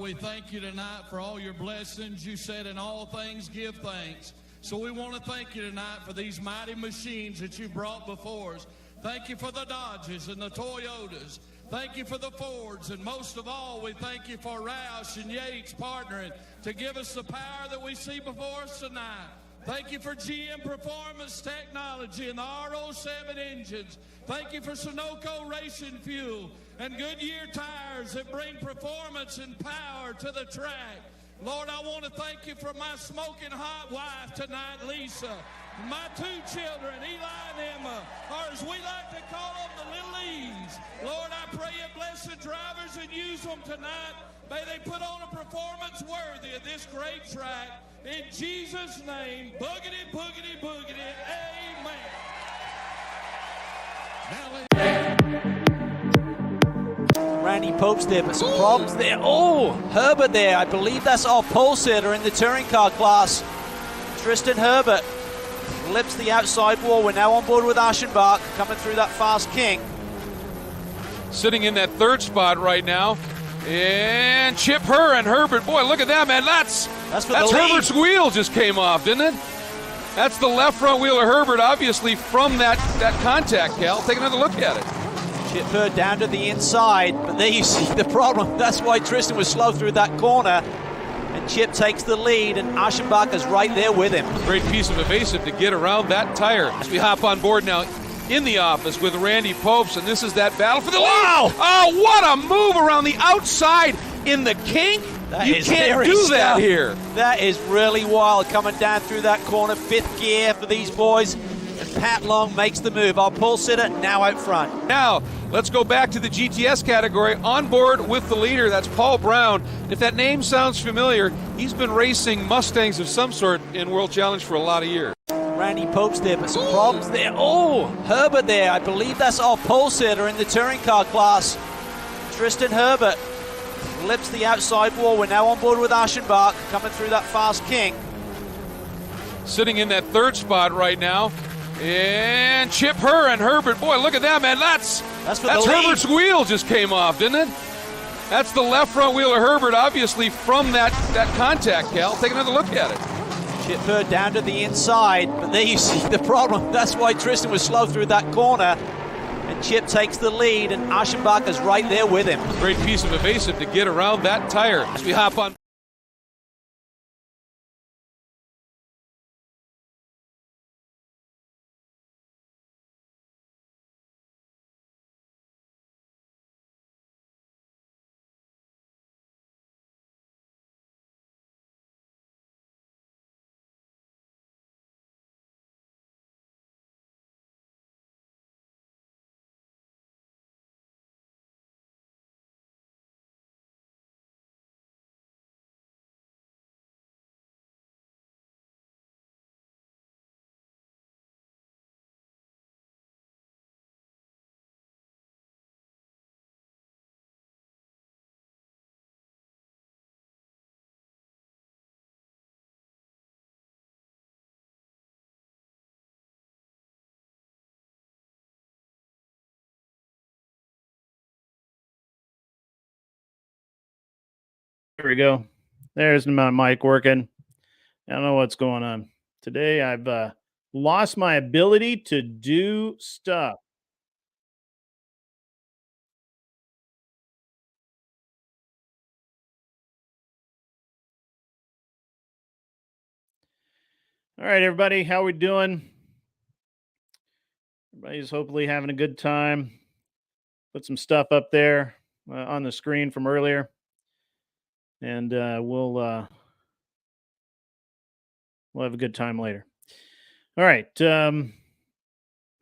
we thank you tonight for all your blessings. You said in all things give thanks. So we want to thank you tonight for these mighty machines that you brought before us. Thank you for the Dodges and the Toyotas. Thank you for the Fords. And most of all, we thank you for Roush and Yates partnering to give us the power that we see before us tonight. Thank you for GM Performance Technology and the R07 engines. Thank you for Sunoco Racing Fuel and Goodyear tires that bring performance and power to the track. Lord, I want to thank you for my smoking hot wife tonight, Lisa. My two children, Eli and Emma, or as we like to call them, the Little E's. Lord, I pray you bless the drivers and use them tonight. May they put on a performance worthy of this great track. In Jesus' name, boogity, boogity, boogity, amen. Randy Pope's there, but some problems there. Oh, Herbert there. I believe that's our pole sitter in the touring car class. Tristan Herbert lips the outside wall. We're now on board with Aschenbach coming through that fast king. Sitting in that third spot right now. And Chip Herr and Herbert. Boy, look at that, man. That's Herbert's wheel just came off, didn't it? That's the left front wheel of Herbert, obviously from that contact, Cal. Take another look at it. Chip Herr down to the inside, but there you see the problem. That's why Tristan was slow through that corner. And Chip takes the lead, and Aschenbach is right there with him. Great piece of evasive to get around that tire. As we hop on board now in the office with Randy Popes, and this is that battle for the lead. Wow! Oh, what a move around the outside in the kink. You can't do that here. That is really wild, coming down through that corner. Fifth gear for these boys. And Pat Long makes the move. Our pole sitter now out front. Now, let's go back to the GTS category. On board with the leader, that's Paul Brown. If that name sounds familiar, he's been racing Mustangs of some sort in World Challenge for a lot of years. Randy Pope's there, but some problems there. Oh, Herbert there. I believe that's our pole sitter in the touring car class. Tristan Herbert lips the outside wall. We're now on board with Aschenbach coming through that fast king. Sitting in that third spot right now. And Chip Herr and Herbert. Boy, look at that, man. That's Herbert's wheel just came off, didn't it? That's the left front wheel of Herbert, obviously from that contact, Cal. Take another look at it. Chip Herr down to the inside, but there you see the problem. That's why Tristan was slow through that corner. And Chip takes the lead, and Aschenbach is right there with him. Great piece of evasive to get around that tire. As we hop on. There we go. There's my mic working. I don't know what's going on. Today I've lost my ability to do stuff. All right, everybody, how we doing? Everybody's hopefully having a good time. Put some stuff up there on the screen from earlier. And we'll have a good time later. All right. Don't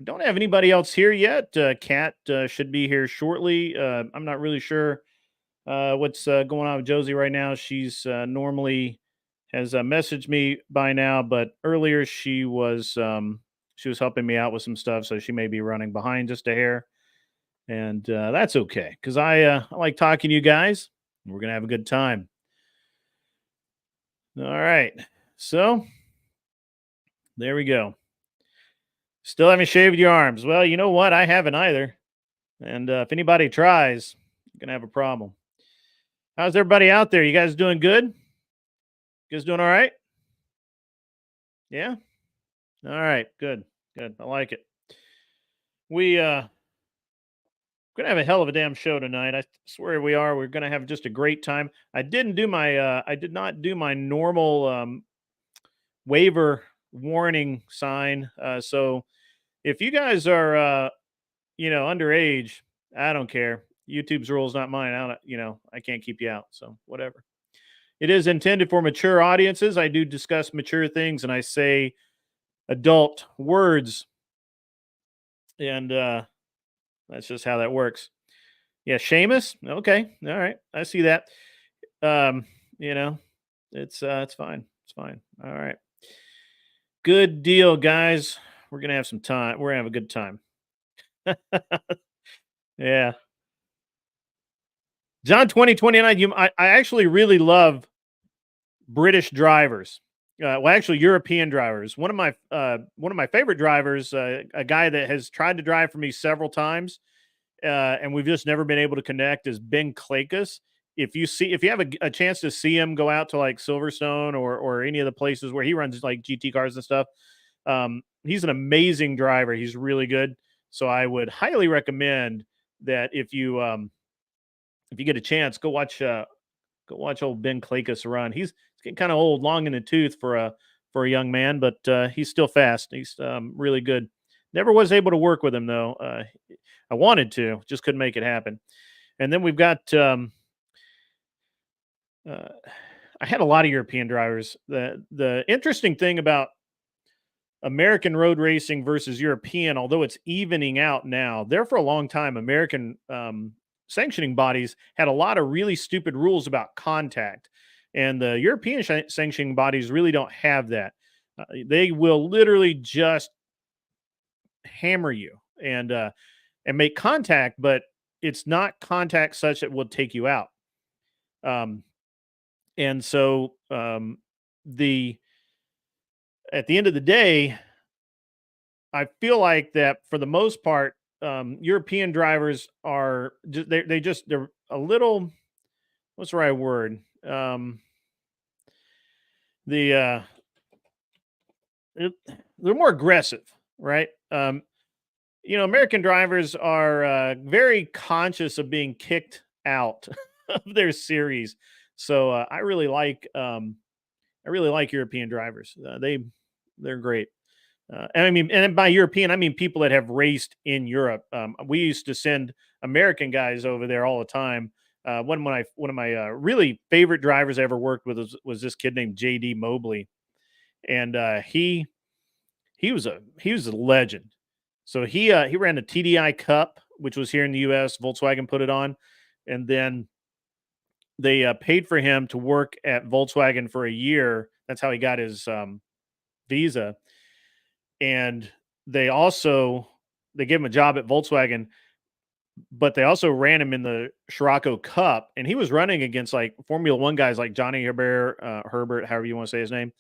have anybody else here yet. Kat should be here shortly. I'm not really sure what's going on with Josie right now. She's normally has messaged me by now, but earlier she was helping me out with some stuff, so she may be running behind just a hair, and that's okay because I like talking to you guys. We're gonna have a good time. All right, so there we go. Still haven't shaved your arms. Well, you know what? I haven't either. And if anybody tries, you're going to have a problem. How's everybody out there? You guys doing good? You guys doing all right? Yeah? All right. Good. Good. I like it. We're gonna have a hell of a damn show tonight. I swear we are. We're gonna have just a great time. I did not do my normal waiver warning sign. So if you guys are underage, I don't care. YouTube's rules, not mine. I can't keep you out. So whatever. It is intended for mature audiences. I do discuss mature things and I say adult words. And that's just how that works. Yeah, Seamus. Okay. All right. I see that. It's fine. It's fine. All right. Good deal, guys. We're gonna have some time. We're gonna have a good time. Yeah. John 2029. I actually really love British drivers. Well, actually, European drivers. One of my favorite drivers, a guy that has tried to drive for me several times, and we've just never been able to connect, is Ben Clakus. If you have a chance to see him go out to like Silverstone or any of the places where he runs like GT cars and stuff, he's an amazing driver. He's really good. So I would highly recommend that if you get a chance, go watch old Ben Clakus run. He's getting kind of old, long in the tooth for a young man, but he's still fast. He's really good. Never was able to work with him though. I wanted to, just couldn't make it happen. And then we've got I had a lot of European drivers. The interesting thing about American road racing versus European, although it's evening out now, there for a long time, American sanctioning bodies had a lot of really stupid rules about contact. And the European sanctioning bodies really don't have that. They will literally just hammer you and make contact, but it's not contact such that will take you out. And so at the end of the day, I feel like that for the most part, European drivers are they're a little, what's the right word? They're more aggressive, right? American drivers are very conscious of being kicked out of their series. So I really like European drivers. They're great. And by European, I mean people that have raced in Europe. We used to send American guys over there all the time. One of my really favorite drivers I ever worked with was this kid named JD Mobley, and he was a legend. So he ran the TDI Cup, which was here in the U.S. Volkswagen put it on, and then they paid for him to work at Volkswagen for a year. That's how he got his visa. And they gave him a job at Volkswagen, but they also ran him in the Scirocco Cup, and he was running against like Formula One guys like Johnny Herbert, however you want to say his name,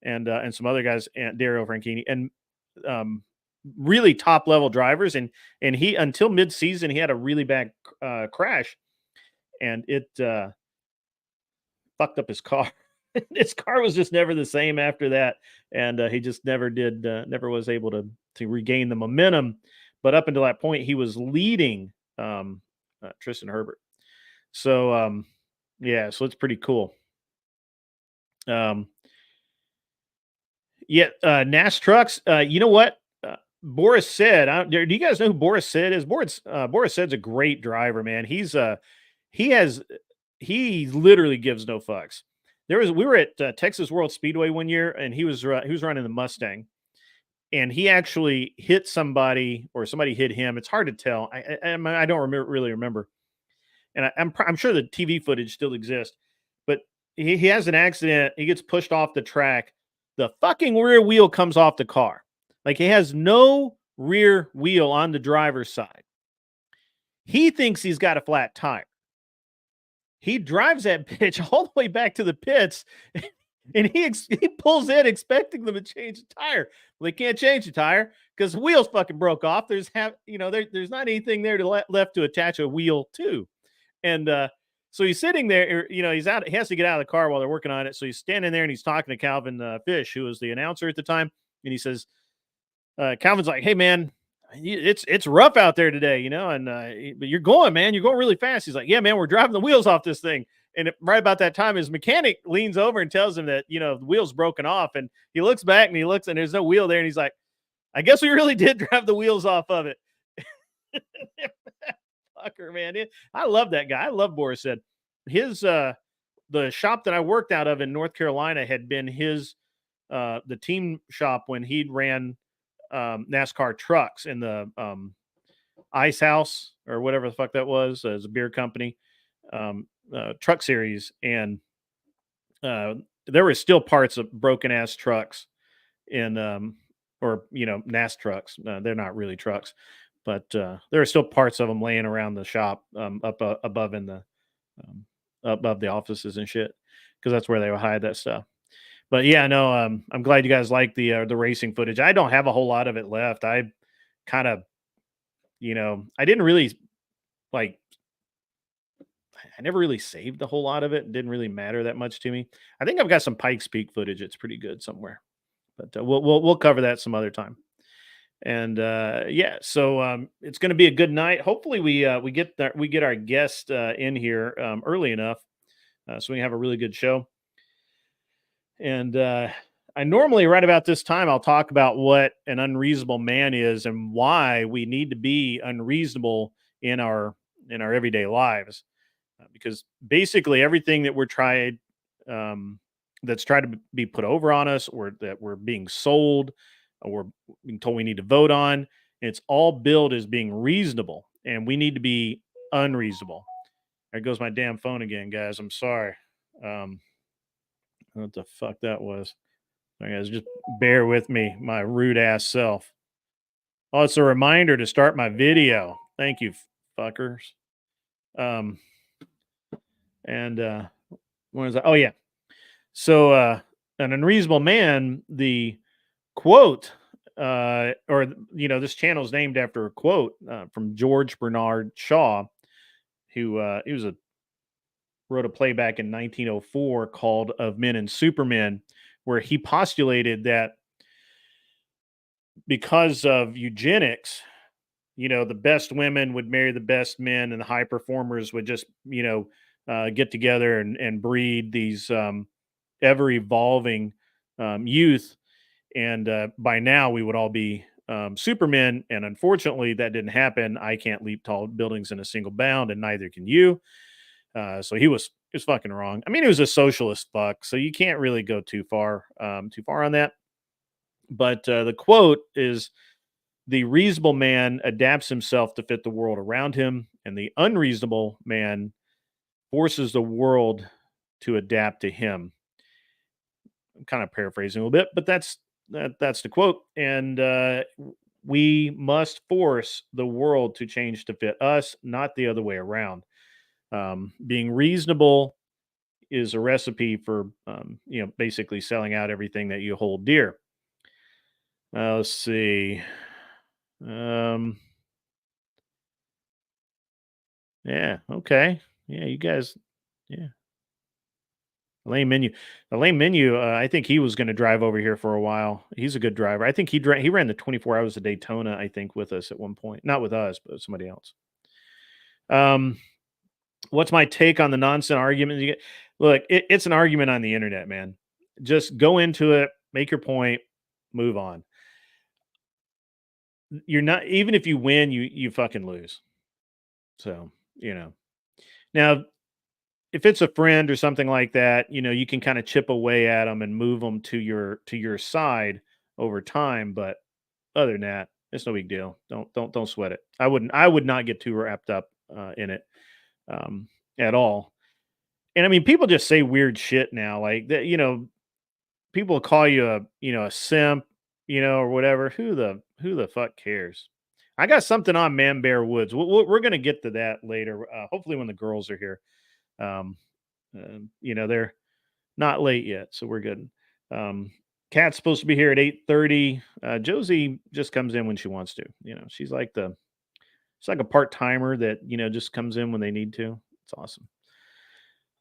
and some other guys, and Dario Franchitti, and really top level drivers. And he, until mid season, he had a really bad crash, and it fucked up his car. His car was just never the same after that, and he just never was able to regain the momentum. But up until that point, he was leading Tristan Herbert. So yeah, so it's pretty cool. Nash Trucks. You know what? Boris said. Do you guys know who Boris said is? Boris said's a great driver, man. He literally gives no fucks. We were at Texas World Speedway one year, and he was running the Mustang, and he actually hit somebody, or somebody hit him. It's hard to tell. I don't really remember, and I'm sure the TV footage still exists. But he has an accident. He gets pushed off the track. The fucking rear wheel comes off the car. Like, he has no rear wheel on the driver's side. He thinks he's got a flat tire. He drives that bitch all the way back to the pits, and he pulls in expecting them to change the tire. Well, they can't change the tire because the wheels fucking broke off. There's not anything there left to attach a wheel to. And So he's sitting there, he has to get out of the car while they're working on it. So he's standing there and he's talking to Calvin Fish, who was the announcer at the time. And he says, Calvin's like, hey man, it's rough out there today, but you're going, man, you're going really fast. He's like, yeah, man, we're driving the wheels off this thing. And right about that time, his mechanic leans over and tells him that, the wheel's broken off. And he looks back and he looks and there's no wheel there. And he's like, I guess we really did drive the wheels off of it. Fucker, man. I love that guy. I love Boris said. His the shop that I worked out of in North Carolina had been his the team shop when he'd ran NASCAR trucks in the Ice House or whatever the fuck that was, as a beer company, truck series. And there were still parts of broken ass trucks in NAS trucks. They're not really trucks, but there are still parts of them laying around the shop up above in the above the offices and shit, because that's where they would hide that stuff. But yeah, no, I'm glad you guys like the racing footage. I don't have a whole lot of it left. I kind of, I didn't really I never really saved a whole lot of it. It didn't really matter that much to me. I think I've got some Pikes Peak footage. It's pretty good somewhere, but we'll cover that some other time. And so it's going to be a good night. Hopefully we get our guest in here early enough so we can have a really good show. And I normally, right about this time, I'll talk about what an unreasonable man is and why we need to be unreasonable in our everyday lives, because basically everything that that's tried to be put over on us, or that we're being sold, or we're being told we need to vote on, it's all billed as being reasonable, and we need to be unreasonable. There goes my damn phone again, guys. I'm sorry. What the fuck that was. Sorry, guys, just bear with me, my rude ass self. Oh, it's a reminder to start my video. Thank you, fuckers. When is that? Oh yeah. So an unreasonable man, the quote, this channel is named after a quote from George Bernard Shaw, who wrote a play back in 1904 called Of Men and Supermen, where he postulated that because of eugenics, the best women would marry the best men, and the high performers would just, get together and breed these ever evolving youth. And by now we would all be supermen. And unfortunately that didn't happen. I can't leap tall buildings in a single bound, and neither can you. So he was fucking wrong. I mean, he was a socialist fuck, so you can't really go too far on that. But the quote is, the reasonable man adapts himself to fit the world around him, and the unreasonable man forces the world to adapt to him. I'm kind of paraphrasing a little bit, but that's the quote. And we must force the world to change to fit us, not the other way around. Being reasonable is a recipe for, basically selling out everything that you hold dear. Let's see. Yeah. Okay. Yeah. You guys. Yeah. Lame menu. The lame menu. I think he was going to drive over here for a while. He's a good driver. I think he ran the 24 hours of Daytona, I think, with us at one point. Not with us, but somebody else. What's my take on the nonsense argument? Look, it's an argument on the internet, man. Just go into it, make your point, move on. You're not, even if you win, you fucking lose. So, now if it's a friend or something like that, you can kind of chip away at them and move them to your side over time. But other than that, it's no big deal. Don't sweat it. I would not get too wrapped up in it at all. And I mean, people just say weird shit now, like that. People call you a simp, or whatever. Who the fuck cares? I got something on Man Bear Woods. We're going to get to that later. Hopefully when the girls are here. They're not late yet, so we're good. Kat's supposed to be here at 8:30. Josie just comes in when she wants to. She's like a part-timer that, just comes in when they need to. It's awesome.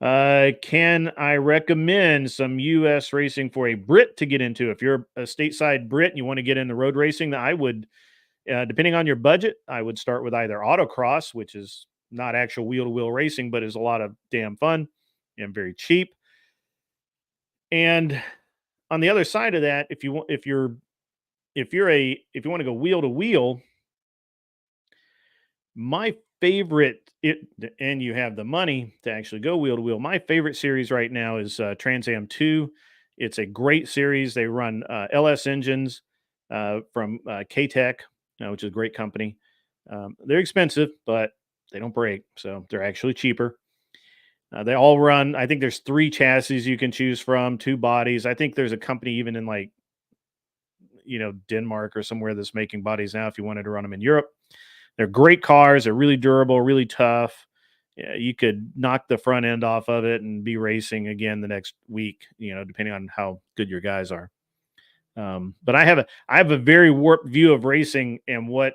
Can I recommend some U.S. racing for a Brit to get into? If you're a stateside Brit and you want to get into road racing, I would, depending on your budget, I would start with either autocross, which is not actual wheel-to-wheel racing, but is a lot of damn fun and very cheap. And on the other side of that, if you want to go wheel to wheel, my favorite, and you have the money to actually go wheel to wheel. My favorite series right now is Trans Am 2. It's a great series. They run LS engines from K-Tech, which is a great company. They're expensive, but they don't break, so they're actually cheaper. They all run, I think there's 3 chassis you can choose from, 2 bodies. I think there's a company even in like, Denmark or somewhere that's making bodies now if you wanted to run them in Europe. They're great cars. They're really durable, really tough. Yeah, you could knock the front end off of it and be racing again the next week, depending on how good your guys are. But I have a very warped view of racing and what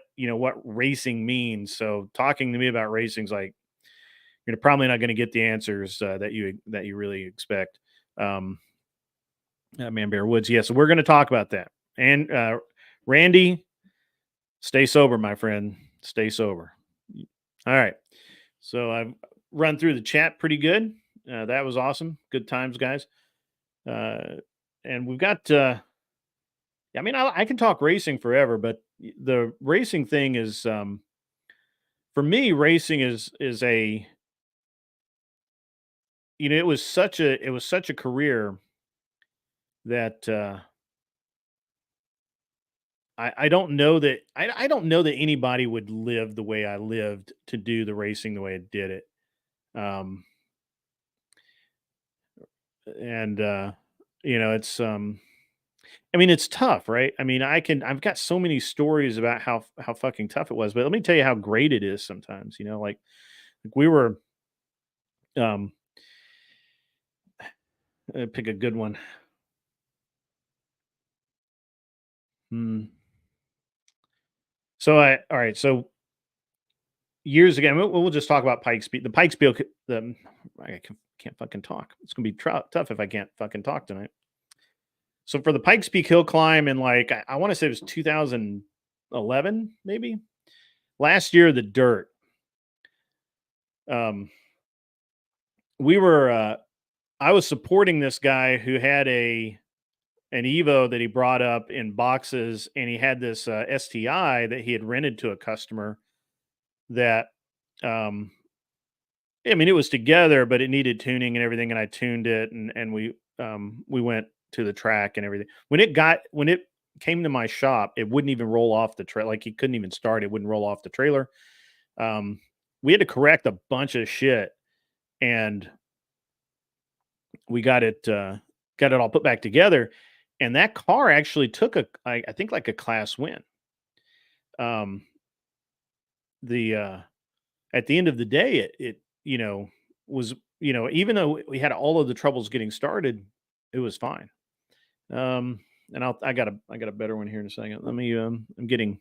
racing means. So talking to me about racing is like, you're probably not going to get the answers that you really expect. Man Bear Woods. Yeah, so we're going to talk about that. And Randy, stay sober, my friend. Stay sober. All right. So I've run through the chat pretty good. That was awesome. Good times, guys. And we've got, I can talk racing forever, but the racing thing is, for me, racing is a, it was such a career that, I don't know that I don't know that anybody would live the way I lived to do the racing the way I did it. And it's it's tough, right? I've got so many stories about how fucking tough it was, but let me tell you how great it is sometimes, like we were pick a good one. So all right. So years ago, we'll just talk about Pikes Peak. The Pikes Peak, I can't fucking talk. It's gonna be tough if I can't fucking talk tonight. So for the Pikes Peak hill climb in I want to say it was 2011, maybe last year, the dirt. We were, I was supporting this guy who had an Evo that he brought up in boxes, and he had this STI that he had rented to a customer that, it was together, but it needed tuning and everything. And I tuned it and we went to the track and everything. When it came to my shop, it wouldn't even roll off the trailer. Like he couldn't even start. It wouldn't roll off the trailer. We had to correct a bunch of shit, and we got it all put back together. And that car actually took I think like a class win. At the end of the day, it was, even though we had all of the troubles getting started, it was fine. And I got a better one here in a second. Let me, I'm getting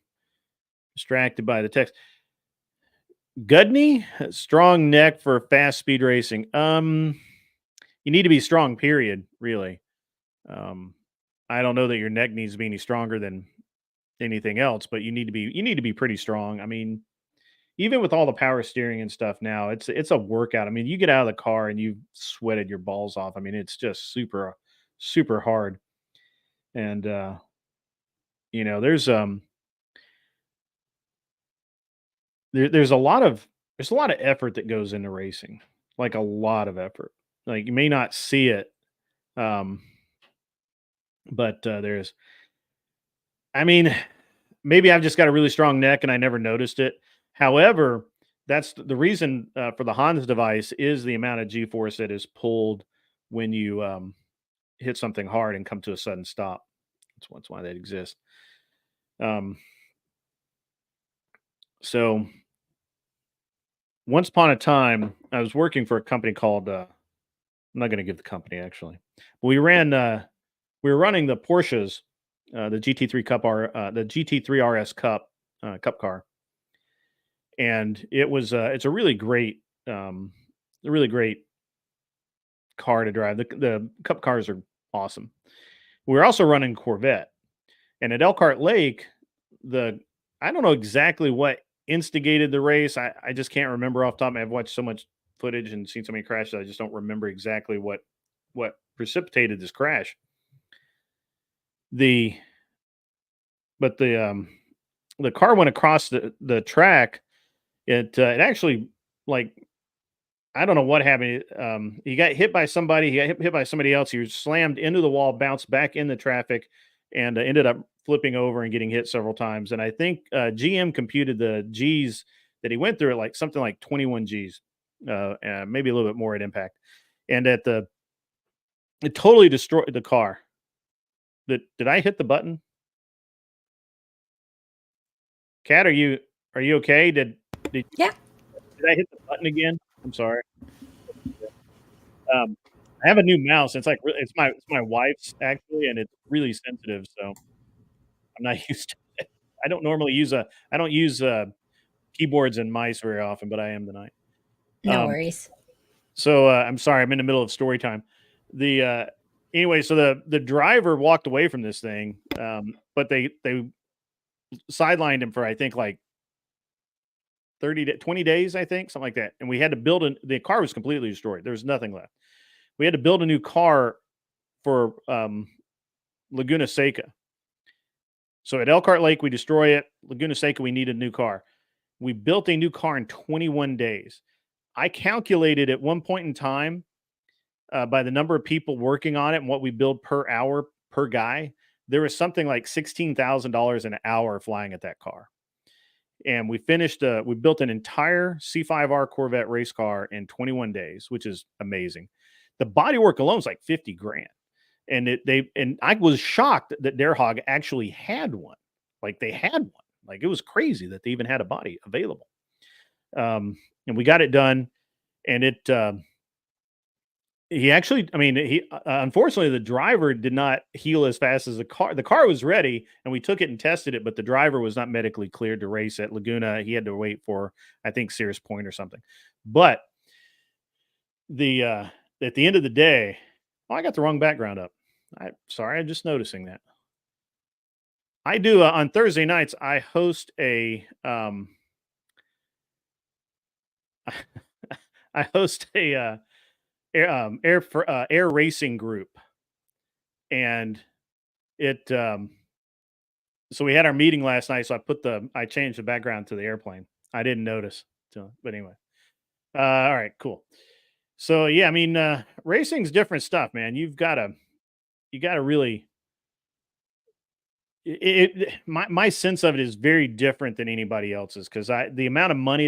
distracted by the text. Gudney, strong neck for fast speed racing. You need to be strong, period, really. I don't know that your neck needs to be any stronger than anything else, but you need to be pretty strong. Even with all the power steering and stuff now, it's a workout. You get out of the car and you've sweated your balls off. It's just super, super hard. And there's there's a lot of effort that goes into racing, like a lot of effort. Like you may not see it, but there's. Maybe I've just got a really strong neck and I never noticed it. However, that's the reason for the Hans device is the amount of G-force that is pulled when you hit something hard and come to a sudden stop. That's why that exists. So once upon a time, I was working for a company called, I'm not going to give the company actually, but we were running the Porsches, the GT3 Cup the GT3 RS Cup car. And it was it's a really great car to drive. The Cup cars are awesome. We're also running Corvette, and at Elkhart Lake, I don't know exactly what instigated the race. I just can't remember off the top of my head. I've watched so much footage and seen so many crashes. I just don't remember exactly what precipitated this crash. The car went across the track. It actually, like, I don't know what happened. He got hit by somebody. He got hit by somebody else. He was slammed into the wall, bounced back in the traffic, and ended up flipping over and getting hit several times. And I think GM computed the G's that he went through at like something like 21 G's, maybe a little bit more at impact. And it totally destroyed the car. Did I hit the button? Kat, are you okay? Yeah. Did I hit the button again? I'm sorry. I have a new mouse. It's my wife's actually, and it's really sensitive, so I'm not used to it. I don't use keyboards and mice very often, but I am tonight. No worries. So I'm sorry. I'm in the middle of story time. Anyway, so the driver walked away from this thing, but they sidelined him for I think like 20 days, I think, something like that. And we had to build the car was completely destroyed. There was nothing left. We had to build a new car for Laguna Seca. So at Elkhart Lake, we destroy it. Laguna Seca, we need a new car. We built a new car in 21 days. I calculated at one point in time, by the number of people working on it and what we build per hour per guy, there was something like $16,000 an hour flying at that car. And we built an entire C5R Corvette race car in 21 days, which is amazing. The bodywork alone is like 50 grand. And I was shocked that Dare Hog actually had one. Like they had one. Like it was crazy that they even had a body available. And we got it done. And unfortunately the driver did not heal as fast as the car. The car was ready and we took it and tested it, but the driver was not medically cleared to race at Laguna. He had to wait for, I think, Sears Point or something. But at the end of the day, I got the wrong background up. I'm just noticing that. I do on Thursday nights, I host a air racing group, and so we had our meeting last night, so I changed the background to the airplane. I didn't notice, but anyway. All right, cool. So yeah, I mean, racing's different stuff, man. You gotta really my sense of it is very different than anybody else's, because the amount of money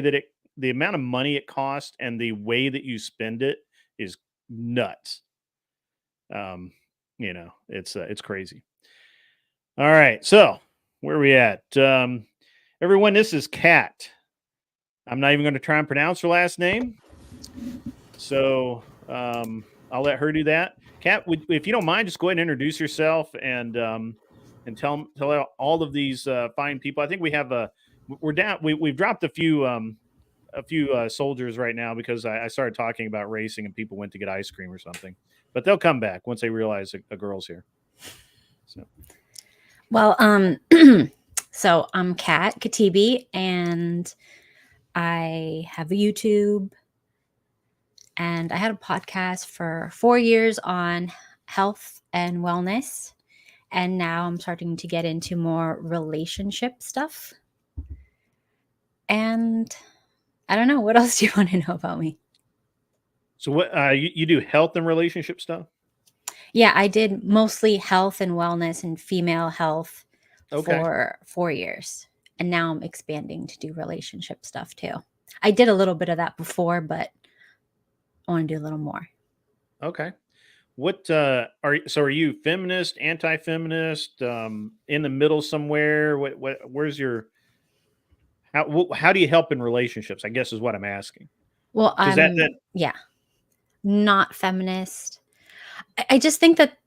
it costs and the way that you spend it is nuts. It's crazy. All right, so where are we at? Everyone, this is Kat. I'm not even going to try and pronounce her last name, so I'll let her do that. Kat, if you don't mind, just go ahead and introduce yourself and tell all of these fine people. I think we have we've dropped a few soldiers right now because I started talking about racing and people went to get ice cream or something, but they'll come back once they realize a girl's here. So, well, so I'm Kat Katibi, and I have a YouTube, and I had a podcast for 4 years on health and wellness. And now I'm starting to get into more relationship stuff. And I don't know. What else do you want to know about me? So what you do health and relationship stuff? Yeah, I did mostly health and wellness and female health for 4 years. And now I'm expanding to do relationship stuff too. I did a little bit of that before, but I want to do a little more. Okay. What are you feminist, anti-feminist, in the middle somewhere? Where's your how do you help in relationships, I guess is what I'm asking. Well, I'm not feminist. I just think that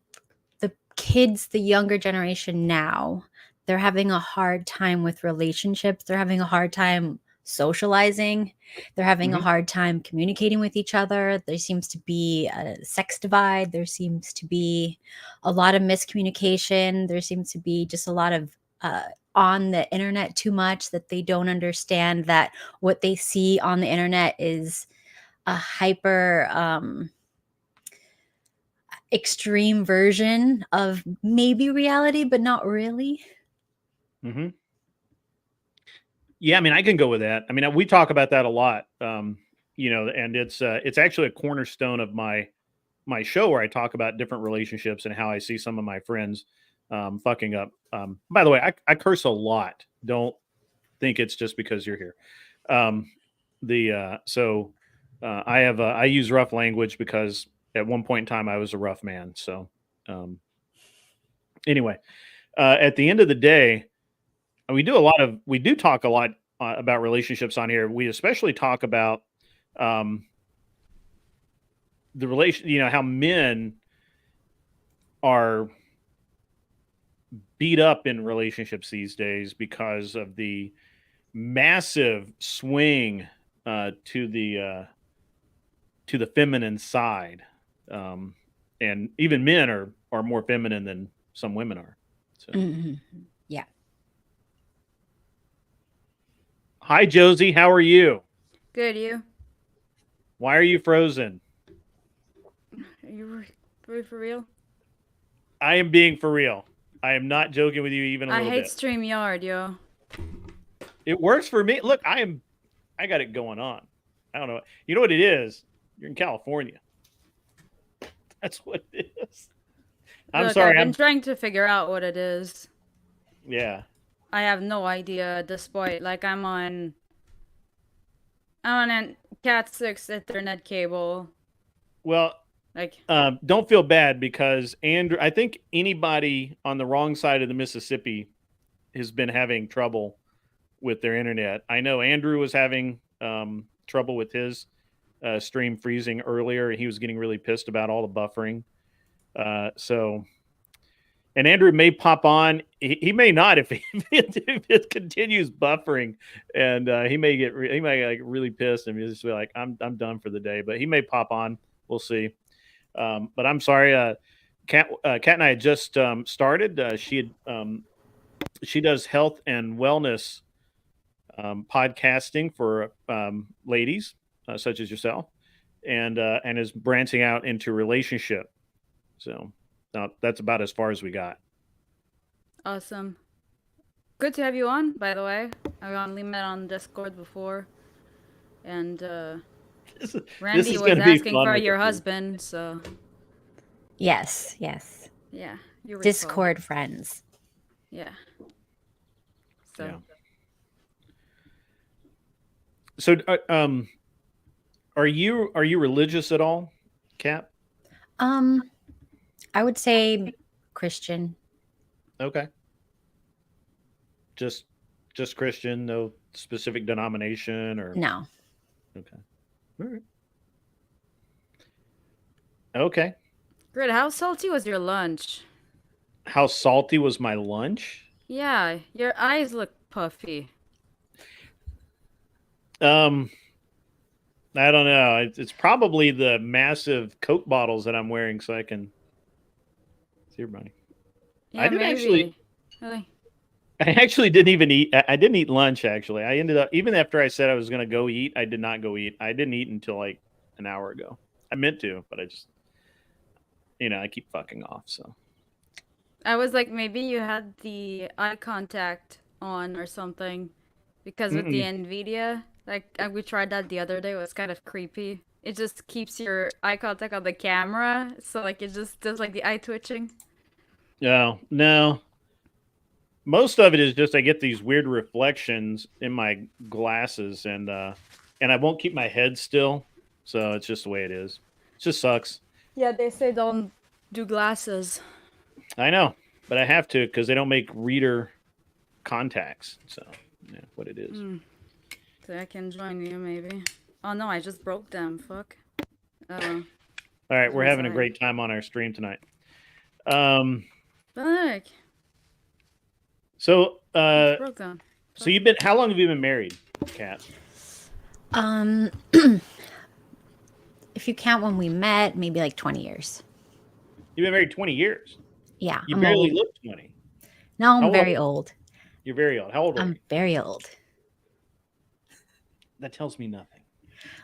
the kids, the younger generation now, they're having a hard time with relationships. They're having a hard time socializing. They're having a hard time communicating with each other. There seems to be a sex divide. There seems to be a lot of miscommunication. There seems to be just a lot of on the internet too much, that they don't understand that what they see on the internet is a hyper extreme version of maybe reality, but not really. Mm-hmm. Yeah, I mean, I can go with that. I mean, we talk about that a lot, you know, and it's actually a cornerstone of my show, where I talk about different relationships and how I see some of my friends fucking up. By the way, I curse a lot. Don't think it's just because you're here. I use rough language because at one point in time I was a rough man. So anyway, at the end of the day, we do talk a lot about relationships on here. We especially talk about the relation, you know, how men are beat up in relationships these days because of the massive swing to the feminine side, and even men are more feminine than some women are. So. Yeah. Hi, Josie. How are you? Good, you? Why are you frozen? Are you for real? I am being for real. I am not joking with you even a little bit. I hate StreamYard, yo. It works for me. Look, I got it going on. I don't know. You know what it is? You're in California. That's what it is. I'm sorry. I've been trying to figure out what it is. Yeah. I have no idea at this point. Like, I'm on a Cat 6 Ethernet cable. Well, like, don't feel bad, because Andrew, I think anybody on the wrong side of the Mississippi has been having trouble with their internet. I know Andrew was having trouble with his stream freezing earlier, and he was getting really pissed about all the buffering. And Andrew may pop on. He may not if it continues buffering, and he may get like really pissed and just be like, "I'm done for the day." But he may pop on. We'll see. But I'm sorry. Kat and I had just started. She does health and wellness podcasting for ladies such as yourself, and is branching out into relationship. So. That's about as far as we got. Awesome. Good to have you on, by the way. I've only met on Discord before. And Randy was asking for your husband, so... Yes. Yeah. You Discord friends. Yeah. So... Yeah. So, are you religious at all, Kat? I would say Christian. Okay. Just Christian, no specific denomination or no. Okay. All right. Okay. Great. How salty was your lunch? How salty was my lunch? Yeah, your eyes look puffy. I don't know. It's probably the massive Coke bottles that I'm wearing, so I can see everybody. Yeah, I didn't maybe. actually. Really? I actually didn't even eat. I didn't eat lunch. Actually, I ended up, even after I said I was going to go eat, I did not go eat. I didn't eat until like an hour ago. I meant to, but I just, I keep fucking off. So I was like, maybe you had the eye contact on or something, because with the NVIDIA, like we tried that the other day. It was kind of creepy. It just keeps your eye contact on the camera, so like it just does like the eye twitching. No. Most of it is just I get these weird reflections in my glasses, and I won't keep my head still, so it's just the way it is. It just sucks. Yeah, they say don't do glasses. I know, but I have to because they don't make reader contacts. So, yeah, what it is. So I can join you maybe. Oh no, I just broke them. Fuck. All right, we're having a great time on our stream tonight. Fuck. So, broke them. so how long have you been married? Kat? If you count when we met, maybe like 20 years. You've been married 20 years. Yeah, You I'm barely old. look 20. No, How I'm old very are you? old. You're very old. How old are you? I'm very old. That tells me nothing.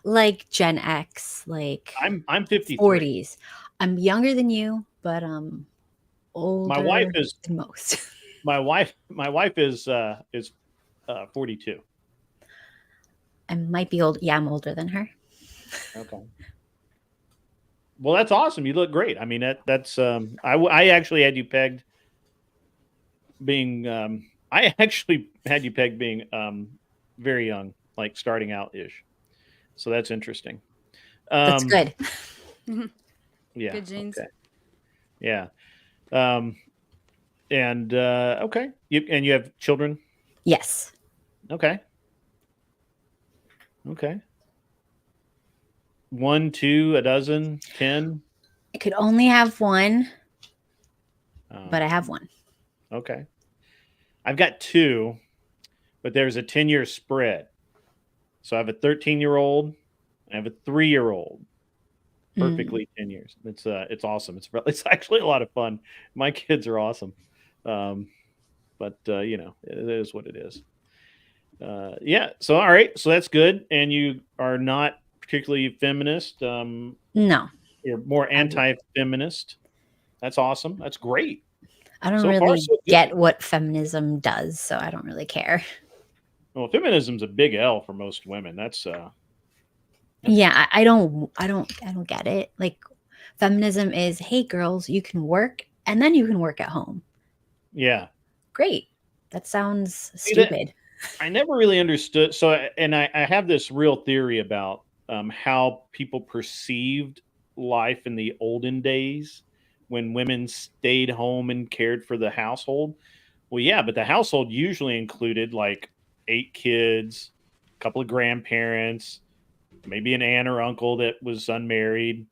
Like Gen X, like I'm 53. 40s. I'm younger than you, but I'm older My wife is than most. my wife is 42. I might be old. Yeah, I'm older than her. Okay. Well, that's awesome. You look great. I mean, that's I actually had you pegged being I actually had you pegged being very young, like starting out ish. So that's interesting. That's good. Yeah. Good genes. Okay. Yeah. And okay. You have children? Yes. Okay. Okay. 1, 2, a dozen, 10? I could only have one, but I have one. Okay. I've got 2, but there's a 10-year spread. So I have a 13-year-old, I have a 3-year-old. Perfectly 10 years. It's awesome. It's actually a lot of fun. My kids are awesome. But you know, it is what it is. Yeah. So all right. So that's good. And you are not particularly feminist. No. You're more anti-feminist. That's awesome. That's great. I don't So far, really so good. get what feminism does, so I don't really care. Well, feminism's a big L for most women. That's Yeah, I don't get it. Like, feminism is, hey girls, you can work and then you can work at home. yeah. Great. That sounds See, that- stupid. I never really understood. So, and I have this real theory about how people perceived life in the olden days when women stayed home and cared for the household. Well, yeah, but the household usually included like 8 kids, a couple of grandparents, maybe an aunt or uncle that was unmarried,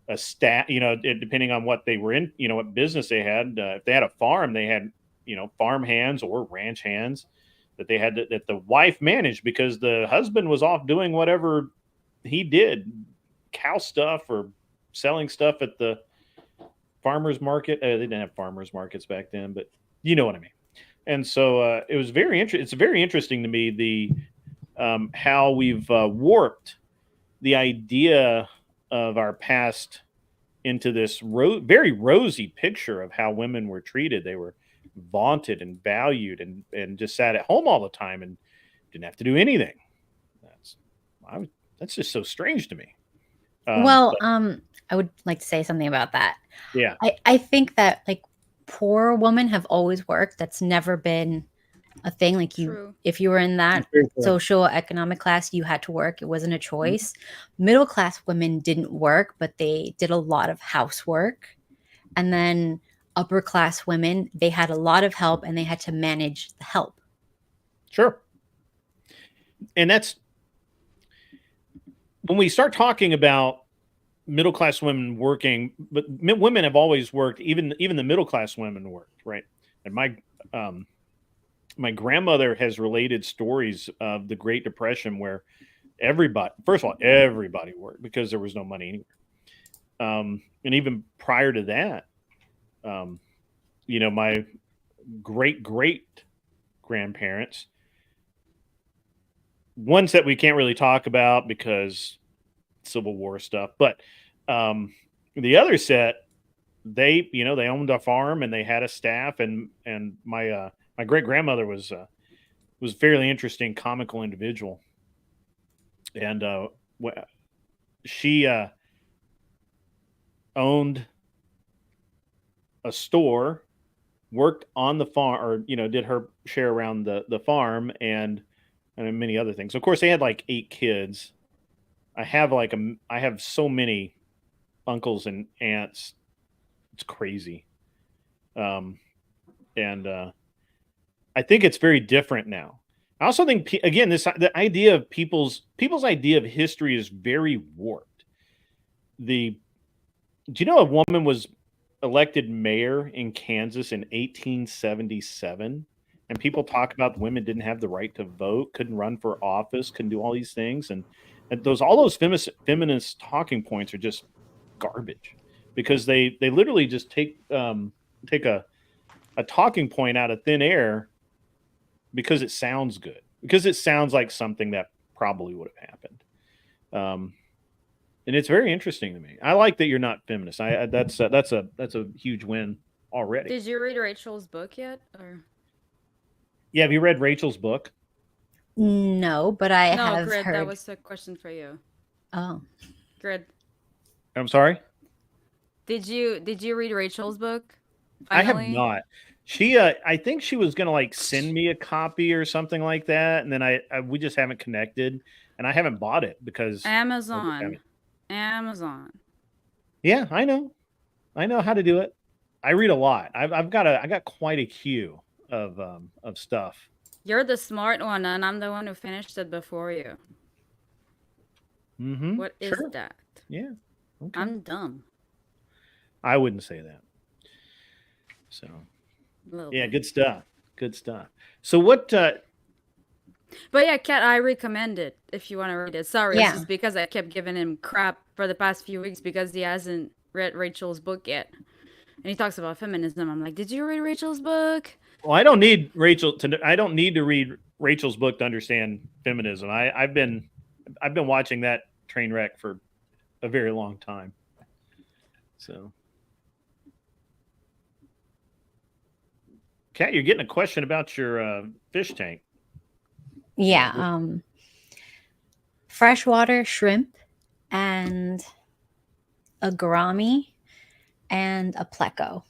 a staff, you know, depending on what they were in, you know, what business they had. If they had a farm, they had, you know, farm hands or ranch hands that they had that the wife managed because the husband was off doing whatever he did, cow stuff or selling stuff at the farmers market. They didn't have farmers markets back then, but you know what I mean. And so it was very interesting. It's very interesting to me the how we've warped the idea of our past into this very rosy picture of how women were treated. They were vaunted and valued and just sat at home all the time and didn't have to do anything. That's just so strange to me. I would like to say something about that. Yeah. I think that like poor women have always worked. That's never been a thing. Like if you were in that social economic class, you had to work. It wasn't a choice. Middle class women didn't work, but they did a lot of housework. And then upper class women, they had a lot of help and they had to manage the help. Sure. And that's when we start talking about middle class women working, but women have always worked. Even the middle class women worked, right? And my grandmother has related stories of the Great Depression where first of all, everybody worked because there was no money anywhere. And even prior to that, you know, my great grandparents, ones that we can't really talk about because Civil War stuff, but the other set, they owned a farm and they had a staff, and my great grandmother was a fairly interesting, comical individual, and she owned a store, worked on the farm, or did her share around the farm, and many other things. Of course, they had like 8 kids. I have so many uncles and aunts. It's crazy. And I think it's very different now. I also think, again, the idea of people's idea of history is very warped. Do you know a woman was elected mayor in Kansas in 1877? and people talk about women didn't have the right to vote, couldn't run for office, couldn't do all these things, and all those feminist talking points are just garbage, because they literally just take a talking point out of thin air because it sounds good, because it sounds like something that probably would have happened. And it's very interesting to me. I like that you're not feminist. That's a huge win already. Did you read Rachel's book yet? Or yeah, have you read Rachel's book? No, but I have Grid, heard. That was a question for you. Oh, Grid. I'm sorry. Did you read Rachel's book? Finally? I have not. She, I think she was gonna like send me a copy or something like that, and then we just haven't connected, and I haven't bought it because Amazon. Yeah, I know how to do it. I read a lot. I got quite a queue of stuff. You're the smart one, and I'm the one who finished it before you. Mm-hmm. What is that? Yeah. Okay. I'm dumb. I wouldn't say that. So, yeah, good stuff. Good stuff. So what? But yeah, Kat, I recommend it if you want to read it. Sorry, It's just because I kept giving him crap for the past few weeks because he hasn't read Rachel's book yet. And he talks about feminism. I'm like, did you read Rachel's book? Well, I don't need to read Rachel's book to understand feminism. I've been watching that train wreck for a very long time. So, Kat, you're getting a question about your fish tank. Yeah, freshwater shrimp and a gourami and a pleco.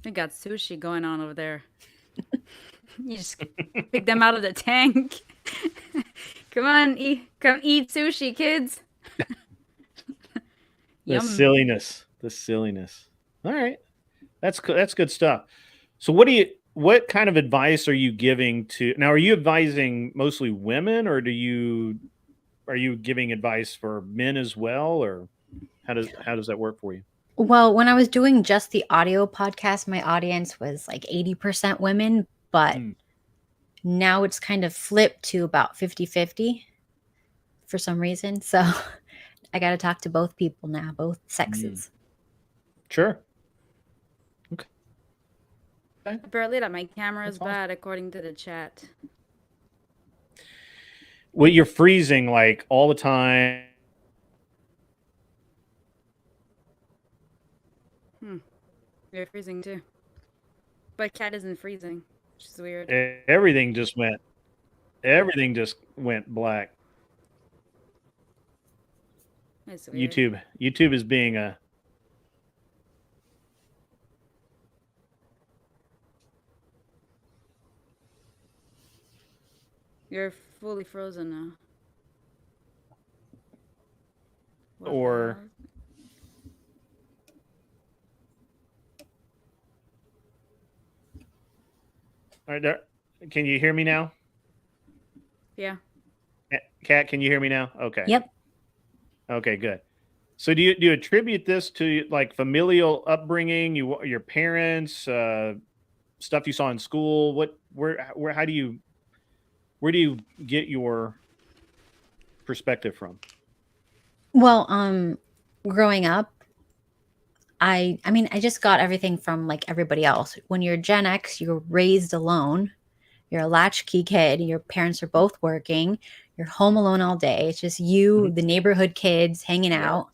We got sushi going on over there. You just pick them out of the tank. Come on, come eat sushi, kids. The silliness. All right, that's good stuff. So what kind of advice are you giving to now? Are you advising mostly women, or are you giving advice for men as well, or how does that work for you? Well, when I was doing just the audio podcast, my audience was like 80% women, but now it's kind of flipped to about 50-50 for some reason. So I got to talk to both people now, both sexes. Sure. Okay. Apparently that my camera is bad according to the chat. Well, you're freezing like all the time. You're freezing too. But Cat isn't freezing, which is weird. Everything just went black. That's weird. YouTube is being a You're fully frozen now. Or all right, there. Can you hear me now? Yeah. Kat, can you hear me now? Okay. Yep. Okay, good. So do you attribute this to like familial upbringing, your parents, stuff you saw in school? Where do you get your perspective from? Well, growing up, I mean, I just got everything from like everybody else. When you're Gen X, you're raised alone. You're a latchkey kid. Your parents are both working. You're home alone all day. It's just you, the neighborhood kids hanging out.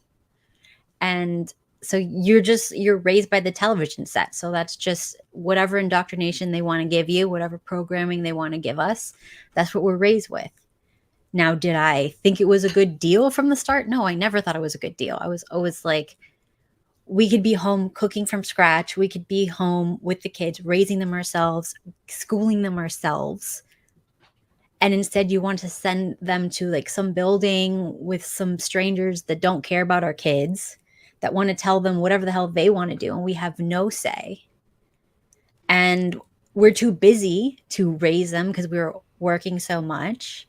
And so you're raised by the television set. So that's just whatever indoctrination they want to give you, whatever programming they want to give us. That's what we're raised with. Now, did I think it was a good deal from the start? No, I never thought it was a good deal. I was always like, we could be home cooking from scratch. We could be home with the kids, raising them ourselves, schooling them ourselves. And instead you want to send them to like some building with some strangers that don't care about our kids, that want to tell them whatever the hell they want to do. And we have no say. And we're too busy to raise them because we're working so much.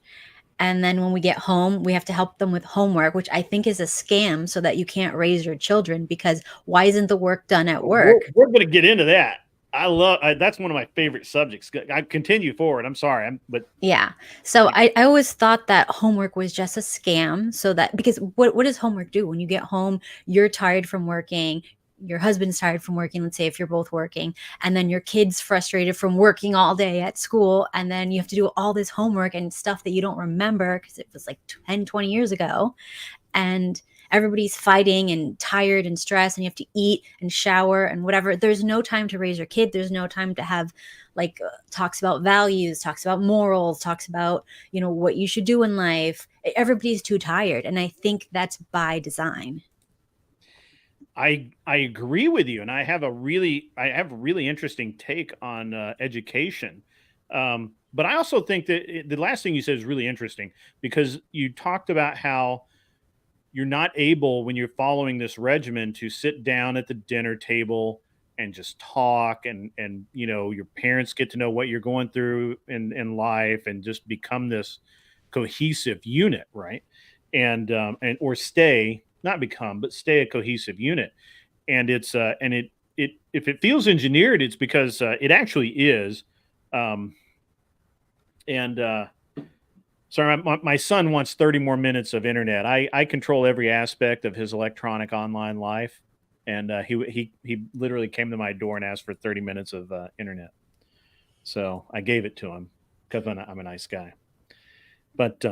And then when we get home, we have to help them with homework, which I think is a scam so that you can't raise your children, because why isn't the work done at work? We're going to get into that. That's one of my favorite subjects. I continue forward. I'm sorry. Yeah. So I always thought that homework was just a scam. So that, because what does homework do? When you get home, you're tired from working, your husband's tired from working, let's say if you're both working, and then your kid's frustrated from working all day at school, and then you have to do all this homework and stuff that you don't remember because it was like 10, 20 years ago. And everybody's fighting and tired and stressed, and you have to eat and shower and whatever. There's no time to raise your kid. There's no time to have talks about values, talks about morals, talks about, what you should do in life. Everybody's too tired. And I think that's by design. I agree with you. And I have a really interesting take on education. But I also think that the last thing you said is really interesting, because you talked about how you're not able, when you're following this regimen, to sit down at the dinner table and just talk, and your parents get to know what you're going through in life, and just become this cohesive unit, right? Or stay, not become, but stay a cohesive unit. And it's if it feels engineered, it's because it actually is. Sorry, my son wants 30 more minutes of internet. I control every aspect of his electronic online life, and he literally came to my door and asked for 30 minutes of internet. So I gave it to him because I'm a nice guy. But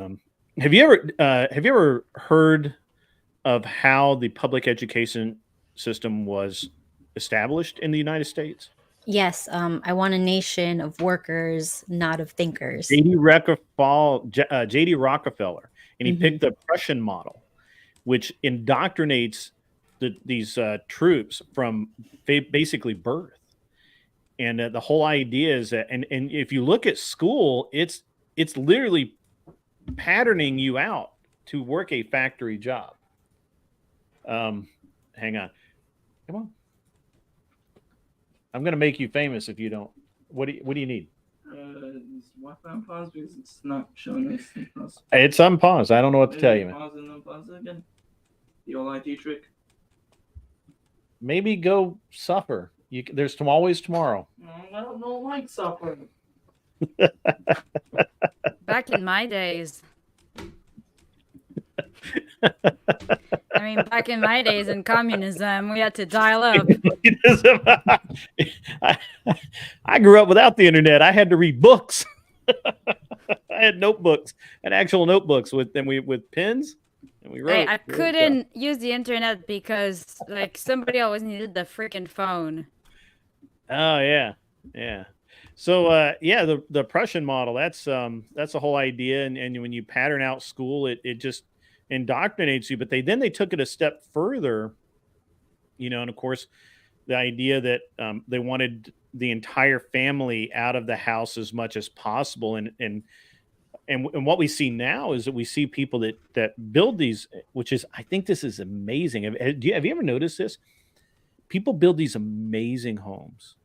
have you ever heard of how the public education system was established in the United States? Yes, I want a nation of workers, not of thinkers. J.D. Rockefeller, and he picked the Prussian model, which indoctrinates these troops from basically birth. And the whole idea is that, and if you look at school, it's literally patterning you out to work a factory job. Hang on, come on. I'm going to make you famous if you don't. What do you need? Is Wi-Fi unpaused because it's not showing us unpaused? It's unpaused. I don't know what to tell you, man. Pause and unpause it again. The old IT trick. Maybe go suffer. There's always tomorrow. I don't like suffering. Back in my days. Back in my days in communism, we had to dial up. I grew up without the internet. I had to read books. I had notebooks, and actual notebooks with pens, and we wrote. I couldn't use the internet because somebody always needed the freaking phone. Oh yeah. So the Prussian model, that's the whole idea, and when you pattern out school, it just indoctrinates you. But they took it a step further, and of course the idea that they wanted the entire family out of the house as much as possible, and what we see now is that we see people that build these, which is, I think this is amazing. Have you ever noticed this? People build these amazing homes,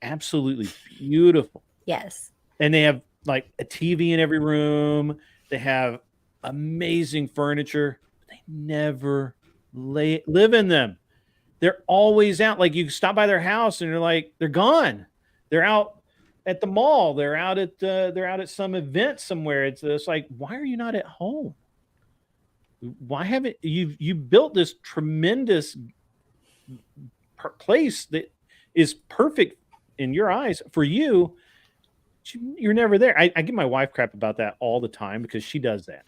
absolutely beautiful. Yes. And they have like a TV in every room. They have amazing furniture. But they never live in them. They're always out. Like, you stop by their house and they're gone. They're out at the mall. They're out at some event somewhere. It's like, why are you not at home? Why haven't you built this tremendous place that is perfect in your eyes for you? You're never there. I give my wife crap about that all the time, because she does that.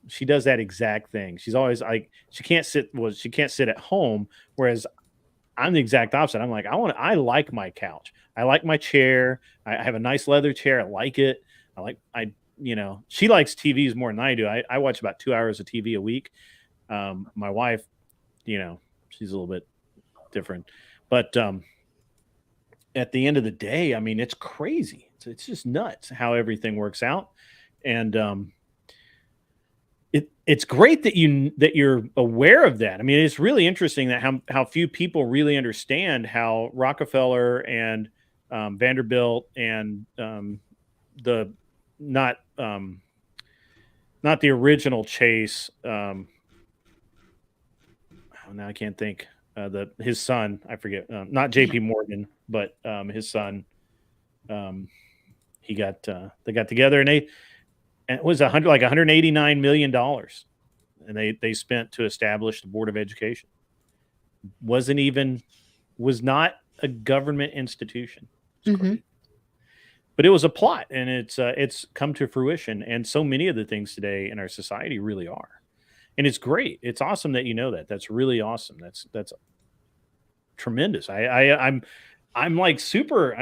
She does that exact thing. She's always like, she can't sit at home. Whereas I'm the exact opposite. I'm like, I like my couch. I like my chair. I have a nice leather chair. I like it. She likes TVs more than I do. I watch about 2 hours of TV a week. My wife, she's a little bit different, but at the end of the day, it's crazy. It's just nuts how everything works out. And it's great that you're aware of that. It's really interesting that how few people really understand how Rockefeller and Vanderbilt and the not the original Chase. Now I can't think. his son, I forget, not J.P. Morgan, but his son. They got together and it was $189 million, and they spent to establish the Board of Education. Was not a government institution. But it was a plot, and it's come to fruition. And so many of the things today in our society really are, and it's great. It's awesome that you know that. That's really awesome. That's tremendous. I'm like super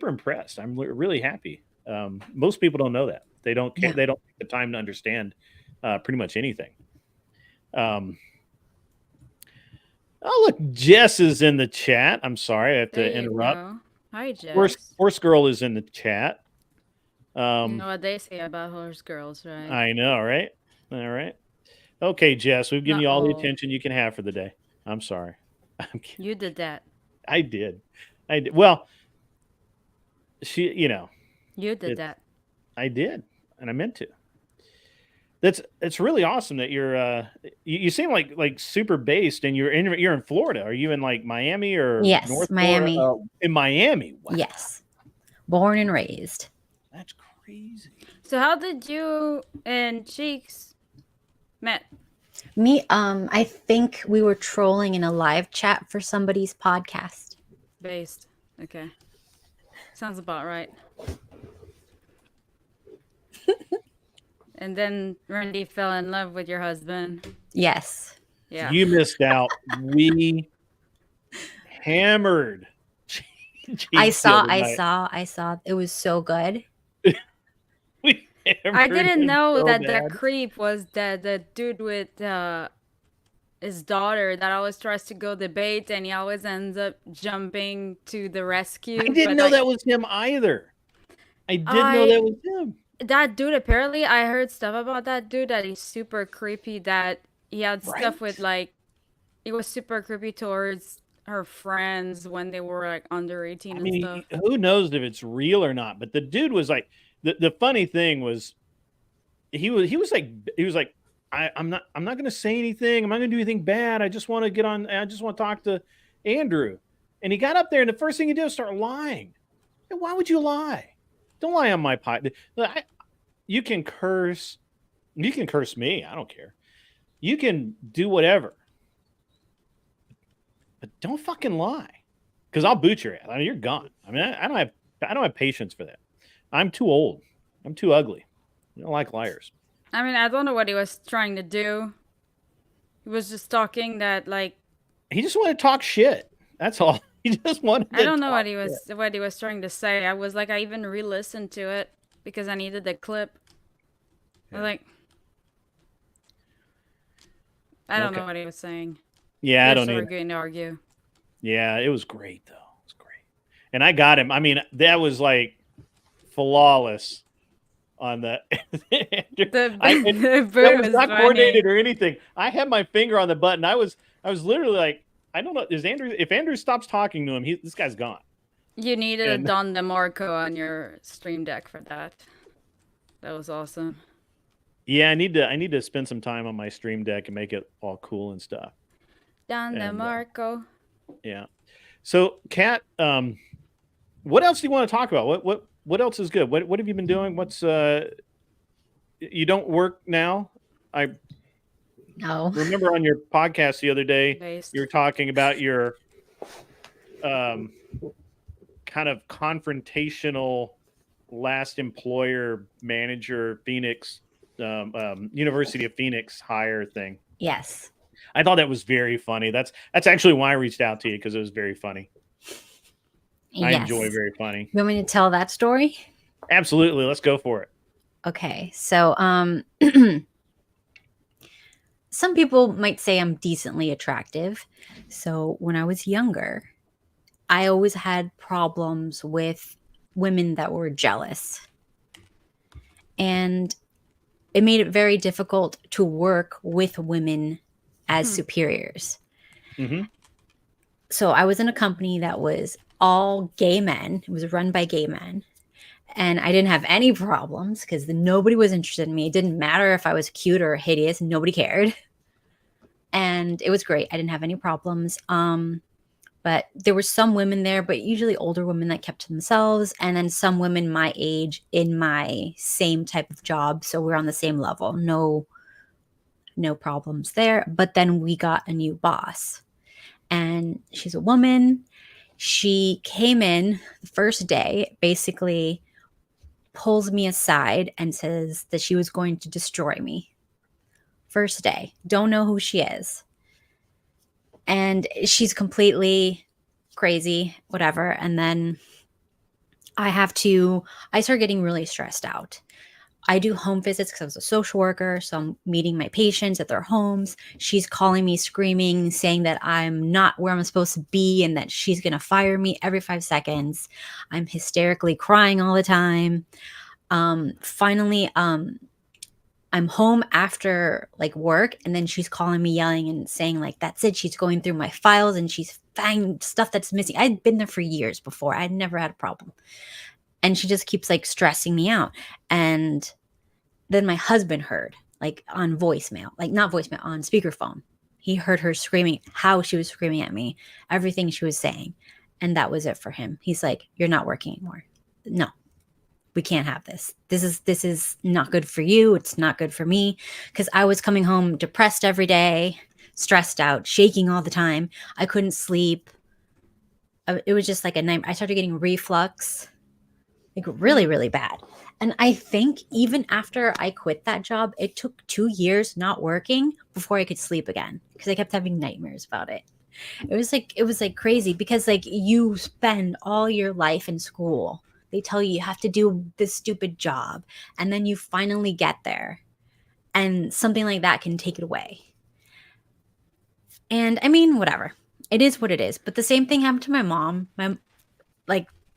impressed. I'm really happy. Most people don't know that. They don't take the time to understand pretty much anything. Oh, look, Jess is in the chat. I'm sorry, I have to interrupt. Hi, Jess. Horse Girl is in the chat. You know what they say about horse girls, right? I know, right? All right. Okay, Jess, we've given you all the attention you can have for the day. I'm sorry. You did that. I did. Well, you did that. I did, and I meant to. It's really awesome that you're you seem like super based, and you're in Florida. Are you in like Miami or North Miami? Florida? In Miami. Wow. Yes. Born and raised. That's crazy. So how did you and Cheeks met? Me, I think we were trolling in a live chat for somebody's podcast. Based. Okay. Sounds about right. And then Randy fell in love with your husband. Yes. Yeah. You missed out. We hammered. I saw. It was so good. I didn't know that creep was the dude with his daughter that always tries to go debate, and he always ends up jumping to the rescue. I didn't know that was him either. I didn't know that was him. That dude, apparently, I heard stuff about that dude that he's super creepy, that he had stuff with, like, it was super creepy towards her friends when they were, like, under 18 and stuff. Who knows if it's real or not, but the dude was like, the funny thing was, he was like, I'm not going to say anything. I'm not going to do anything bad. I just want to talk to Andrew. And he got up there, and the first thing he did was start lying. And why would you lie? Don't lie on my pod. You can curse. You can curse me. I don't care. You can do whatever. But don't fucking lie. Because I'll boot your ass. I mean, you're gone. I mean, I don't have patience for that. I'm too old. I'm too ugly. I don't like liars. I mean, I don't know what he was trying to do. He was just talking that, like, he just wanted to talk shit. That's all. He just wanted to I don't know what he was trying to say. I was like, I even re-listened to it because I needed the clip. I was like, I don't know what he was saying. Yeah, I don't know. We're going to argue. Yeah, it was great though. It was great. And I got him. I mean, that was like flawless on the it was not coordinated or anything. I had my finger on the button. I was literally like, I don't know. If Andrew stops talking to him, this guy's gone. You needed a Don DeMarco on your stream deck for that. That was awesome. Yeah, I need to spend some time on my stream deck and make it all cool and stuff. Don DeMarco. Yeah. So, Kat, what else do you want to talk about? What else is good? What have you been doing? What's you don't work now? No. Remember on your podcast the other day, you were talking about your kind of confrontational last employer manager Phoenix, University of Phoenix hire thing. Yes. I thought that was very funny. That's actually why I reached out to you, because it was very funny. I enjoy very funny. You want me to tell that story? Absolutely. Let's go for it. Okay. So, some people might say I'm decently attractive. So when I was younger, I always had problems with women that were jealous. And it made it very difficult to work with women as superiors. Mm-hmm. So I was in a company that was all gay men. It was run by gay men. And I didn't have any problems because nobody was interested in me. It didn't matter if I was cute or hideous. Nobody cared. and it was great. I didn't have any problems. But there were some women there, but usually older women that kept to themselves, and then some women my age in my same type of job. So we're on the same level. No problems there. But then we got a new boss, and she's a woman. She came in the first day, basically pulls me aside and says that she was going to destroy me. First day. Don't know who she is. And she's completely crazy, whatever. And then I start getting really stressed out. I do home visits because I was a social worker. So I'm meeting my patients at their homes. She's calling me, screaming, saying that I'm not where I'm supposed to be and that she's going to fire me every 5 seconds. I'm hysterically crying all the time. Finally, I'm home after like work, and then she's calling me, yelling and saying like, that's it. She's going through my files and she's finding stuff that's missing. I'd been there for years before. I'd never had a problem. And she just keeps like stressing me out. And then my husband heard like on voicemail, like not voicemail, on speakerphone. He heard her screaming, how she was screaming at me, everything she was saying. And that was it for him. He's like, you're not working anymore. No. We can't have this. This is not good for you. It's not good for me, because I was coming home depressed every day, stressed out, shaking all the time. I couldn't sleep. It was just like a nightmare. I started getting reflux, like really, really bad. And I think even after I quit that job, it took 2 years not working before I could sleep again, because I kept having nightmares about it. It was like crazy, because like you spend all your life in school. They tell you have to do this stupid job, and then you finally get there, and something like that can take it away. And I mean, whatever. It is what it is. But the same thing happened to my mom.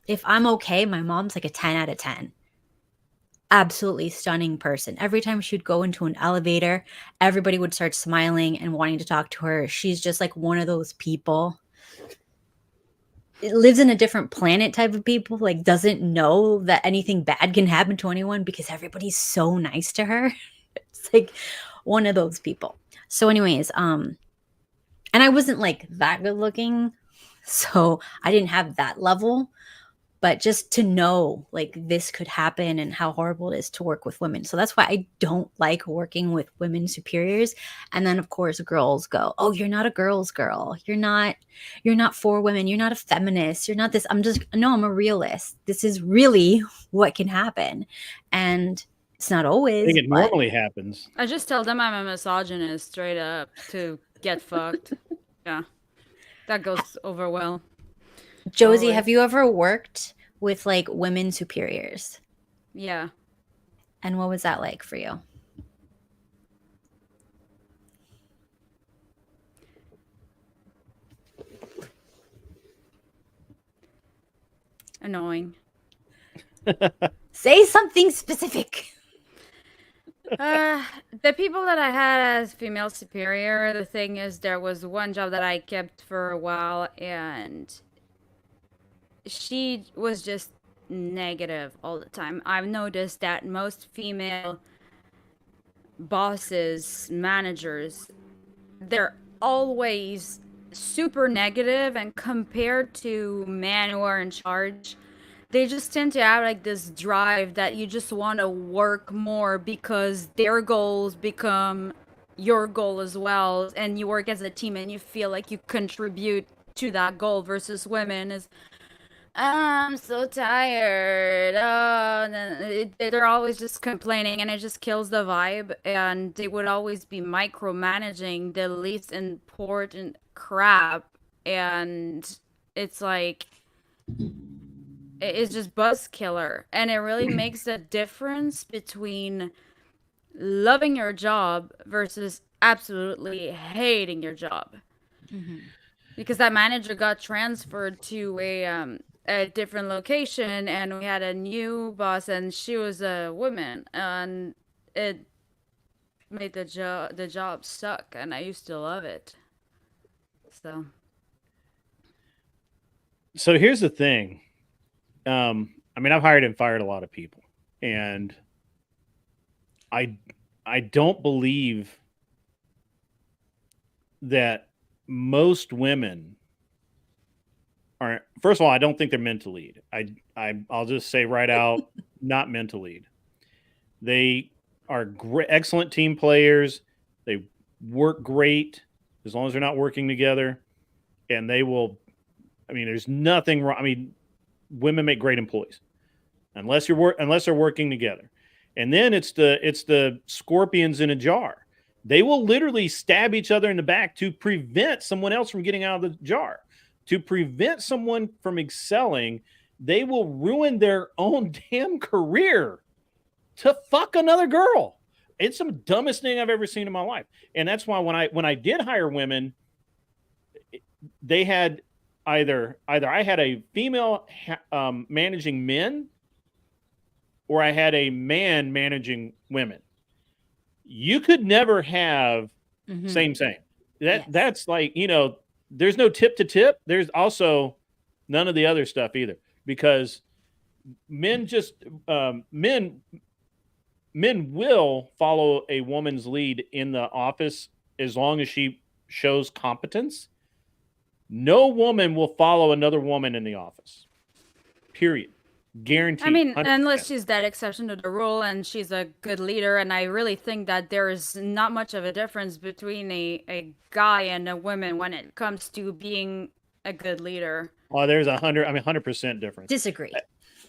If I'm okay, my mom's like a 10 out of 10. Absolutely stunning person. Every time she'd go into an elevator, everybody would start smiling and wanting to talk to her. She's just like one of those people. It lives in a different planet type of people, like doesn't know that anything bad can happen to anyone because everybody's so nice to her. It's like one of those people. So anyways, and I wasn't like that good looking, so I didn't have that level, but just to know like this could happen and how horrible it is to work with women. So that's why I don't like working with women superiors. And then of course girls go, oh, you're not a girl's girl. You're not for women. You're not a feminist. You're not this. I'm a realist. This is really what can happen. And it's not always. I think it normally happens. I just tell them I'm a misogynist straight up to get fucked. Yeah. That goes over well. Josie, have you ever worked with like women superiors? Yeah. And what was that like for you? Annoying. Say something specific. The people that I had as female superior, the thing is, there was one job that I kept for a while, and she was just negative all the time. I've noticed that most female bosses, managers, they're always super negative, and compared to men who are in charge, they just tend to have like this drive that you just want to work more because their goals become your goal as well, and you work as a team and you feel like you contribute to that goal, versus women is, I'm so tired. Oh, and then they're always just complaining, and it just kills the vibe. And they would always be micromanaging the least important crap, and it's like, it's just buzz killer. And it really makes the difference between loving your job versus absolutely hating your job. Mm-hmm. Because that manager got transferred to a different location, and we had a new boss, and she was a woman, and it made the job suck, and I used to love it. So here's the thing. I mean, I've hired and fired a lot of people, and I don't believe that most women aren't. First of all, I don't think they're meant to lead. I'll just say right out, not meant to lead. They are excellent team players. They work great as long as they're not working together, and they will. I mean, there's nothing wrong. I mean, women make great employees, unless they're working together. And then it's the scorpions in a jar. They will literally stab each other in the back to prevent someone else from getting out of the jar. To prevent someone from excelling, they will ruin their own damn career to fuck another girl. It's the dumbest thing I've ever seen in my life. And that's why when I did hire women, they had either I had a female managing men, or I had a man managing women. You could never have same. That's like, there's no tip to tip. There's also none of the other stuff either, because men will follow a woman's lead in the office as long as she shows competence. No woman will follow another woman in the office. Period. Guaranteed. I mean, 100%. unless she's that exception to the rule and she's a good leader, and I really think that there is not much of a difference between a guy and a woman when it comes to being a good leader. Well, there's 100% difference. Disagree.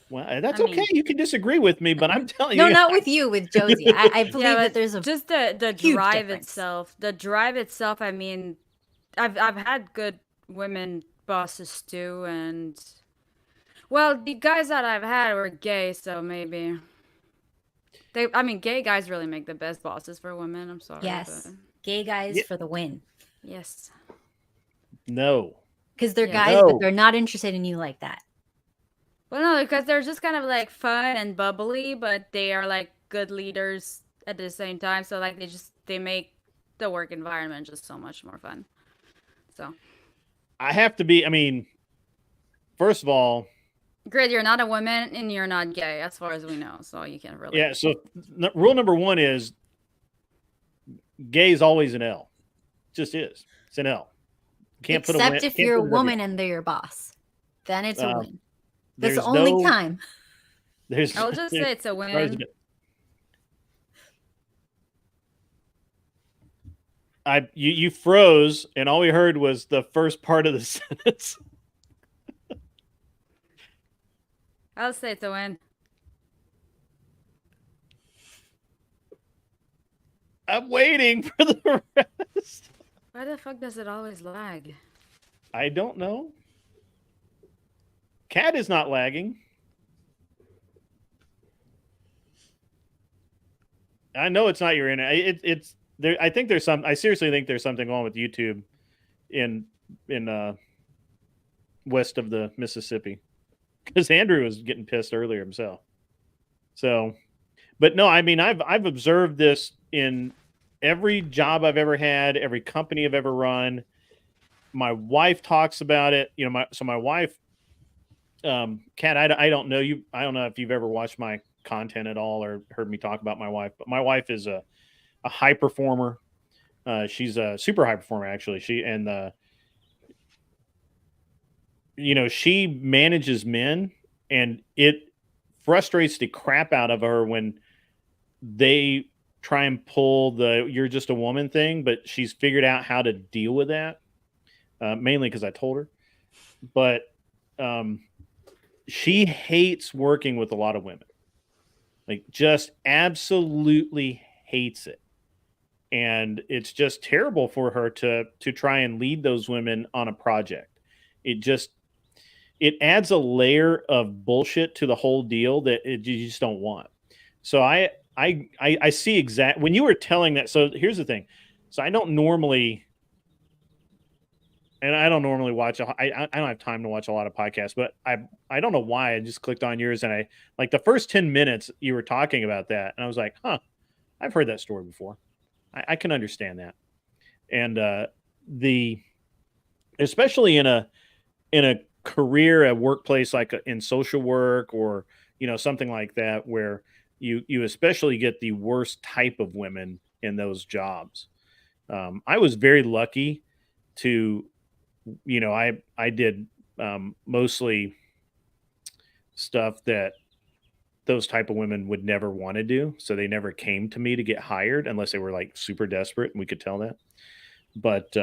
Well, that's okay. You can disagree with me, but I'm telling you. No, not with you, with Josie. I believe that there's just the drive difference. itself. The drive itself. I mean, I've had good women bosses too, and well, the guys that I've had were gay, so maybe gay guys really make the best bosses for women. I'm sorry. Yes, but... gay guys for the win. Yes. No. Because they're guys, but they're not interested in you like that. Well, no, because they're just kind of like fun and bubbly, but they are like good leaders at the same time. So like they make the work environment just so much more fun. So I have to be, first of all, great, you're not a woman and you're not gay as far as we know. So you can't really. Yeah, so rule number one is gay is always an L. It just is. It's an L. Can't put a Except if you're a woman and they're your boss. Then it's a win. That's the only time. I'll just say it's a win. You froze, and all we heard was the first part of the sentence. I'll say it's a win. I'm waiting for the rest. Why the fuck does it always lag? I don't know. Cat is not lagging. I know it's not your internet. It's there. I think there's some. I seriously think there's something wrong with YouTube in west of the Mississippi, because Andrew was getting pissed earlier himself. So, but no, I've observed this in every job I've ever had, every company I've ever run. My wife talks about it. My wife. Kat, I don't know you. I don't know if you've ever watched my content at all or heard me talk about my wife, but my wife is a high performer. She's a super high performer, actually. She manages men, and it frustrates the crap out of her when they try and pull the "you're just a woman" thing, but she's figured out how to deal with that. Mainly because I told her, but she hates working with a lot of women, like just absolutely hates it. And it's just terrible for her to try and lead those women on a project. It adds a layer of bullshit to the whole deal that you just don't want. So I see when you were telling that. So here's the thing. So I don't normally watch. I don't have time to watch a lot of podcasts, but I don't know why I just clicked on yours, and I like the first 10 minutes you were talking about that, and I was like, huh, I've heard that story before. I can understand that, and especially in a career, a workplace like in social work or something like that, where you especially get the worst type of women in those jobs. I was very lucky to, I did mostly stuff that those type of women would never want to do. So they never came to me to get hired unless they were like super desperate, and we could tell that. But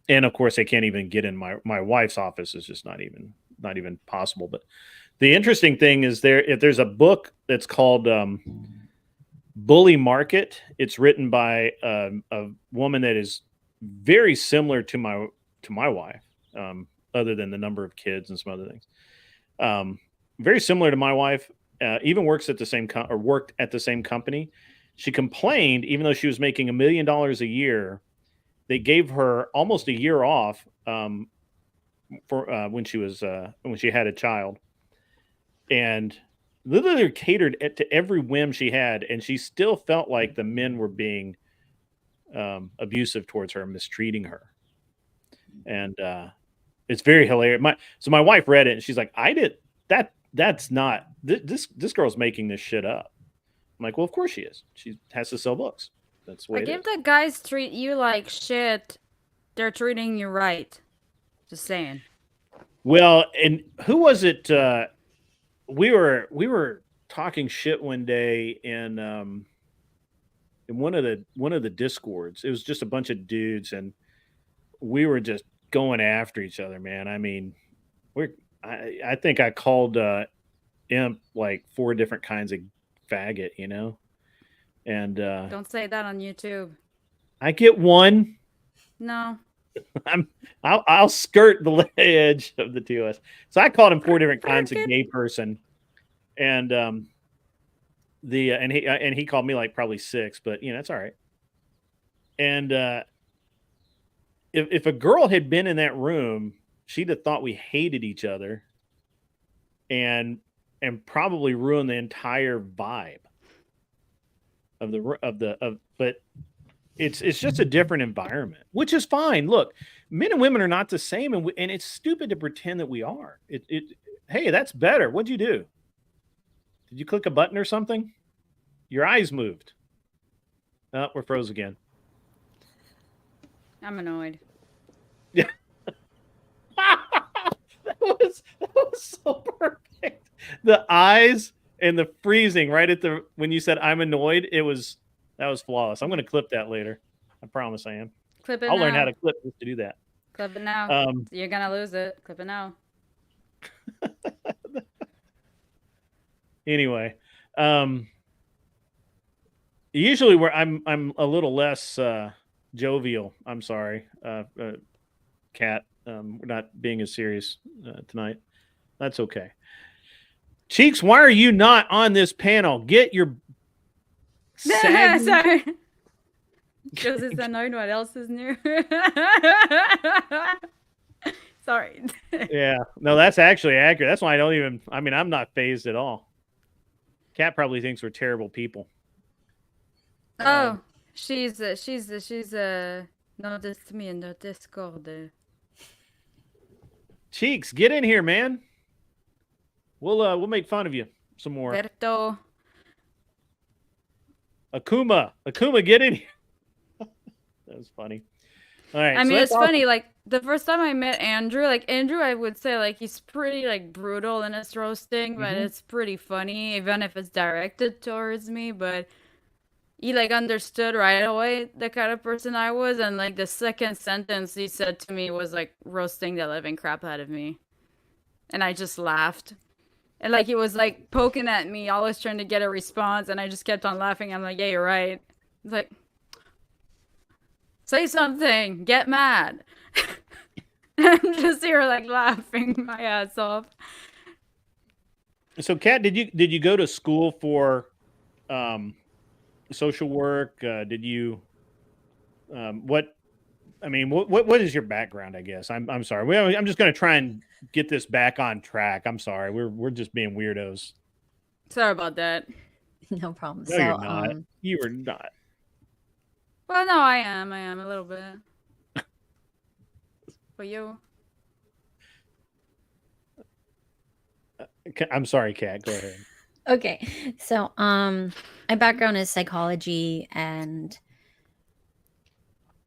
and of course they can't even get in my wife's office. Is just not even possible. But the interesting thing is if there's a book that's called Bully Market. It's written by a woman that is very similar to my wife, other than the number of kids and some other things. Very similar to my wife. Even worked at the same company. She complained, even though she was making $1 million a year, they gave her almost a year off for when she had a child, and literally catered to every whim she had, and she still felt like the men were being abusive towards her, mistreating her, and it's very hilarious. My wife read it, and she's like, that's not this girl's making this shit up. I'm like, well, of course she is. She has to sell books. That's what. Like, if the guys treat you like shit, they're treating you right. Just saying. Well, and who was it? We were talking shit one day in one of the discords. It was just a bunch of dudes, and we were just going after each other, man. I mean, I think I called Imp like 4 different kinds of faggot, and don't say that on YouTube. I get one. No. I'll skirt the edge of the two of us. So I called him 4 different kinds of gay person, and and he called me like probably 6, but that's all right. And if a girl had been in that room, she'd have thought we hated each other, and probably ruined the entire vibe but it's just a different environment, which is fine. Look, men and women are not the same, and it's stupid to pretend that we are. Hey, that's better. What'd you do? Did you click a button or something? Your eyes moved. Oh, we're froze again. I'm annoyed. Yeah. that was so perfect. The eyes and the freezing right at when you said I'm annoyed, that was flawless. I'm going to clip that later. I promise I am. Clip it I'll now. learn how to clip just to do that. Clip it now. You're going to lose it. Clip it now. Anyway, usually where I'm a little less jovial. I'm sorry, Kat. We're not being as serious tonight. That's okay. Cheeks, why are you not on this panel? Get your sorry. Josies annoyed. What else is new? Sorry. Yeah, no, that's actually accurate. That's why I'm not fazed at all. Kat probably thinks we're terrible people. Oh, she's noticed me in the Discord. Cheeks, get in here, man. We'll make fun of you some more. Berto. Akuma, get in here. That was funny. All right. I mean, it's funny. Like the first time I met Andrew, I would say like he's pretty like brutal in his roasting, but it's pretty funny, even if it's directed towards me. But he like understood right away the kind of person I was, and like the second sentence he said to me was like roasting the living crap out of me, and I just laughed. And like he was like poking at me, always trying to get a response, and I just kept on laughing. I'm like, yeah, you're right. It's like, say something, get mad. I'm just here like laughing my ass off. So, Kat, did you go to school for social work? Did you what is your background? I guess I'm sorry. I'm just going to try and get this back on track. I'm sorry. We're just being weirdos. Sorry about that. No problem. No, you're not. You are not. Well, no, I am a little bit. For you. I'm sorry, Kat. Go ahead. Okay. So, my background is psychology, and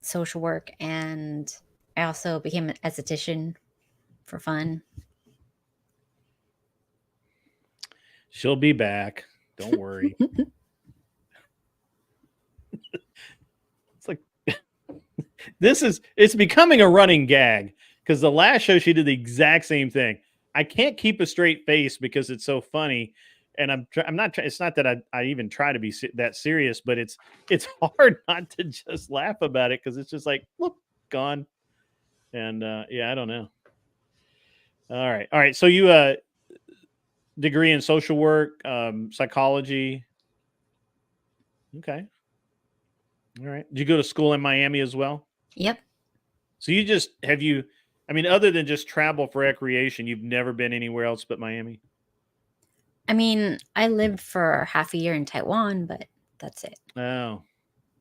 social work, and I also became an esthetician for fun. She'll be back. Don't worry. It's like it's becoming a running gag because the last show she did the exact same thing. I can't keep a straight face because it's so funny, and I'm not. It's not that I even try to be that serious, but it's hard not to just laugh about it because it's just like, look, gone. And yeah, I don't know. All right. So you degree in social work, psychology. Okay. All right. Did you go to school in Miami as well? Yep. So I mean, other than just travel for recreation, you've never been anywhere else but Miami? I mean, I lived for half a year in Taiwan, but that's it. Oh.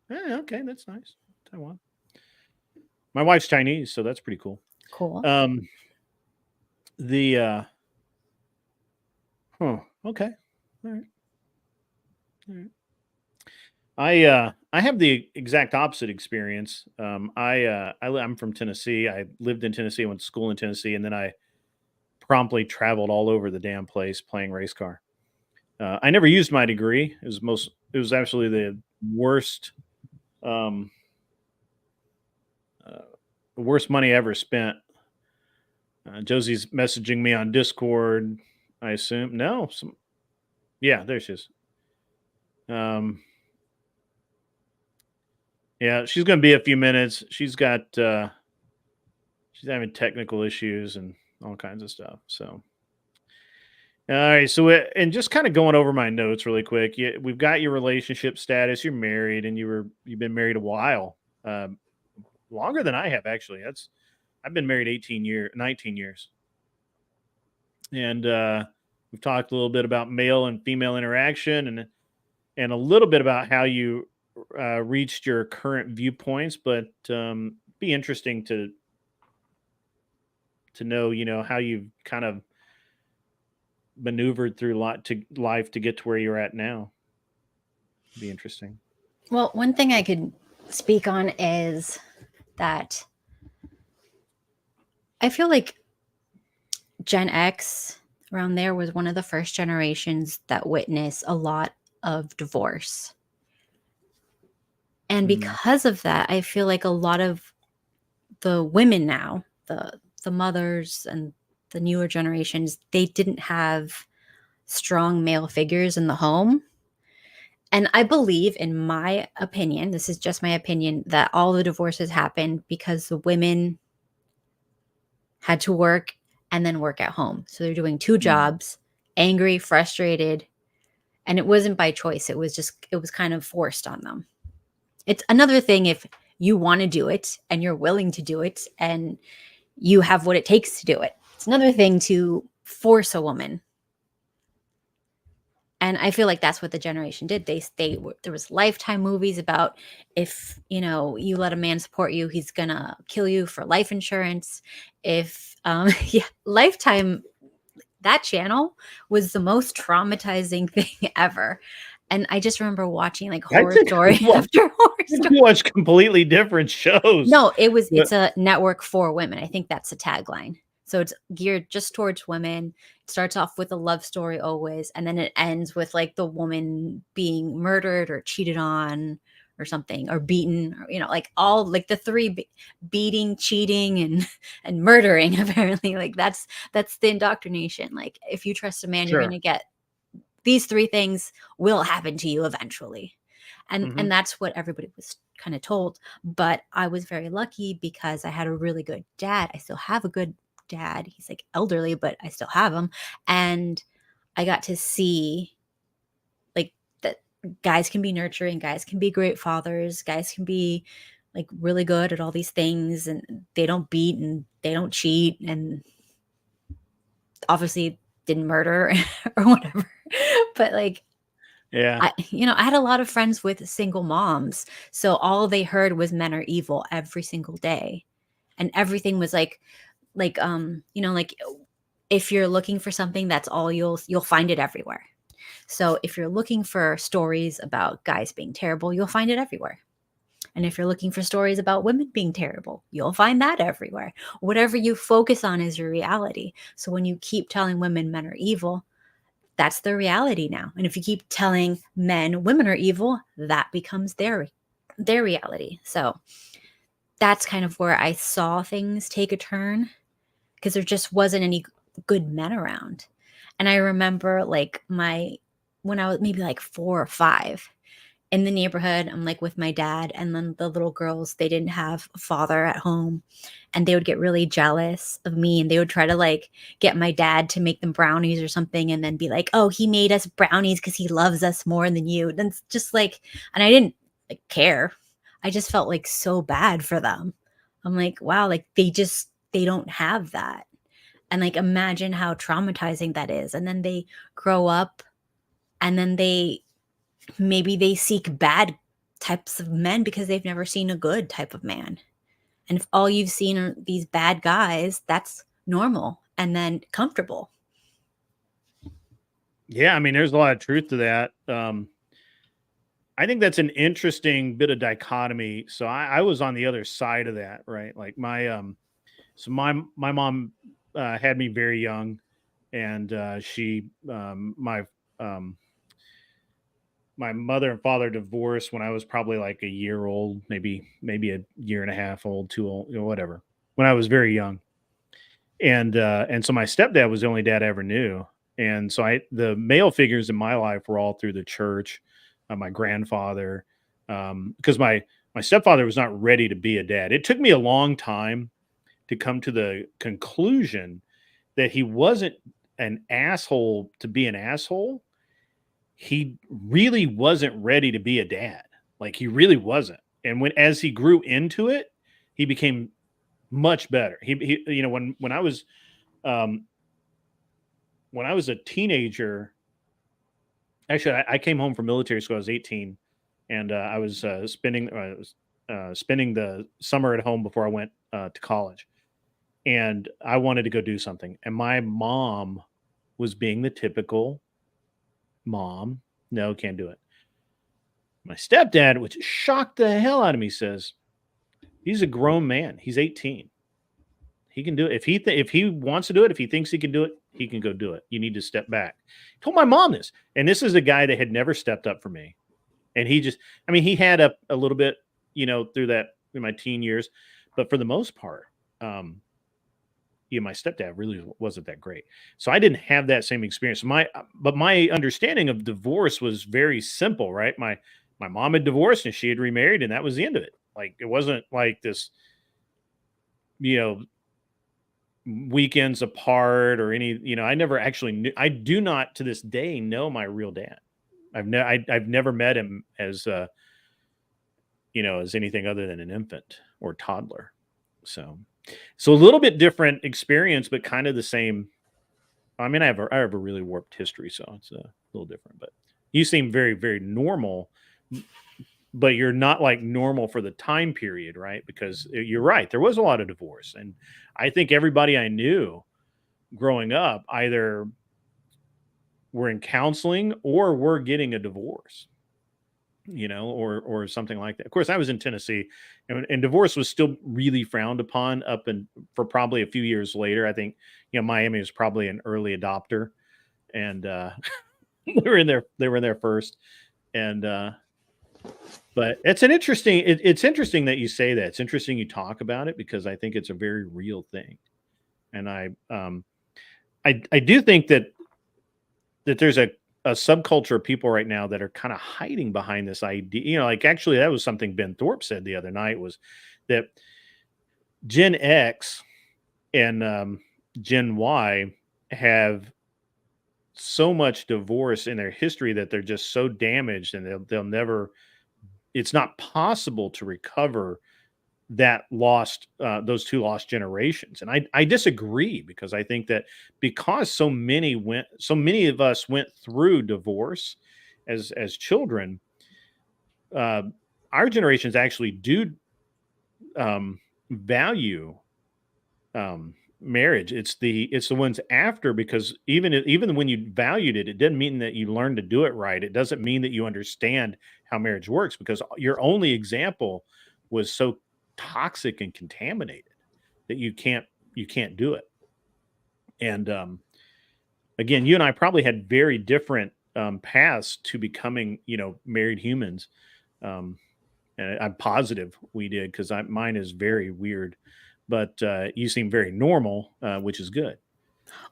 Yeah, okay, that's nice. Taiwan. My wife's Chinese, so that's pretty cool. Cool. Okay. All right. I have the exact opposite experience. I'm from Tennessee. I lived in Tennessee, went to school in Tennessee, and then I promptly traveled all over the damn place playing race car. I never used my degree. It was actually the worst money I ever spent. Josie's messaging me on Discord, I assume. No. Yeah, there she is. Yeah, she's going to be a few minutes. She's having technical issues and all kinds of stuff. So, all right. So, and just kind of going over my notes really quick. We've got your relationship status. You're married, and you've been married a while, longer than I have actually. I've been married 19 years, and we've talked a little bit about male and female interaction, and a little bit about how you reached your current viewpoints, but be interesting to know, how you've kind of maneuvered through life to get to where you're at now. Be interesting. Well, one thing I could speak on is that I feel like Gen X around there was one of the first generations that witnessed a lot of divorce. And because of that, I feel like a lot of the women now, the mothers and the newer generations, they didn't have strong male figures in the home. And I believe, in my opinion, this is just my opinion, that all the divorces happened because the women had to work and then work at home. So they're doing two jobs, angry, frustrated, and it wasn't by choice. It was kind of forced on them. It's another thing if you want to do it and you're willing to do it and you have what it takes to do it. It's another thing to force a woman. And I feel like that's what the generation did. There was Lifetime movies about if, you let a man support you, he's going to kill you for life insurance. Lifetime, that channel was the most traumatizing thing ever. And I just remember watching horror story after horror story. You watch completely different shows. No, it's a network for women. I think that's the tagline. So it's geared just towards women. It starts off with a love story always, and then it ends with the woman being murdered or cheated on or something, or beaten, or all the three beating, cheating, and murdering. Apparently, that's the indoctrination. If you trust a man, you're going to get these three things will happen to you eventually. And that's what everybody was kind of told. But I was very lucky because I had a really good dad. I still have a good dad. He's elderly, but I still have him. And I got to see that guys can be nurturing, guys can be great fathers, guys can be really good at all these things, and they don't beat and they don't cheat, and obviously didn't murder or whatever. But yeah, I had a lot of friends with single moms, so all they heard was men are evil every single day, and everything was if you're looking for something, that's all you'll find it everywhere. So if you're looking for stories about guys being terrible, you'll find it everywhere. And if you're looking for stories about women being terrible, you'll find that everywhere. Whatever you focus on is your reality. So when you keep telling women men are evil, that's their reality now. And if you keep telling men women are evil, that becomes their reality. So that's kind of where I saw things take a turn, because there just wasn't any good men around. And I remember like when I was maybe like 4 or 5 in the neighborhood, I'm like with my dad, and then the little girls, they didn't have a father at home, and they would get really jealous of me, and they would try to like get my dad to make them brownies or something, and then be like, oh, he made us brownies because he loves us more than you. And it's just like, and I didn't like care. I just felt like so bad for them. I'm like, wow, like they don't have that. And like imagine how traumatizing that is. And then they grow up, and then maybe they seek bad types of men because they've never seen a good type of man. And if all you've seen are these bad guys, that's normal and then comfortable. Yeah, I mean, there's a lot of truth to that. I think that's an interesting bit of dichotomy. So I was on the other side of that, right? Like my mom had me very young, and my mother and father divorced when I was probably like a year old, maybe a year and a half old, too old, whatever. When I was very young, and so my stepdad was the only dad I ever knew, and so the male figures in my life were all through the church. My grandfather, because my stepfather was not ready to be a dad. It took me a long time to come to the conclusion that he wasn't an asshole to be an asshole. He really wasn't ready to be a dad. Like he really wasn't. And as he grew into it, he became much better. He when I was a teenager, actually I came home from military school. I was 18, and I was spending the summer at home before I went to college. And I wanted to go do something. And my mom was being the typical mom. No, can't do it. My stepdad, which shocked the hell out of me, says, he's a grown man. He's 18. He can do it. If he wants to do it, if he thinks he can do it, he can go do it. You need to step back. I told my mom this. And this is a guy that had never stepped up for me. And he had a little bit, through that in my teen years. But for the most part, my stepdad really wasn't that great. So I didn't have that same experience. But my understanding of divorce was very simple, right? My mom had divorced and she had remarried, and that was the end of it. Like, it wasn't like this, weekends apart or any, I never actually knew. I do not to this day know my real dad. I've never met him as as anything other than an infant or toddler. So a little bit different experience, but kind of the same. I mean, I have a really warped history, so it's a little different. But you seem very, very normal, but you're not like normal for the time period, right? Because you're right, there was a lot of divorce, and I think everybody I knew growing up either were in counseling or were getting a divorce. Or something like that. Of course, I was in Tennessee, and divorce was still really frowned upon for probably a few years later. I think, Miami was probably an early adopter, and they were in there first. And but it's interesting. It's interesting that you say that. It's interesting you talk about it, because I think it's a very real thing, and I do think that there's a subculture of people right now that are kind of hiding behind this idea. Like, actually, that was something Ben Thorpe said the other night, was that Gen X and Gen Y have so much divorce in their history that they're just so damaged, and they'll never, it's not possible to recover that those two lost generations. And I disagree, because I think that because so many of us went through divorce as children, our generations actually do value marriage. It's the ones after, because even when you valued it, it didn't mean that you learned to do it right. It doesn't mean that you understand how marriage works, because your only example was so toxic and contaminated that you can't do it. And again, you and I probably had very different paths to becoming, married humans. And I'm positive we did, because mine is very weird, but you seem very normal, which is good.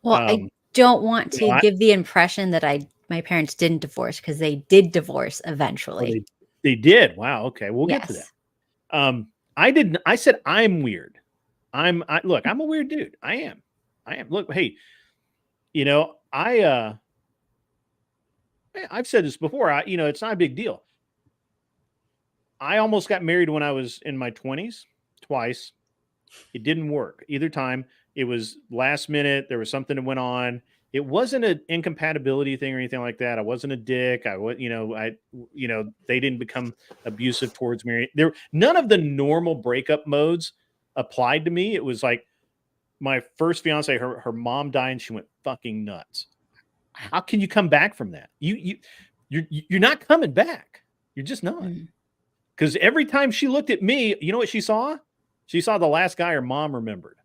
Well, I don't want to give the impression that my parents didn't divorce, because they did divorce eventually. They did. Wow. Okay. We'll get to that. I didn't. I said I'm weird. Look, I'm a weird dude. I am. Look, hey, I've said this before. It's not a big deal. I almost got married when I was in my 20s twice. It didn't work either time. It was last minute. There was something that went on. It wasn't an incompatibility thing or anything like that. I wasn't a dick. They didn't become abusive towards me. None of the normal breakup modes applied to me. It was like my first fiance, her mom died and she went fucking nuts. How can you come back from that? You're not coming back. You're just not. Because every time she looked at me, you know what she saw? She saw the last guy her mom remembered.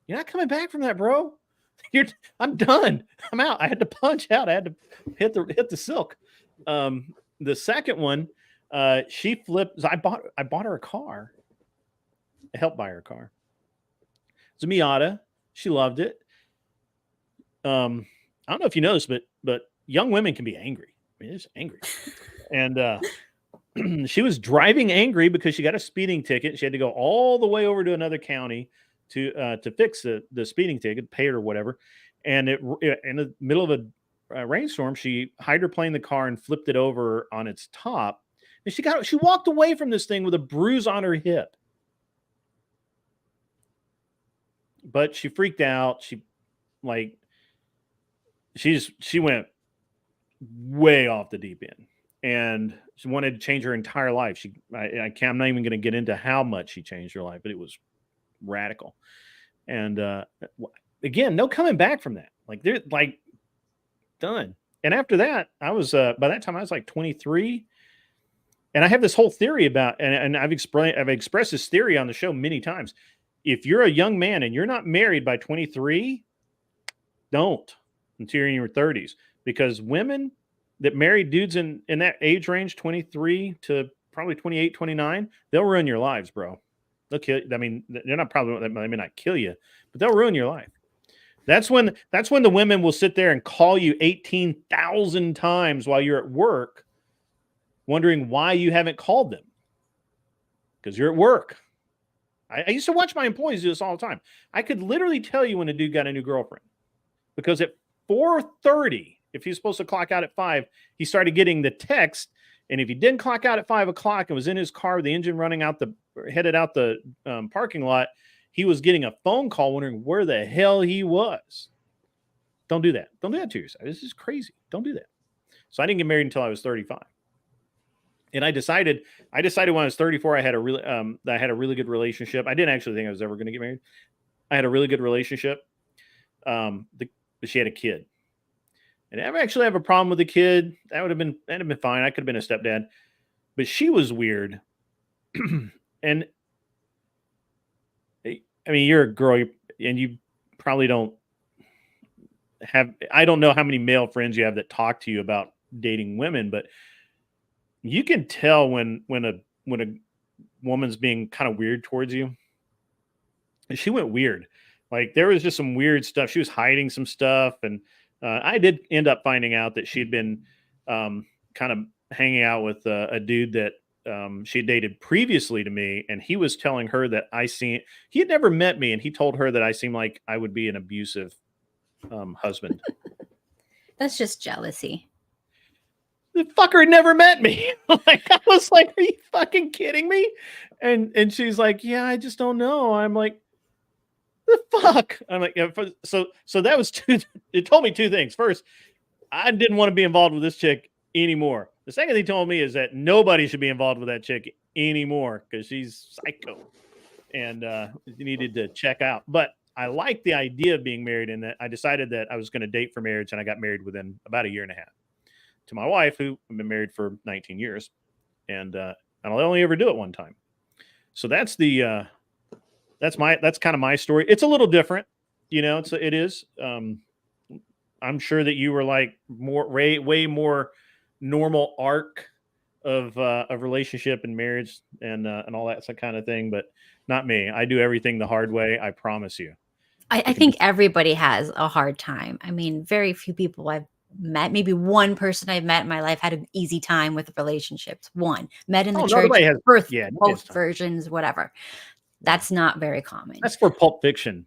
You're not coming back from that, bro. I'm done. I'm out. I had to punch out. I had to hit the silk. The second one, she flipped. I bought her a car. I helped buy her a car. It's a Miata. She loved it. I don't know if you know this, but young women can be angry. I mean, they're just angry. And she was driving angry because she got a speeding ticket. She had to go all the way over to another county to fix the speeding ticket, pay it or whatever. And in the middle of a rainstorm, she hydroplaned the car and flipped it over on its top. And she walked away from this thing with a bruise on her hip. But she freaked out. She went way off the deep end, and she wanted to change her entire life. I'm not even going to get into how much she changed her life, but it was radical. And again, no coming back from that. They're done. And after that, I was by that time I was 23, and I have this whole theory about, and I've expressed this theory on the show many times. If you're a young man and you're not married by 23, don't until you're in your 30s, because women that marry dudes in that age range, 23 to probably 28, 29, they'll ruin your lives, bro. They'll kill you. I mean, they may not kill you, but they'll ruin your life. That's when the women will sit there and call you 18,000 times while you're at work, wondering why you haven't called them. Because you're at work. I used to watch my employees do this all the time. I could literally tell you when a dude got a new girlfriend, because at 4:30, if he's supposed to clock out at 5, he started getting the text. And if he didn't clock out at 5 o'clock and was in his car, the engine running out headed out the parking lot, he was getting a phone call wondering where the hell he was. Don't do that. Don't do that to yourself. This is crazy. Don't do that. So I didn't get married until I was 35. And I decided when I was 34, I had a really good relationship. I didn't actually think I was ever going to get married. I had a really good relationship. But she had a kid. And I actually have a problem with the kid. That'd have been fine. I could have been a stepdad. But she was weird. And I mean, you're a girl, and you probably don't have, I don't know how many male friends you have that talk to you about dating women, but you can tell when a woman's being kind of weird towards you. And she went weird. There was just some weird stuff. She was hiding some stuff. And I did end up finding out that she'd been kind of hanging out with a dude that she had dated previously to me. And he was telling her that he had never met me. And he told her that I seemed like I would be an abusive husband. That's just jealousy. The fucker had never met me. I was like, are you fucking kidding me? And she's like, yeah, I just don't know. I'm like, the fuck? I'm like, yeah, so that was it told me two things. First, I didn't want to be involved with this chick anymore. The second thing he told me is that nobody should be involved with that chick anymore because she's psycho and needed to check out. But I like the idea of being married, and that I decided that I was going to date for marriage, and I got married within about a year and a half to my wife, who I've been married for 19 years, and I'll only ever do it one time. So that's the that's kind of my story. It's a little different, you know. It is. I'm sure that you were like way more normal arc of relationship and marriage and all that kind of thing, but not me. I do everything the hard way. I promise you. I think everybody has a hard time. I mean, very few people I've met, maybe one person I've met in my life had an easy time with relationships. One met in the church, both versions, whatever. That's not very common. That's for Pulp Fiction.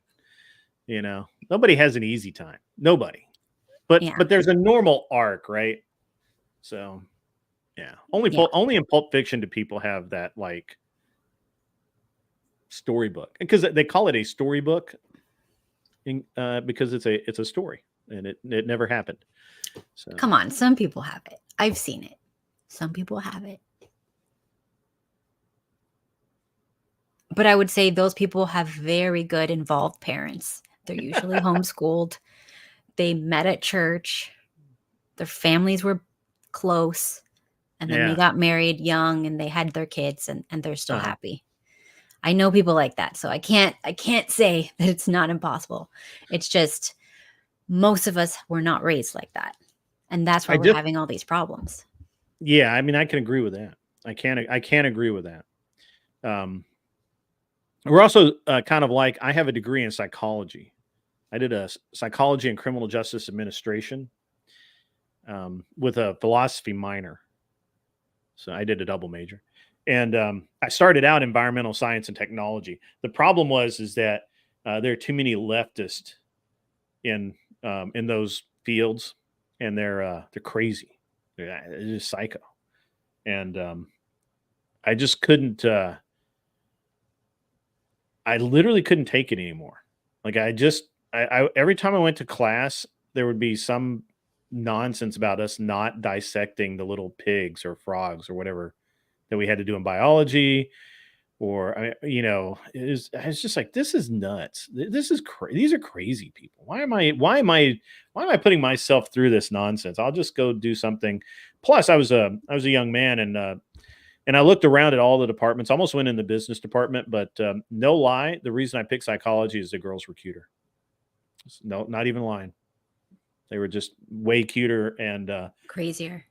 You know, nobody has an easy time. Nobody. But there's a normal arc, right? So, yeah. Only in Pulp Fiction do people have that like storybook, because they call it a storybook, because it's a story and it never happened. So. Come on, some people have it. I've seen it. Some people have it. But I would say those people have very good involved parents. They're usually homeschooled. They met at church. Their families were close. And then they got married young and they had their kids and they're still happy. I know people like that. So I can't say that it's not impossible. It's just most of us were not raised like that. And that's why we're having all these problems. Yeah, I mean, I can agree with that. I can agree with that. We're also kind of like, I have a degree in psychology. I did a psychology and criminal justice administration with a philosophy minor. So I did a double major. And I started out environmental science and technology. The problem is that there are too many leftists in those fields, and they're crazy. They're just psycho. And I just couldn't. I literally couldn't take it anymore. Like I every time I went to class, there would be some nonsense about us not dissecting the little pigs or frogs or whatever that we had to do in biology, or you know, it's just like, this is nuts. This is these are crazy people. Why am I putting myself through this nonsense? I'll just go do something. Plus, I was a young man, and I looked around at all the departments. Almost went in the business department, but no lie, the reason I picked psychology is the girls were cuter. No, not even lying. They were just way cuter and crazier.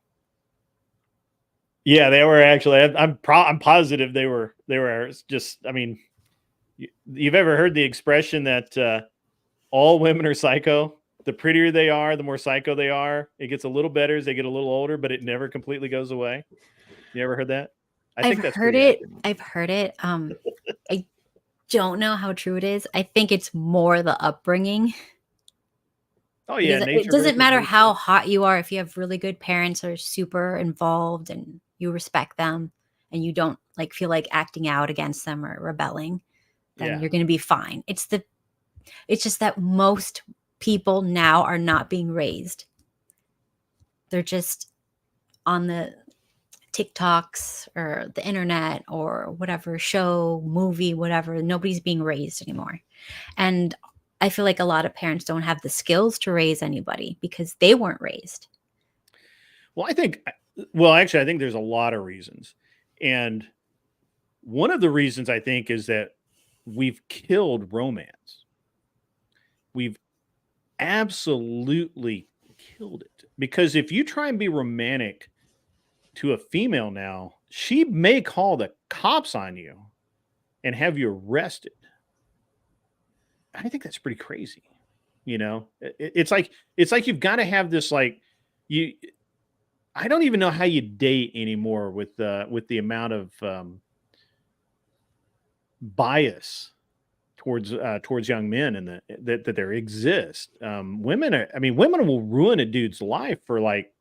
Yeah, they were actually. I'm positive they were just. I mean, you've ever heard the expression that all women are psycho? The prettier they are, the more psycho they are. It gets a little better as they get a little older, but it never completely goes away. You ever heard that? I've heard it. I've heard it. I don't know how true it is. I think it's more the upbringing. Oh yeah, it doesn't matter how hot you are. If you have really good parents who are super involved and you respect them, and you don't like feel like acting out against them or rebelling, then you're going to be fine. It's just that most people now are not being raised. They're just on the TikToks or the internet or whatever show, movie, whatever. Nobody's being raised anymore. And I feel like a lot of parents don't have the skills to raise anybody because they weren't raised. Well, actually, I think there's a lot of reasons. And one of the reasons I think is that we've killed romance. We've absolutely killed it. Because if you try and be romantic to a female now, she may call the cops on you and have you arrested. I think that's pretty crazy. You know, it's like you've got to have this, like, I don't even know how you date anymore with the amount of bias towards young men and that there exists. Women will ruin a dude's life for like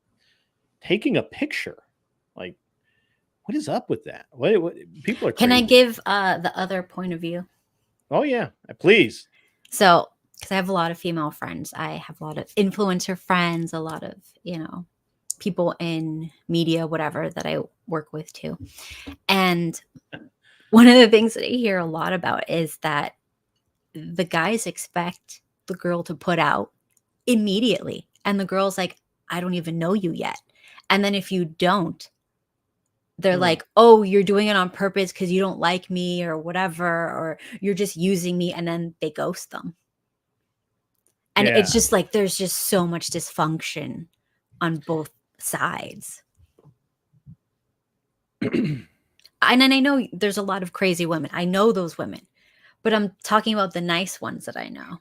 taking a picture. Like, what is up with that? What people are crazy. Can I give the other point of view? Oh yeah, please. So, because I have a lot of female friends, I have a lot of influencer friends, a lot of, people in media, whatever, that I work with too. And one of the things that I hear a lot about is that the guys expect the girl to put out immediately. And the girl's like, I don't even know you yet. And then if you don't, they're like, oh, you're doing it on purpose because you don't like me or whatever, or you're just using me, and then they ghost them. And it's just like there's just so much dysfunction on both sides. And then I know there's a lot of crazy women. I know those women, but I'm talking about the nice ones that I know.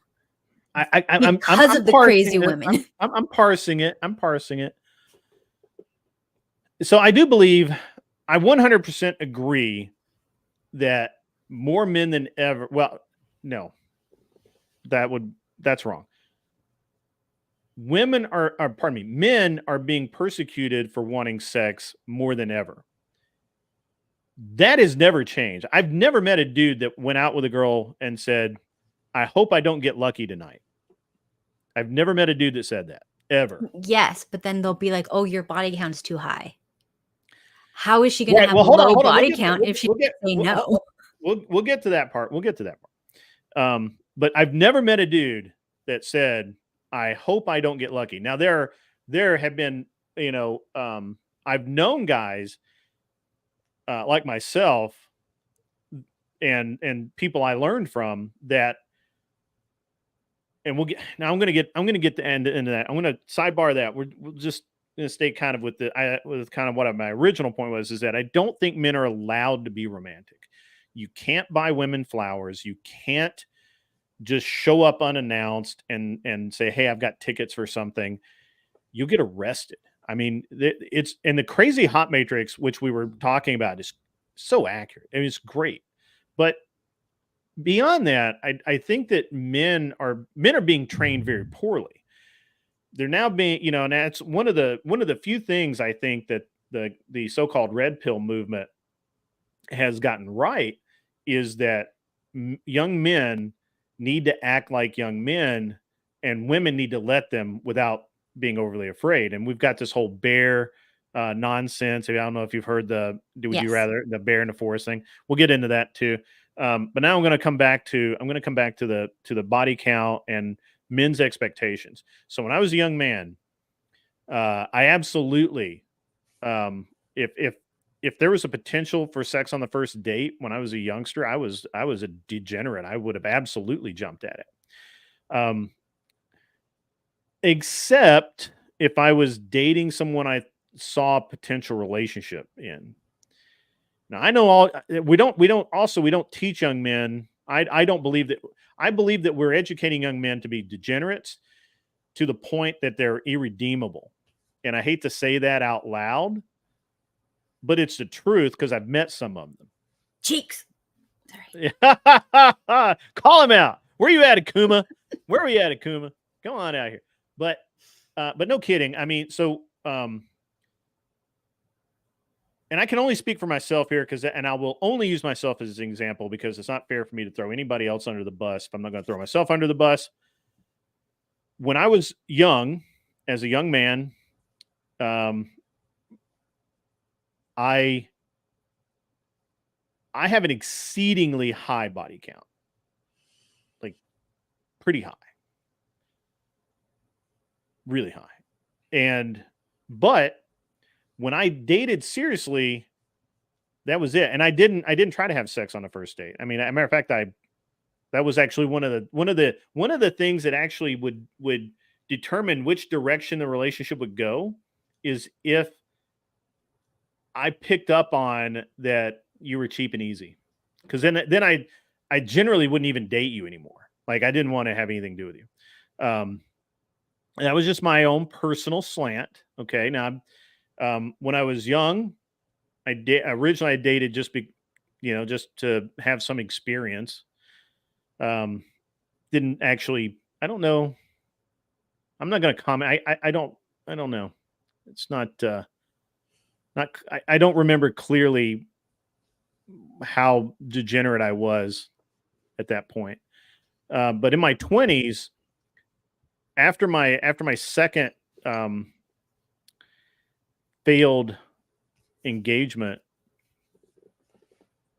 I'm of the crazy women. I'm parsing it. So I do believe, I 100% agree that more men than ever. Well, no, that's wrong. Men are being persecuted for wanting sex more than ever. That has never changed. I've never met a dude that went out with a girl and said, I hope I don't get lucky tonight. I've never met a dude that said that, ever. Yes, but then they'll be like, oh, your body count is too high. How is she going to have low body count if she say no? We'll get to that part. But I've never met a dude that said, I hope I don't get lucky. Now, there have been, I've known guys like myself and people I learned from that. And I'm going to get the end into that. I'm going to sidebar that. We're just going to stay kind of with kind of what my original point was, is that I don't think men are allowed to be romantic. You can't buy women flowers. You can't just show up unannounced and say, hey, I've got tickets for something. You'll get arrested. I mean, it's, and the crazy hot matrix, which we were talking about, is so accurate. I mean, it's great. But beyond that, I think that men are being trained very poorly. They're now being, and that's one of the few things I think that the so-called red pill movement has gotten right, is that young men need to act like young men, and women need to let them without being overly afraid. And we've got this whole bear nonsense. I don't know if you've heard the bear in the forest thing. We'll get into that too. But now I'm going to come back to the body count and men's expectations. So when I was a young man, I absolutely, if there was a potential for sex on the first date when I was a youngster, I was a degenerate. I would have absolutely jumped at it. Except if I was dating someone I saw a potential relationship in. Now, I know we don't teach young men. I don't believe that. I believe that we're educating young men to be degenerates to the point that they're irredeemable. And I hate to say that out loud, but it's the truth, because I've met some of them. Cheeks. Sorry. Call him out. Where you at, Akuma? Where are we at, Akuma? Come on out here. But no kidding. I mean, so, and I can only speak for myself here, and I will only use myself as an example, because it's not fair for me to throw anybody else under the bus if I'm not going to throw myself under the bus. When I was young, as a young man, I have an exceedingly high body count, like pretty high, really high. But when I dated seriously, that was it. And I didn't try to have sex on the first date. I mean, as a matter of fact, that was actually one of the things that actually would determine which direction the relationship would go, is if I picked up on that you were cheap and easy. Because then I generally wouldn't even date you anymore. Like, I didn't want to have anything to do with you. That was just my own personal slant. Okay. Now, when I was young, originally I dated just to have some experience. Didn't actually, I don't know. I'm not going to comment. I don't know. It's not, I don't remember clearly how degenerate I was at that point. But in my 20s, after my second failed engagement,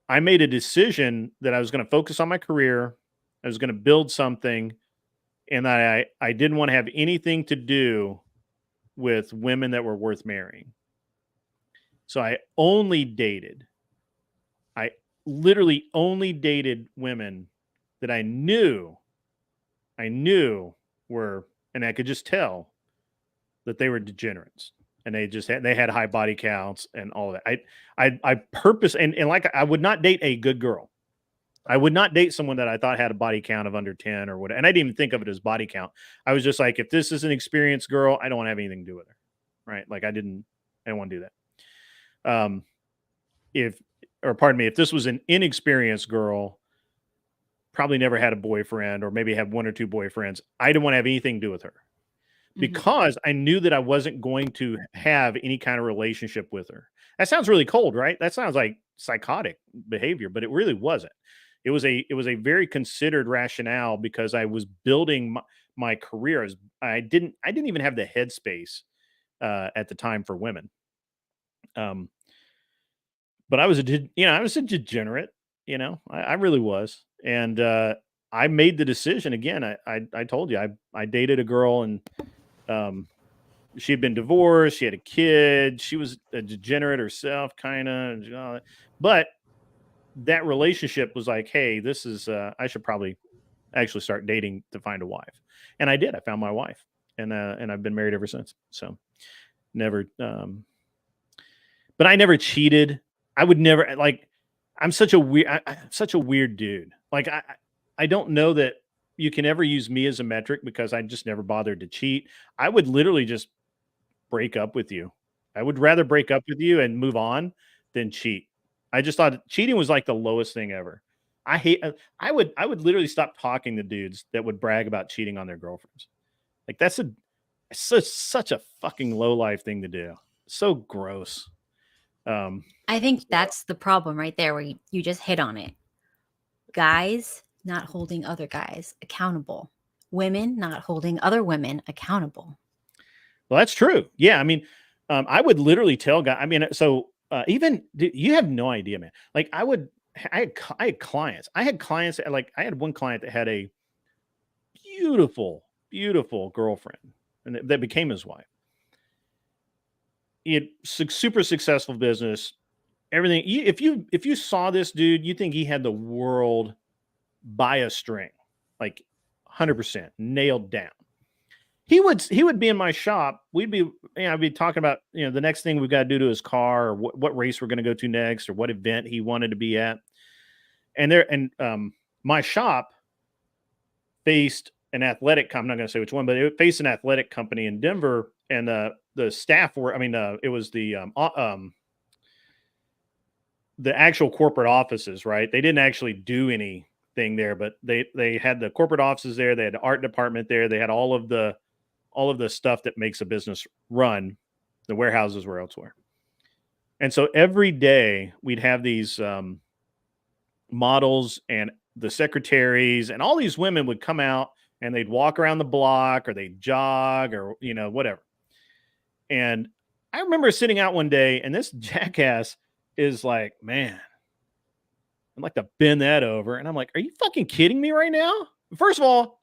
I made a decision that I was going to focus on my career. I was going to build something, and I didn't want to have anything to do with women that were worth marrying. So I literally only dated women that I knew were, and I could just tell that they were degenerates, and they had high body counts and all of that. I purpose and like I would not date a good girl. I would not date someone that I thought had a body count of under 10 or whatever. And I didn't even think of it as body count. I was just like, if this is an experienced girl, I don't want to have anything to do with her. Right. Like I didn't want to do that. If this was an inexperienced girl, probably never had a boyfriend or maybe had one or two boyfriends, I didn't want to have anything to do with her because I knew that I wasn't going to have any kind of relationship with her. That sounds really cold, right? That sounds like psychotic behavior, but it really wasn't. It was a very considered rationale because I was building my career. I didn't even have the headspace at the time for women. But I was a degenerate, I really was. And I made the decision again. I told you, I dated a girl and she had been divorced. She had a kid. She was a degenerate herself, kind of. But that relationship was like, hey, this is, I should probably actually start dating to find a wife. And I did. I found my wife, and I've been married ever since. So never, but I never cheated. I would never, like, I'm such a weird dude. Like, I don't know that you can ever use me as a metric because I just never bothered to cheat. I would literally just break up with you. I would rather break up with you and move on than cheat. I just thought cheating was like the lowest thing ever. I would literally stop talking to dudes that would brag about cheating on their girlfriends. Like that's such a fucking low life thing to do. So gross. I think that's the problem right there where you just hit on it. Guys not holding other guys accountable. Women not holding other women accountable. Well, that's true. Yeah. I mean, I would literally tell guys, I mean, so even you have no idea, man. Like I had clients. I had clients like I had one client that had a beautiful girlfriend and that became his wife. He had super successful business, everything. If you saw this dude, you think he had the world by a string, like 100% nailed down. He would be in my shop. I'd be talking about, the next thing we've got to do to his car or what race we're going to go to next or what event he wanted to be at. And my shop faced an athletic company. I'm not going to say which one, but it faced an athletic company in Denver, and the staff were, it was the actual corporate offices, right? They didn't actually do anything there, but they had the corporate offices there. They had the art department there. They had all of the stuff that makes a business run. The warehouses were elsewhere. And so every day we'd have these models and the secretaries and all these women would come out and they'd walk around the block or they'd jog or, whatever. And I remember sitting out one day and this jackass is like, man, I'd like to bend that over. And I'm like, are you fucking kidding me right now? First of all,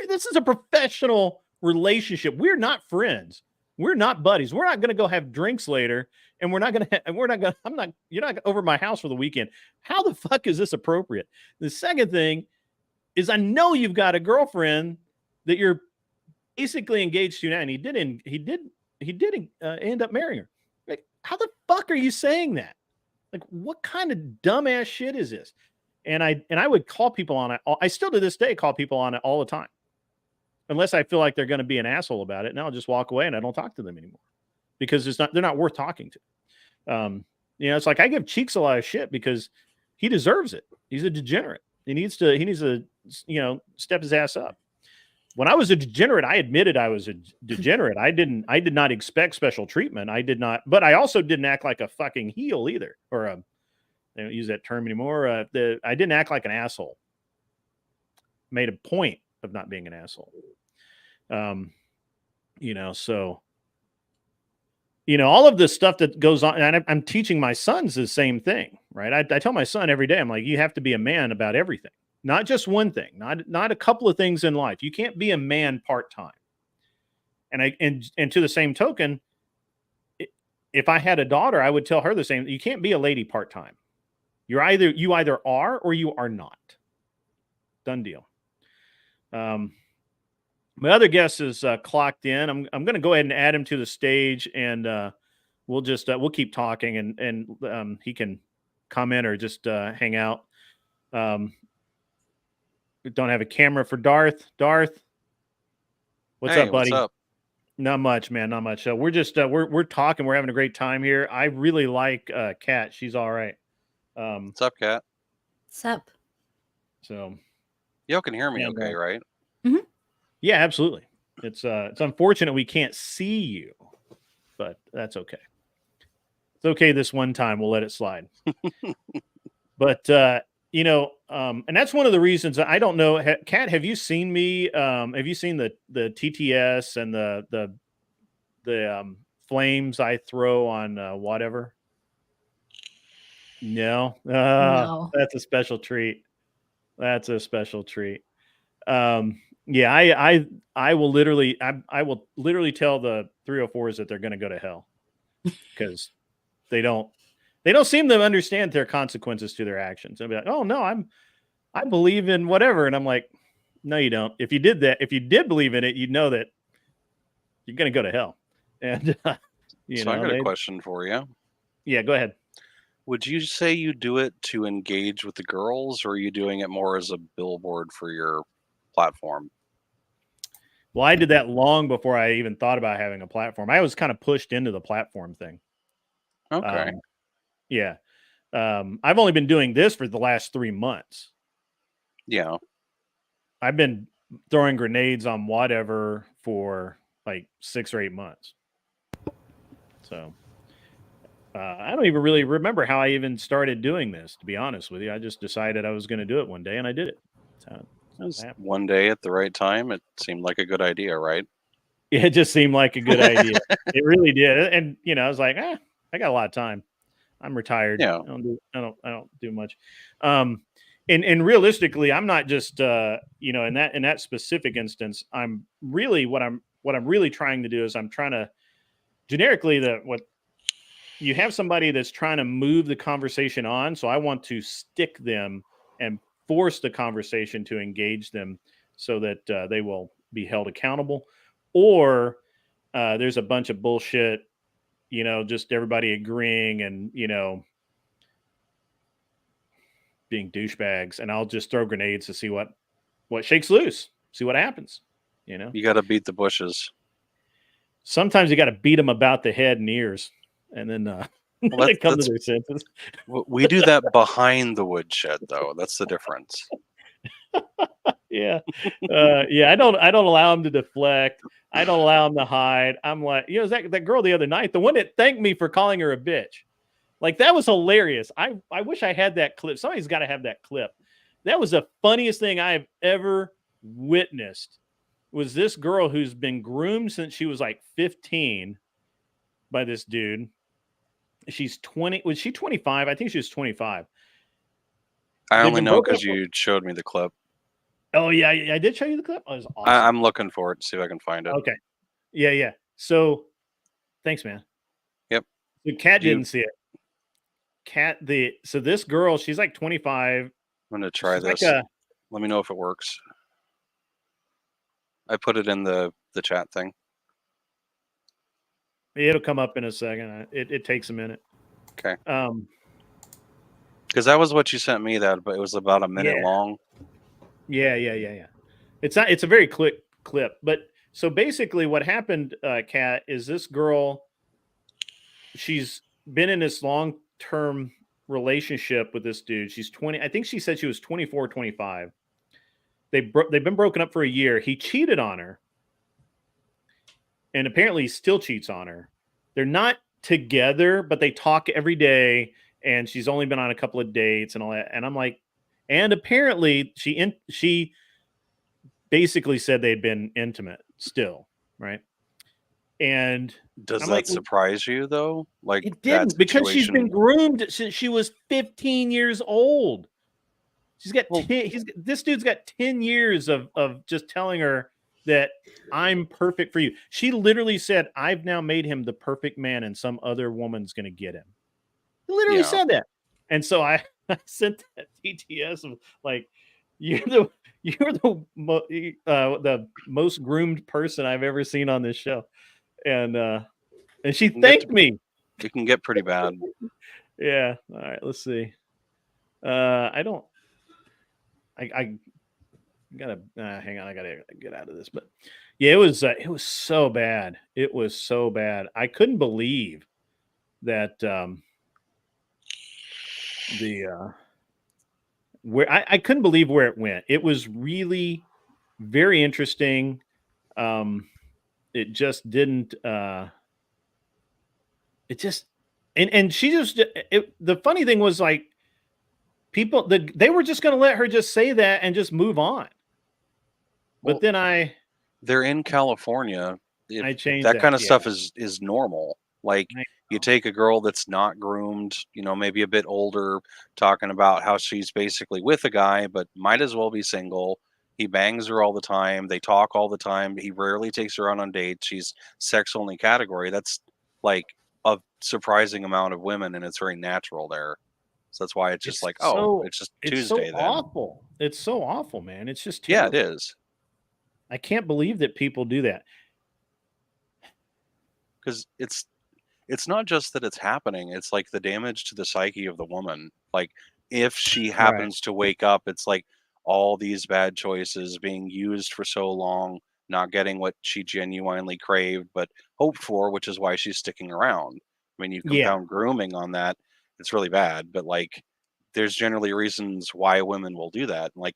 this is a professional relationship. We're not friends. We're not buddies. We're not going to go have drinks later. And you're not over my house for the weekend. How the fuck is this appropriate? The second thing is I know you've got a girlfriend that you're basically engaged to now. And he did end up marrying her. Like, how the fuck are you saying that? Like, what kind of dumbass shit is this? And I would call people on it. I still to this day call people on it all the time. Unless I feel like they're going to be an asshole about it. And I'll just walk away and I don't talk to them anymore. Because they're not worth talking to. It's like I give Cheeks a lot of shit because he deserves it. He's a degenerate. He needs to step his ass up. When I was a degenerate, I admitted I was a degenerate. I did not expect special treatment. I did not, but I also didn't act like a fucking heel either. Or they don't use that term anymore. I didn't act like an asshole. Made a point of not being an asshole. So all of this stuff that goes on, and I'm teaching my sons the same thing, right? I tell my son every day, I'm like, you have to be a man about everything, not just one thing, not a couple of things in life. You can't be a man part-time. And to the same token, if I had a daughter, I would tell her the same. You can't be a lady part-time. You either are or you are not. Done deal. My other guest is clocked in. I'm going to go ahead and add him to the stage, and we'll keep talking, and he can comment or just hang out. We don't have a camera for Darth. Darth, what's up, buddy? What's up? Not much, man. Not much. We're just we're talking. We're having a great time here. I really like Kat. She's all right. What's up, Kat? What's up? So y'all can hear me, okay, right? Mm-hmm. Yeah, absolutely. It's unfortunate we can't see you, but that's okay. It's okay this one time. We'll let it slide. But and that's one of the reasons I don't know. Kat, have you seen me? Have you seen the TTS and the flames I throw on whatever? No. No. That's a special treat. That's a special treat. Yeah, I will literally tell the 304s that they're going to go to hell because they don't seem to understand their consequences to their actions. They'll be like, "Oh no, I believe in whatever," and I'm like, "No, you don't. If you did believe in it, you'd know that you're going to go to hell." And I got a question for you. Yeah, go ahead. Would you say you do it to engage with the girls, or are you doing it more as a billboard for your platform? Well, I did that long before I even thought about having a platform. I was kind of pushed into the platform thing. Okay. Yeah. I've only been doing this for the last 3 months. Yeah. I've been throwing grenades on whatever for like 6 or 8 months. So I don't even really remember how I even started doing this, to be honest with you. I just decided I was going to do it one day, and I did it. So one day at the right time. It seemed like a good idea, right? It just seemed like a good idea. It really did. And I was like, I got a lot of time. I'm retired. Yeah. I don't do much. And realistically, I'm not just in that specific instance, I'm really what I'm really trying to do is I'm trying to generically what you have somebody that's trying to move the conversation on. So I want to stick them and force the conversation to engage them so that they will be held accountable. Or there's a bunch of bullshit, just everybody agreeing and, being douchebags. And I'll just throw grenades to see what shakes loose, see what happens. You got to beat the bushes. Sometimes you got to beat them about the head and ears. And then they come to their senses. We do that behind the woodshed, though. That's the difference. Yeah. I don't allow them to deflect. I don't allow them to hide. I'm like, that girl the other night, the one that thanked me for calling her a bitch. Like, that was hilarious. I wish I had that clip. Somebody's got to have that clip. That was the funniest thing I have ever witnessed. Was this girl who's been groomed since she was like 15 by this dude. She's 20. Was she 25? I think she was 25. I only know because you showed me the clip. Oh, yeah. I did show you the clip. Oh, it was awesome. I'm looking for it to see if I can find it. Okay. Yeah. So, thanks, man. Yep. The Kat didn't see it. So this girl, she's like 25. I'm going to try this. Let me know if it works. I put it in the chat thing. It'll come up in a second. It takes a minute. Okay. Because that was what you sent me, but it was about a minute long. Yeah. It's a very quick clip. But so basically what happened, Kat, is this girl, she's been in this long-term relationship with this dude. She's 20. I think she said she was 24, 25. They've been broken up for a year. He cheated on her. And apparently he still cheats on her. They're not together, but they talk every day. And she's only been on a couple of dates and all that. And I'm like, and apparently she basically said they'd been intimate still, right? And does that surprise you though? Like, it didn't, because she's been groomed since she was 15 years old. She's got this dude's got 10 years of just telling her that I'm perfect for you. She literally said, I've now made him the perfect man and some other woman's going to get him. He literally said that. And so I sent that TTS of like, you're the most groomed person I've ever seen on this show. And she thanked me. It can get pretty bad. Yeah. All right. Let's see. I gotta hang on. I gotta get out of this. But yeah, it was so bad. It was so bad. I couldn't believe that where I couldn't believe where it went. It was really very interesting. It just didn't. It just and she just. The funny thing was like people they were just going to let her just say that and just move on. But then they're in California. I changed that kind of stuff is normal. Like you take a girl that's not groomed, maybe a bit older, talking about how she's basically with a guy, but might as well be single. He bangs her all the time. They talk all the time. He rarely takes her out on dates. She's sex only category. That's like a surprising amount of women, and it's very natural there. So that's why it's just it's just Tuesday. It's so awful. It's so awful, man. It's just terrible. Yeah, it is. I can't believe that people do that. Because it's not just that it's happening. It's like the damage to the psyche of the woman. Like if she happens to wake up, it's like all these bad choices being used for so long, not getting what she genuinely craved, but hoped for, which is why she's sticking around. I mean, you compound grooming on that. It's really bad, but like there's generally reasons why women will do that. Like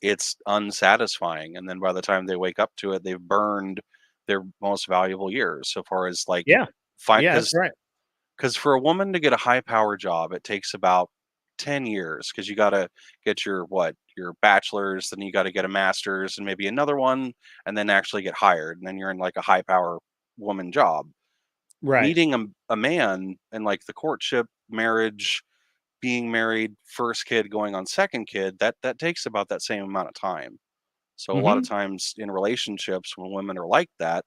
it's unsatisfying. And then by the time they wake up to it, they've burned their most valuable years so far as like, that's right. Because for a woman to get a high power job, it takes about 10 years because you got to get your bachelor's, then you got to get a master's and maybe another one, and then actually get hired. And then you're in like a high power woman job. Right. Meeting a man and like the courtship, marriage, being married, first kid, going on second kid, that takes about that same amount of time. So a lot of times in relationships, when women are like that,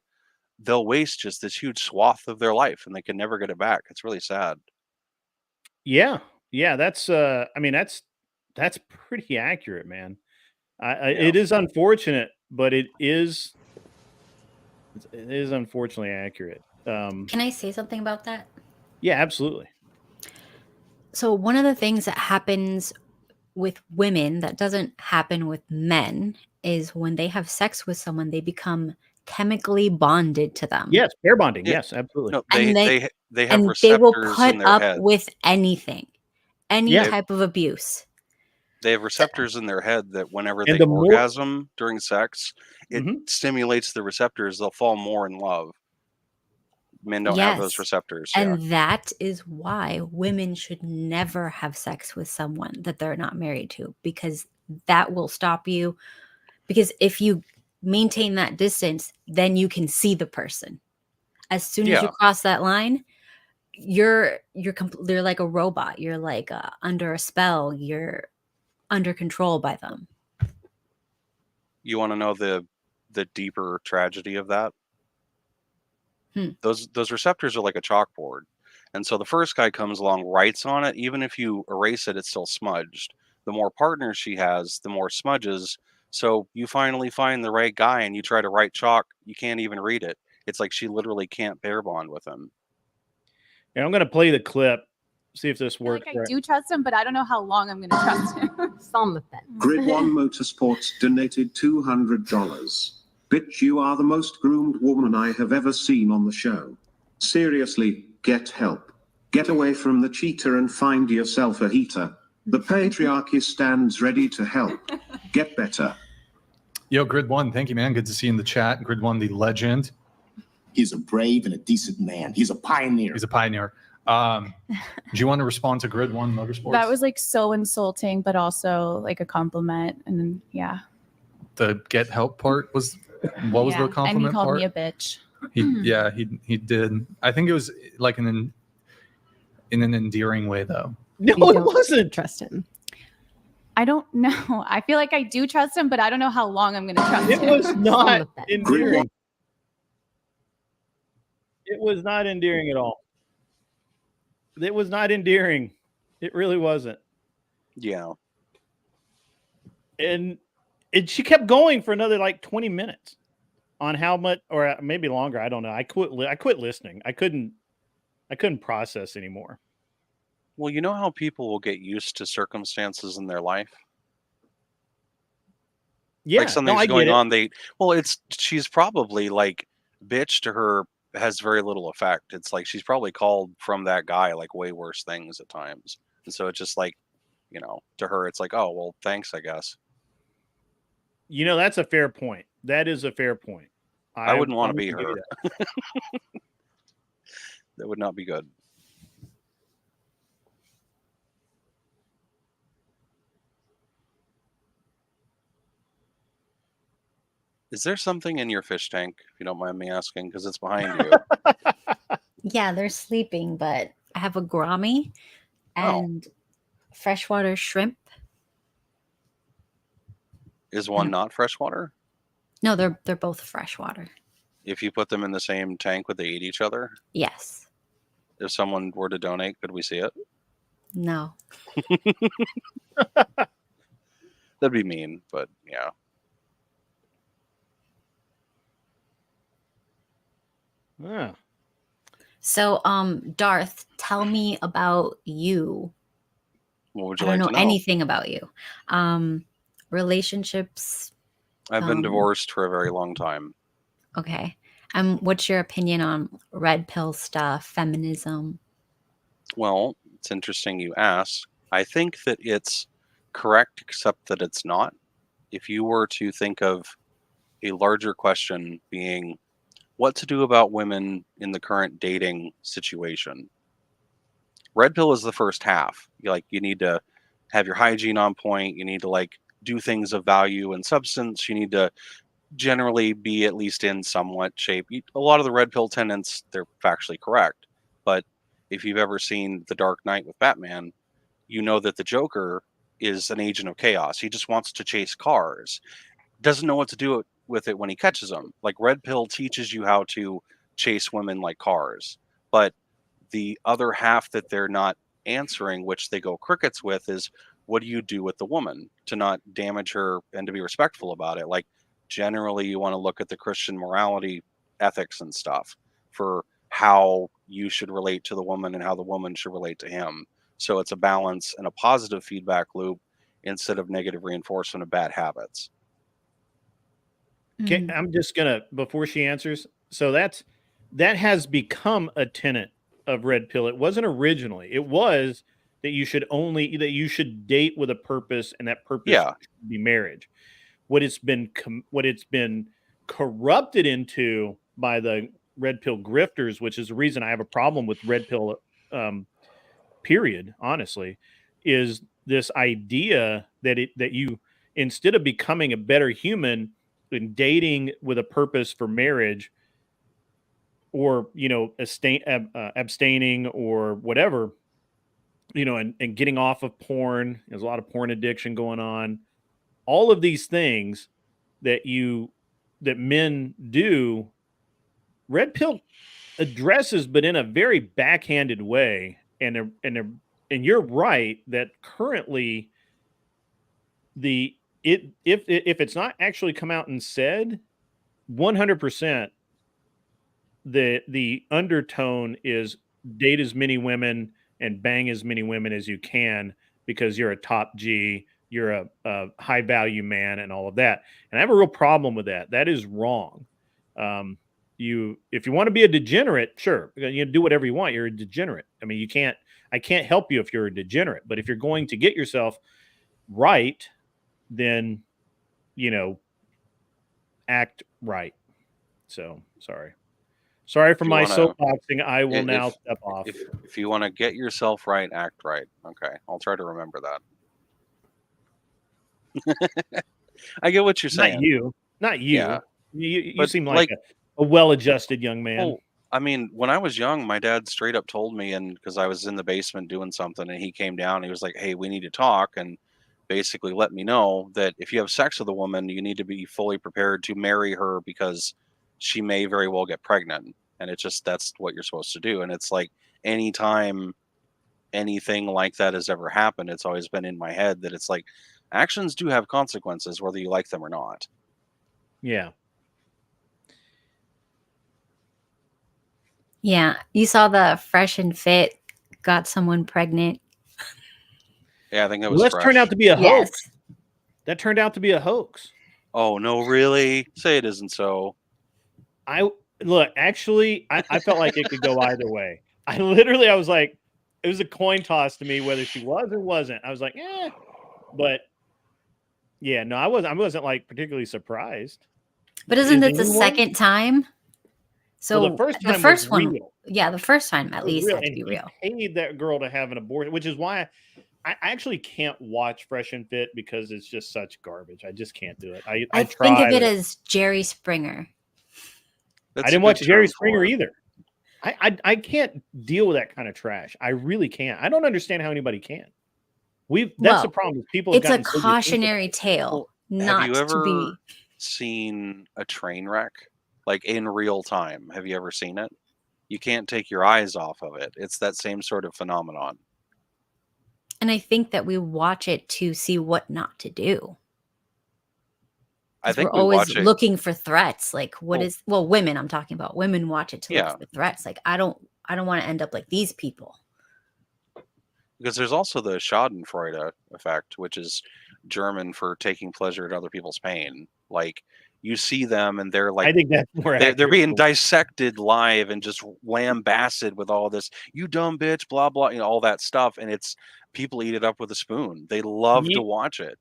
they'll waste just this huge swath of their life and they can never get it back. It's really sad. Yeah. That's I mean, that's pretty accurate, man. It is unfortunate, but it is unfortunately accurate. Can I say something about that? Yeah, absolutely. So one of the things that happens with women that doesn't happen with men is when they have sex with someone, they become chemically bonded to them. Yes, pair bonding. Yeah. Yes, absolutely. No, they have and receptors they will put in their up head. with anything, any type of abuse. They have receptors in their head that whenever they orgasm during sex, it stimulates the receptors. They'll fall more in love. Men don't have those receptors. And that is why women should never have sex with someone that they're not married to, because that will stop you. Because if you maintain that distance, then you can see the person. As soon as you cross that line, you're like a robot. You're like under a spell. You're under control by them. You want to know the deeper tragedy of that? Those receptors are like a chalkboard. And so the first guy comes along, writes on it. Even if you erase it, it's still smudged. The more partners she has, the more smudges. So you finally find the right guy and you try to write chalk. You can't even read it. It's like she literally can't pair bond with him. Yeah, I'm going to play the clip. See if this works. I do trust him, but I don't know how long I'm going to trust him. Some of them. Grid One Motorsports donated $200. Bitch, you are the most groomed woman I have ever seen on the show. Seriously, get help. Get away from the cheater and find yourself a heater. The patriarchy stands ready to help. Get better. Yo, Grid One, thank you, man. Good to see you in the chat. Grid One, the legend. He's a brave and a decent man. He's a pioneer. He's a pioneer. Do you want to respond to Grid One Motorsports? That was like so insulting, but also like a compliment. And then, yeah. The get help part was, what was the compliment part? And he called me a bitch. He did. I think it was like in an endearing way, though. No, it wasn't. Trust him. I don't know. I feel like I do trust him, but I don't know how long I'm going to trust him. It was not endearing. It was not endearing at all. It was not endearing. It really wasn't. Yeah. And she kept going for another like 20 minutes on how much, or maybe longer. I don't know. I quit listening. I couldn't process anymore. Well, you know how people will get used to circumstances in their life? Yeah. Like something's going on. She's probably like, bitch to her has very little effect. It's like she's probably called from that guy like way worse things at times. And so it's just like, you know, to her, it's like, oh, well, thanks, I guess. You know, that's a fair point. That is a fair point. I wouldn't want to be her. That would not be good. Is there something in your fish tank, if you don't mind me asking, because it's behind you? Yeah, they're sleeping, but I have a gourami and freshwater shrimp. Is one not freshwater? No, they're both freshwater. If you put them in the same tank, would they eat each other? Yes. If someone were to donate, could we see it? No. That'd be mean, but yeah. Yeah. So, Darth, tell me about you. What would you I like don't to know know? anything about you. Relationships. I've been divorced for a very long time. Okay. What's your opinion on red pill stuff, feminism? Well, it's interesting you ask. I think that it's correct, except that it's not. If you were to think of a larger question being what to do about women in the current dating situation, red pill is the first half. You need to have your hygiene on point. You need to like do things of value and substance. You need to generally be at least in somewhat shape. A lot of the red pill tenets, they're factually correct. But if you've ever seen The Dark Knight with Batman, you know that the Joker is an agent of chaos. He just wants to chase cars. Doesn't know what to do with it when he catches them. Like red pill teaches you how to chase women like cars. But the other half that they're not answering, which they go crickets with, is what do you do with the woman to not damage her and to be respectful about it? Like generally you want to look at the Christian morality, ethics and stuff for how you should relate to the woman and how the woman should relate to him. So it's a balance and a positive feedback loop instead of negative reinforcement of bad habits. Okay, I'm just gonna, before she answers, so that has become a tenet of red pill. It wasn't originally. It was that you should date with a purpose, and that purpose should be marriage. What it's been corrupted into by the red pill grifters, which is the reason I have a problem with red pill, period, honestly, is this idea that you, instead of becoming a better human and dating with a purpose for marriage, or abstaining or whatever, and getting off of porn. There's a lot of porn addiction going on. All of these things that men do, red pill addresses, but in a very backhanded way. And you're right that currently if it's not actually come out and said, 100%, the undertone is date as many women and bang as many women as you can because you're a top G, you're a high value man, and all of that. And I have a real problem with that. That is wrong. If you want to be a degenerate, sure, you do whatever you want. You're a degenerate. I mean, I can't help you if you're a degenerate, but if you're going to get yourself right, then, act right. So sorry for my soapboxing. I will now step off. If you want to get yourself right, act right. Okay. I'll try to remember that. I get what you're saying. Not you. Yeah. You seem like a well-adjusted young man. Well, I mean, when I was young, my dad straight up told me, and because I was in the basement doing something, and he came down, he was like, "Hey, we need to talk." And basically let me know that if you have sex with a woman, you need to be fully prepared to marry her because she may very well get pregnant. And it's just, that's what you're supposed to do. And it's like, anytime anything like that has ever happened, it's always been in my head that it's like, actions do have consequences, whether you like them or not. Yeah. Yeah. You saw the Fresh and Fit got someone pregnant. Yeah, I think that was That turned out to be a hoax. Yes. That turned out to be a hoax. Oh, no, really? Say it isn't so. Actually, I felt like it could go either way. I was like, it was a coin toss to me whether she was or wasn't. I was like, but yeah, no, I wasn't like particularly surprised. But isn't it the second time? So well, the first one, real. Yeah, the first time at least had to be real. He paid that girl to have an abortion, which is why I actually can't watch Fresh and Fit because it's just such garbage. I just can't do it. I think of it as Jerry Springer. I didn't watch Jerry Springer either. I can't deal with that kind of trash. I really can't. I don't understand how anybody can. That's the problem with people. It's a cautionary tale, not have you ever to be seen a train wreck like in real time? Have you ever seen it? You can't take your eyes off of it. It's that same sort of phenomenon. And I think that we watch it to see what not to do. I think we're always looking for threats. Like women, I'm talking about. Women watch it to look for threats. Like I don't want to end up like these people. Because there's also the Schadenfreude effect, which is German for taking pleasure in other people's pain. Like you see them and they're like, I think that's more they're being dissected live and just lambasted with all this, you dumb bitch, blah, blah, all that stuff. And it's people eat it up with a spoon. They love to watch it.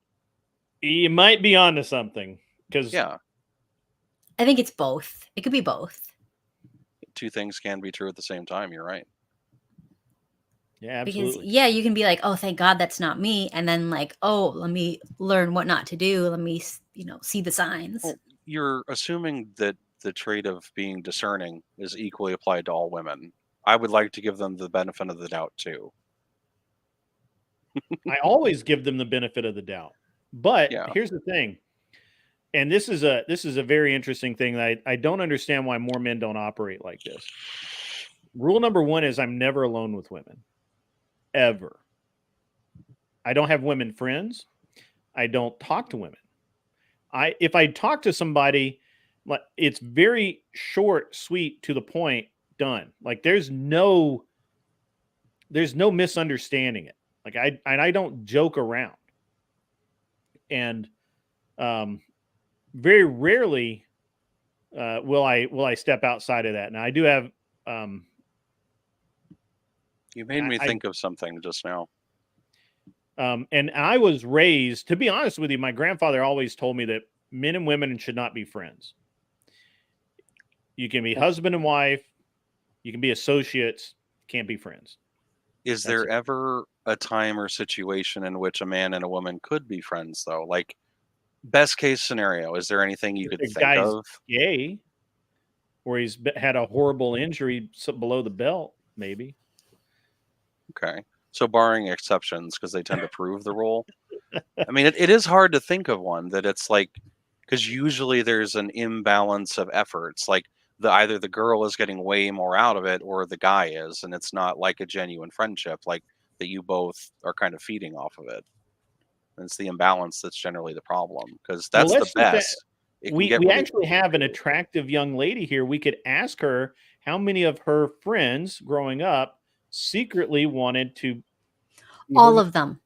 You might be onto something because I think it's both. It could be both. Two things can be true at the same time. You're right. Yeah, absolutely. Because you can be like, oh, thank God that's not me. And then like, oh, let me learn what not to do. Let me, see the signs. Well, you're assuming that the trait of being discerning is equally applied to all women. I would like to give them the benefit of the doubt too. I always give them the benefit of the doubt. But here's the thing. And this is a very interesting thing that I don't understand why more men don't operate like this. Rule number 1 is I'm never alone with women. Ever. I don't have women friends. I don't talk to women. If I talk to somebody, it's very short, sweet, to the point, done. Like there's no misunderstanding it. Like I don't joke around. And very rarely will I step outside of that. Now I do have you made me think of something just now. And I was raised, to be honest with you, my grandfather always told me that men and women should not be friends. You can be husband and wife. You can be associates. Can't be friends. Is there ever a time or situation in which a man and a woman could be friends, though? Like, best case scenario, is there anything you could think of? Gay, or he's had a horrible injury below the belt, maybe. Okay. So barring exceptions, because they tend to prove the rule. I mean, it is hard to think of one that it's like, because usually there's an imbalance of efforts. Like either the girl is getting way more out of it or the guy is, and it's not like a genuine friendship, like that you both are kind of feeding off of it. And it's the imbalance that's generally the problem, because that's the best. We actually have an attractive young lady here. We could ask her how many of her friends growing up secretly wanted to. All of them.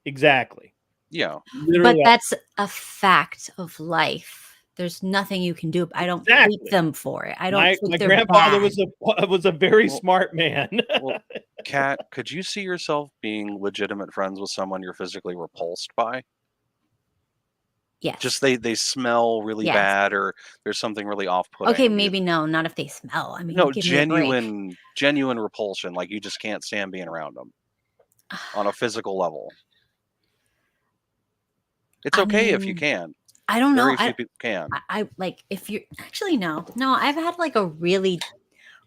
Exactly. Yeah. But that's a fact of life. There's nothing you can do. I don't hate them for it. I don't. My grandfather was a very smart man. Well, Kat, could you see yourself being legitimate friends with someone you're physically repulsed by? Yes. Just they smell really bad, or there's something really off-putting. Okay, maybe not if they smell. I mean, no, genuine repulsion. Like you just can't stand being around them on a physical level. It's okay if you can. I don't know. Very few people can. I like if you're actually no. I've had like a really,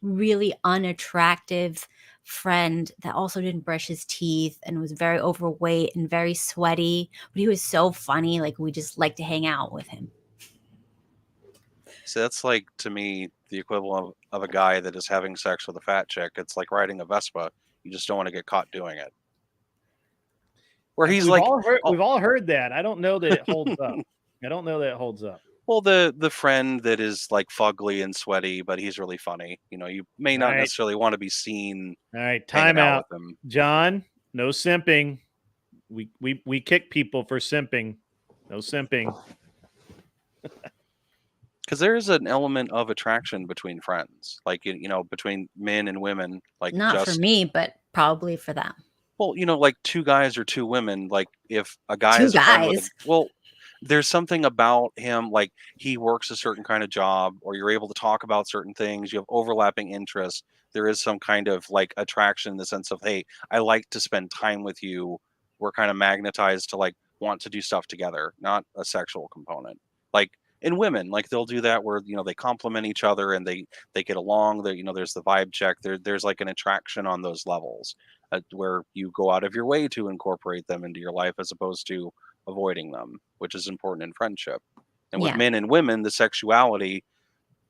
really unattractive friend that also didn't brush his teeth and was very overweight and very sweaty, but he was so funny. Like, we just like to hang out with him. So that's like, to me, the equivalent of a guy that is having sex with a fat chick. It's like riding a Vespa. You just don't want to get caught doing it. Where he's we've like, we've all heard that. I don't know that it holds up. I don't know that it holds up. Well, the friend that is like fugly and sweaty, but he's really funny. You know, you may not necessarily want to be seen. All right, time out with him. John, no simping. We kick people for simping. No simping. Because there is an element of attraction between friends, like, you know, between men and women. Like, not for me, but probably for them. Well, you know, like 2 guys or 2 women. Like, if a guy is a friend with there's something about him, like he works a certain kind of job, or you're able to talk about certain things, you have overlapping interests. There is some kind of like attraction in the sense of, hey, I like to spend time with you. We're kind of magnetized to like want to do stuff together, not a sexual component. Like in women, like they'll do that where, you know, they complement each other and they get along. There, you know, there's the vibe check. There's like an attraction on those levels where you go out of your way to incorporate them into your life as opposed to avoiding them, which is important in friendship. And with men and women, the sexuality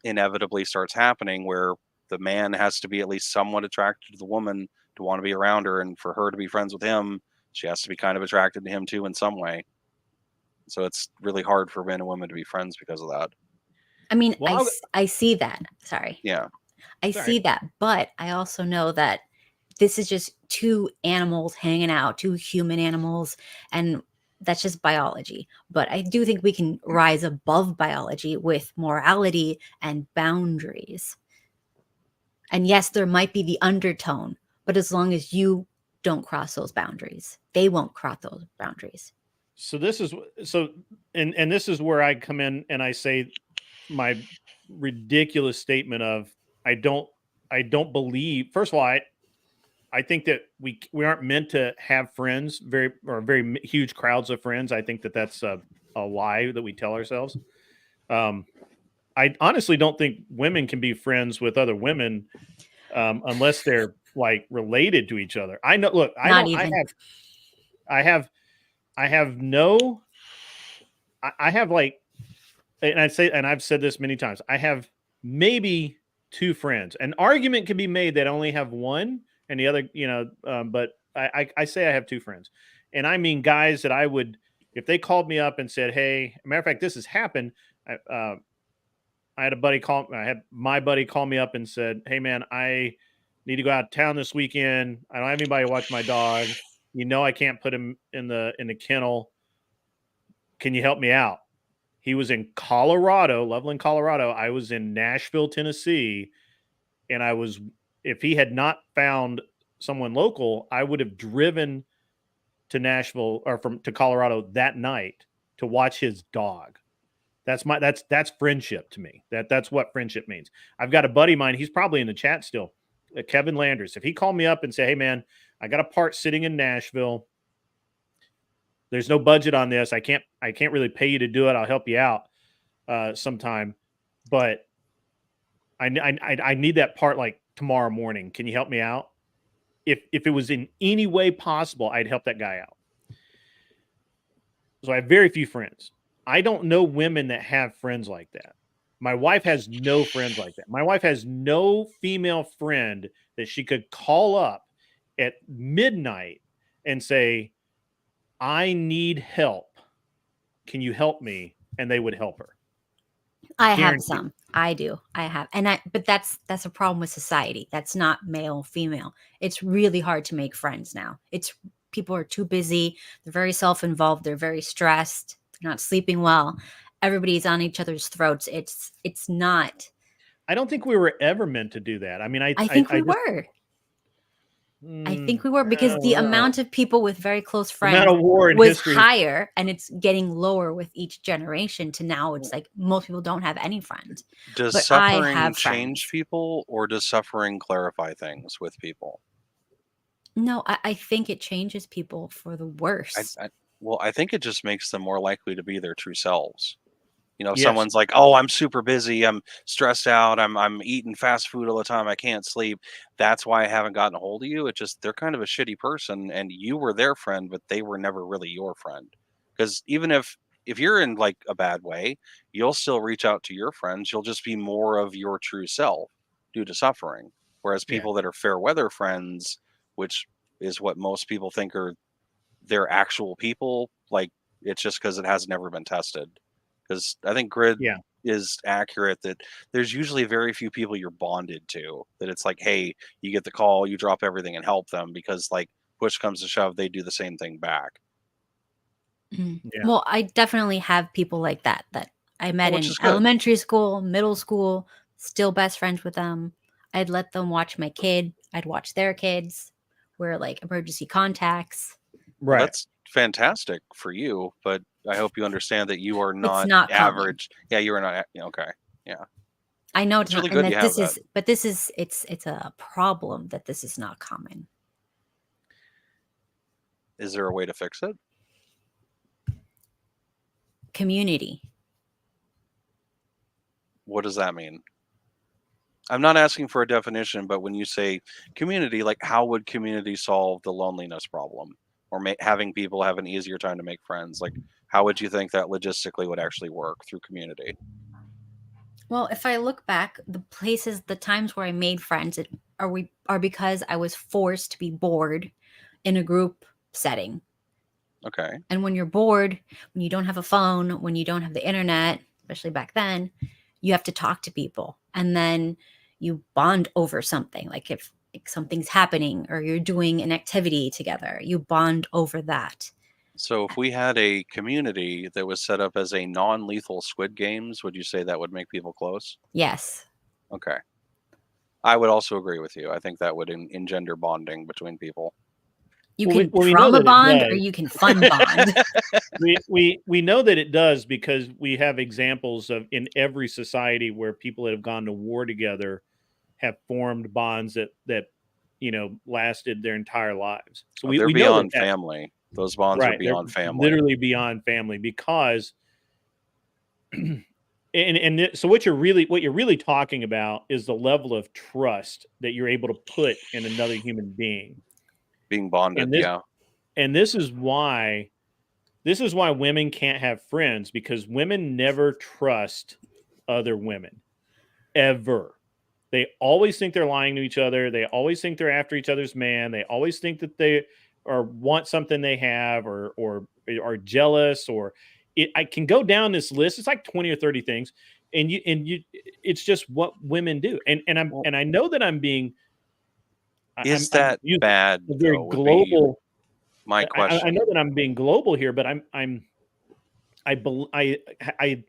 inevitably starts happening where the man has to be at least somewhat attracted to the woman to want to be around her, and for her to be friends with him, she has to be kind of attracted to him too in some way. So it's really hard for men and women to be friends because of that. I mean, I see that. Sorry. Yeah. I see that, but I also know that this is just 2 animals hanging out, 2 human animals, and that's just biology. But I do think we can rise above biology with morality and boundaries. And yes, there might be the undertone, but as long as you don't cross those boundaries, they won't cross those boundaries. So this is and this is where I come in and I say my ridiculous statement of I don't believe. First of all, I think that we aren't meant to have friends, very huge crowds of friends. I think that that's a lie that we tell ourselves. I honestly don't think women can be friends with other women unless they're like related to each other. I know. Look, I have like, and I've said this many times. I have maybe 2 friends. An argument can be made that I only have one. And the other, you know, but I say I have 2 friends, and I mean guys that I would, if they called me up and said, "Hey," matter of fact, this has happened. I had my buddy call me up and said, "Hey man, I need to go out of town this weekend. I don't have anybody to watch my dog. You know, I can't put him in the kennel. Can you help me out?" He was in Colorado, Loveland, Colorado. I was in Nashville, Tennessee, and if he had not found someone local, I would have driven to Nashville or to Colorado that night to watch his dog. That's friendship to me. That's what friendship means. I've got a buddy of mine. He's probably in the chat still, Kevin Landers. If he called me up and said, "Hey man, I got a part sitting in Nashville. There's no budget on this. I can't really pay you to do it. I'll help you out sometime, but I need that part like tomorrow morning. Can you help me out?" If it was in any way possible, I'd help that guy out. So I have very few friends. I don't know women that have friends like that. My wife has no friends like that. My wife has no female friend that she could call up at midnight and say, "I need help. Can you help me?" And they would help her. I have some. I do. I have. But that's a problem with society. That's not male, female. It's really hard to make friends now. People are too busy. They're very self-involved. They're very stressed. They're not sleeping well. Everybody's on each other's throats. It's not. I don't think we were ever meant to do that. I mean, I think we were. I think we were, because the amount of people with very close friends was higher, and it's getting lower with each generation to now it's like most people don't have any friends. Does suffering change people, or does suffering clarify things with people? No, I think it changes people for the worse. I think it just makes them more likely to be their true selves. You know, Yes. someone's like, "Oh, I'm super busy. I'm stressed out. I'm eating fast food all the time. I can't sleep. That's why I haven't gotten a hold of you." It just they're kind of a shitty person, and you were their friend, but they were never really your friend. Because even if you're in like a bad way, you'll still reach out to your friends. You'll just be more of your true self due to suffering. Whereas Yeah. people that are fair weather friends, which is what most people think are their actual people, like it's just because it has never been tested. Because I think Grid Yeah. is accurate that there's usually very few people you're bonded to. That it's like, hey, you get the call, you drop everything and help them because like push comes to shove, they do the same thing back. Yeah. Well, I definitely have people like that I met which in is good. elementary school, middle school, still best friends with them. I'd let them watch my kid. I'd watch their kids. We're like emergency contacts. Well, Right. that's fantastic for you, but I hope you understand that you are It's not not common. average. Yeah, you are not. Okay, yeah, I know it's it's not, really and good you that have this that. is, but this is, it's a problem that this is not common. Is there a way to fix it? Community. What does that mean? I'm not asking for a definition, but when you say community, like how would community solve the loneliness problem or having people have an easier time to make friends? Like, how would you think that logistically would actually work through community? Well, if I look back, the times where I made friends are because I was forced to be bored in a group setting. Okay. And when you're bored, when you don't have a phone, when you don't have the internet, especially back then, you have to talk to people. And then you bond over something. Like if something's happening or you're doing an activity together, you bond over that. So if we had a community that was set up as a non-lethal Squid Games, would you say that would make people close? Yes. Okay. I would also agree with you. I think that would engender bonding between people. You Well, can we know trauma that it bond or does. you can fun bond. we know that it does because we have examples of in every society where people that have gone to war together have formed bonds that lasted their entire lives. So Oh, they're we know beyond that family. Those bonds are right. They're beyond family. literally beyond family because so what you're really talking about is the level of trust that you're able to put in another human being. Being bonded, yeah. And this is why women can't have friends, because women never trust other women ever. They always think they're lying to each other. They always think they're after each other's man. They always think that they want something they have or are jealous I can go down this list. It's like 20 or 30 things. And it's just what women do. And I know that I'm being Is I'm that using bad a very though? Would be global. my question. I know that I'm being global here, but I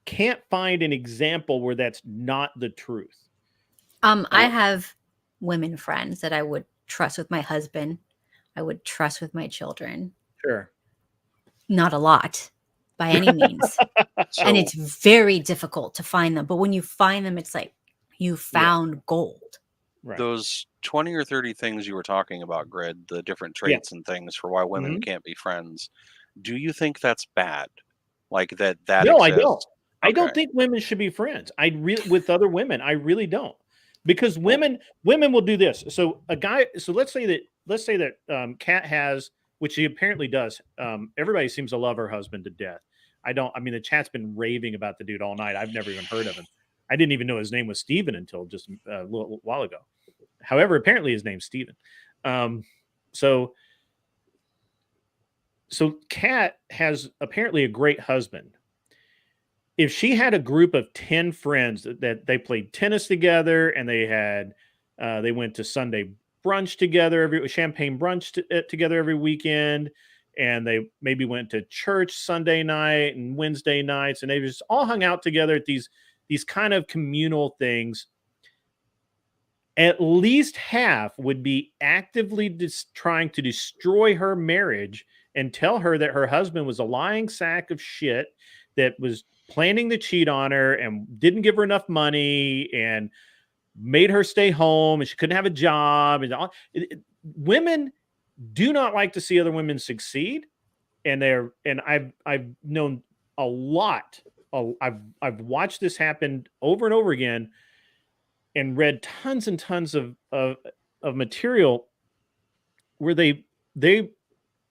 can't find an example where that's not the truth. I have women friends that I would trust with my husband. I would trust with my children. Sure. Not a lot by any means. And it's very difficult to find them. But when you find them, it's like you found gold. Right. Those 20 or 30 things you were talking about, Grid, the different traits and things for why women can't be friends. Do you think that's bad? Like that No, exists? I don't. Okay. I don't think women should be friends. With other women. I really don't. Because women will do this. So let's say that Kat has, which he apparently does. Everybody seems to love her husband to death. The chat's been raving about the dude all night. I've never even heard of him. I didn't even know his name was Steven until just a little while ago. However, apparently his name's Steven. So Kat has apparently a great husband. If she had a group of 10 friends that they played tennis together and they went to Sunday brunch together, champagne brunch together every weekend, and they maybe went to church Sunday night and Wednesday nights, and they just all hung out together at these kind of communal things, at least half would be actively trying to destroy her marriage and tell her that her husband was a lying sack of shit that was planning to cheat on her and didn't give her enough money and made her stay home and she couldn't have a job. And women do not like to see other women succeed. And I've known a lot I've watched this happen over and over again, and read tons and tons of material where they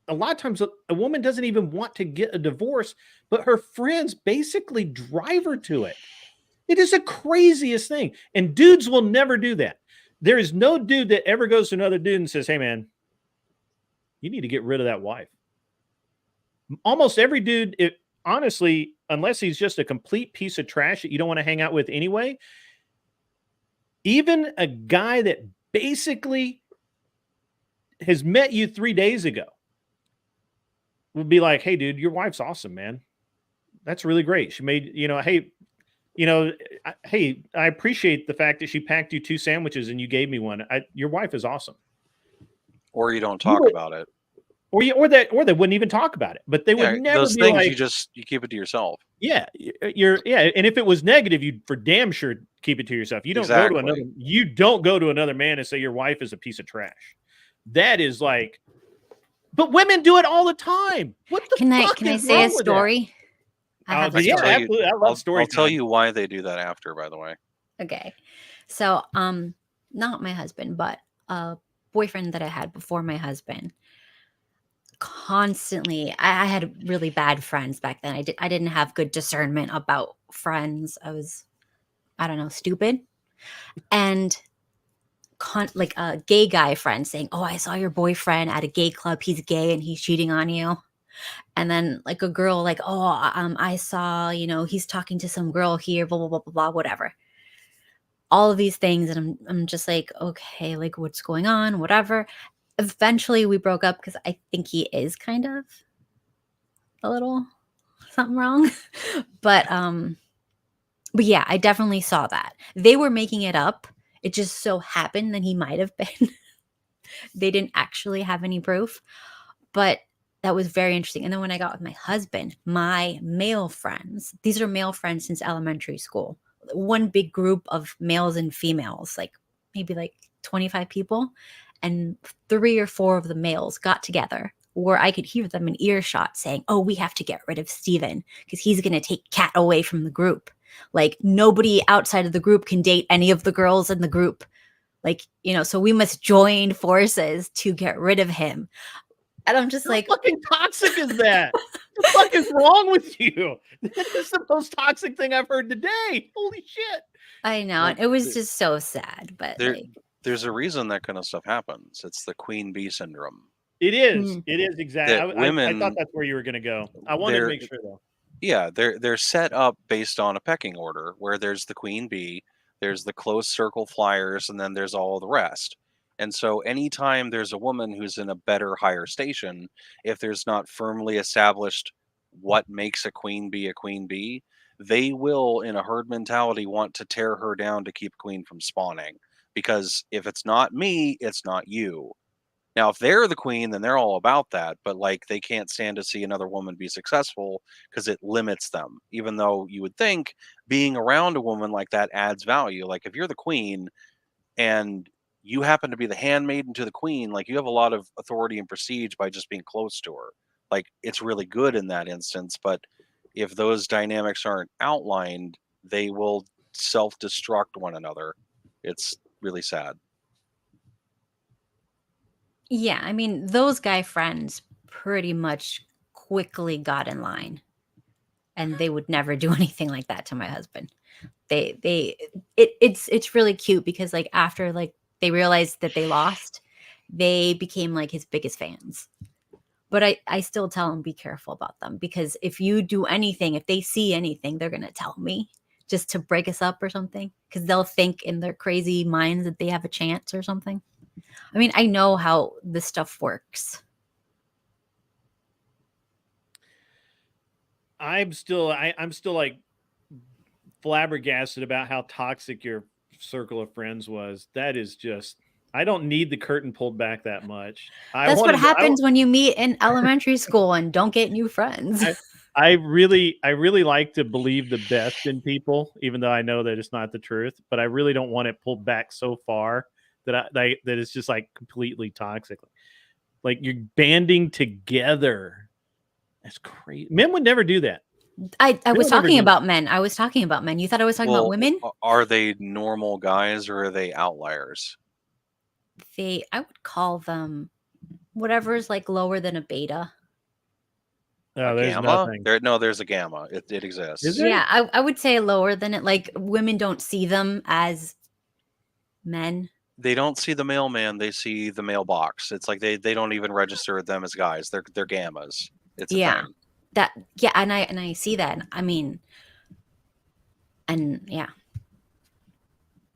a lot of times a woman doesn't even want to get a divorce, but her friends basically drive her to it. It is the craziest thing. And dudes will never do that. There is no dude that ever goes to another dude and says, hey, man, you need to get rid of that wife. Almost every dude, honestly, unless he's just a complete piece of trash that you don't want to hang out with anyway, even a guy that basically has met you 3 days ago would be like, hey, dude, your wife's awesome, man. That's really great. She made, hey, hey, I appreciate the fact that she packed you 2 sandwiches and you gave me one. Your wife is awesome. Or you don't talk about it. Or they wouldn't even talk about it. But they would never those be things like, you keep it to yourself. Yeah, and if it was negative, you'd for damn sure keep it to yourself. You don't go to another man and say your wife is a piece of trash. That is like, but women do it all the time. What the fuck can I say a story? Absolutely. I love stories. I'll tell you why they do that after, by the way. Okay. So, not my husband, but a boyfriend that I had before my husband. Constantly, I had really bad friends back then. I didn't have good discernment about friends. I don't know, stupid. And like a gay guy friend saying, oh, I saw your boyfriend at a gay club. He's gay and he's cheating on you. And then like a girl like, oh, I saw, he's talking to some girl here, blah, blah, blah, blah, blah, whatever. All of these things. And I'm just like, okay, like what's going on, whatever. Eventually we broke up because I think he is kind of a little something wrong. But yeah, I definitely saw that. They were making it up. It just so happened that he might have been. They didn't actually have any proof. But that was very interesting. And then when I got with my husband, my male friends, these are male friends since elementary school. One big group of males and females, like maybe like 25 people. And 3 or 4 of the males got together where I could hear them in earshot saying, oh, we have to get rid of Steven because he's going to take Kat away from the group. Like nobody outside of the group can date any of the girls in the group. Like, so we must join forces to get rid of him. And I'm just like, how fucking toxic is that? What the fuck is wrong with you? This is the most toxic thing I've heard today. Holy shit. I know. Well, it was just so sad, but there's a reason that kind of stuff happens. It's the queen bee syndrome. It is. It is exactly. I thought that's where you were going to go. I wanted to make sure though. Yeah, they're set up based on a pecking order where there's the queen bee, there's the close circle flyers, and then there's all the rest. And so anytime there's a woman who's in a better, higher station, if there's not firmly established what makes a queen bee, they will, in a herd mentality, want to tear her down to keep queen from spawning. Because if it's not me, it's not you. Now, if they're the queen, then they're all about that. But like, they can't stand to see another woman be successful because it limits them. Even though you would think being around a woman like that adds value. Like if you're the queen and you happen to be the handmaiden to the queen, like you have a lot of authority and prestige by just being close to her. Like it's really good in that instance. But if those dynamics aren't outlined, they will self-destruct one another. It's really sad. Yeah, I mean, those guy friends pretty much quickly got in line, and they would never do anything like that to my husband. It's really cute because like after like they realized that they lost, they became like his biggest fans. But I still tell them be careful about them because if you do anything, if they see anything, they're gonna tell me just to break us up or something because they'll think in their crazy minds that they have a chance or something. I mean, I know how this stuff works. I'm still like flabbergasted about how toxic your circle of friends was. That is just, I don't need the curtain pulled back that much. That's what happens when you meet in elementary school and don't get new friends. I really like to believe the best in people, even though I know that it's not the truth, but I really don't want it pulled back so far that it's just like completely toxic. Like you're banding together. That's crazy. Men would never do that. I was remember talking him. about men. I was talking about men. You thought I was talking about women? Are they normal guys or are they outliers? I would call them whatever is like lower than a beta. Oh, there's Gamma? nothing. There's a gamma. It exists. Is there? Yeah, I would say lower than it. Like women don't see them as men. They don't see the mailman, they see the mailbox. It's like they don't even register them as guys. They're gammas. It's a Yeah. thing. And I see that. I mean, and yeah.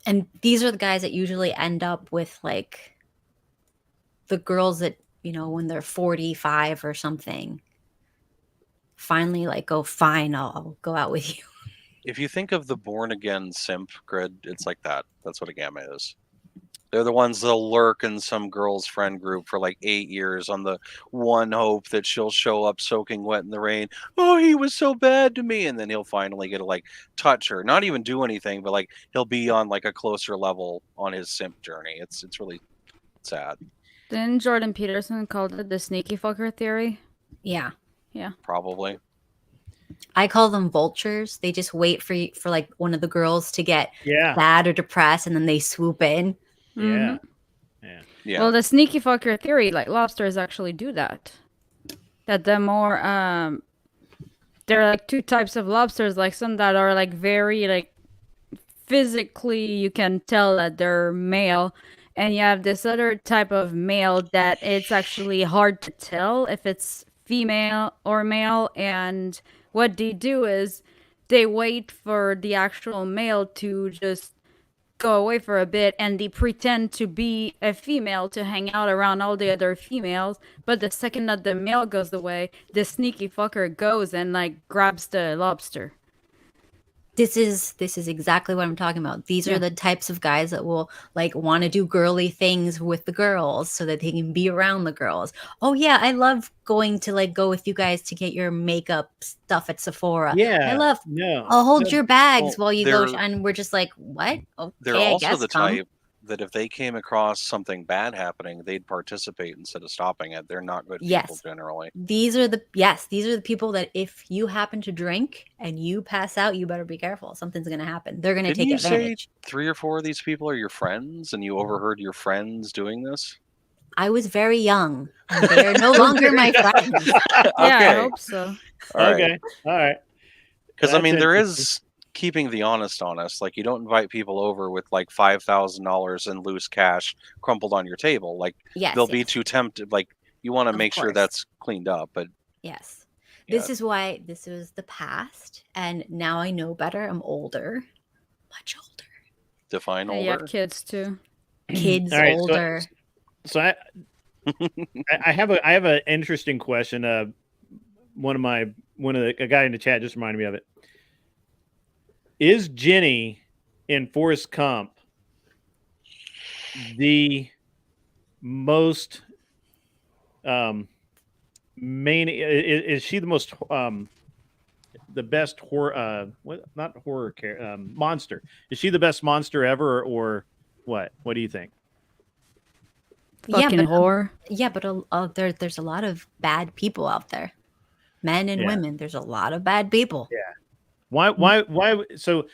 And these are the guys that usually end up with like the girls that, when they're 45 or something, finally like go, fine, I'll go out with you. If you think of the born again simp grid, it's like that. That's what a gamma is. They're the ones that'll lurk in some girl's friend group for like 8 years on the one hope that she'll show up soaking wet in the rain. Oh, he was so bad to me. And then he'll finally get to like touch her. Not even do anything, but like he'll be on like a closer level on his simp journey. It's really sad. Didn't Jordan Peterson call it the sneaky fucker theory? Yeah. Yeah. Probably. I call them vultures. They just wait for like one of the girls to get Yeah. sad or depressed, and then they swoop in. Yeah. Yeah. Well, the sneaky fucker theory, like lobsters actually do that. That the more there are like two types of lobsters, like some that are like very like physically you can tell that they're male, and you have this other type of male that it's actually hard to tell if it's female or male. And what they do is they wait for the actual male to just go away for a bit, and they pretend to be a female to hang out around all the other females. But the second that the male goes away, the sneaky fucker goes and like grabs the lobster. This is exactly what I'm talking about. These are the types of guys that will like want to do girly things with the girls so that they can be around the girls. Oh yeah, I love going to like go with you guys to get your makeup stuff at Sephora. Yeah. I love. No. I'll hold your bags Well, while you go, they're- and we're just like, what? Okay, They're I also guess the come. type that if they came across something bad happening, they'd participate instead of stopping it. They're not good people Yes. generally. These are the people that if you happen to drink and you pass out, you better be careful. Something's gonna happen. They're gonna Didn't take you advantage. say 3 or 4 of these people are your friends and you overheard your friends doing this? I was very young, and they are no longer my friends. Yeah, I Okay. hope so. All right. Okay. All right. Because I That's mean, there interesting. is keeping the honest. Like you don't invite people over with like $5,000 in loose cash crumpled on your table. Like Yes, they'll be yes. too tempted. Like you want to Of make sure course. that's cleaned up. But Yes. Yeah. This is why this was the past, and now I know better. I'm older, much older. define And you have older. kids too. Kids All right, older. So I have an interesting question. A guy in the chat just reminded me of it. Is Jenny in Forrest Gump the most main? Is she the most the best horror? Not horror monster? Is she the best monster ever, or what? What do you think? Fucking whore. Yeah, but there's a lot of bad people out there, men and Yeah. women. There's a lot of bad people. Yeah. Why? So,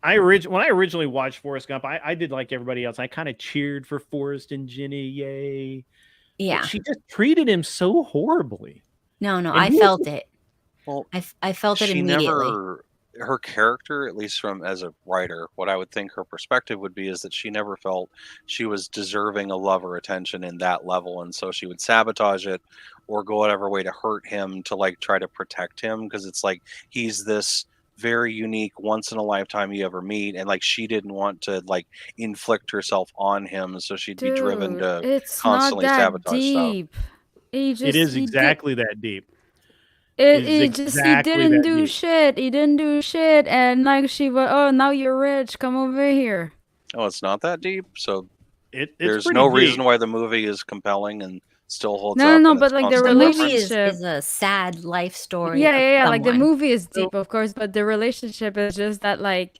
when I originally watched Forrest Gump, I did like everybody else. I kind of cheered for Forrest and Ginny, yay! Yeah. But she just treated him so horribly. No, And I he was- felt it. Well, I felt it she immediately. her character, at least from as a writer, what I would think her perspective would be is that she never felt she was deserving of love or attention in that level, and so she would sabotage it or go whatever way to hurt him to like try to protect him, because it's like he's this very unique once in a lifetime you ever meet, and like she didn't want to like inflict herself on him, so she'd be driven to it's constantly not that sabotage deep. stuff. It is exactly that deep. It is just exactly he didn't that do deep. shit. He didn't do shit, and like she was, oh, now you're rich. Come over here. Oh, it's not that deep, so it's there's pretty no deep. reason why the movie is compelling and still holds No, up. no, and but it's like the constantly relationship referenced. Is a sad life story. Yeah, of yeah, yeah. Like the someone. movie is deep, of course, but the relationship is just that like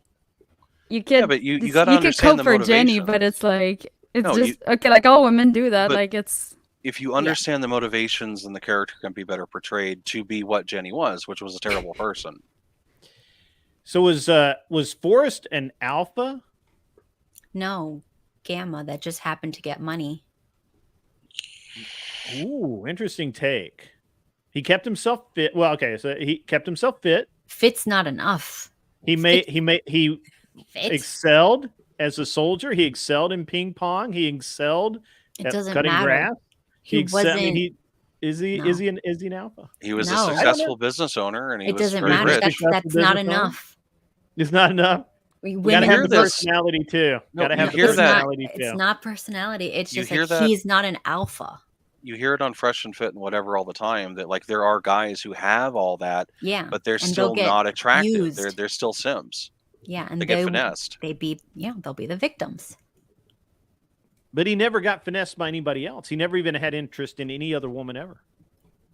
you can. but you it's- gotta you could understand cope the for Jenny, motivation. but it's like it's No, just you- okay. Like all women do that. but- Like it's if you understand the motivations, and the character can be better portrayed to be what Jenny was, which was a terrible person. So was Forrest an alpha? No, gamma that just happened to get money. Ooh, interesting take. He kept himself fit. Well, okay, so he kept himself fit. Fit's not enough. He excelled as a soldier. He excelled in ping pong. He excelled It at doesn't cutting matter. grass. Is he No. an alpha? He was No. a successful business owner, and he It was doesn't very matter. rich. That's not enough. It's not enough. We gotta have the personality too. Gotta have the personality too. It's not personality. It's You just hear like that? he's not an alpha. You hear it on Fresh and Fit and whatever all the time, that like there are guys who have all that, Yeah, but they're and still they'll get not attractive. used. They're still simps. Yeah, and They get finessed. they'll be the victims. But he never got finessed by anybody else. He never even had interest in any other woman ever.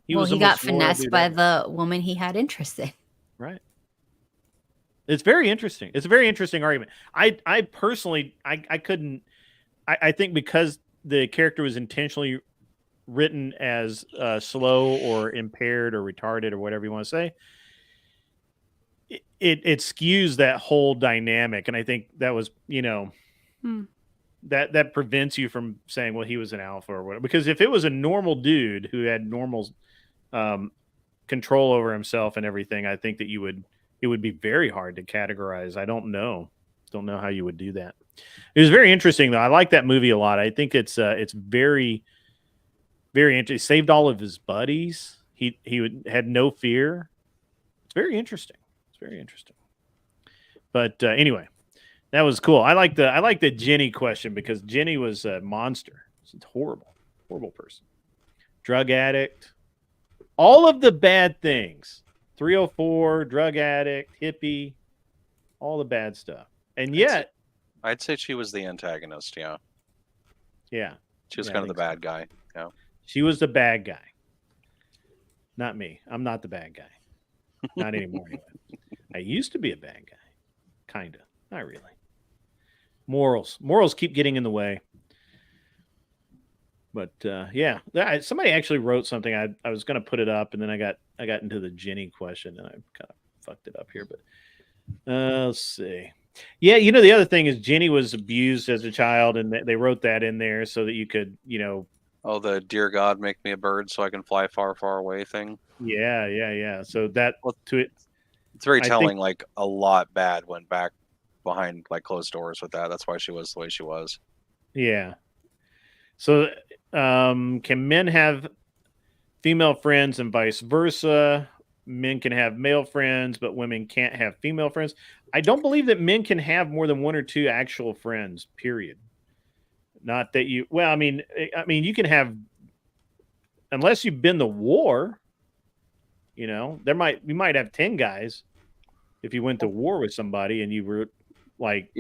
He the got most loyal finessed dude by ever. the woman he had interest in. Right. It's very interesting. It's a very interesting argument. I personally, I couldn't, I think because the character was intentionally written as slow or impaired or retarded or whatever you want to say, it skews that whole dynamic. And I think that was, that prevents you from saying, well, he was an alpha or whatever. Because if it was a normal dude who had normal control over himself and everything, I think that it would be very hard to categorize. I don't know how you would do that. It was very interesting though. I like that movie a lot. I think it's very, very interesting. He saved all of his buddies. He had no fear. It's very interesting. But anyway, that was cool. I like the Jenny question because Jenny was a monster. She's a horrible person. Drug addict. All of the bad things. 304, drug addict, hippie, all the bad stuff. And yet I'd say she was the antagonist, yeah. Yeah. She was kind of the bad guy. Yeah. She was the bad guy. Not me. I'm not the bad guy. Not anymore anyway. I used to be a bad guy. Kinda. Not really. Morals keep getting in the way. But yeah, somebody actually wrote something. I was going to put it up, and then I got into the Jenny question, and I kind of fucked it up here. But let's see. Yeah, the other thing is Jenny was abused as a child, and they wrote that in there so that you could, Oh, the "Dear God, make me a bird so I can fly far, far away" thing. Yeah. So that it's very telling. Like a lot bad went back behind like closed doors with that. That's why she was the way she was. Yeah. So can men have female friends and vice versa? Men can have male friends, but women can't have female friends. I don't believe that men can have more than one or two actual friends, period. Not that you, well, I mean, you can have, unless you've been to war, you might have 10 guys if you went to war with somebody and you were like,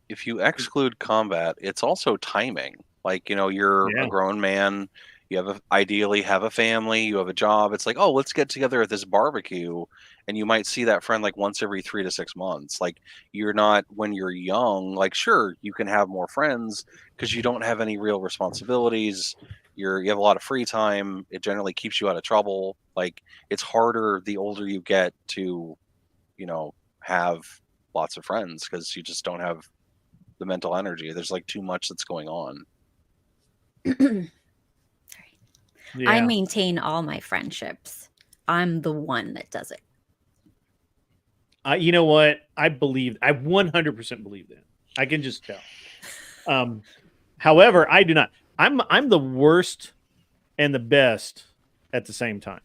if you exclude combat, it's also timing. Like, you're a grown man, you ideally have a family, you have a job. It's like, oh, let's get together at this barbecue. And you might see that friend like once every 3 to 6 months. Like, you're not, when you're young, like, sure, you can have more friends because you don't have any real responsibilities. You have a lot of free time. It generally keeps you out of trouble. Like, it's harder the older you get to, have lots of friends because you just don't have the mental energy. There's like too much that's going on. I maintain all my friendships. I'm the one that does it. You know what? I 100% believe that. I can just tell. However, I do not. I'm the worst and the best at the same time.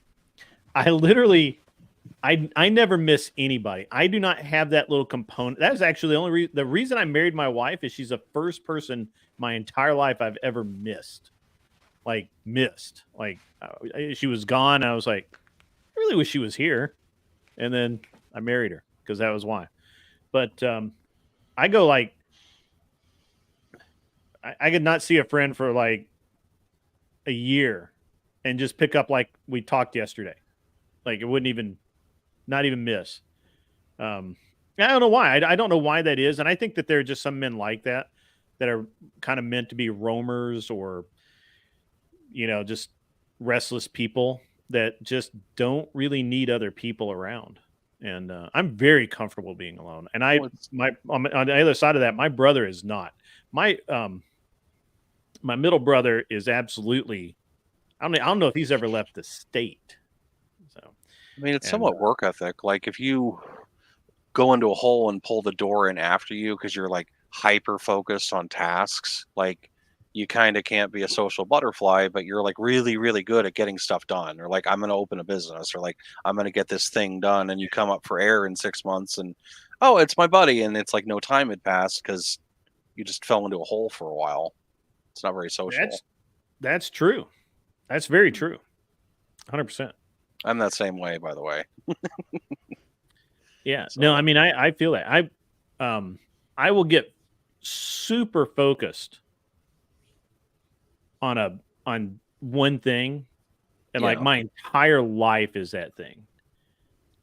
I never miss anybody. I do not have that little component. That is actually the reason I married my wife is she's the first person my entire life I've ever missed. Like she was gone. And I was like, I really wish she was here. And then I married her because that was why. But I go like, I could not see a friend for like a year and just pick up like we talked yesterday. Like it wouldn't not even miss. I don't know why. I don't know why that is. And I think that there are just some men like that are kind of meant to be roamers or, just restless people that just don't really need other people around. And I'm very comfortable being alone. And on the other side of that, my brother is not. My middle brother is absolutely. I don't know if he's ever left the state. So, I mean, it's somewhat work ethic. Like if you go into a hole and pull the door in after you because you're like hyper focused on tasks, like you kind of can't be a social butterfly, but you're like really, really good at getting stuff done. Or like, I'm going to open a business, or like, I'm going to get this thing done. And you come up for air in 6 months and, oh, it's my buddy. And it's like no time had passed because you just fell into a hole for a while. It's not very social. That's true. That's very true. 100%. I'm that same way, by the way. Yeah. So. No, I mean, I feel that. I will get super focused on one thing, and like my entire life is that thing.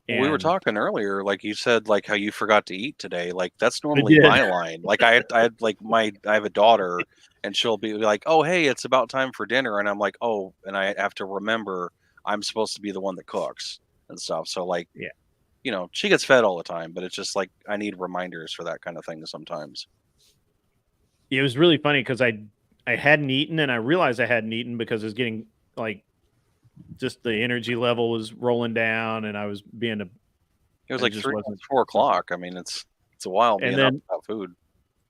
And we were talking earlier, like you said, like how you forgot to eat today. Like that's normally my line. Like I have a daughter, and she'll be like, "Oh, hey, it's about time for dinner," and I'm like, "Oh," and I have to remember I'm supposed to be the one that cooks and stuff. So like, she gets fed all the time, but it's just like I need reminders for that kind of thing sometimes. It was really funny because I hadn't eaten, and I realized I hadn't eaten because I was getting like just the energy level was rolling down, and I was being a. It was like 4 o'clock. I mean, it's a while being up without food.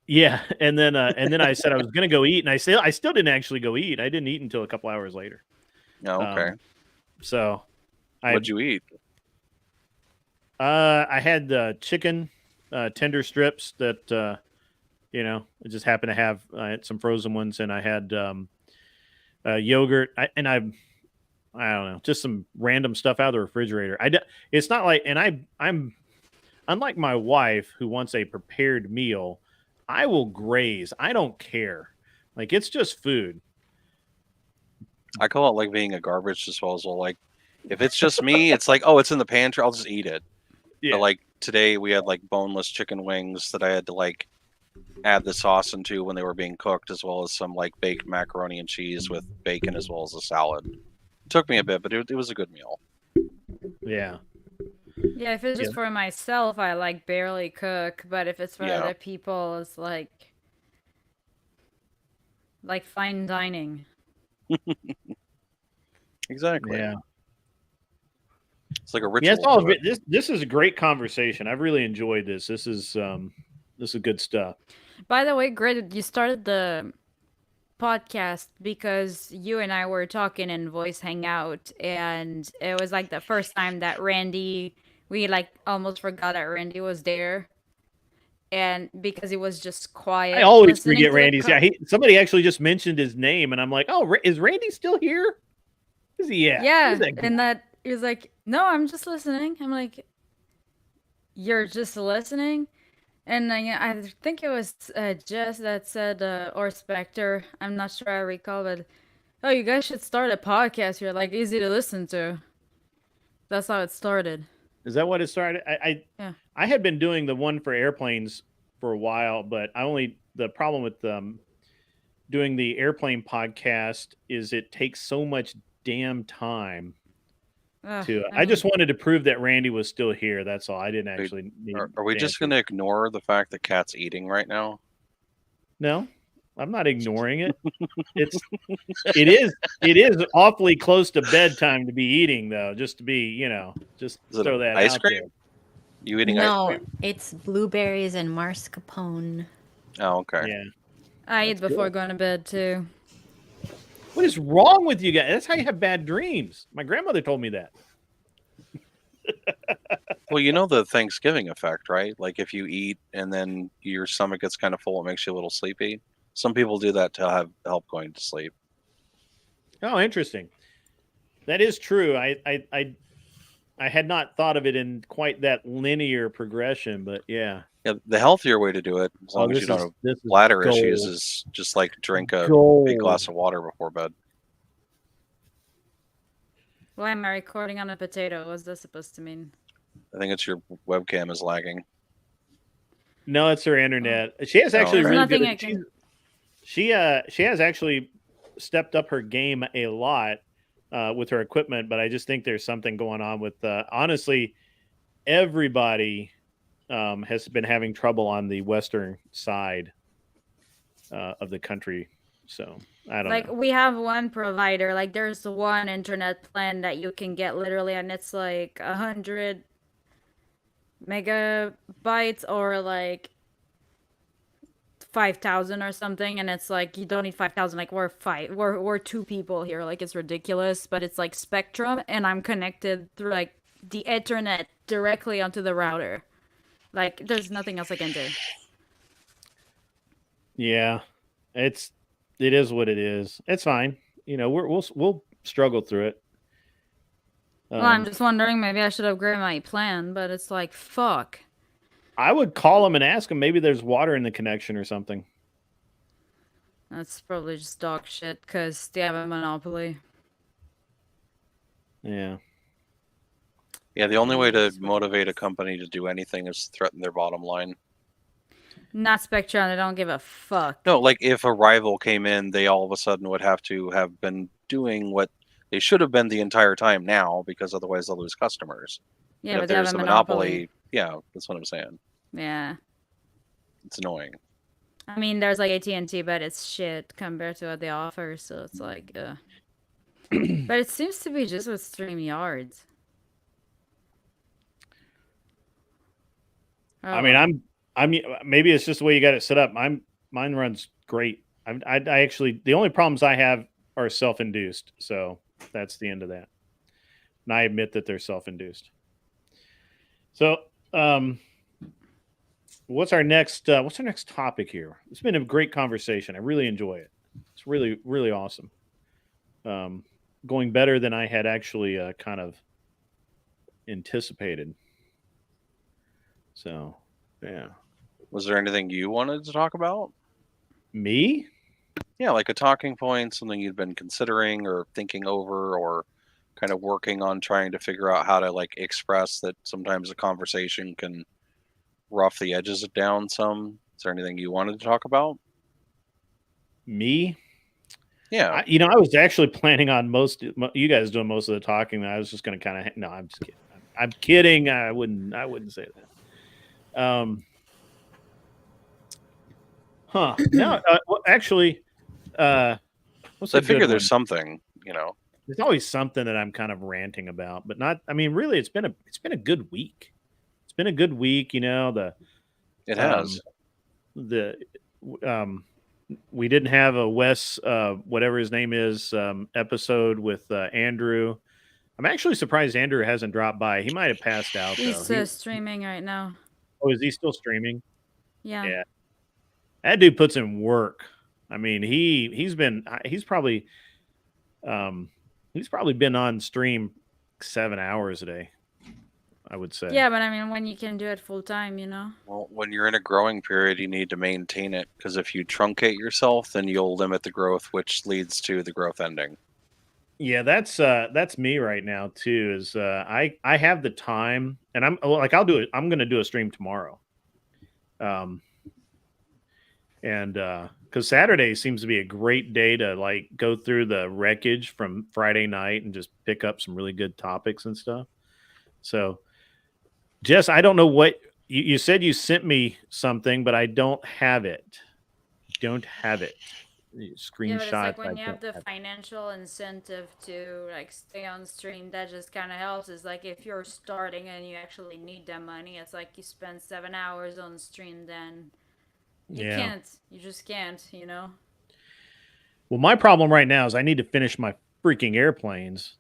Yeah, and then I said I was going to go eat, and I still didn't actually go eat. I didn't eat until a couple hours later. Oh, okay. So, what'd you eat? I had chicken tender strips that I just happened to have. I had some frozen ones, and I had yogurt. I don't know, just some random stuff out of the refrigerator. It's not like, and I'm unlike my wife who wants a prepared meal. I will graze. I don't care. Like it's just food. I call it like being a garbage disposal. Like if it's just me, it's like, oh, it's in the pantry. I'll just eat it. Yeah. But like today we had like boneless chicken wings that I had to like add the sauce into when they were being cooked, as well as some like baked macaroni and cheese with bacon, as well as a salad. It took me a bit, but it was a good meal. Yeah. Yeah, if it's just for myself, I like barely cook. But if it's for other people, it's like fine dining. Exactly. Yeah. It's like a ritual. Yeah, all this is a great conversation. I've really enjoyed this. This is good stuff. By the way, Grid, you started the podcast because you and I were talking in voice hangout, and it was like the first time that we like almost forgot that Randy was there. And because he was just quiet. I always forget Randy's. Yeah, somebody actually just mentioned his name, and I'm like, oh, is Randy still here? Is he? Yeah. Yeah, and that he was like, no, I'm just listening. I'm like, you're just listening? And I think it was Jess that said, or Spectre, I'm not sure I recall, but, oh, you guys should start a podcast. You're like easy to listen to. That's how it started. Is that what it started? I had been doing the one for airplanes for a while, but the problem with doing the airplane podcast is it takes so much damn time. I just wanted to prove that Randy was still here. That's all. I didn't actually need. Are we just going to ignore the fact that Kat's eating right now? No, I'm not ignoring it. It is awfully close to bedtime to be eating, though. Just to be, just throw that ice out cream? there. You eating ice cream? No, it's blueberries and mascarpone. Oh, okay. Yeah. I eat before going to bed too. What is wrong with you guys? That's how you have bad dreams. My grandmother told me that. Well, you know the Thanksgiving effect, right? Like if you eat and then your stomach gets kind of full, it makes you a little sleepy. Some people do that to have help going to sleep. Oh, interesting. That is true. I had not thought of it in quite that linear progression, but yeah. Yeah, the healthier way to do it, as long as you don't have bladder issues, is just like drink a big glass of water before bed. Why am I recording on a potato? What's this supposed to mean? I think it's your webcam is lagging. No, it's her internet. She has actually really good. She has actually stepped up her game a lot with her equipment, but I just think there's something going on with honestly, everybody has been having trouble on the western side of the country. So I don't Like know. we have one provider, like there's one internet plan that you can get literally, and it's like 100 megabytes or like 5,000 or something, and it's like you don't need 5,000. Like we're two people here. Like it's ridiculous, but it's like Spectrum, and I'm connected through like the Ethernet directly onto the router. Like there's nothing else I can do. Yeah, it is what it is. It's fine. You know, we'll struggle through it. Well, I'm just wondering, maybe I should upgrade my plan, but it's like, fuck. I would call them and ask them. Maybe there's water in the connection or something. That's probably just dog shit because they have a monopoly. Yeah. Yeah, the only way to motivate a company to do anything is to threaten their bottom line. Not Spectrum, they don't give a fuck. No, like if a rival came in, they all of a sudden would have to have been doing what they should have been the entire time now, because otherwise they'll lose customers. Yeah, and but if they have there's a a monopoly. yeah, that's what I'm saying. Yeah. It's annoying. I mean, there's like AT&T, but it's shit compared to what they offer, so it's like, But it seems to be just with StreamYards. I mean, I'm maybe it's just the way you got it set up. Mine runs great. I actually, the only problems I have are self-induced, so that's the end of that. And I admit that they're self-induced. So, what's our next topic here? It's been a great conversation. I really enjoy it. It's really, really awesome. Going better than I had actually kind of anticipated. So, yeah. Was there anything you wanted to talk about? Me? Yeah, like a talking point, something you'd been considering or thinking over, or kind of working on trying to figure out how to like express that sometimes a conversation can rough the edges down some. Is there anything you wanted to talk about? Me? Yeah. I was actually planning on you guys doing most of the talking. I was just going to kind of, no, I'm just kidding. I'm kidding. I wouldn't say that. No, well, actually, I figure there's something, There's always something that I'm kind of ranting about, but not. I mean, really, it's been a good week. It's been a good week. It has. We didn't have a Wes, whatever his name is, episode with Andrew. I'm actually surprised Andrew hasn't dropped by. He might have passed out. He's streaming right now. Oh, is he still streaming? Yeah. That dude puts in work. I mean, he's probably been on stream 7 hours a day, I would say. Yeah, but I mean, when you can do it full time, Well, when you're in a growing period, you need to maintain it, because if you truncate yourself, then you'll limit the growth, which leads to the growth ending. Yeah, that's me right now too. Is I have the time, and I'm going to do a stream tomorrow. And because Saturday seems to be a great day to like go through the wreckage from Friday night and just pick up some really good topics and stuff. So, Jess, I don't know what you said. You sent me something, but I don't have it. Screenshot. Yeah, but it's like when you have the financial incentive to like stay on stream, that just kind of helps. It's like if you're starting and you actually need that money, it's like you spend 7 hours on stream, then you just can't, Well, my problem right now is I need to finish my freaking airplanes.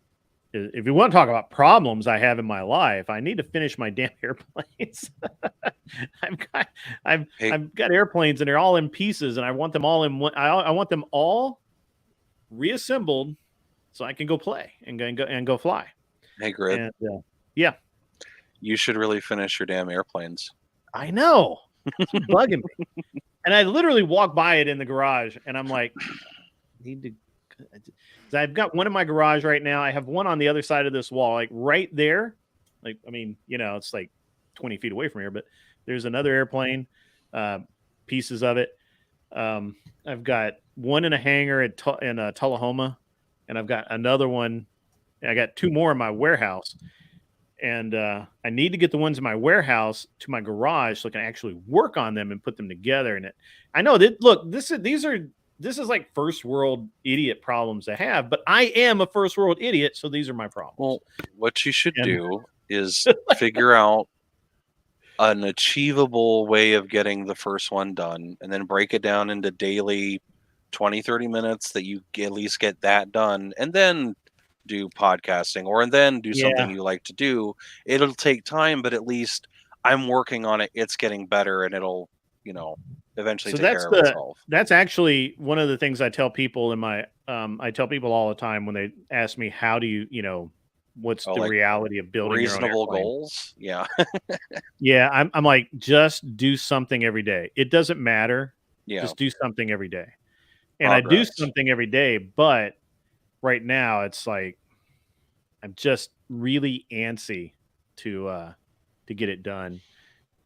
If you want to talk about problems I have in my life, I need to finish my damn airplanes. I've got airplanes and they're all in pieces, and I want them all in one. I want them all reassembled so I can go play and go fly. Hey, Grid. And, yeah. You should really finish your damn airplanes. I know. It's bugging me. And I literally walk by it in the garage, and I'm like, need to. I've got one in my garage right now. I have one on the other side of this wall, like right there. Like, I mean, it's like 20 feet away from here, but there's another airplane, pieces of it. I've got one in a hangar in Tullahoma, and I've got another one. I got 2 more in my warehouse, and I need to get the ones in my warehouse to my garage so I can actually work on them and put them together. And I know that, look, this is like first world idiot problems to have, but I am a first world idiot, so these are my problems. Well, what you should do is figure out an achievable way of getting the first one done, and then break it down into daily 20-30 minutes that you at least get that done, and then do podcasting, or and then do something you like to do. It'll take time, but at least I'm working on it. It's getting better, and it'll, eventually take care of itself. That's actually one of the things I tell people in my I tell people all the time when they ask me, how do you what's the reality of building reasonable your own airplane? goals? Yeah. Yeah, I'm like, just do something every day. It doesn't matter. Yeah. Just do something every day. And I do something every day, but right now it's like I'm just really antsy to get it done.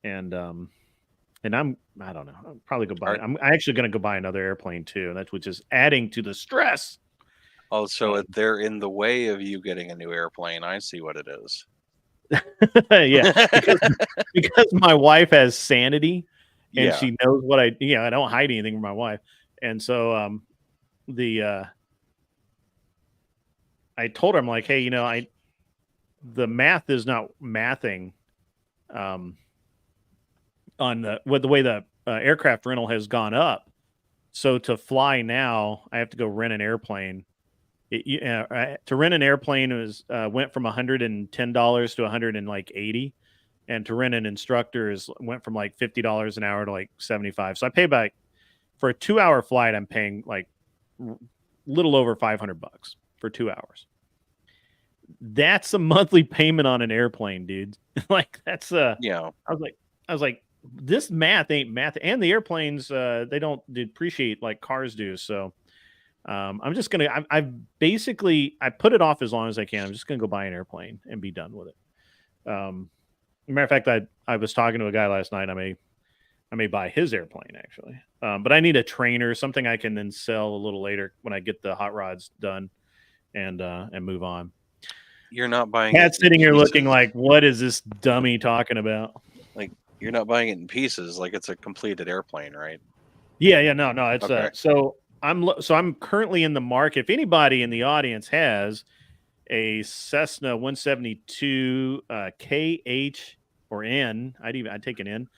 And I don't know. I'll probably go buy. I'm actually going to go buy another airplane too, and which is adding to the stress. Oh, so they're in the way of you getting a new airplane. I see what it is. Yeah, because my wife has sanity, and she knows what I don't hide anything from my wife, and so I told her, I'm like, hey, the math is not mathing on the way the aircraft rental has gone up. So to fly now, I have to go rent an airplane. To rent an airplane went from $110 to $180, and to rent an instructor went from like $50 an hour to like $75. So I pay back for a 2-hour flight. I'm paying like little over $500 for 2 hours. That's a monthly payment on an airplane, dude. Like that's I was like, this math ain't math, and the airplanes they don't depreciate like cars do. So I'm just gonna I've basically put it off as long as I can. I'm just gonna go buy an airplane and be done with it. Matter of fact, I was talking to a guy last night. I may buy his airplane actually, but I need a trainer, something I can then sell a little later when I get the hot rods done and move on. You're not buying. Cat's sitting here looking like, what is this dummy talking about? Like, you're not buying it in pieces, like it's a completed airplane, right? Yeah, no, it's okay. So I'm currently in the market. If anybody in the audience has a Cessna 172 KH or N, I'd take an N.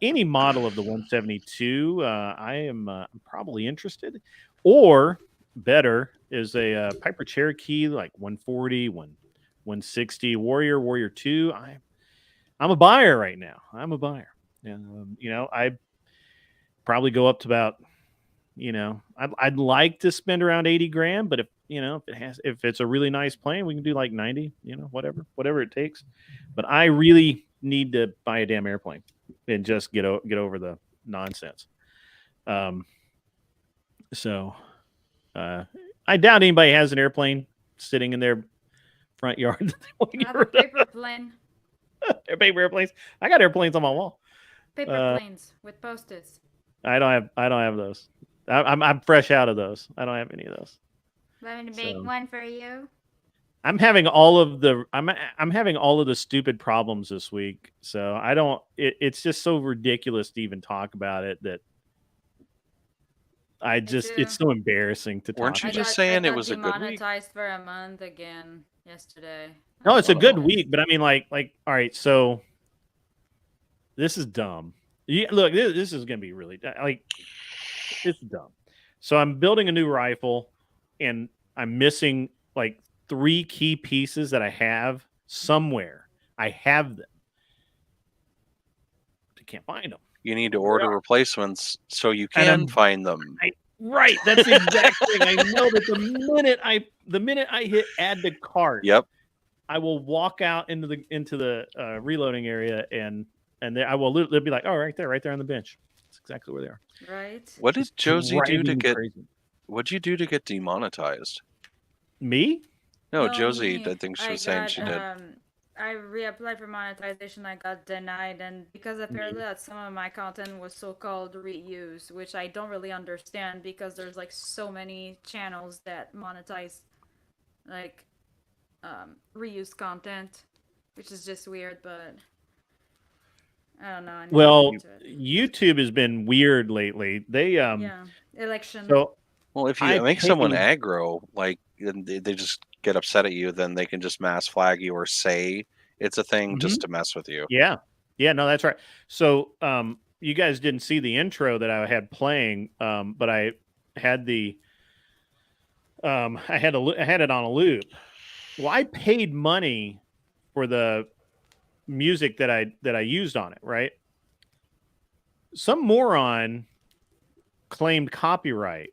Any model of the 172, I am probably interested. Or better is a Piper Cherokee, like 140, 160, Warrior 2. I'm a buyer right now. I'm a buyer. I probably go up to about, I'd like to spend around 80 grand, but if it's a really nice plane, we can do like 90, whatever it takes. But I really need to buy a damn airplane and just get over the nonsense. So I doubt anybody has an airplane sitting in their front yard. I have a paper plane. They're paper airplanes. I got airplanes on my wall. Paper planes with Post-its. I don't have those. I'm fresh out of those. I don't have any of those. Want me to make one for you? I'm having all of the stupid problems this week. So I don't. It's just so ridiculous to even talk about it that it's so embarrassing to talk. Weren't you just saying it was a good week? Demonetized for a month again yesterday. No, it's a good week, but I mean, like, all right. So this is dumb. Look, this is gonna be really it's dumb. So I'm building a new rifle, and I'm missing like 3 key pieces that I have somewhere. I have them. I can't find them. You need to order replacements so you can find them. Right. That's the exact thing. I know that the minute I hit add to cart, yep, I will walk out into the reloading area, and I will literally be like, oh, right there on the bench. That's exactly where they are. Right. What did Josie do to get? What'd you do to get demonetized? Me? No, Josie. I think she was saying she did. I reapplied for monetization. I got denied, and because apparently that some of my content was so-called reuse, which I don't really understand because there's like so many channels that monetize like reuse content, which is just weird. But I don't know. I need to look into it. YouTube has been weird lately. They election. So well, if you make someone aggro, like they just get upset at you, then they can just mass flag you or say it's a thing just to mess with you. Yeah, no, that's right. So you guys didn't see the intro that I had playing, but I had the I had it on a loop. Well, I paid money for the music that I used on it, right? Some moron claimed copyright.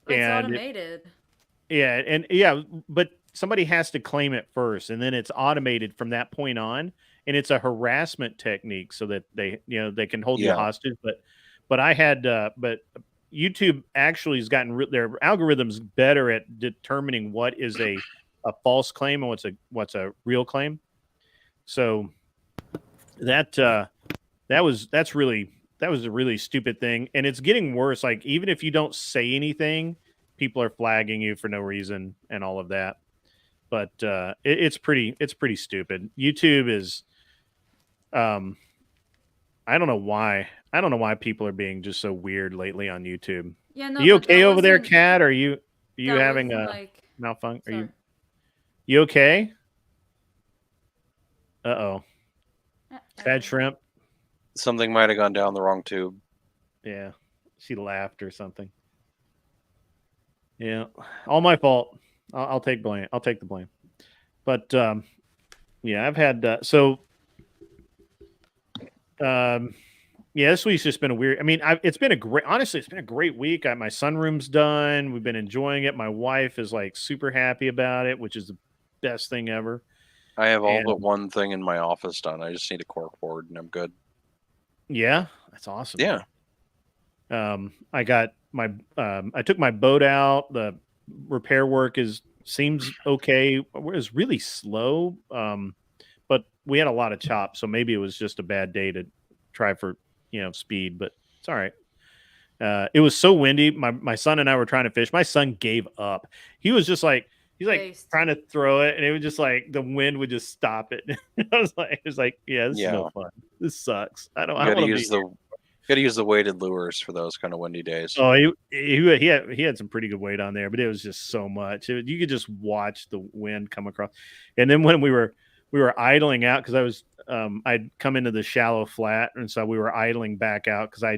It's automated. But somebody has to claim it first, and then it's automated from that point on, and it's a harassment technique so that they can hold you hostage. But I had but YouTube actually has gotten their algorithms better at determining what is a false claim and what's a real claim. So that was a really stupid thing, and it's getting worse. Like, even if you don't say anything, people are flagging you for no reason and all of that. But it's pretty stupid. YouTube is I don't know why people are being just so weird lately on YouTube. Yeah, no, are you okay over there, Kat? Are you having a malfunction? Are you okay? Uh-oh. Bad shrimp. Something might have gone down the wrong tube. Yeah. She laughed or something. Yeah. All my fault. I'll take blame. I'll take the blame. But yeah, I've had this week's just been a weird. I mean, it's been a great week. My sunroom's done. We've been enjoying it. My wife is like super happy about it, which is the best thing ever. I have all but one thing in my office done. I just need a cork board and I'm good. Yeah, that's awesome. Yeah. I got my I took my boat out. The repair work seems okay. It was really slow, but we had a lot of chop, so maybe it was just a bad day to try for speed. But it's all right. It was so windy. My son and I were trying to fish. My son gave up. He was just like trying to throw it, and it was just like the wind would just stop it. I was like, yeah, this is no fun. This sucks. I don't want to be here. Got to use the weighted lures for those kind of windy days. Oh, he had some pretty good weight on there, but it was just so much. You could just watch the wind come across. And then when we were idling out, because I'd come into the shallow flat, and so we were idling back out because I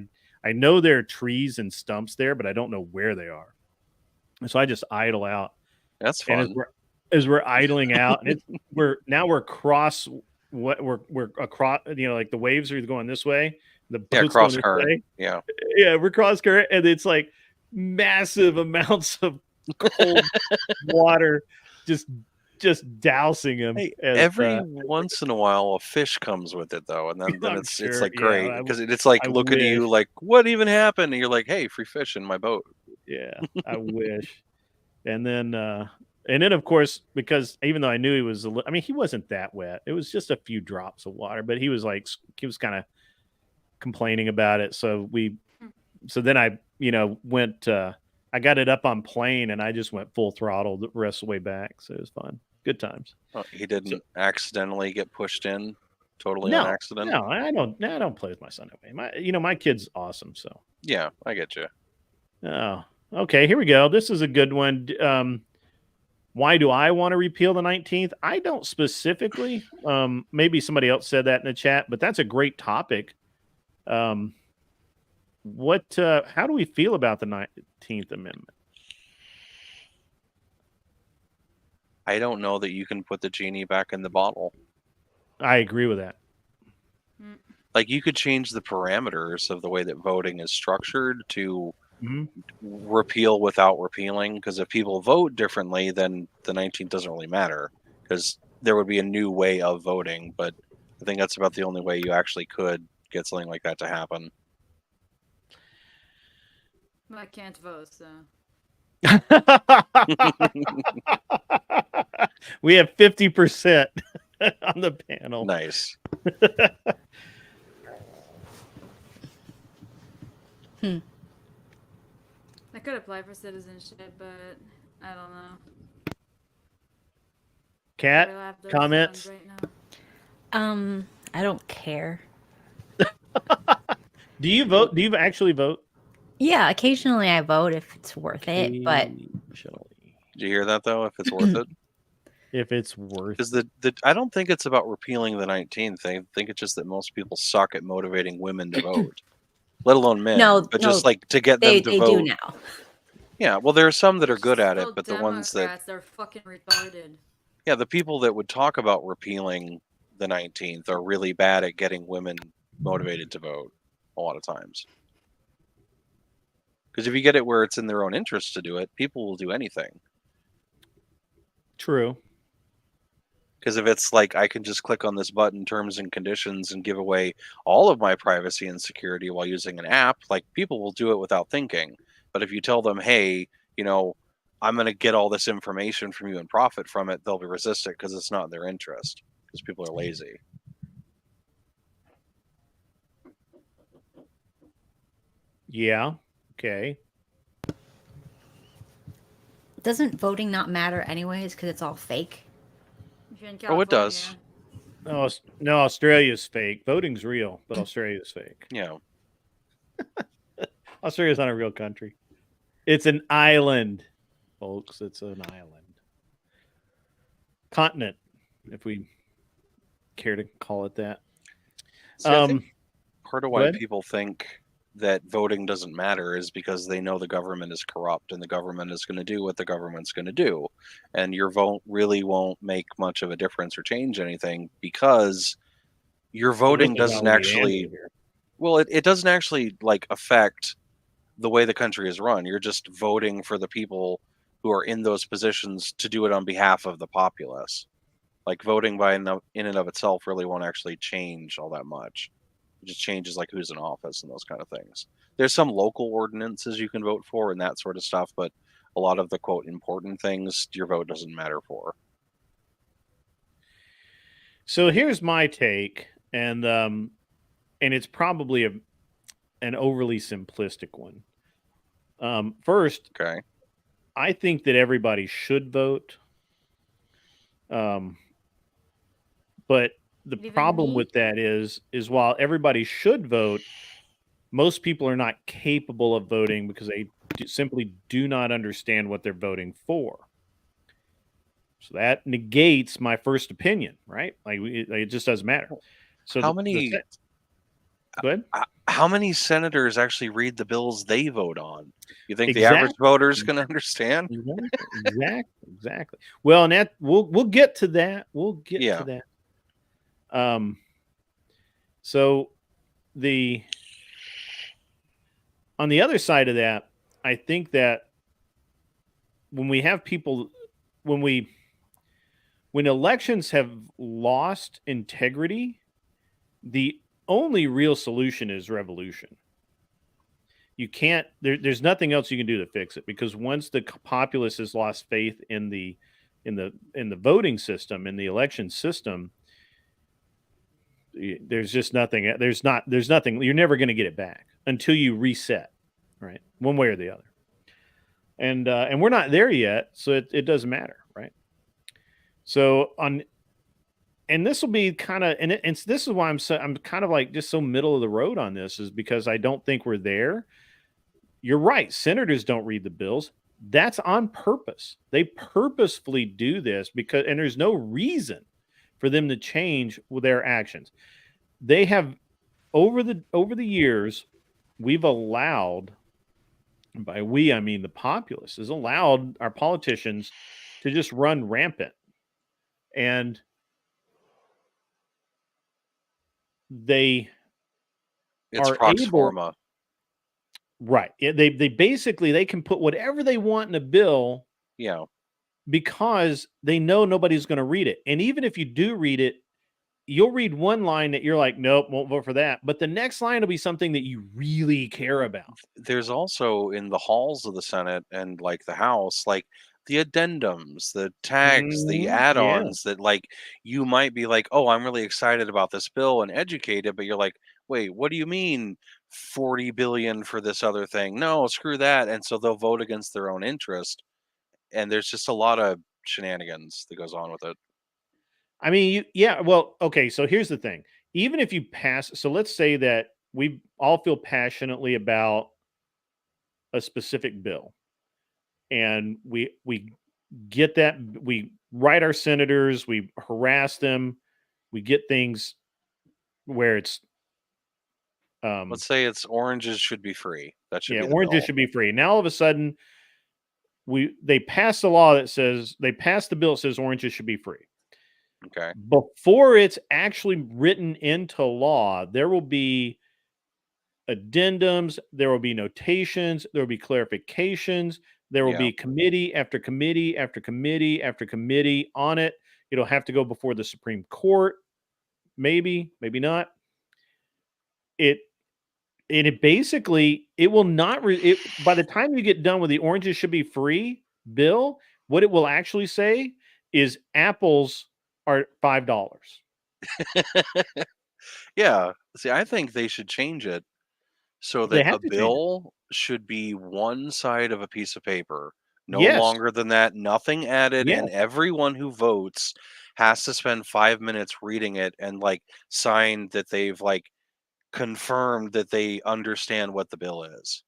know there are trees and stumps there, but I don't know where they are. And so I just idle out. That's fun. And as we're idling out, and we're across, like the waves are going this way. The boat's cross going current. This way. Yeah, we're cross current, and it's like massive amounts of cold water just dousing him. Hey, every once in a while, a fish comes with it though, and then it's like great because it's like looking at you like, what even happened? And you're like, hey, free fish in my boat. Yeah, I wish. And then of course, because even though I knew he was, he wasn't that wet. It was just a few drops of water, but he was kind of complaining about it. So then I, went, I got it up on plane and I just went full throttle the rest of the way back. So it was fun. Good times. He didn't accidentally get pushed in totally on accident. No, I don't play with my son that way. My kid's awesome. So yeah, I get you. Oh, okay. Here we go. This is a good one. Why do I want to repeal the 19th? I don't specifically. Maybe somebody else said that in the chat, but that's a great topic. How do we feel about the 19th Amendment? I don't know that you can put the genie back in the bottle. I agree with that. Like, you could change the parameters of the way that voting is structured to repeal without repealing, because if people vote differently, then the 19th doesn't really matter, because there would be a new way of voting. But I think that's about the only way you actually could get something like that to happen. I can't vote, so. We have 50%. on the panel. Nice. I could apply for citizenship, but I don't know. Kat, comments? Right now. I don't care. Do you vote? Do you actually vote? Yeah, occasionally I vote if it's worth it, but Did you hear that though? If it's worth it? If it's worth Because I don't think it's about repealing the 19th. I think it's just that most people suck at motivating women to vote, let alone men. But just like to get them to they vote. do now. Yeah, well, there are some that are good at it, Still but the ones that Democrats, they're fucking retarded. yeah, the people that would talk about repealing the 19th are really bad at getting women motivated to vote a lot of times. Because if you get it where it's in their own interest to do it, people will do anything. True. Because if it's like, I can just click on this button, terms and conditions, and give away all of my privacy and security while using an app, like people will do it without thinking. But if you tell them, hey, you know, I'm going to get all this information from you and profit from it, they'll resist it because it's not in their interest. Because people are lazy. Yeah. Okay. Doesn't voting not matter anyways because it's all fake? Oh, it does. No, no, Australia's fake. Voting's real, but Australia's fake. Yeah. Australia's not a real country. It's an island, folks. It's an island. Continent, if we care to call it that. I think part of why people think that voting doesn't matter is because they know the government is corrupt and the government is going to do what the government's going to do. And your vote really won't make much of a difference or change anything because your voting doesn't actually, well, it doesn't actually like affect the way the country is run. You're just voting for the people who are in those positions to do it on behalf of the populace. Like voting by in and of itself really won't actually change all that much. It just changes like who's in office and those kind of things. There's some local ordinances you can vote for and that sort of stuff, but a lot of the quote important things your vote doesn't matter for. So here's my take, and it's probably an overly simplistic one. First, okay, I think that everybody should vote. But the problem with that is while everybody should vote, most people are not capable of voting because they simply do not understand what they're voting for. So that negates my first opinion, right? Like it just doesn't matter. So how many senators actually read the bills they vote on? You think the average voter is going to understand? Exactly. Well, and that we'll get to that. We'll get to that. So on the other side of that, I think that when we have people, when elections have lost integrity, the only real solution is revolution. You can't, there's nothing else you can do to fix it, because once the populace has lost faith in the voting system, in the election system, there's just nothing. There's nothing. You're never going to get it back until you reset, right? One way or the other. And we're not there yet, so it doesn't matter, right? So and this will be kind of, and this is why I'm kind of like just so middle of the road on this, is because I don't think we're there. You're right. Senators don't read the bills. That's on purpose. They purposefully do this because, and there's no reason for them to change with their actions. They have over the years, we've allowed, and by we I mean the populace, has allowed our politicians to just run rampant, and it's prox forma. Right. They basically, they can put whatever they want in a bill. Yeah. Because they know nobody's going to read it. And even if you do read it, you'll read one line that you're like, nope, won't vote for that. But the next line will be something that you really care about. There's also in the halls of the Senate and like the House, like the addendums, the tags, the add-ons that like you might be like, oh, I'm really excited about this bill and educated, but you're like, wait, what do you mean 40 billion for this other thing? No, screw that. And so they'll vote against their own interest. And there's just a lot of shenanigans that goes on with it. I mean, well, okay, so here's the thing. Even if you pass, so let's say that we all feel passionately about a specific bill, and we get that, we write our senators, we harass them, we get things where it's let's say it's oranges should be free. That should be the oranges bill. should be free. Now all of a sudden they pass the law that says, they pass the bill that says oranges should be free. Okay. Before it's actually written into law, there will be addendums, there will be notations, there will be clarifications, there will be committee after committee after committee after committee on it. It'll have to go before the Supreme Court, maybe not. It basically, it will not by the time you get done with the oranges should be free bill, what it will actually say is apples are $5. Yeah. See, I think they should change it so They that have a to change it. bill should be one side of a piece of paper. No Yes. longer than that, nothing added, Yes. and everyone who votes has to spend 5 minutes reading it and like sign that they've like confirmed that they understand what the bill is.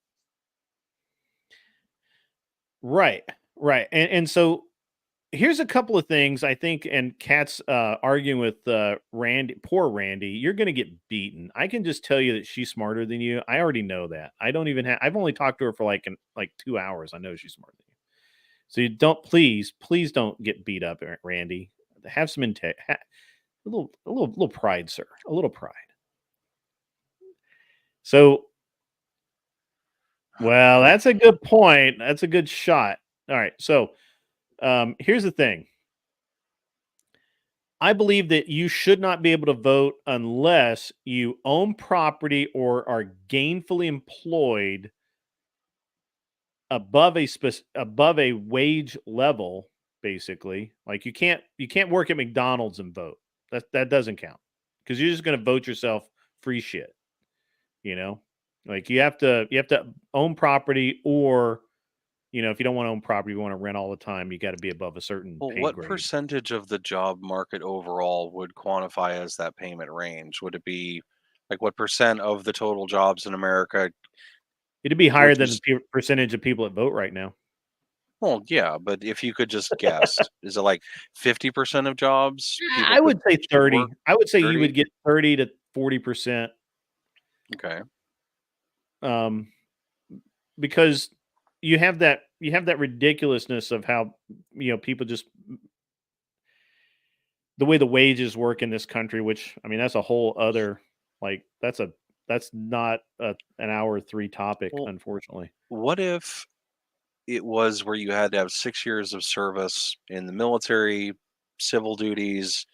Right. And so here's a couple of things I think, and Kat's arguing with Randy, poor Randy, you're going to get beaten. I can just tell you that she's smarter than you. I already know that. I don't even have, I've only talked to her for like 2 hours. I know she's smarter than you. So you don't, please don't get beat up, Randy. Have some integrity, a little pride, sir, a little pride. So, well, that's a good point. That's a good shot. All right. So, here's the thing. I believe that you should not be able to vote unless you own property or are gainfully employed above a wage level, basically. Like you can't work at McDonald's and vote. That doesn't count, because you're just going to vote yourself free shit. You know, like you have to own property, or if you don't want to own property, you want to rent all the time, you got to be above a certain Well, pay what grade. percentage of the job market overall would quantify as that payment range? Would it be like what percent of the total jobs in America? It'd be higher than the percentage of people that vote right now. Well, yeah, but if you could just guess, is it like 50% of jobs? I would say 30. I would say 30? you would get 30 to 40%. Okay. Because you have that ridiculousness of how people just, the way the wages work in this country, which I mean that's a whole other, like that's not an hour 3 topic, unfortunately. What if it was where you had to have 6 years of service in the military, civil duties,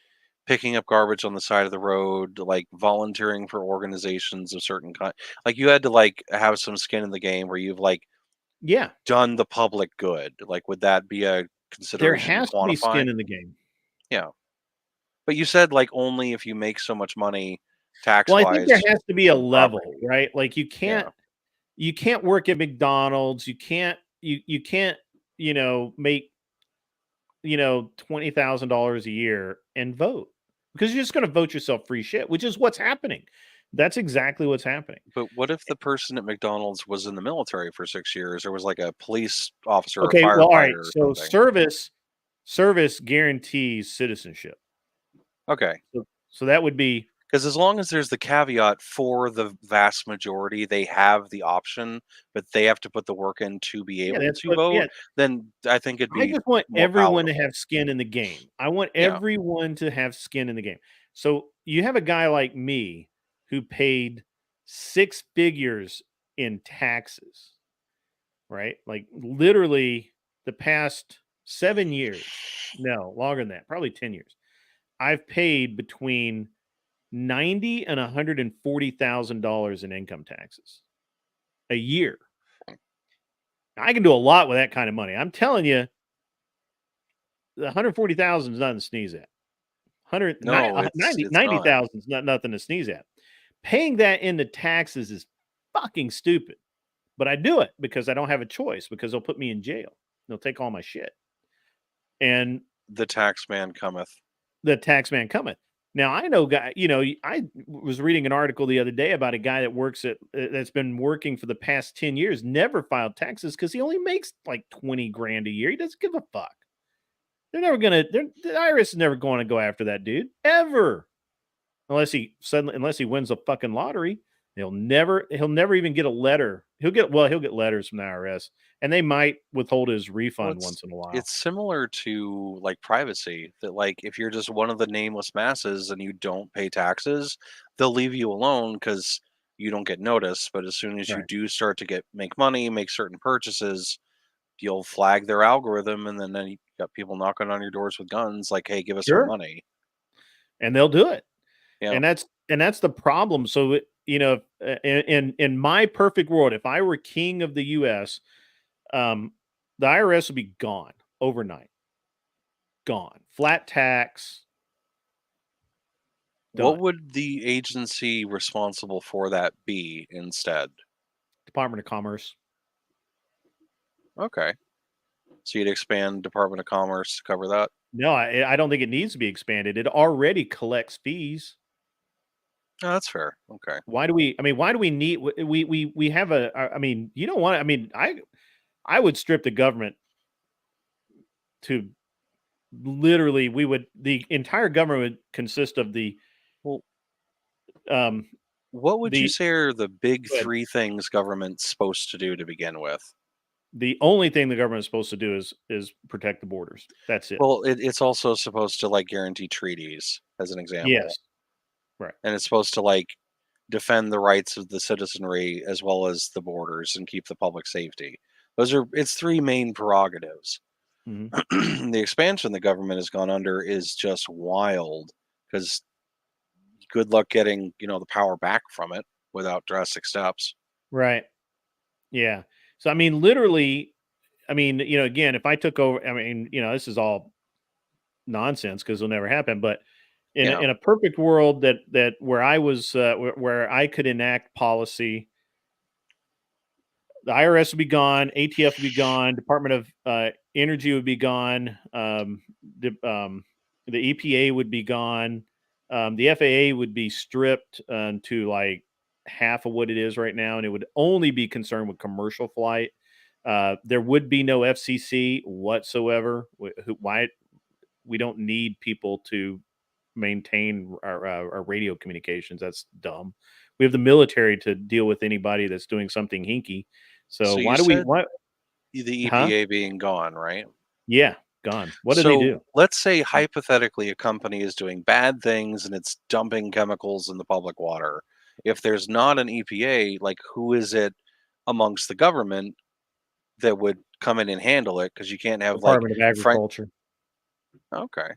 picking up garbage on the side of the road, like volunteering for organizations of certain kind, like you had to like have some skin in the game where you've like done the public good? Like, would that be a consideration? There has to be skin in the game. Yeah, but you said like only if you make so much money tax-wise. Well, I think there has to be a level, right? Like you can't work at McDonald's. You can't make $20,000 a year and vote, because you're just going to vote yourself free shit, which is what's happening. That's exactly what's happening. But what if the person at McDonald's was in the military for 6 years, or was like a police officer, Okay, or a firefighter? well, all right. Or So service guarantees citizenship. Okay. So that would be, because as long as there's the caveat for the vast majority, they have the option, but they have to put the work in to be able to vote. Then I think it'd be. I just want everyone to have skin in the game. I want Yeah. everyone to have skin in the game. So you have a guy like me who paid 6 figures in taxes, right? Like literally the past 7 years, no, longer than that, probably 10 years. I've paid between $90,000 and $140,000 in income taxes a year. I can do a lot with that kind of money. I'm telling you, the 140,000 is nothing to sneeze at. No, it's 90,000 is not nothing to sneeze at. Paying that into taxes is fucking stupid. But I do it because I don't have a choice, because they'll put me in jail. They'll take all my shit. And the tax man cometh. The tax man cometh. Now, I know guy, I was reading an article the other day about a guy that works that's been working for the past 10 years, never filed taxes because he only makes like 20 grand a year. He doesn't give a fuck. The IRS is never going to go after that dude ever. Unless he wins a fucking lottery. He'll never even get a letter. He'll get letters from the IRS, and they might withhold his refund once in a while. It's similar to like privacy, that like if you're just one of the nameless masses and you don't pay taxes, they'll leave you alone because you don't get noticed. But as soon as you do start to make money, make certain purchases, you'll flag their algorithm, and then you got people knocking on your doors with guns like, hey, give us our money. And they'll do it. Yeah. And that's the problem. So in my perfect world, if I were king of the US, the IRS would be gone overnight. Gone. Flat tax. Done. What would the agency responsible for that be instead? Department of Commerce. Okay. So you'd expand Department of Commerce to cover that? No, I don't think it needs to be expanded. It already collects fees. Oh, that's fair. Okay. Why do we need, we have you don't want, I would strip the government to literally, the entire government would consist of what would you say are the big three things government's supposed to do to begin with? The only thing the government is supposed to do is protect the borders. That's it. Well, it's also supposed to like guarantee treaties, as an example. Yes. Right. And it's supposed to like defend the rights of the citizenry as well as the borders and keep the public safety. It's three main prerogatives. Mm-hmm. The expansion the government has gone under is just wild, because good luck getting, the power back from it without drastic steps. Right. Yeah. So, literally, again, if I took over, this is all nonsense because it'll never happen, but in a perfect world that where I was, where I could enact policy, the IRS would be gone, ATF would be gone, Department of Energy would be gone, the EPA would be gone, the FAA would be stripped to like half of what it is right now, and it would only be concerned with commercial flight. There would be no FCC whatsoever. Why? We don't need people to maintain our radio communications. That's dumb. We have the military to deal with anybody that's doing something hinky. So why do the EPA being gone, right? Yeah, gone. What do they do? Let's say hypothetically a company is doing bad things and it's dumping chemicals in the public water. If there's not an EPA, like who is it amongst the government that would come in and handle it? Because you can't have Department of Agriculture. Okay.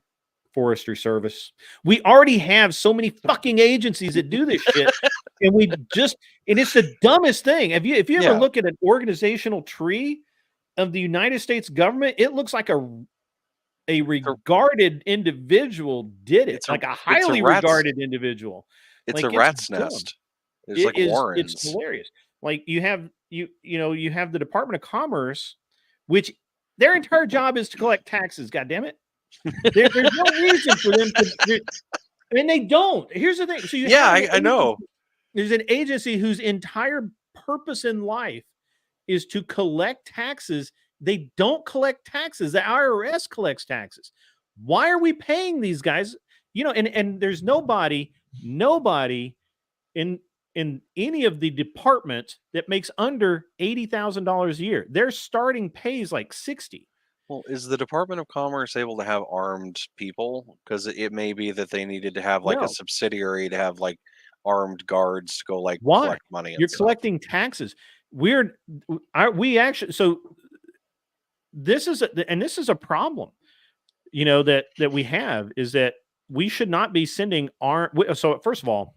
Forestry Service. We already have so many fucking agencies that do this shit, and it's the dumbest thing. If you ever look at an organizational tree of the United States government, it looks like a regarded individual did it, like a highly regarded individual. It's like, a rat's nest. It's like Warrens. It's hilarious. Like you have the Department of Commerce, which their entire job is to collect taxes. God damn it. There's no reason for them to. They don't. Here's the thing. So I know. There's an agency whose entire purpose in life is to collect taxes. They don't collect taxes. The IRS collects taxes. Why are we paying these guys? And there's nobody in any of the departments that makes under $80,000 a year. Their starting pay is like $60,000. Well, is the Department of Commerce able to have armed people? Because it may be that they needed to have like a subsidiary to have like armed guards to go like collect money. And You're collecting taxes. So this is a problem, that we have, is that we should not be sending So first of all,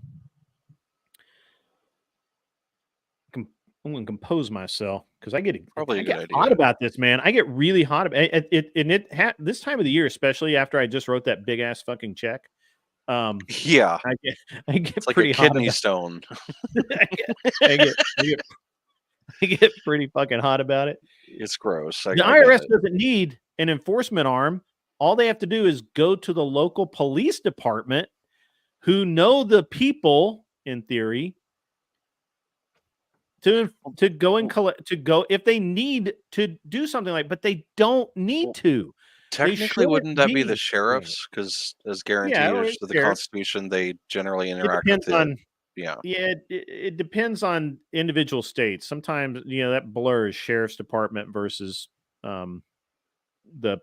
going to compose myself because I get Probably I a get good hot idea. about this, man. I get really hot about it. This time of the year, especially after I just wrote that big ass fucking check. Yeah, I get it's like a pretty hot kidney about stone. I get pretty fucking hot about it. It's gross. I The get IRS it. doesn't need an enforcement arm. All they have to do is go to the local police department who know the people, in theory, to go and collect, to go if they need to do something like, but they don't need to. They Technically, shouldn't wouldn't that be the be. sheriffs? Because as Yeah, or guarantees to the sheriff. Constitution, they generally It interact with depends the. on. Yeah. Yeah, it depends on individual states. Sometimes that blurs sheriff's department versus the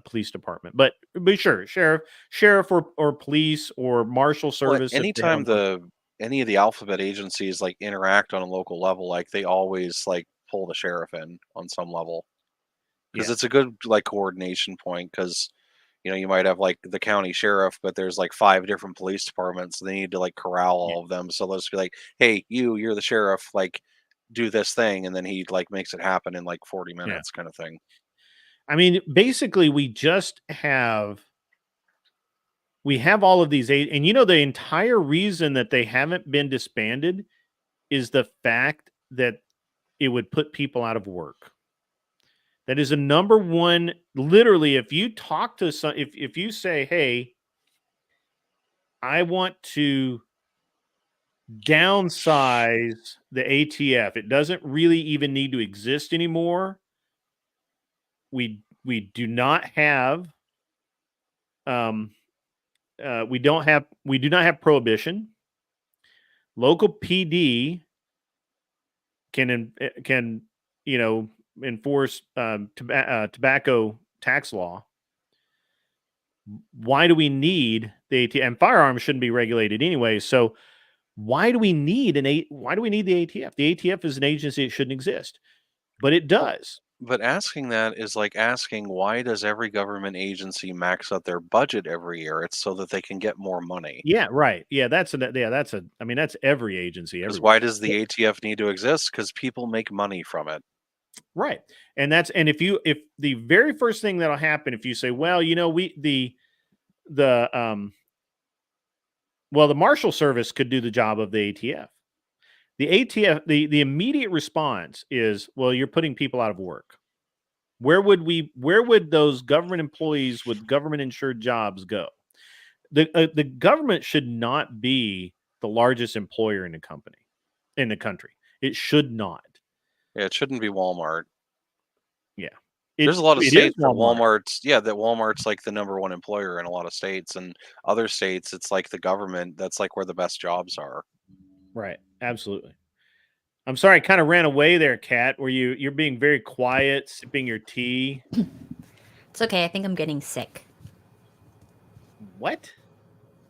police department. But sure, sheriff or police or marshal Well, service if they anytime have. any of the alphabet agencies like interact on a local level, like they always like pull the sheriff in on some level because Yeah. it's a good like coordination point. Because you might have like the county sheriff, but there's like 5 different police departments. So they need to like corral all of them. So let's be like, hey, you're the sheriff, like do this thing, and then he like makes it happen in like 40 Yeah. minutes, kind of thing. I mean, basically, we have all of these and the entire reason that they haven't been disbanded is the fact that it would put people out of work. That is a number one. Literally, if you talk to if you say, hey, I want to downsize the ATF, it doesn't really even need to exist anymore. We do not have we do not have prohibition. Local PD can enforce tobacco tax law. Why do we need the ATF? And firearms shouldn't be regulated anyway. So why do we need the ATF? The ATF is an agency that shouldn't exist, but it does. But asking that is like asking, why does every government agency max out their budget every year? It's so that they can get more money. Yeah, right. Yeah, that's every agency. Because Everywhere. why does the ATF need to exist? Because people make money from it. Right. And if the very first thing that'll happen, if you say, well, the Marshal Service could do the job of the ATF. The ATF, the immediate response is, well, you're putting people out of work. Where would those government employees with government insured jobs go? The government should not be the largest employer in the country. It should not. Yeah, it shouldn't be Walmart. Yeah. There's a lot of states that Walmart. Walmart's like the number one employer in a lot of states, and other states it's like the government. That's like where the best jobs are. Right. Absolutely. I'm sorry, I kind of ran away there, Kat. You're being very quiet, sipping your tea. It's okay. I think I'm getting sick. What?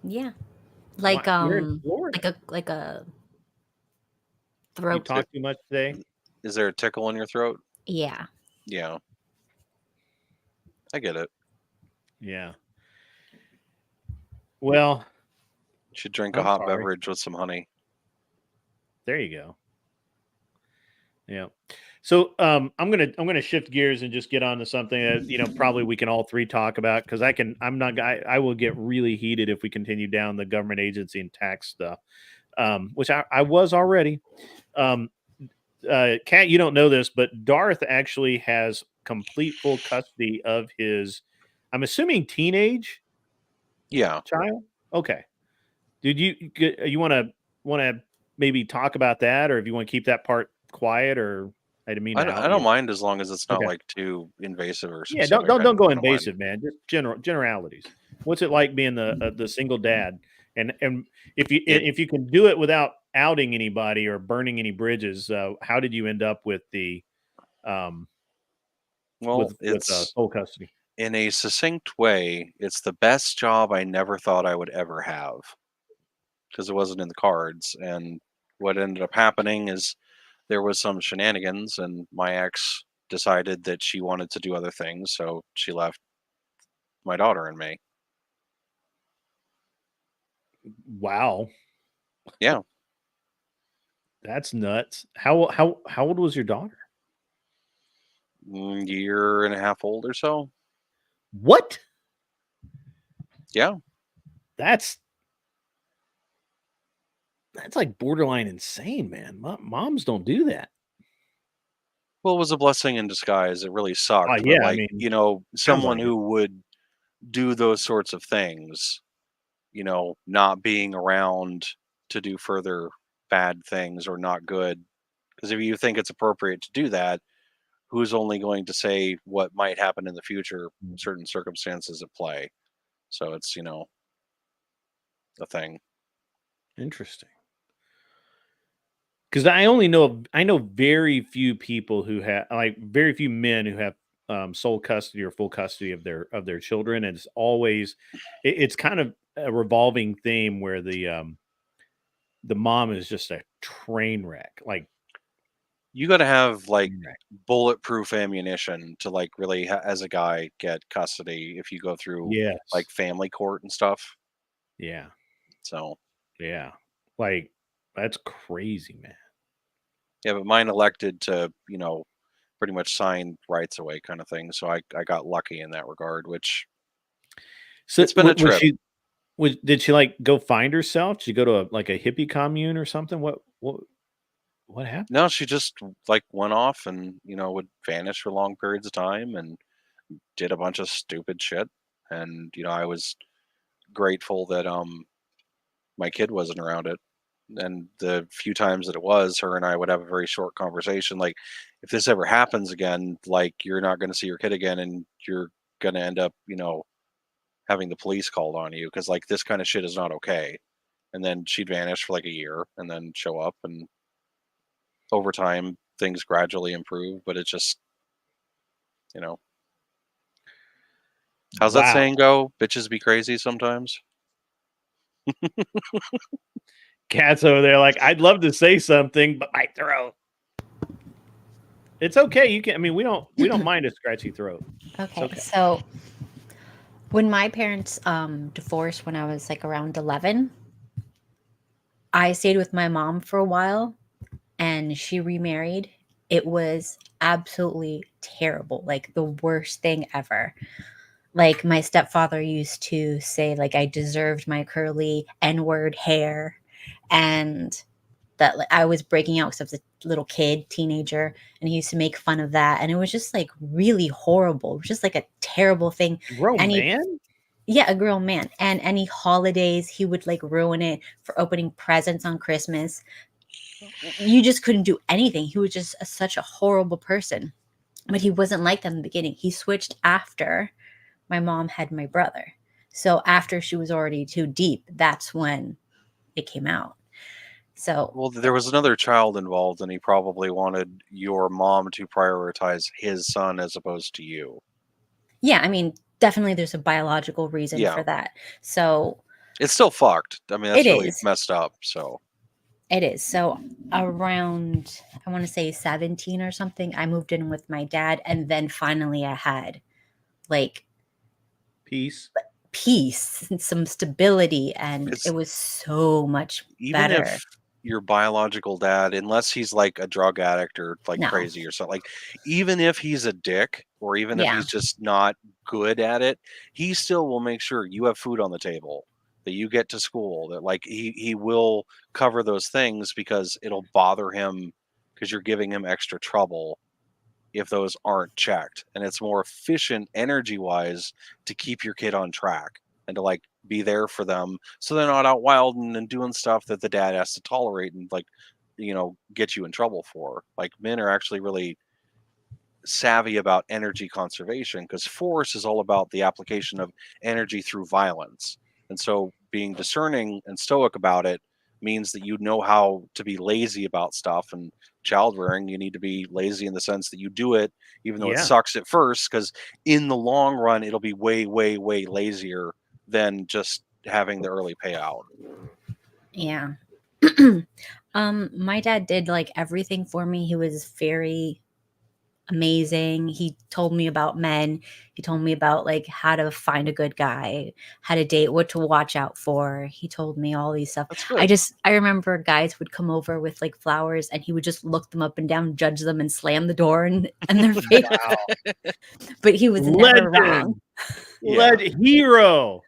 Yeah. Like like a throat. You talk too much today? Is there a tickle in your throat? Yeah. Yeah. I get it. Yeah. Well, you should drink a hot beverage with some honey. There you go. Yeah. So I'm gonna shift gears and just get on to something that probably we can all three talk about, because I will get really heated if we continue down the government agency and tax stuff, which I was already. Kat, you don't know this, but Darth actually has complete full custody of his, I'm assuming, teenage child. Okay. Did you want to maybe talk about that, or if you want to keep that part quiet, or I didn't mean to I don't mind as long as it's not like too invasive or yeah. specific. Don't go invasive, man. Just generalities. What's it like being the single dad? And if you can do it without outing anybody or burning any bridges, how did you end up with the full custody? In a succinct way, it's the best job I never thought I would ever have, because it wasn't in the cards. And what ended up happening is there was some shenanigans, and my ex decided that she wanted to do other things, so she left my daughter and me. Wow. Yeah. That's nuts. How old was your daughter? Year and a half old or so. What? Yeah. That's like borderline insane, man. Moms don't do that. Well, it was a blessing in disguise. It really sucked. But Yeah, I like, mean, you know, someone like it. who would do those sorts of things, you know, not being around to do further bad things or not good. Because if you think it's appropriate to do that, who's only going to say what might happen in the future, certain circumstances at play? So it's, you know, a thing. Interesting. Because I know very few people who have, like, very few men who have sole custody or full custody of their children, and it's always it's kind of a revolving theme where the mom is just a train wreck. Like, you got to have like bulletproof ammunition to like really as a guy get custody if you go through like family court and stuff. Yeah. So yeah, like that's crazy, man. Yeah, but mine elected to, you know, pretty much sign rights away kind of thing. So I got lucky in that regard, which it's been a trip. Did she like go find herself? Did she go to a hippie commune or something? What happened? No, she just like went off and, you know, would vanish for long periods of time and did a bunch of stupid shit. And, you know, I was grateful that my kid wasn't around it. And the few times that it was, her and I would have a very short conversation. Like, if this ever happens again, like, you're not going to see your kid again and you're going to end up, you know, having the police called on you because, like, this kind of shit is not okay. And then she'd vanish for like a year and then show up. And over time, things gradually improve. But it's just, you know, how's that saying go? Bitches be crazy sometimes. Cat's over there like, I'd love to say something, but my throat. It's okay. You can. I mean, we don't mind a scratchy throat. Okay. So when my parents divorced when I was like around 11, I stayed with my mom for a while, and she remarried. It was absolutely terrible, like the worst thing ever. Like, my stepfather used to say, like, I deserved my curly N-word hair, and that like, I was breaking out because I was a little kid, teenager, and he used to make fun of that. And it was just like really horrible. It was just like a terrible thing. Grown man? Yeah, a grown man. And any holidays, he would like ruin it for opening presents on Christmas. You just couldn't do anything. He was just such a horrible person. But he wasn't like that in the beginning. He switched after my mom had my brother. So after she was already too deep, that's when it came out. So, well, there was another child involved, and he probably wanted your mom to prioritize his son as opposed to you. Yeah, I mean, definitely there's a biological reason for that. So it's still fucked. I mean, that's really messed up. So it is. So around, I want to say 17 or something, I moved in with my dad, and then finally I had like peace and some stability, and it was so much better. Even if your biological dad, unless he's like a drug addict or like crazy or something, like even if he's a dick or even if he's just not good at it, he still will make sure you have food on the table, that you get to school, that like he will cover those things because it'll bother him because you're giving him extra trouble if those aren't checked. And it's more efficient energy wise to keep your kid on track and to like be there for them so they're not out wilding and doing stuff that the dad has to tolerate and like, you know, get you in trouble for. Like, men are actually really savvy about energy conservation because force is all about the application of energy through violence. And so being discerning and stoic about it means that you know how to be lazy about stuff. And child rearing, you need to be lazy in the sense that you do it even though it sucks at first, because in the long run it'll be way, way, way lazier than just having the early payout. Yeah. My dad did like everything for me. He was very amazing. He told me about men. He told me about like how to find a good guy, how to date, what to watch out for. He told me all these stuff. That's good. I remember guys would come over with like flowers and he would just look them up and down, judge them, and slam the door in their face. But he was never wrong. Hero.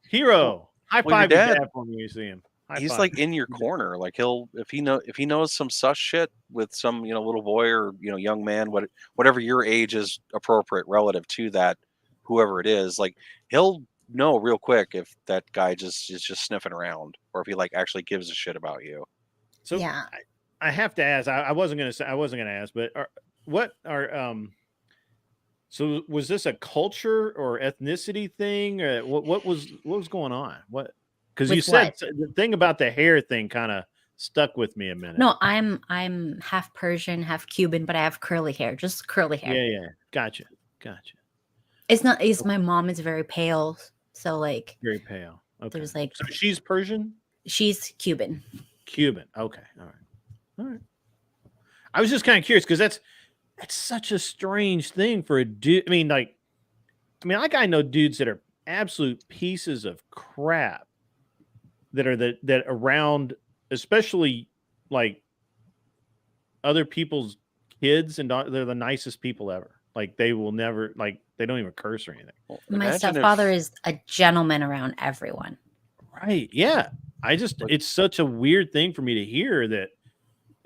High Well, five your your dad- dad for me when you see him. High He's five. like in your corner. Like if he knows some sus shit with some little boy or young man, whatever your age is appropriate relative to that, whoever it is, like he'll know real quick if that guy is just sniffing around or if he like actually gives a shit about you. So yeah, I have to ask. I wasn't gonna ask, but so was this a culture or ethnicity thing? Or what was going on? What? Because you With said what? the thing about the hair thing kind of stuck with me a minute. No, I'm half Persian, half Cuban, but I have curly hair, just curly hair. Yeah. Gotcha. It's not. My mom is very pale, so like Very pale. Okay. there's like So she's Persian? she's Cuban. Cuban. Okay. All right. I was just kind of curious because that's such a strange thing for a dude. I mean, I know dudes that are absolute pieces of crap that are that around, especially like other people's kids, and they're the nicest people ever. Like they will never, like they don't even curse or anything. Well, My imagine stepfather is a gentleman around everyone. Right. Yeah. It's such a weird thing for me to hear that,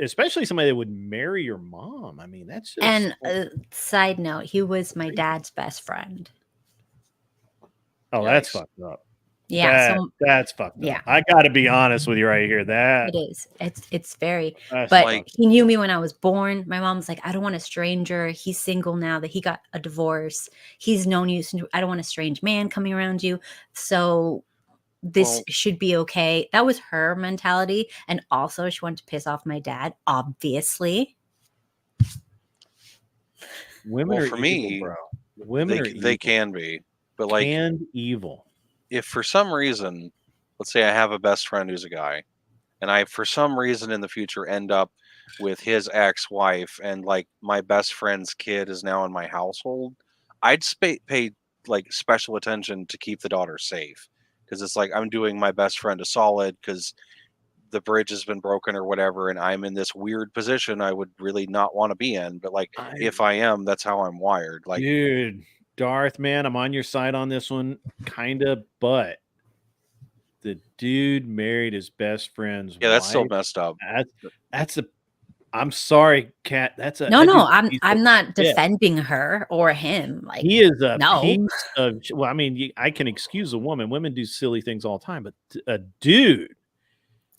especially somebody that would marry your mom. I mean, that's just. And side note, he was my dad's best friend. Oh, that's Yikes. fucked up. Yeah, That's fucked up. yeah. I got to be honest with you right here. It is. It's very. That's But like- he knew me when I was born. My mom's like, I don't want a stranger. He's single now that he got a divorce. He's known you. I don't want a strange man coming around you. So this should be okay. That was her mentality, and also she wanted to piss off my dad. Obviously, women Well, are for evil, me, bro. Women are evil. they can be, but like and evil. if for some reason, let's say I have a best friend who's a guy, and I for some reason in the future end up with his ex-wife, and like my best friend's kid is now in my household, I'd pay like special attention to keep the daughter safe, because it's like I'm doing my best friend a solid because the bridge has been broken or whatever, and I'm in this weird position I would really not want to be in, but like if I am, that's how I'm wired. Like, dude, Darth, man, I'm on your side on this one, kind of, but the dude married his best friend's yeah, that's still wife. messed up. That's a. I'm sorry, Kat. That's a no. dude's a piece I'm of not shit. defending her or him. Like He is a no. piece of. Well, I mean, I can excuse a woman. Women do silly things all the time, but a dude.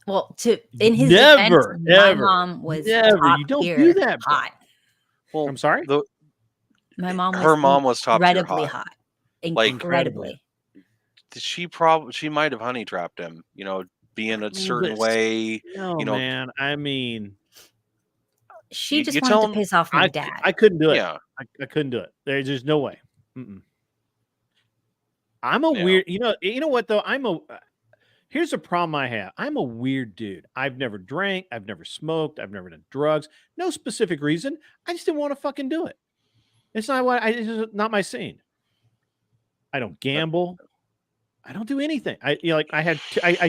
Well, in his Never, defense, my ever, mom was never. top You don't tier do that, bro. hot. Well, I'm sorry. My mom was her mom was top tier incredibly hot. hot. Like- Incredibly. She might have honey trapped him, being a certain way. No, man. I mean, She just you wanted tell to him- piss off my dad. I couldn't do it. Yeah. I couldn't do it. There's just no way. Mm-mm. I'm a Yeah. weird. You know what though? Here's a problem I have. I'm a weird dude. I've never drank. I've never smoked. I've never done drugs. No specific reason. I just didn't want to fucking do it. It's not it's just not my scene. I don't gamble. I don't do anything. I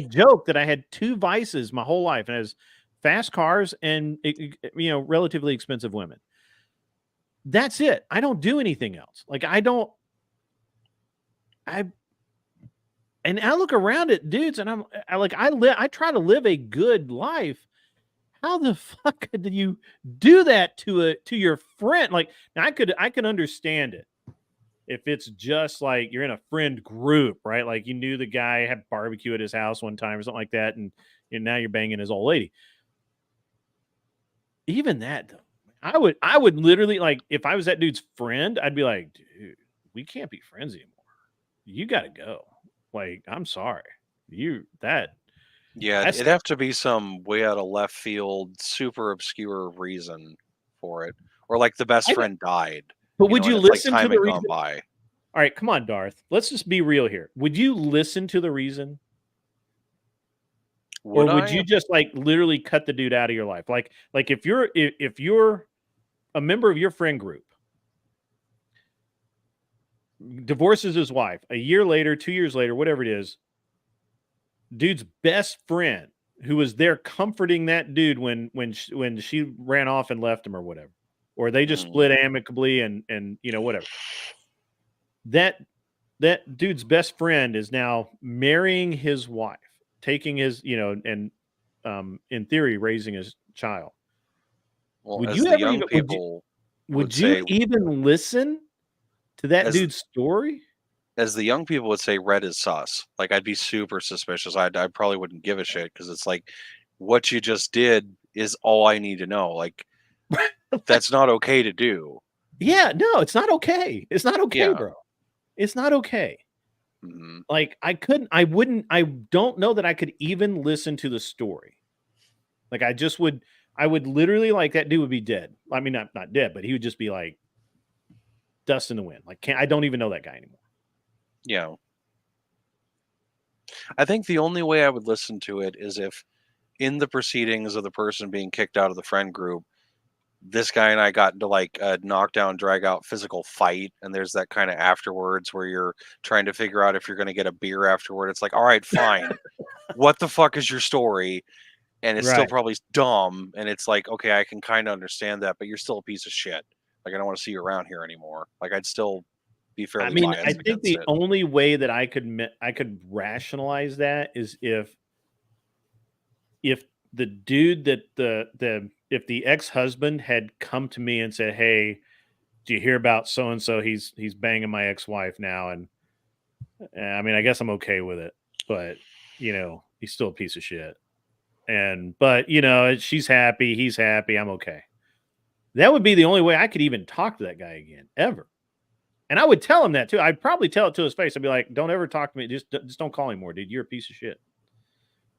joke that I had two vices my whole life, and it was fast cars and relatively expensive women. That's it. I don't do anything else. Like I look around at dudes, and I try to live a good life. How the fuck did you do that to your friend? Like, now I can understand it if it's just like you're in a friend group, right? Like you knew the guy had barbecue at his house one time or something like that, and now you're banging his old lady. Even that, though, I would literally, like, if I was that dude's friend, I'd be like, dude, we can't be friends anymore. You got to go. Like, I'm sorry. Yeah, it'd have to be some way out of left field, super obscure reason for it, or like the best friend died. But would you and it's like listen to time the had reason? gone by? All right, come on, Darth. Let's just be real here. Would you listen to the reason? Or would you just like literally cut the dude out of your life? Like if you're a member of your friend group divorces his wife. A year later, 2 years later, whatever it is, dude's best friend, who was there comforting that dude when she ran off and left him or whatever, or they just split amicably and whatever. That dude's best friend is now marrying his wife, taking his and in theory raising his child. Well, would as you the ever young even people would you say, even listen to that dude's story? As the young people would say, red is sus. Like, I'd be super suspicious. I probably wouldn't give a shit, because it's like, what you just did is all I need to know. Like, that's not okay to do. Yeah, no, it's not okay. It's not okay, bro. It's not okay. Like, I don't know that I could even listen to the story. Like, I would literally, like, that dude would be dead. I mean, not dead, but he would just be like dust in the wind. Like, I don't even know that guy anymore. Yeah. I think the only way I would listen to it is if, in the proceedings of the person being kicked out of the friend group, this guy and I got into like a knockdown, drag out physical fight, and there's that kind of afterwards where you're trying to figure out if you're going to get a beer afterward. It's like, all right, fine. What the fuck is your story? And it's still probably dumb. And it's like, okay, I can kind of understand that, but you're still a piece of shit. Like, I don't want to see you around here anymore. Like, I'd still be fairly biased. I think the only way that I could rationalize that is if the dude that if the ex-husband had come to me and said, "Hey, do you hear about so and so? He's banging my ex-wife now," and I mean, I guess I'm okay with it, but he's still a piece of shit. But she's happy, he's happy, I'm okay. That would be the only way I could even talk to that guy again, ever. And I would tell him that too. I'd probably tell it to his face. I'd be like, "Don't ever talk to me. Just don't call anymore, dude. You're a piece of shit.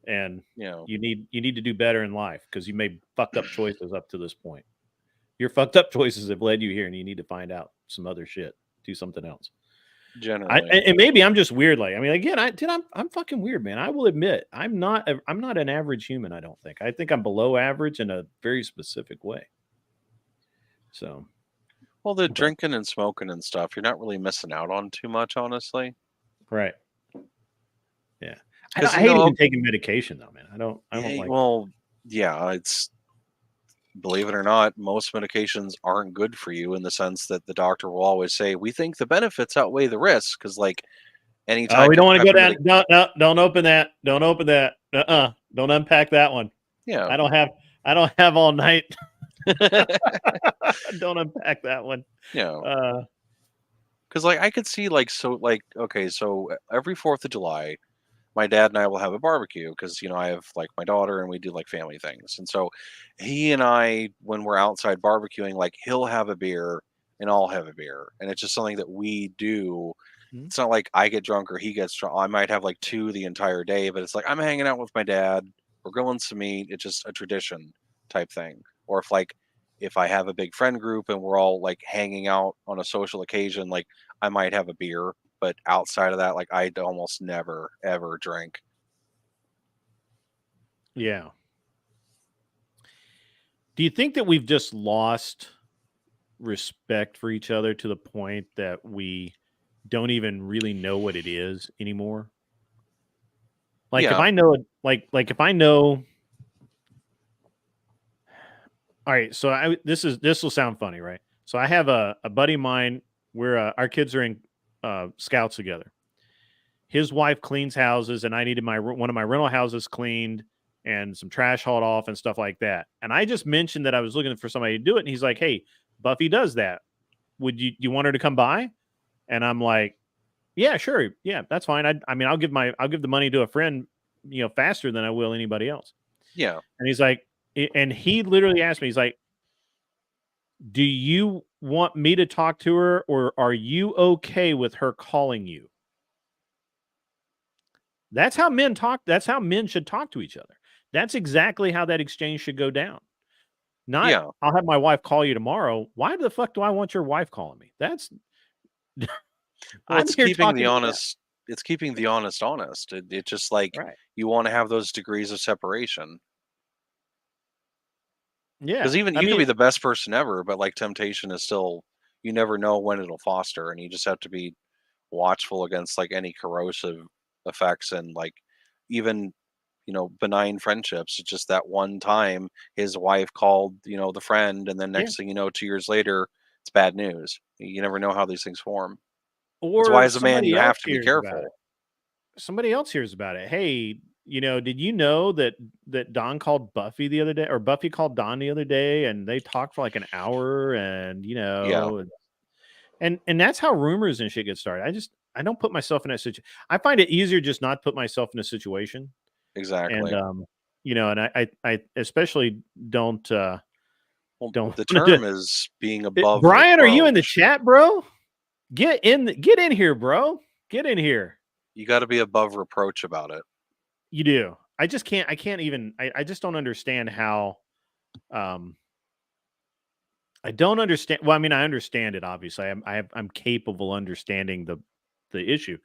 And you need to do better in life, because you made fucked up choices up to this point. Your fucked up choices have led you here, and you need to find out some other shit. Do something else." Generally, and maybe I'm just weird. Like, I mean, again, I'm fucking weird, man. I will admit, I'm not an average human. I don't think. I think I'm below average in a very specific way. So, well, the drinking and smoking and stuff, you're not really missing out on too much, honestly. Right. Yeah. I hate even taking medication though, man. I don't like. Well, yeah, it's, believe it or not, most medications aren't good for you, in the sense that the doctor will always say, "We think the benefits outweigh the risks," because like anytime. Oh, we don't want to go down. No, don't open that. Don't open that. Don't unpack that one. Yeah. I don't have all night. Don't unpack that one. Yeah. Because like I could see okay, so every 4th of July, my dad and I will have a barbecue, because I have like my daughter and we do like family things. And so he and I, when we're outside barbecuing, like he'll have a beer and I'll have a beer. And it's just something that we do. It's not like I get drunk or he gets drunk. I might have like 2 the entire day, but it's like I'm hanging out with my dad. We're grilling some meat. It's just a tradition type thing. Or if I have a big friend group and we're all like hanging out on a social occasion, like I might have a beer. But outside of that, like I'd almost never, ever drink. Yeah. Do you think that we've just lost respect for each other to the point that we don't even really know what it is anymore? Like, if I know, if I know, all right. So this will sound funny, right? So I have a buddy of mine. Our kids are in scouts together. His wife cleans houses, and I needed one of my rental houses cleaned and some trash hauled off and stuff like that. And I just mentioned that I was looking for somebody to do it, and he's like, "Hey, Buffy does that. Would you want her to come by?" And I'm like, "Yeah, sure. Yeah, that's fine. I mean, I'll give the money to a friend, faster than I will anybody else." Yeah. And he's like, and he literally asked me, he's like, "Do you want me to talk to her, or are you okay with her calling you?" That's how men talk. That's how men should talk to each other. That's exactly how that exchange should go down. Not, "I'll have my wife call you tomorrow." Why the fuck do I want your wife calling me? That's well, it's keeping the honest. It's keeping the honest. It's just like you want to have those degrees of separation. Yeah, because even you can be the best person ever, but like temptation is still, you never know when it'll foster, and you just have to be watchful against like any corrosive effects, and like even benign friendships. It's just that one time his wife called the friend, and then next thing you know, 2 years later, it's bad news. You never know how these things form. That's why, Or as a man, you have to be careful. Somebody else hears about it. Hey, did you know that Don called Buffy the other day, or Buffy called Don the other day, and they talked for like an hour, and and that's how rumors and shit get started. I don't put myself in that situation. I find it easier just not to put myself in a situation. Exactly. And and I especially don't don't. The term is being above. Brian, are you in the chat, bro? Get in here, bro. Get in here. You got to be above reproach about it. You do. I can't even. I just don't understand how. I don't understand. Well, I mean, I understand it. Obviously, I'm capable of understanding the issue.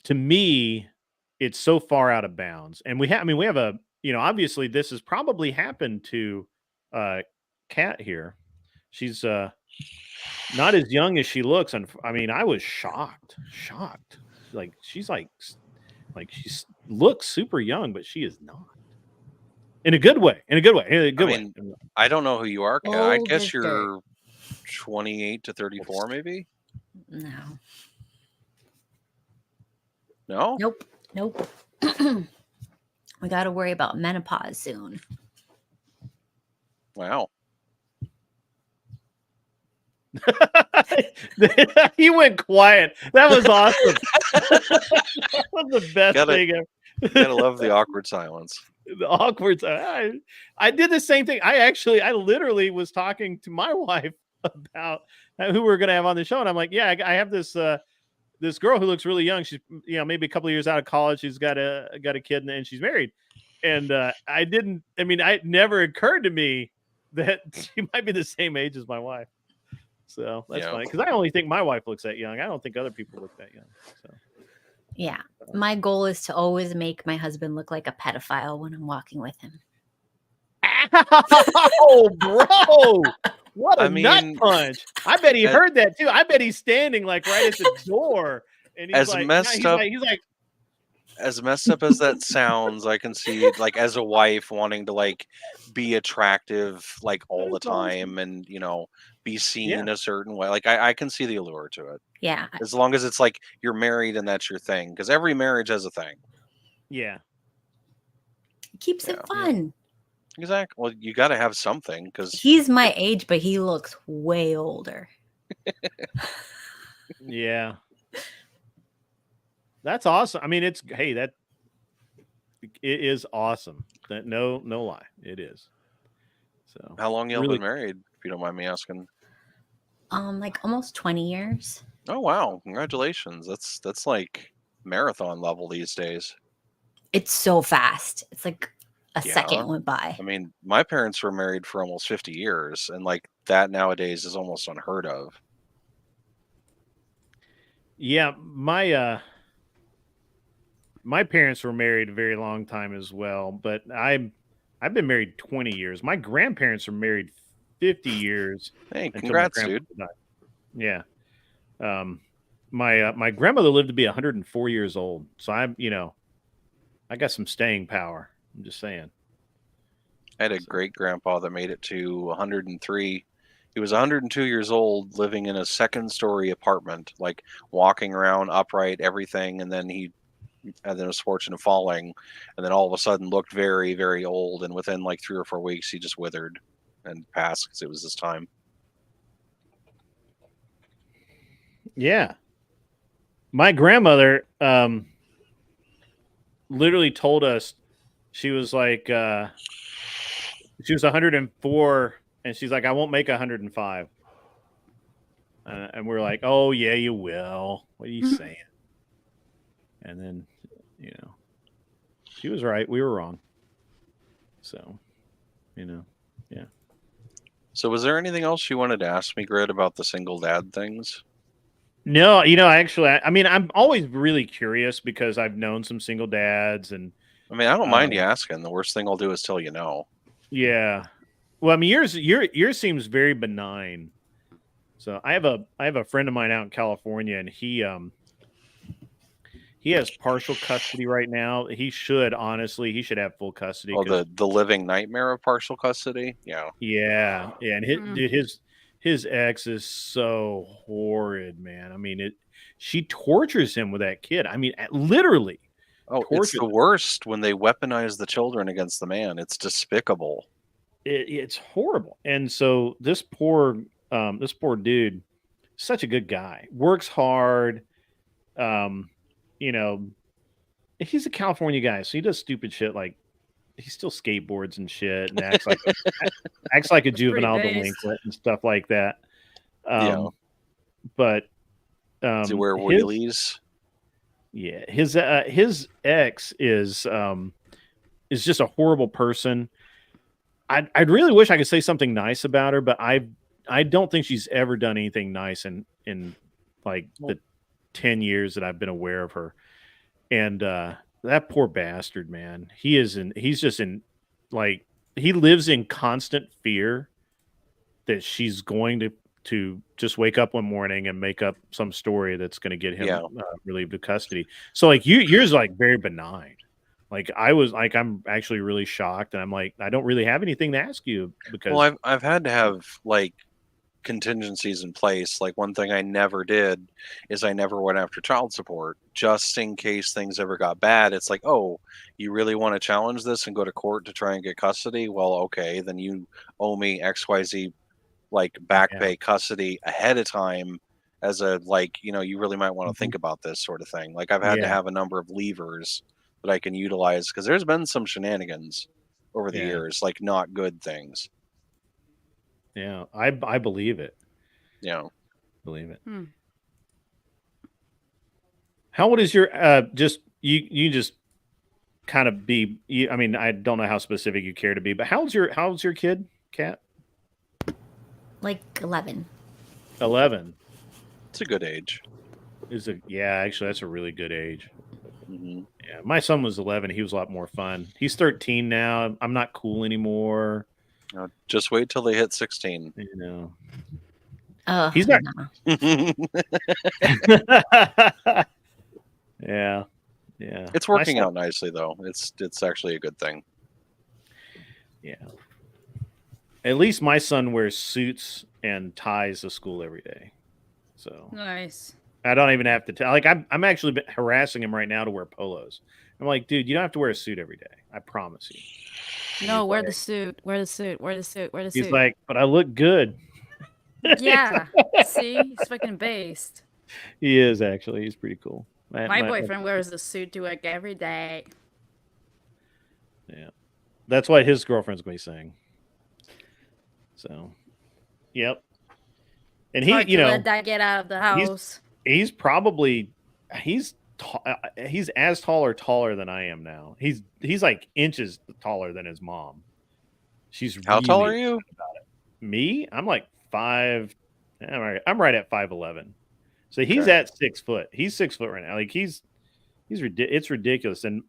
To me, it's so far out of bounds, and we have a. Obviously, this has probably happened to Kat here. She's not as young as she looks, and I mean, I was shocked. Like she looks super young, but she is not. In a good way. I don't know who you are, Kat. I guess you're 28 to 34, maybe. No. Nope. We got to worry about menopause soon. Wow. He went quiet. That was awesome. That was the best thing ever. Gotta love the awkward silence. The awkward silence. I did the same thing. I literally was talking to my wife about who we're gonna have on the show, and I'm like, yeah, I have this this girl who looks really young. She's maybe a couple of years out of college. She's got a kid, and she's married. And it never occurred to me that she might be the same age as my wife. So that's funny, because I only think my wife looks that young. I don't think other people look that young. So yeah, my goal is to always make my husband look like a pedophile when I'm walking with him. Oh, bro! What a nut punch! I bet he heard that too. I bet he's standing like right at the door, and he's as messed up as that sounds, I can see like as a wife wanting to like be attractive like all the time, and be seen a certain way. Like I can see the allure to it. Yeah. As long as it's like you're married and that's your thing, because every marriage has a thing. Yeah. It keeps it fun. Exactly. Well, you got to have something, because he's my age, but he looks way older. Yeah. That's awesome. I mean, it is awesome. That no lie, it is. So how long y'all been married, if you don't mind me asking? Like almost 20 years. Oh wow, congratulations. That's like marathon level these days. It's so fast. It's like a second went by. I mean, my parents were married for almost 50 years, and like that nowadays is almost unheard of. Yeah, my parents were married a very long time as well, but I've been married 20 years. My grandparents were married 50 years. Hey, congrats, dude. Yeah. My grandmother lived to be 104 years old. So I got some staying power. I'm just saying. I had a great grandpa that made it to 103. He was 102 years old, living in a second-story apartment, like walking around upright, everything, and then was fortunate falling, and then all of a sudden looked very, very old, and within like 3 or 4 weeks he just withered and passed because it was his time. Yeah. My grandmother literally told us she was like she was 104, and she's like, I won't make 105. And we're like, oh yeah, you will. What are you saying? And then, she was right. We were wrong. So, yeah. So was there anything else you wanted to ask me, Grit, about the single dad things? No, actually, I'm always really curious because I've known some single dads, and I mean, I don't mind you asking. The worst thing I'll do is tell you no. Yeah. Well, I mean, yours seems very benign. So I have a friend of mine out in California, and he has partial custody right now. He should have full custody. Oh, the living nightmare of partial custody. Yeah. Yeah, and his ex is so horrid, man. I mean, she tortures him with that kid. I mean, literally. Oh, it's the worst when they weaponize the children against the man. It's despicable. It's horrible. And so this poor dude, such a good guy, works hard. You know, he's a California guy, so he does stupid shit like he still skateboards and shit and acts like a juvenile delinquent and stuff like that. But does he wear wheelies? Yeah, his ex is just a horrible person. I'd really wish I could say something nice about her, but I don't think she's ever done anything nice in like the 10 years that I've been aware of her. And that poor bastard, man. He lives in constant fear that she's going to just wake up one morning and make up some story that's going to get him relieved of custody. So like yours like very benign. Like I'm actually really shocked, and I'm like, I don't really have anything to ask you because I've had to have like contingencies in place. Like one thing I never did is I never went after child support just in case things ever got bad. It's like, oh, you really want to challenge this and go to court to try and get custody? Well, okay, then you owe me XYZ like back pay custody ahead of time as a you really might want to think about this sort of thing. Like I've had to have a number of levers that I can utilize because there's been some shenanigans over the years, like not good things. Yeah, I believe it. Yeah, believe it. How old is your just you just kind of be? I mean, I don't know how specific you care to be, but how's your kid, Kat? Like 11. 11. It's a good age. Actually, that's a really good age. Mm-hmm. Yeah, my son was 11. He was a lot more fun. He's 13 now. I'm not cool anymore. Just wait till they hit 16. You know. Oh, he's not. Yeah. It's working out nicely though. It's actually a good thing. Yeah. At least my son wears suits and ties to school every day. So nice. I don't even have to tell. Like I'm actually harassing him right now to wear polos. I'm like, dude, you don't have to wear a suit every day. I promise you. No, wear the suit. Wear the suit. Wear the suit. Wear the suit. He's like, but I look good. Yeah. See, he's fucking based. He is actually. He's pretty cool. My boyfriend wears a suit to work every day. Yeah, that's what his girlfriend's gonna be saying. So, yep. And he, let that get out of the house. He's as tall or taller than I am now. He's like inches taller than his mom. She's how tall are you? About it. Me? I'm like 5. I'm right at 5'11". So he's at 6 foot. He's 6 foot right now. Like it's ridiculous. And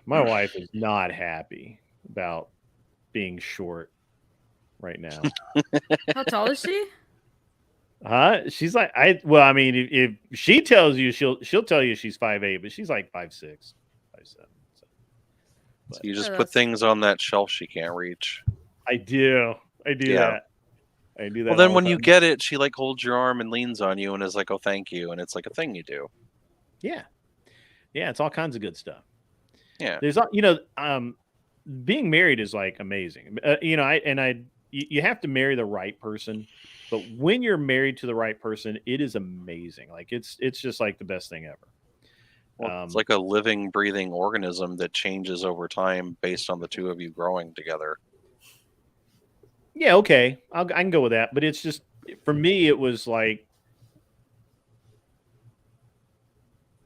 my wife is not happy about being short right now. How tall is she? She's like I mean, if she tells you, she'll tell you she's 5'8", but she's like 5'6", 5'7". So you just put things on that shelf she can't reach. I do that. I do that. Well, then when you get it, she like holds your arm and leans on you and is like, "Oh, thank you," and it's like a thing you do. Yeah, it's all kinds of good stuff. Yeah, there's being married is like amazing. You have to marry the right person, but when you're married to the right person, it is amazing. Like it's just like the best thing ever. Well, it's like a living, breathing organism that changes over time based on the two of you growing together. Yeah, okay, I can go with that. But it's just for me, it was like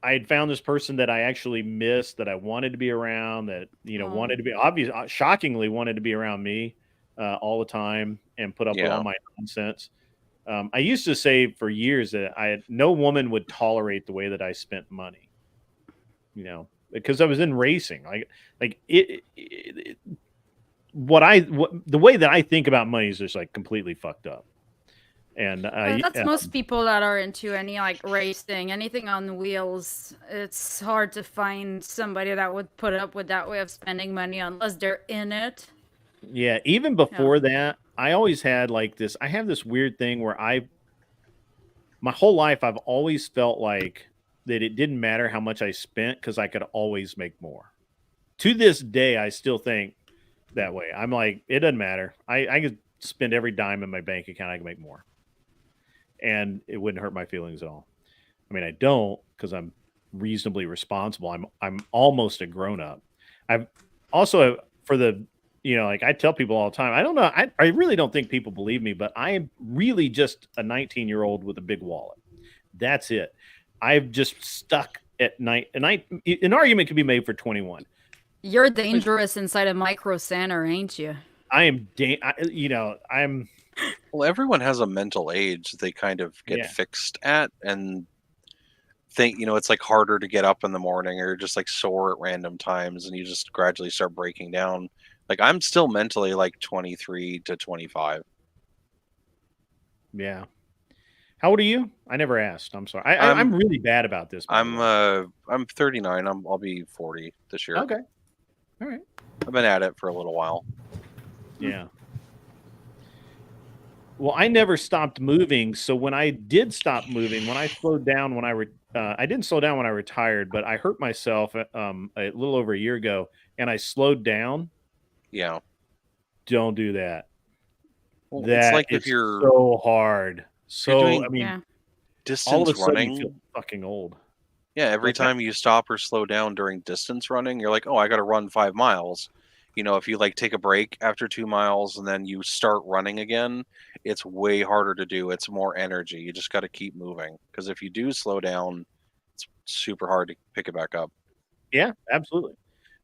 I had found this person that I actually missed, that I wanted to be around, that wanted to be shockingly wanted to be around me all the time and put up with all my nonsense. I used to say for years that no woman would tolerate the way that I spent money. Because I was in racing, like the way that I think about money is just like completely fucked up. And that's most people that are into any like racing, anything on wheels. It's hard to find somebody that would put up with that way of spending money unless they're in it. Yeah, even before that, I always had like this. I have this weird thing where my whole life I've always felt like that it didn't matter how much I spent because I could always make more. To this day, I still think that way. I'm like, it doesn't matter. I could spend every dime in my bank account. I can make more, and it wouldn't hurt my feelings at all. I mean, I don't because I'm reasonably responsible. I'm almost a grown up. I've also for the like I tell people all the time. I don't know. I really don't think people believe me, but I am really just a 19-year-old with a big wallet. That's it. I've just stuck at night. And an argument could be made for 21. You're dangerous inside a micro center, ain't you? I am. I'm. Well, everyone has a mental age they kind of get fixed at, and think it's like harder to get up in the morning, or just like sore at random times, and you just gradually start breaking down. Like I'm still mentally like 23 to 25. Yeah. How old are you? I never asked. I'm sorry. I'm really bad about this. I'm 39. I'll be 40 this year. Okay. All right. I've been at it for a little while. Yeah. Well, I never stopped moving. So when I did stop moving, when I slowed down, I didn't slow down when I retired, but I hurt myself a little over a year ago, and I slowed down. Yeah. Don't do that. Well, it's like if you're so hard. So distance all of a sudden running, you feel fucking old. Yeah, every time you stop or slow down during distance running, you're like, oh, I got to run 5 miles. If you like take a break after 2 miles and then you start running again, it's way harder to do. It's more energy. You just got to keep moving, because if you do slow down, it's super hard to pick it back up. Yeah, absolutely.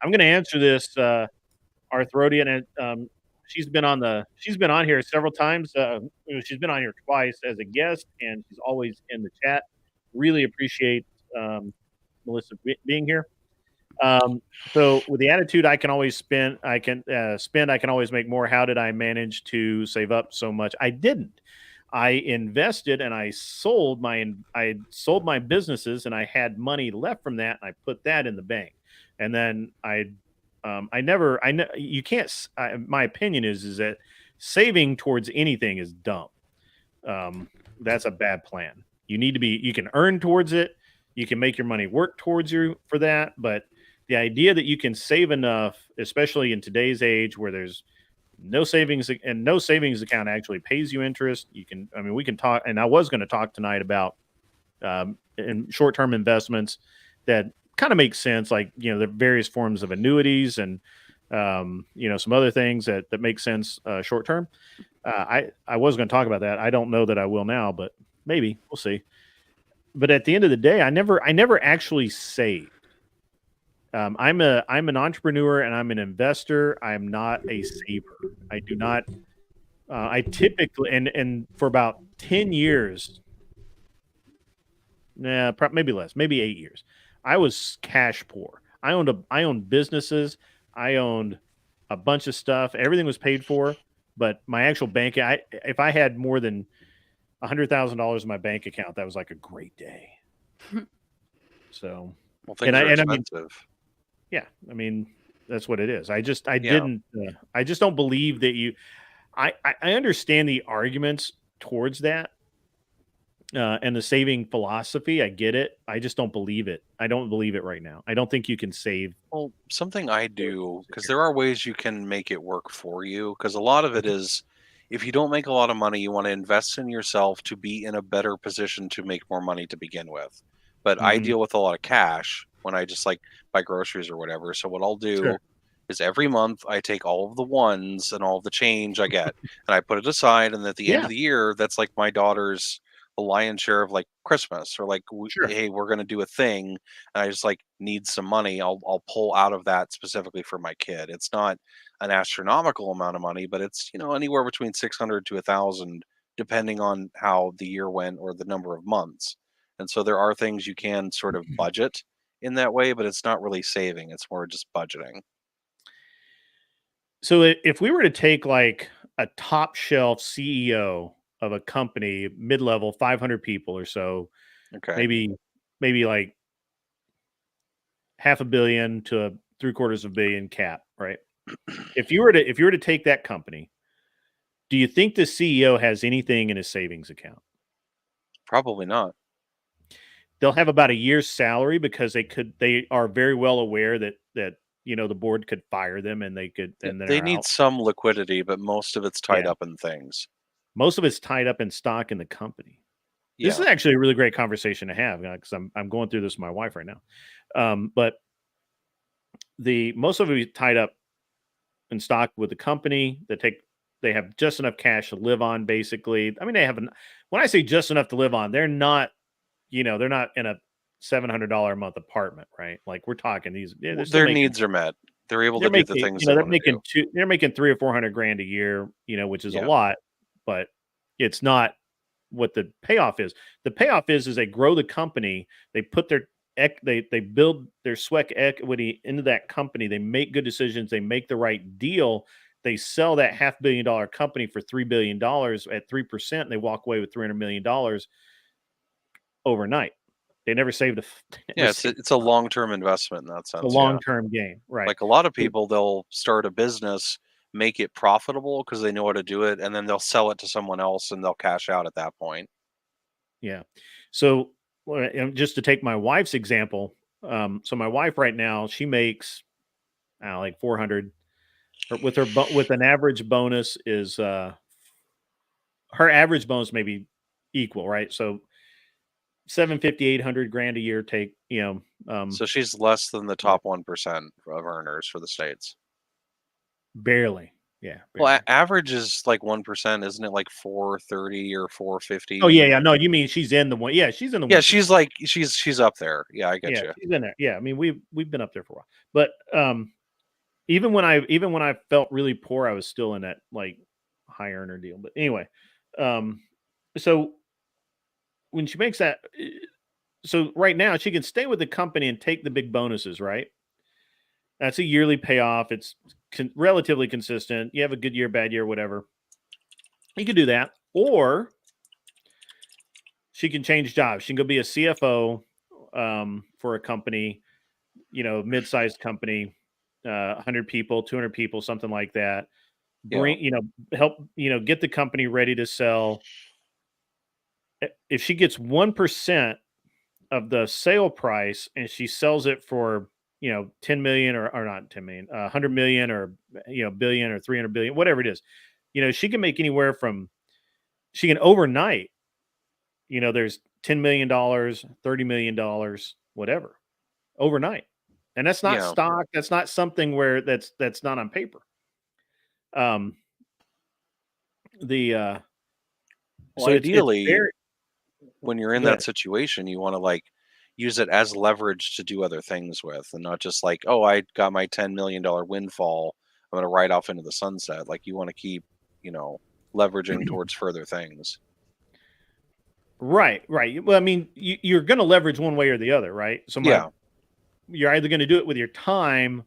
I'm going to answer this Arthrodian, and she's been on here several times. She's been on here twice as a guest, and she's always in the chat. Really appreciate Melissa being here. So with the attitude I can always spend, I can always make more. How did I manage to save up so much? I didn't. I invested and I sold my businesses, and I had money left from that, and I put that in the bank. And then you can't. My opinion is that saving towards anything is dumb. That's a bad plan. You can earn towards it. You can make your money work towards you for that. But the idea that you can save enough, especially in today's age where there's no savings, and no savings account actually pays you interest. We can talk, and I was going to talk tonight about in short-term investments that kind of makes sense, like the various forms of annuities and some other things that make sense short-term. I was going to talk about that. I don't know that I will now, but maybe we'll see. But at the end of the day, I never actually saved. I'm an entrepreneur and I'm an investor. I'm not a saver. I do not. I typically and for about 10 years, maybe less, maybe 8 years, I was cash poor. I owned businesses. I owned a bunch of stuff. Everything was paid for, but my actual bank, if I had more than $100,000 in my bank account, that was like a great day. So, well, things are expensive. I mean, that's what it is. I just don't believe that I understand the arguments towards that and the saving philosophy. I get it. I just don't believe it. I don't believe it right now. I don't think you can save. Well, something I do, because there are ways you can make it work for you, because a lot of it is, if you don't make a lot of money, you want to invest in yourself to be in a better position to make more money to begin with. But I deal with a lot of cash when I just like buy groceries or whatever. So what I'll do is every month I take all of the ones and all of the change I get and I put it aside. And at the end of the year, that's like my daughter's the lion's share of like Christmas, or like, hey, we're going to do a thing. And I just like need some money. I'll pull out of that specifically for my kid. It's not an astronomical amount of money, but it's, anywhere between 600 to 1,000, depending on how the year went or the number of months. And so there are things you can sort of budget in that way, but it's not really saving. It's more just budgeting. So if we were to take like a top shelf CEO of a company, mid-level, 500 people or so, Okay. maybe like $500 million to $750 million cap, right? If you were to take that company, do you think the CEO has anything in his savings account? Probably not. They'll have about a year's salary because they are very well aware that the board could fire them and they could, and then They they're need out. some liquidity, but most of it's tied Yeah. up in things. Most of it's tied up in stock in the company. Yeah. This is actually a really great conversation to have because I'm going through this with my wife right now. But most of it is tied up in stock with the company. They have just enough cash to live on, basically. I mean, when I say just enough to live on, they're not in a $700 a month apartment, right? Like we're talking Their needs are met. They're able to do the things they want to do. They're making $300,000 or $400,000 a year, which is a Yeah. lot, but it's not what the payoff is. The payoff is they grow the company. They put they build their sweat equity into that company. They make good decisions. They make the right deal. They sell that $500 million company for $3 billion at 3%. And they walk away with $300 million overnight. They never saved it's a long-term investment in that sense. It's a long-term game, right? Like a lot of people, they'll start a business, make it profitable because they know how to do it, and then they'll sell it to someone else and they'll cash out at that point. Yeah. So just to take my wife's example, so my wife right now, she makes like 400 with an average bonus is her average bonus may be equal, right? So 750, 800 grand a year so she's less than the top 1% of earners for the States. Barely. Yeah. Barely. Well, average is like 1%, isn't it? Like 430 or 450. Oh yeah. No, you mean she's in the one. Yeah, she's in the one. Yeah, she's like she's up there. Yeah, I get you. She's in there. Yeah, I mean we've been up there for a while. But even when I felt really poor, I was still in that like high earner deal. But anyway, so when she makes that, so right now she can stay with the company and take the big bonuses, right? That's a yearly payoff. It's relatively consistent. You have a good year, bad year, whatever. You can do that, or she can change jobs. She can go be a CFO for a company, mid-sized company, 100 people, 200 people, something like that. Help, get the company ready to sell. If she gets 1% of the sale price and she sells it for, 10 million or not 10 million, 100 million or, billion or 300 billion, whatever it is, she can make anywhere from, she can overnight, there's $10 million, $30 million, whatever, overnight. And that's not stock. That's not something where that's not on paper. So ideally, when you're in that situation, you want to use it as leverage to do other things with, and not just like, oh, I got my $10 million windfall, I'm going to ride off into the sunset. Like you want to keep, leveraging towards further things. Right. Well, I mean, you're going to leverage one way or the other, right? So you're either going to do it with your time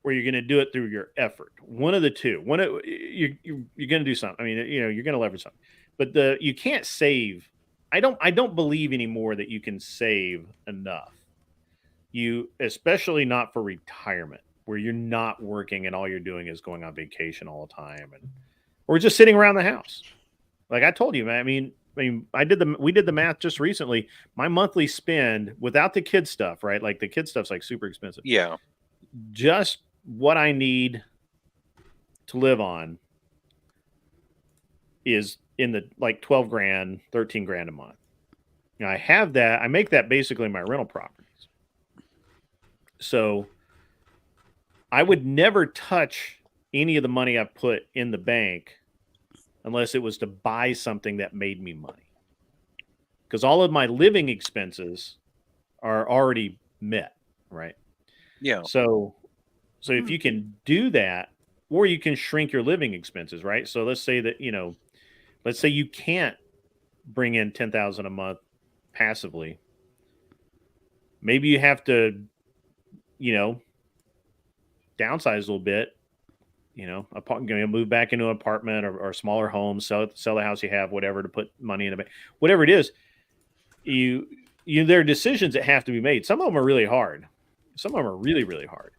or you're going to do it through your effort. One of the two. You're going to do something. I mean, you're going to leverage something. But you can't save. I don't believe anymore that you can save enough. Especially not for retirement, where you're not working and all you're doing is going on vacation all the time, or just sitting around the house. Like I told you, man. I mean, we did the math just recently. My monthly spend without the kid stuff, right? Like the kid stuff's like super expensive. Yeah. Just what I need to live on is in the like 12 grand, 13 grand a month. Now I have that. I make that basically my rental properties. So I would never touch any of the money I put in the bank unless it was to buy something that made me money. Because all of my living expenses are already met, right? Yeah. So if you can do that, or you can shrink your living expenses, right? So let's say that, let's say you can't bring in $10,000 a month passively. Maybe you have to, downsize a little bit, going to move back into an apartment or a smaller home, sell the house you have, whatever, to put money in the bank, whatever it is. There are decisions that have to be made. Some of them are really hard. Some of them are really, really hard.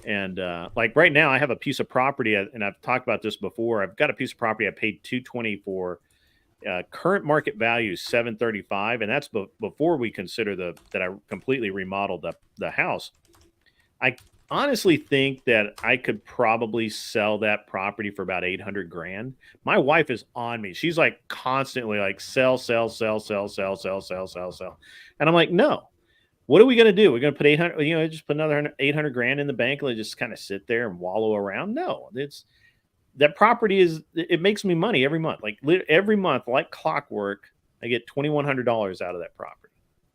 And like right now, I have a piece of property, and I've talked about this before. I've got a piece of property I paid $220 for. Current market value is $735, and that's before we consider that I completely remodeled the house. I honestly think that I could probably sell that property for about $800,000. My wife is on me. She's like constantly like sell. And I'm like, no. What are we going to do? We're going to put 800, just put another $800,000 in the bank and just kind of sit there and wallow around. No, that property it makes me money every month. Like every month, like clockwork, I get $2,100 out of that property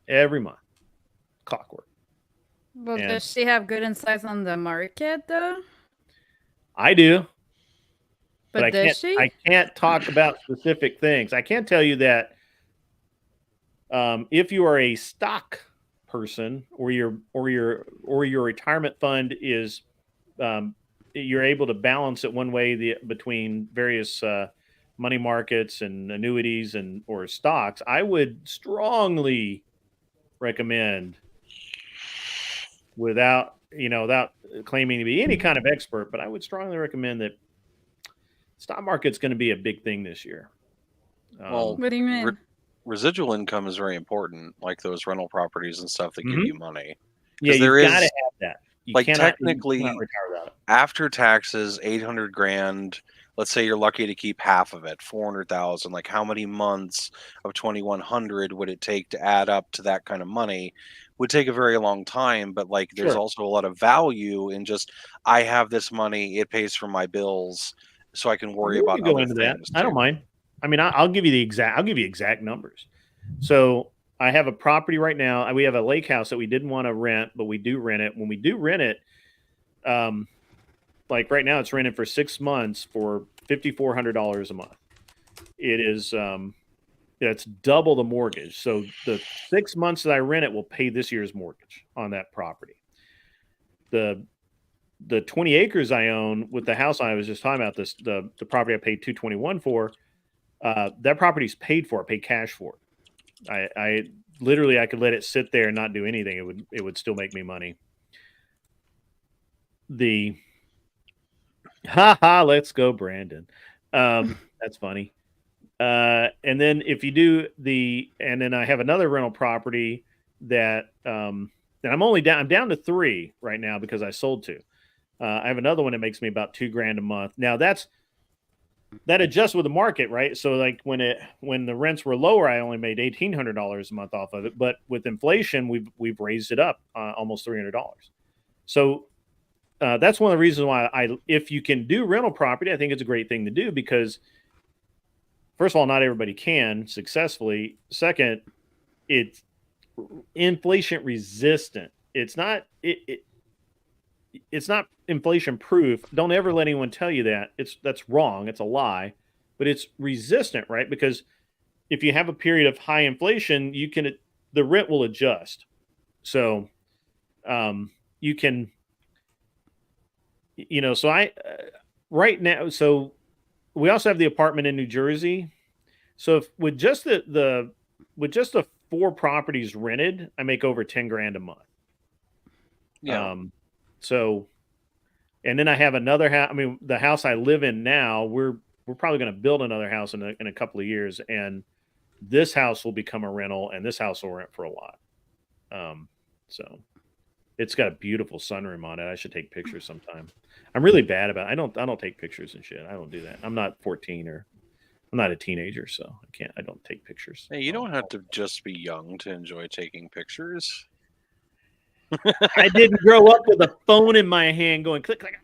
every month. Clockwork. Well, does she have good insights on the market, though? I do. But does she? I can't talk about specific things. I can tell you that if you are a stock person or your retirement fund is you're able to balance it one way between various money markets and annuities or stocks, I would strongly recommend, without claiming to be any kind of expert, but I would strongly recommend that stock market's going to be a big thing this year. Well, what do you mean? Residual income is very important, like those rental properties and stuff that give you money. Yeah, you got to have that. Technically, after taxes, $800,000. Let's say you're lucky to keep half of it, $400,000. Like, how many months of $2,100 would it take to add up to that kind of money? Would take a very long time, but there's also a lot of value in just, I have this money, it pays for my bills, so I can worry about go into that. I don't mind. I mean, I'll give you exact numbers. So I have a property right now. We have a lake house that we didn't want to rent, but we do rent it. When we do rent it, like right now, it's rented for 6 months for $5,400 a month. It is it's double the mortgage. So the 6 months that I rent it will pay this year's mortgage on that property. The 20 acres I own with the house I was just talking about, the property I paid $221 for, that property's paid for, paid cash for. I literally, I could let it sit there and not do anything. It would still make me money. Let's go, Brandon. That's funny. And then if you do and then I have another rental property that, and I'm down to 3 right now because I sold 2. I have another one that makes me about $2,000 a month. Now that adjusts with the market, right? So like when the rents were lower, I only made $1,800 a month off of it. But with inflation, we've raised it up almost $300. So that's one of the reasons why if you can do rental property, I think it's a great thing to do because, first of all, not everybody can successfully. Second, it's inflation resistant. It's not inflation proof. Don't ever let anyone tell you that. That's wrong. It's a lie. But it's resistant, right? Because if you have a period of high inflation, the rent will adjust. So you can, so right now, so we also have the apartment in New Jersey. So with just the 4 properties rented, I make over $10,000 a month. Yeah. So, and then I have another house. I mean, the house I live in now, we're probably going to build another house in a couple of years, and this house will become a rental, and this house will rent for a lot. So it's got a beautiful sunroom on it. I should take pictures sometime. I'm really bad about it. I don't take pictures and shit. I don't do that. I'm not 14 or I'm not a teenager, so I don't take pictures. Hey, you don't have to just be young to enjoy taking pictures. I didn't grow up with a phone in my hand going click click.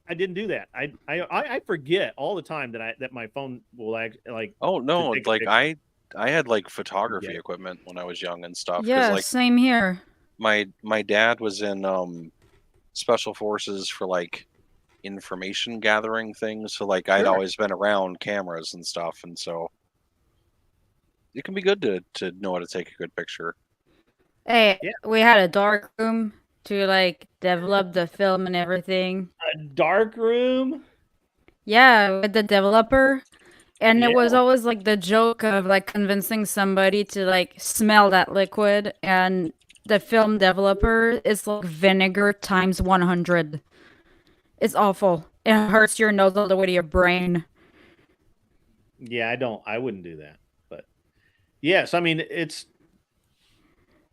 I didn't do that. I forget all the time that my phone will like. Oh no! Like I had like photography equipment when I was young and stuff. Yeah, same here. My dad was in special forces for like information gathering things. So like I'd always been around cameras and stuff, and so it can be good to know how to take a good picture. Hey, we had a dark room to like develop the film and everything. A dark room? Yeah, with the developer. And it was always like the joke of like convincing somebody to like smell that liquid, and the film developer is like vinegar times 100. It's awful. It hurts your nose all the way to your brain. Yeah, I wouldn't do that. But yes, I mean,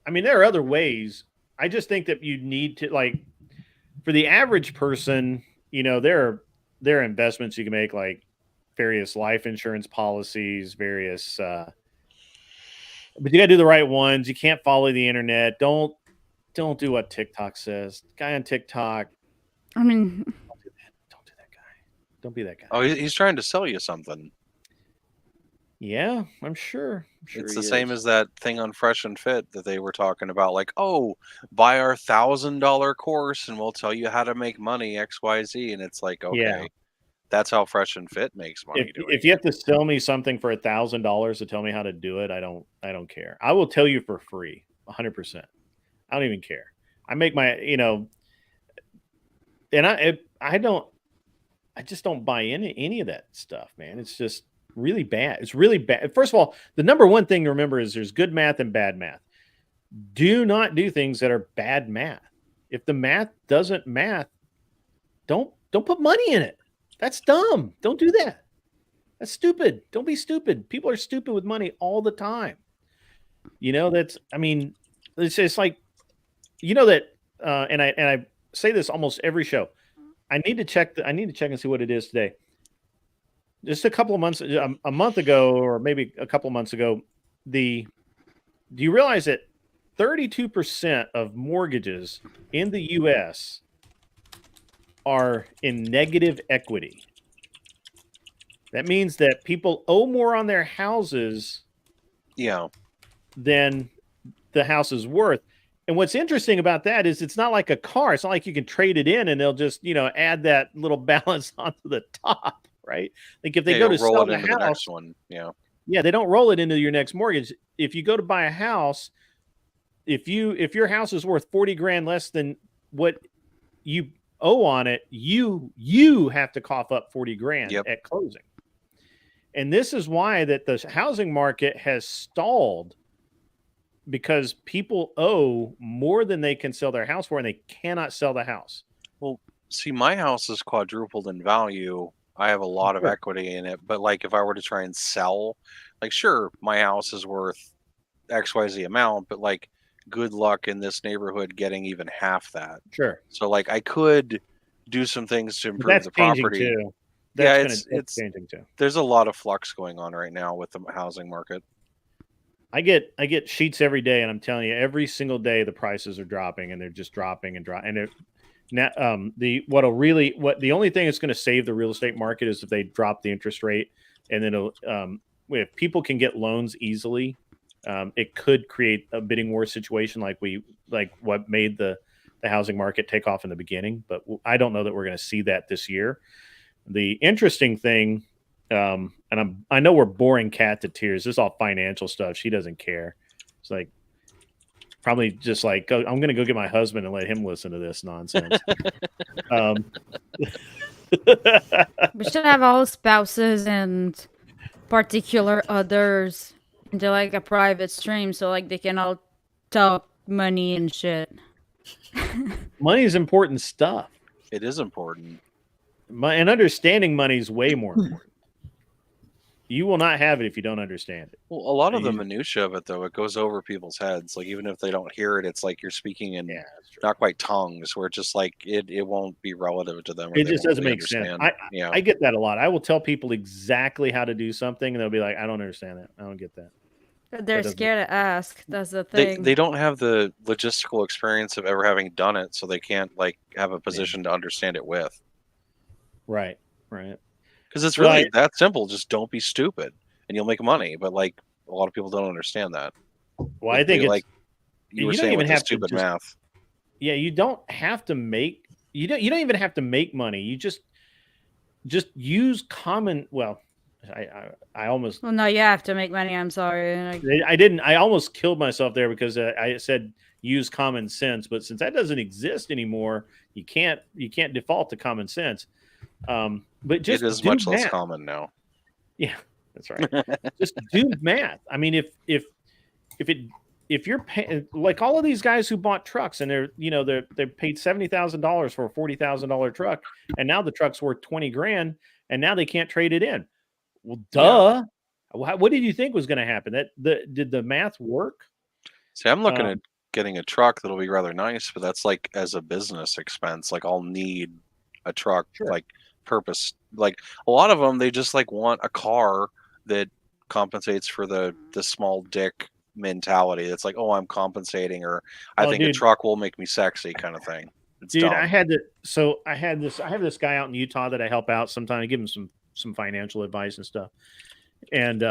there are other ways. I just think that you need to, like, for the average person, there are investments you can make, like various life insurance policies, various, but you gotta do the right ones. You can't follow the internet. Don't do what TikTok says. Guy on TikTok. I mean, don't do that guy. Don't be that guy. Oh, he's trying to sell you something. Yeah, I'm sure. It's the same as that thing on Fresh and Fit that they were talking about. Like, oh, buy our $1,000 course and we'll tell you how to make money, XYZ. And it's like, okay, that's how Fresh and Fit makes money. If you have to sell me something for $1,000 to tell me how to do it, I don't care. I will tell you for free, 100%. I don't even care. I make my, and I just don't buy any of that stuff, man. It's just really bad. It's really bad. First of all, the number one thing to remember is there's good math and bad math. Do not do things that are bad math. If the math doesn't math, don't put money in it. That's dumb. Don't do that. That's stupid. Don't be stupid. People are stupid with money all the time. It's like, that, and I say this almost every show. I need to check and see what it is today. Just a couple of months, a month ago, or maybe a couple of months ago, do you realize that 32% of mortgages in the U.S. are in negative equity? That means that people owe more on their houses than the house is worth. And what's interesting about that is it's not like a car. It's not like you can trade it in and they'll just, add that little balance onto the top, right? Like if they go to roll sell it the into house, the next one. Yeah, they don't roll it into your next mortgage. If you go to buy a house, if your house is worth 40 grand less than what you owe on it, you have to cough up 40 grand at closing. And this is why that the housing market has stalled, because people owe more than they can sell their house for, and they cannot sell the house. Well, see, my house is quadrupled in value. I have a lot of equity in it, but like if I were to try and sell, like, sure, my house is worth XYZ amount, but like, good luck in this neighborhood getting even half that. Sure. So like, I could do some things to improve the property. Too. It's changing too. There's a lot of flux going on right now with the housing market. I get sheets every day, and I'm telling you, every single day the prices are dropping, and they're just dropping and dropping. And now, the only thing that's going to save the real estate market is if they drop the interest rate, and then if people can get loans easily, it could create a bidding war situation like what made the housing market take off in the beginning. But I don't know that we're going to see that this year. The interesting thing. And I know we're boring Kat to tears. This is all financial stuff. She doesn't care. It's like probably just like, I'm going to go get my husband and let him listen to this nonsense. We should have all spouses and particular others into like a private stream, so like they can all talk money and shit. Money is important stuff. It is important. And understanding money is way more important. You will not have it if you don't understand it. Well, a lot of the minutia of it, though, it goes over people's heads. Like, even if they don't hear it, it's like you're speaking in not quite tongues, where it's just like it won't be relative to them. It just doesn't make sense. I get that a lot. I will tell people exactly how to do something, and they'll be like, I don't understand that. I don't get that. They're scared to ask. That's the thing. They don't have the logistical experience of ever having done it, so they can't like have a position to understand it with. Right. Because it's really that simple. Just don't be stupid, and you'll make money. But like a lot of people don't understand that. Well, I think it's like you were saying with the stupid math. Yeah, you don't have to make. You don't even have to make money. You just use common. Well, I almost. Well, no, you have to make money. I'm sorry. I didn't. I almost killed myself there because I said use common sense, but since that doesn't exist anymore, you can't default to common sense. But just it is do much math. less common now. Yeah, that's right. Just do math. I mean, if you're paying, like all of these guys who bought trucks and they paid $70,000 for a $40,000 truck, and now the truck's worth $20,000, and now they can't trade it in. Well, duh. Yeah. What did you think was going to happen? Did the math work? See, I'm looking at getting a truck that'll be rather nice, but that's like as a business expense. Like I'll need a truck, like purpose. Like a lot of them, they just like want a car that compensates for the small dick mentality. That's like, oh, I'm compensating, or I think a truck will make me sexy, kind of thing. It's dude, dumb. I have this guy out in Utah that I help out sometimes. I give him some financial advice and stuff. And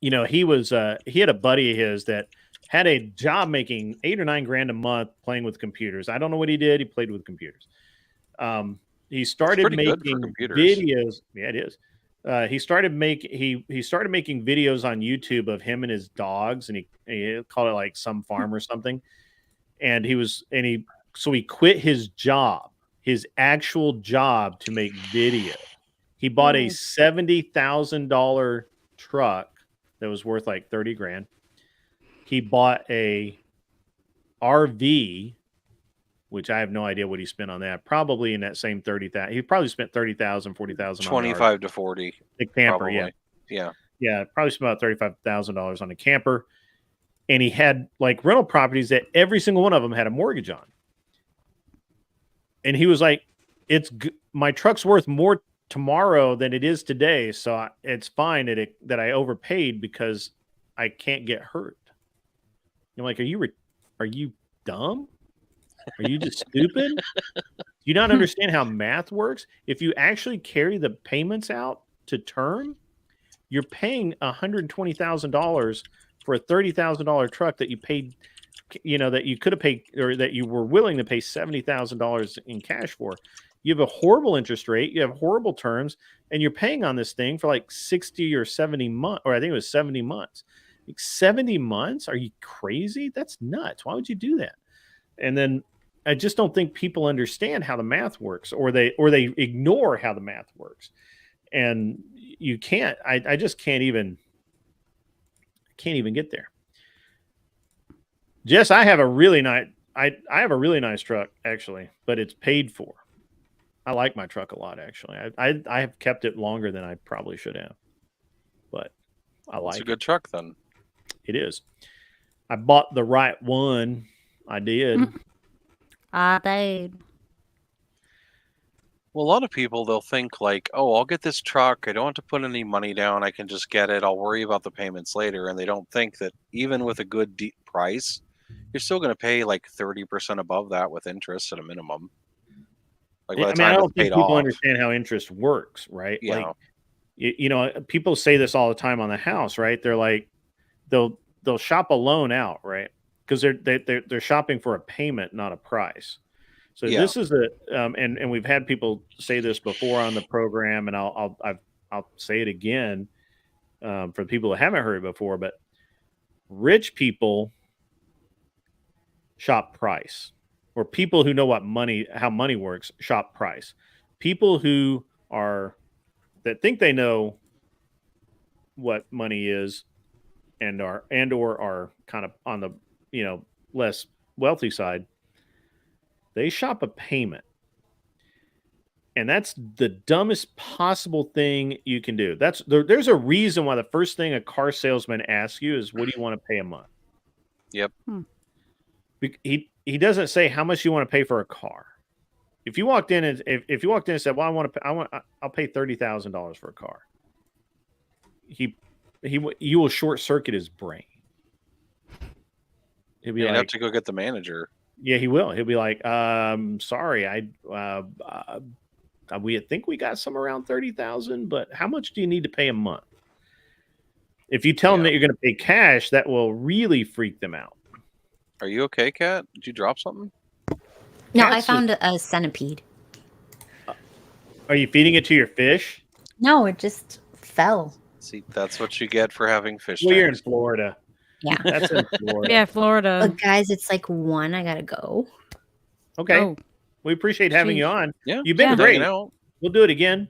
he had a buddy of his that had a job making $8 or $9 grand a month playing with computers. I don't know what he did. He played with computers. He started making videos. Yeah, it is. He started making videos on YouTube of him and his dogs, and he called it like Some Farm or something. And so he quit his actual job to make video. He bought a $70,000 truck that was worth like 30 grand. He bought a RV, which I have no idea what he spent on that. Probably in that same 30,000. He probably spent 30,000, 40,000. 25 to 40. The camper, probably. Yeah. Probably spent about $35,000 on a camper. And he had like rental properties that every single one of them had a mortgage on. And he was like, my truck's worth more tomorrow than it is today, so it's fine that I overpaid because I can't get hurt. I'm like, are you dumb? Are you just stupid? Do you not understand how math works? If you actually carry the payments out to term, you're paying $120,000 for a $30,000 truck that you paid, that you could have paid, or that you were willing to pay $70,000 in cash for. You have a horrible interest rate. You have horrible terms, and you're paying on this thing for like 60 or 70 months, or I think it was 70 months. Like 70 months? Are you crazy? That's nuts. Why would you do that? And then I just don't think people understand how the math works, or they ignore how the math works. And you can't. I just can't even get there. Jess, I have a really nice. I have a really nice truck actually, but it's paid for. I like my truck a lot, actually. I have kept it longer than I probably should have, but I like it. It's a good truck, then. It is. I bought the right one. I did. I did. Well, a lot of people, they'll think like, oh, I'll get this truck. I don't have to put any money down. I can just get it. I'll worry about the payments later. And they don't think that even with a good price, you're still going to pay like 30% above that with interest at a minimum. Like by the time I don't think people off. understand how interest works, right? Yeah. Like, people say this all the time on the house, right? They're like, they'll shop a loan out, right? Because they're shopping for a payment, not a price. So this is and we've had people say this before on the program, and I'll say it again for the people that haven't heard it before. But rich people shop price. Or people who know how money works shop price. People that think they know what money is and are kind of on the less wealthy side, they shop a payment. And that's the dumbest possible thing you can do. There's a reason why the first thing a car salesman asks you is, what do you want to pay a month? Yep. He doesn't say how much you want to pay for a car. If you walked in and said, "Well, I'll pay $30,000 for a car," you will short circuit his brain. He'll be like, have to go get the manager. Yeah, he will. He'll be like, "Sorry, we think we got some around 30,000, but how much do you need to pay a month?" If you tell them that you're going to pay cash, that will really freak them out. Are you okay, Kat? Did you drop something? No, I found a centipede. Are you feeding it to your fish? No, it just fell. See, that's what you get for having fish. Well, you're in Florida. Yeah. That's in Florida. Yeah, Florida. But guys, it's like 1. I gotta go. Okay. We appreciate having you on. Yeah. You've been great. We'll do it again.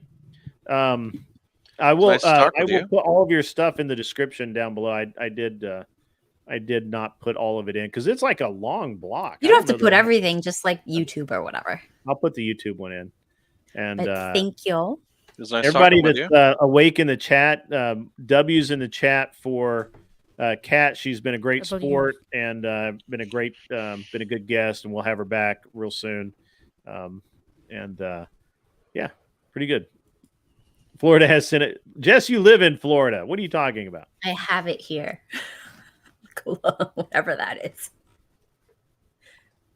I will. Nice to talk I with will you. put all of your stuff in the description down below. I did not put all of it in because it's like a long block. You don't have to put everything, just like YouTube or whatever. I'll put the YouTube one in. And but thank you. It was nice everybody talking with that's awake in the chat. W's in the chat for Kat. She's been a great sport and been a good guest, and we'll have her back real soon. Yeah, pretty good. Florida has Senate. Jess, you live in Florida. What are you talking about? I have it here. Whatever that is.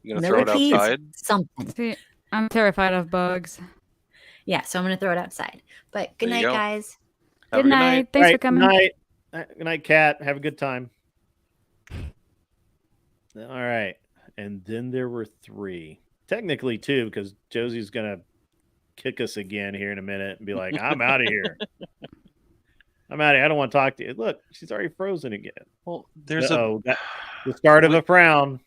You gonna throw it outside? Something. See, I'm terrified of bugs. Yeah, so I'm gonna throw it outside. But good night, guys. Good night. Thanks for coming. Good night, Kat. Have a good time. All right. And then there were 3. Technically 2, because Josie's gonna kick us again here in a minute and be like, I'm out of here. I'm out of here. I don't want to talk to you. Look, she's already frozen again. Well, there's the start of a frown.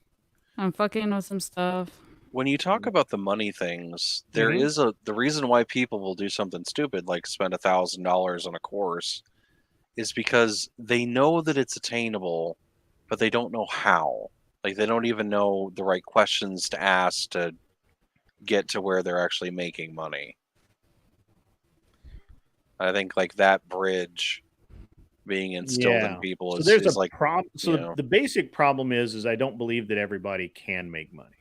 I'm fucking with some stuff. When you talk about the money things, there is the reason why people will do something stupid like spend $1,000 on a course is because they know that it's attainable, but they don't know how. Like they don't even know the right questions to ask to get to where they're actually making money. I think like that bridge being instilled in people is, so there's is a like problem. So the basic problem is I don't believe that everybody can make money.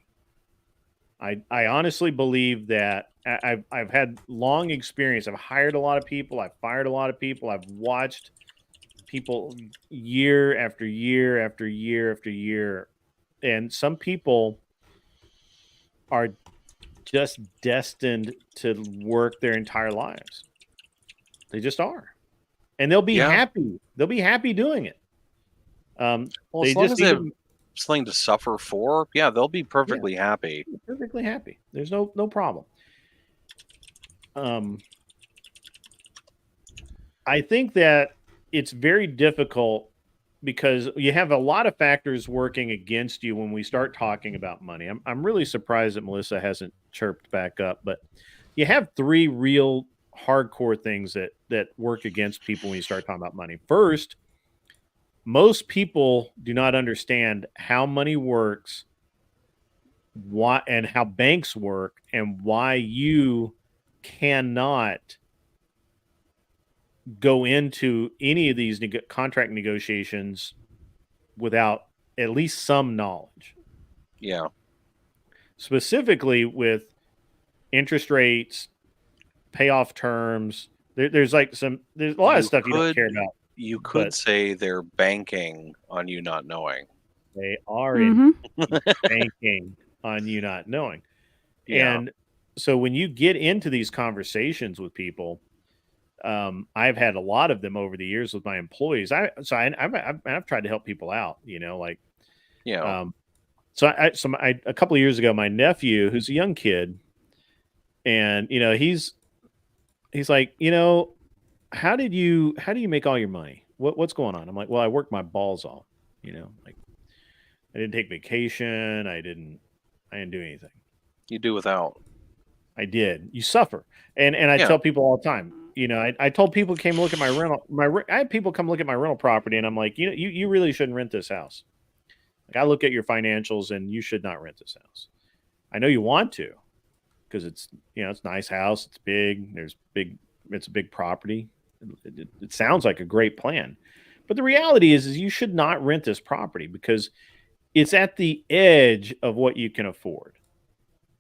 I honestly believe that I've had long experience. I've hired a lot of people. I've fired a lot of people. I've watched people year after year after year after year. And some people are just destined to work their entire lives. They just are. And they'll be happy. They'll be happy doing it. Well, they as long just as they have something to suffer for, they'll be perfectly happy. Perfectly happy. There's no problem. I think that it's very difficult because you have a lot of factors working against you when we start talking about money. I'm really surprised that Melissa hasn't chirped back up, but you have 3 real hardcore things that work against people when you start talking about money. First, most people do not understand how money works, why and how banks work, and why you cannot go into any of these contract negotiations without at least some knowledge. Yeah. Specifically with interest rates, payoff terms. There's a lot of stuff you don't care about. You could say they're banking on you not knowing. They are banking on you not knowing. Yeah. And so when you get into these conversations with people, I've had a lot of them over the years with my employees. I've tried to help people out, So a couple of years ago, my nephew, who's a young kid, and he's like, how do you make all your money? What's going on? I'm like, well, I work my balls off. Like I didn't take vacation. I didn't do anything. You do without. I did. You suffer, and I tell people all the time. I told people who came look at my rental. I had people come look at my rental property, and I'm like, you really shouldn't rent this house. Like I look at your financials, and you should not rent this house. I know you want to, because it's it's a nice house. It's big. It's a big property. It sounds like a great plan, but the reality is you should not rent this property because it's at the edge of what you can afford.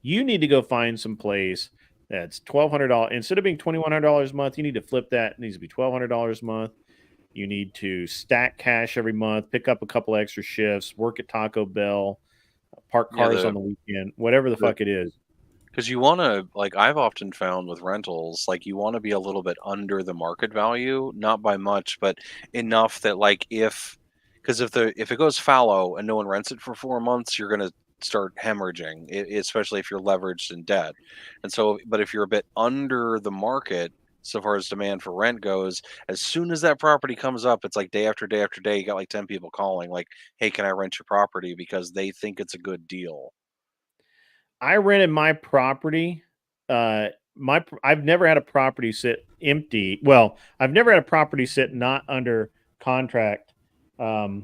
You need to go find some place that's $1,200 instead of being $2,100 a month. You need to flip that. It needs to be $1,200 a month. You need to stack cash every month, pick up a couple extra shifts, work at Taco Bell, park cars on the weekend, whatever the fuck it is. Because you want to, like I've often found with rentals, like you want to be a little bit under the market value, not by much, but enough that because if it goes fallow and no one rents it for 4 months, you're going to start hemorrhaging, especially if you're leveraged in debt. And so, but if you're a bit under the market, so far as demand for rent goes, as soon as that property comes up, it's like day after day after day, you got like 10 people calling like, hey, can I rent your property? Because they think it's a good deal. I rented my property I've never had a property sit empty. Well, I've never had a property sit not under contract for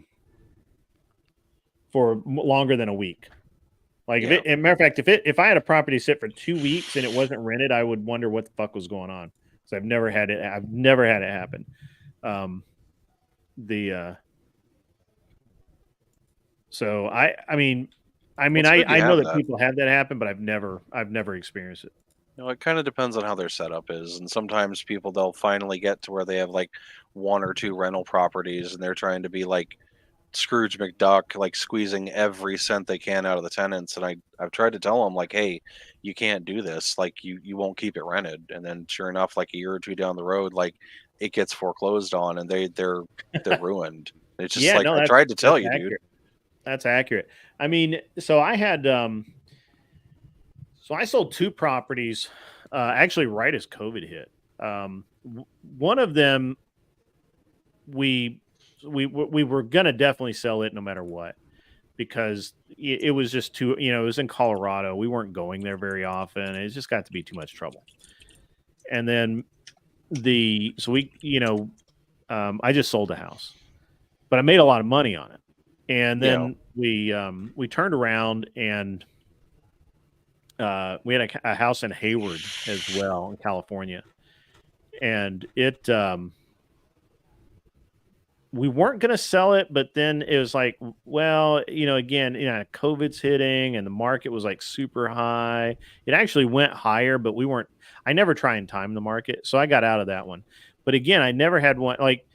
longer than a week. Like, as a matter of fact, if I had a property sit for 2 weeks and it wasn't rented, I would wonder what the fuck was going on. So I've never had it happen. So I know that people have that happen, but I've never experienced it. It kind of depends on how their setup is, and sometimes they'll finally get to where they have like 1 or 2 rental properties, and they're trying to be like Scrooge McDuck, like squeezing every cent they can out of the tenants. And I've tried to tell them, like, hey, you can't do this. Like, you won't keep it rented. And then sure enough, like a year or 2 down the road, like it gets foreclosed on, and they're ruined. It's just I tried to tell you, accurate. dude. That's accurate. I mean, so I had so I sold 2 properties actually right as COVID hit. One of them we were gonna definitely sell it no matter what, because it was just too, it was in Colorado. We weren't going there very often. It just got to be too much trouble. And then I just sold the house, but I made a lot of money on it. And then we turned around and we had a house in Hayward as well in California, and we weren't going to sell it, but then it was like, well, again, COVID's hitting and the market was like super high. It actually went higher, but I never try and time the market. So I got out of that one. But again, I never had one like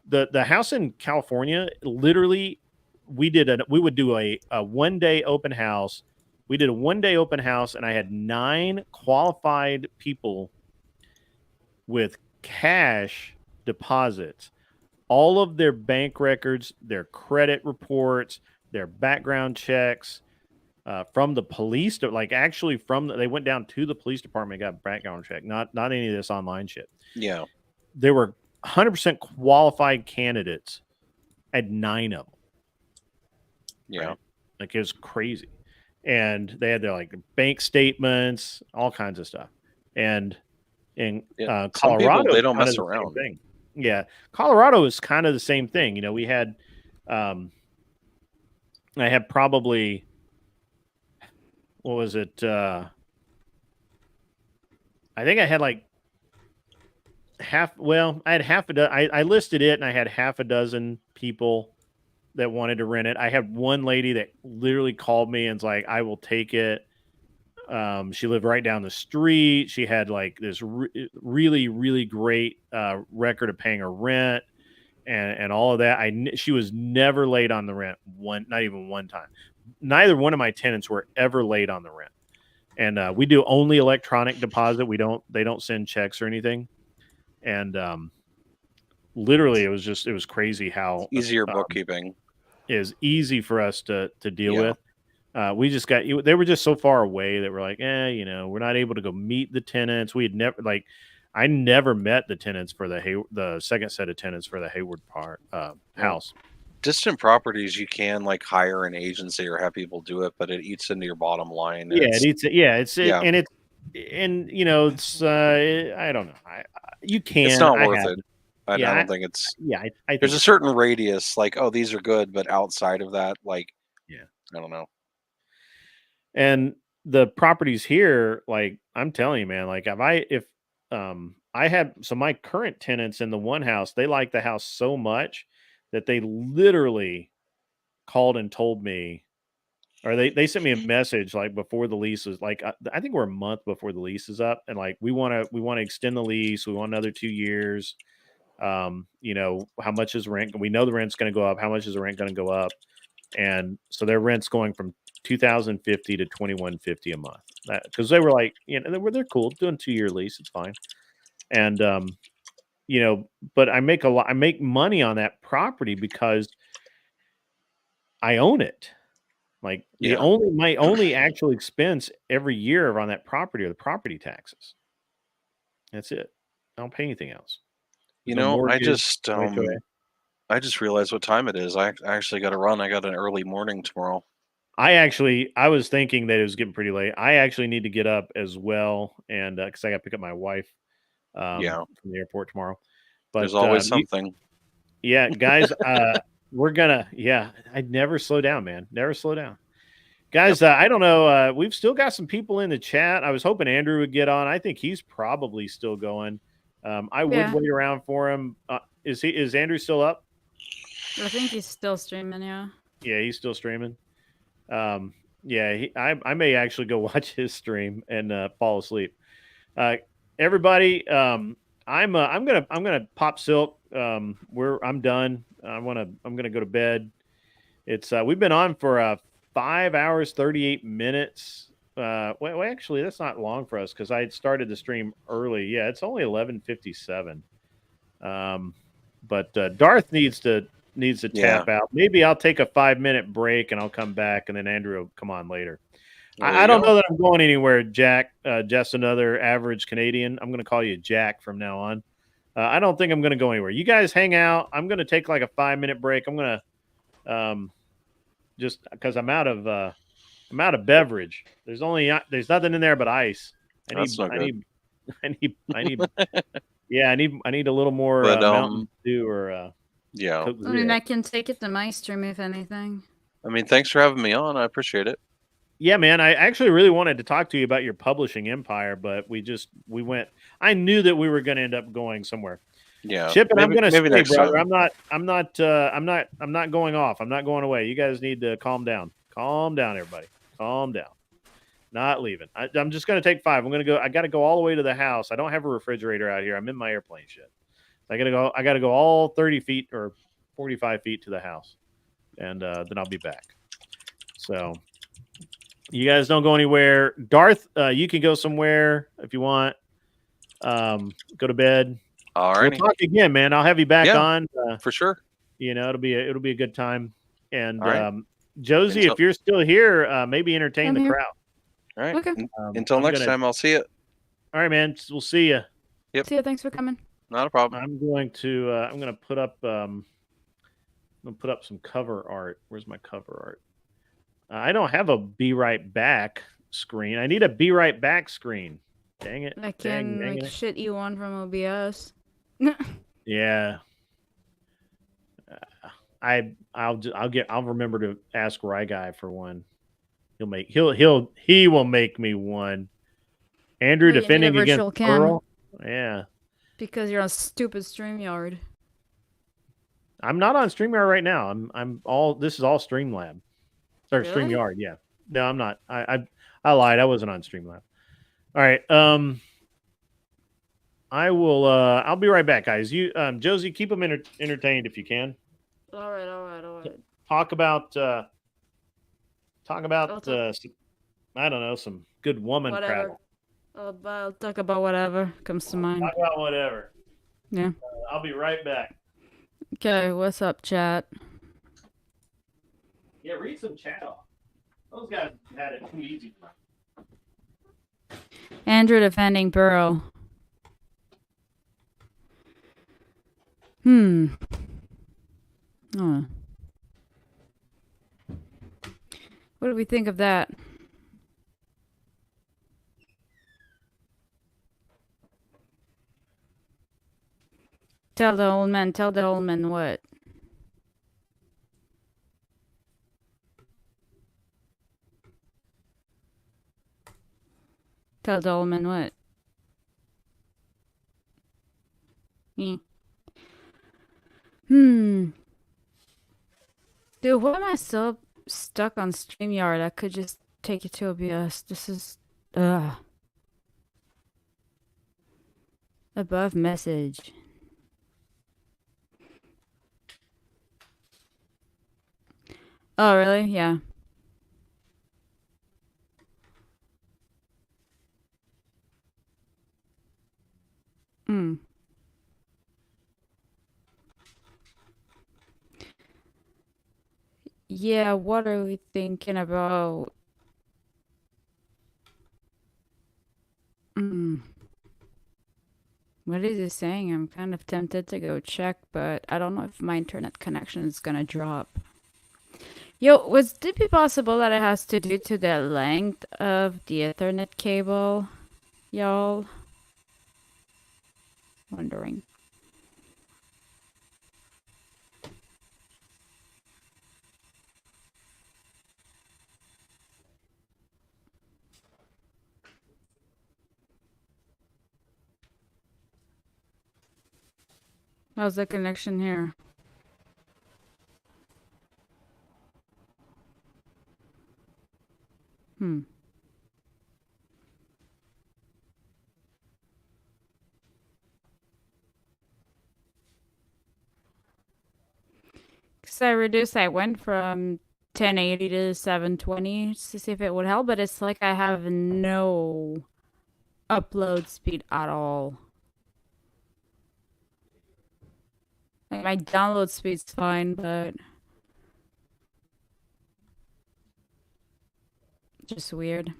the house in California. Literally, we would do a 1-day open house. We did a 1-day open house, and I had 9 qualified people with cash deposits. All of their bank records, their credit reports, their background checks from the police, they went down to the police department, got a background check, not any of this online shit. Yeah. There were 100% qualified candidates. I had 9 of them. Yeah. Right? Like, it was crazy. And they had their like bank statements, all kinds of stuff. And in Colorado, they don't mess around. Yeah, Colorado is kind of the same thing. We had, I had probably, what was it? I think I had like I had half a dozen. I listed it, and I had half a dozen people that wanted to rent it. I had one lady that literally called me and was like, I will take it. She lived right down the street. She had like this really, really great record of paying her rent and all of that. She was never late on the rent, not even one time. Neither one of my tenants were ever late on the rent. And we do only electronic deposit. They don't send checks or anything. And literally, it was crazy how easier bookkeeping is easy for us to deal with. We just they were just so far away that we're like, we're not able to go meet the tenants. We had never I never met the tenants for the second set of tenants for the Hayward house. Distant properties, you can like hire an agency or have people do it, but it eats into your bottom line. Yeah, it eats it. Yeah, it's I don't know. You can. It's not worth it. I don't think it's. Yeah, I think there's a certain radius, like, oh, these are good, but outside of that, like, I don't know. And the properties here, like, I'm telling you, man, like, if I had my current tenants in the one house, they like the house so much that they literally called and told me, or they sent me a message like before the lease was like, I think we're a month before the lease is up, and like we want to extend the lease. We want another 2 years. How much is rent? We know the rent's going to go up. How much is the rent going to go up? And so their rent's going from $2,050 to $2,150 a month. Because they were like, they're cool doing 2-year lease. It's fine. And but I make money on that property because I own it. Like my only actual expense every year on that property are the property taxes. That's it. I don't pay anything else. I just realized what time it is. I actually got to run. I got an early morning tomorrow. I was thinking that it was getting pretty late. I actually need to get up as well, and because I got to pick up my wife Yeah. from the airport tomorrow. There's But always something. yeah, guys, we're gonna. Yeah, I'd never slow down, man. Never slow down, guys. I don't know. We've still got some people in the chat. I was hoping Andrew would get on. I think he's probably still going. I would wait around for him. Is Andrew still up? I think he's still streaming. Yeah. Yeah, he's still streaming. Yeah, I may actually go watch his stream and fall asleep. Everybody, I'm gonna pop silk. I'm done. I'm gonna go to bed. It's we've been on for 5 hours 38 minutes. Well, actually, that's not long for us because I had started the stream early. Yeah, it's only 11:57. But Darth needs to tap out. Maybe I'll take a 5-minute break and I'll come back, and then Andrew will come on later. I don't know that I'm going anywhere, Jack. Just another average Canadian. I'm going to call you Jack from now on. I don't think I'm going to go anywhere. You guys hang out. I'm going to take like a 5-minute break. I'm going to just because I'm out of beverage. There's nothing in there but ice. I need a little more Mountain Dew or yeah. I mean, I can take it to my stream if anything. I mean, thanks for having me on. I appreciate it. Yeah, man. I actually really wanted to talk to you about your publishing empire, but we went. I knew that we were going to end up going somewhere. Yeah, Chip, and I'm going to say, brother, time. I'm not going off. I'm not going away. You guys need to calm down. Calm down, everybody. Calm down. Not leaving. I'm just going to take 5. I'm going to go. I got to go all the way to the house. I don't have a refrigerator out here. I'm in my airplane shit. I got to go all 30 feet or 45 feet to the house, and then I'll be back. So you guys don't go anywhere. Darth, you can go somewhere if you want. Go to bed. All right. We'll talk again, man. I'll have you back on for sure. You know, it'll be a good time. And right. Josie, if you're still here, maybe entertain the crowd. All right. Okay. Until next time, I'll see you. All right, man. We'll see you. Yep. See you. Thanks for coming. Not a problem. I'm going to put up some cover art. Where's my cover art? I don't have a be right back screen. I need a be right back screen. Dang it. I can shit you one from OBS. Yeah. I'll remember to ask Rye Guy for one. He will make me one. Andrew defending against Pearl. Yeah. Because you're on stupid StreamYard. I'm not on StreamYard right now. This is all Streamlab. Or really? StreamYard, yeah. No, I'm not. I lied. I wasn't on Streamlab. All right. I will I'll be right back, guys. You Josie, keep them entertained if you can. All right. Talk about I don't know, some good woman crap. I'll talk about whatever comes to mind. Talk about whatever. Yeah. I'll be right back. Okay, what's up, chat? Yeah, read some chat off. Those guys had it too easy. Andrew defending Burrow. Oh. What do we think of that? Tell the old man what? Tell the old man what? Yeah. Dude, why am I still stuck on StreamYard? I could just take it to OBS. This is above message. Oh, really? Yeah. Yeah, what are we thinking about? What is it saying? I'm kind of tempted to go check, but I don't know if my internet connection is gonna drop. Yo, would it be possible that it has to do to the length of the Ethernet cable, y'all? Wondering. How's the connection here? Because I went from 1080 to 720 to see if it would help, but it's like I have no upload speed at all. Like my download speed's fine, but just weird.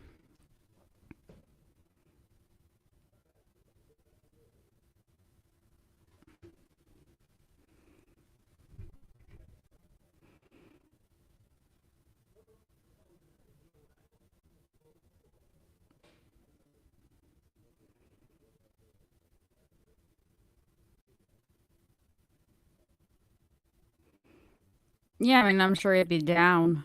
Yeah, I mean, I'm sure it'd be down.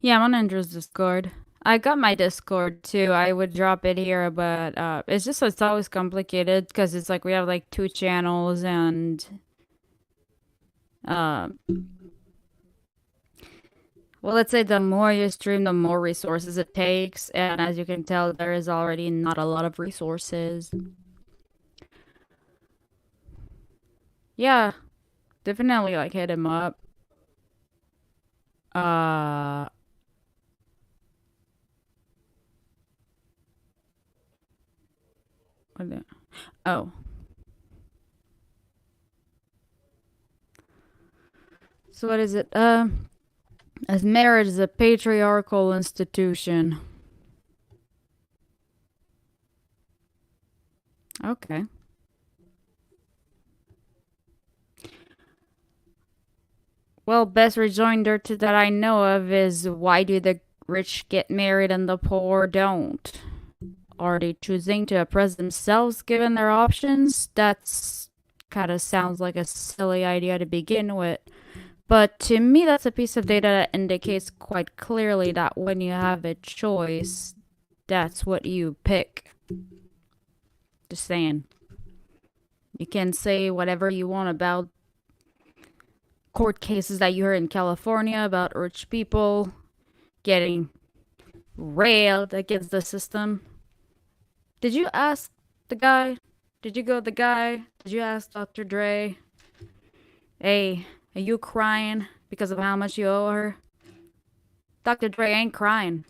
Yeah, I'm on Andrew's Discord. I got my Discord too. I would drop it here, but it's always complicated because it's like we have like 2 channels and well, let's say the more you stream, the more resources it takes, and as you can tell, there is already not a lot of resources. Yeah, definitely like hit him up. Oh. So what is it? As marriage is a patriarchal institution. Okay. Well, best rejoinder to that I know of is why do the rich get married and the poor don't? Are they choosing to oppress themselves given their options? That's kind of sounds like a silly idea to begin with. But to me, that's a piece of data that indicates quite clearly that when you have a choice, that's what you pick. Just saying. You can say whatever you want about court cases that you heard in California about rich people getting railed against the system. Did you ask the guy? Did you go to the guy? Did you ask Dr. Dre? Hey, are you crying because of how much you owe her? Dr. Dre ain't crying.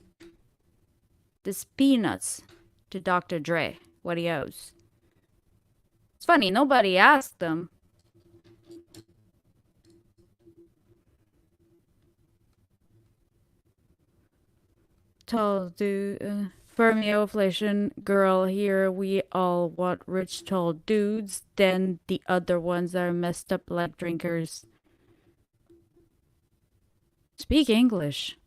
This peanuts to Dr. Dre, what he owes. It's funny, nobody asked him. Tall dude, Fermioflation girl here, we all want rich tall dudes, then the other ones are messed up like drinkers. Speak English.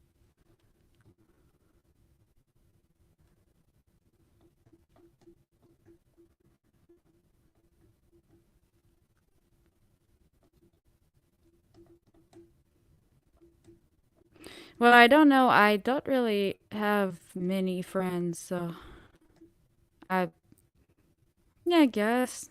Well, I don't know. I don't really have many friends, so yeah, I guess.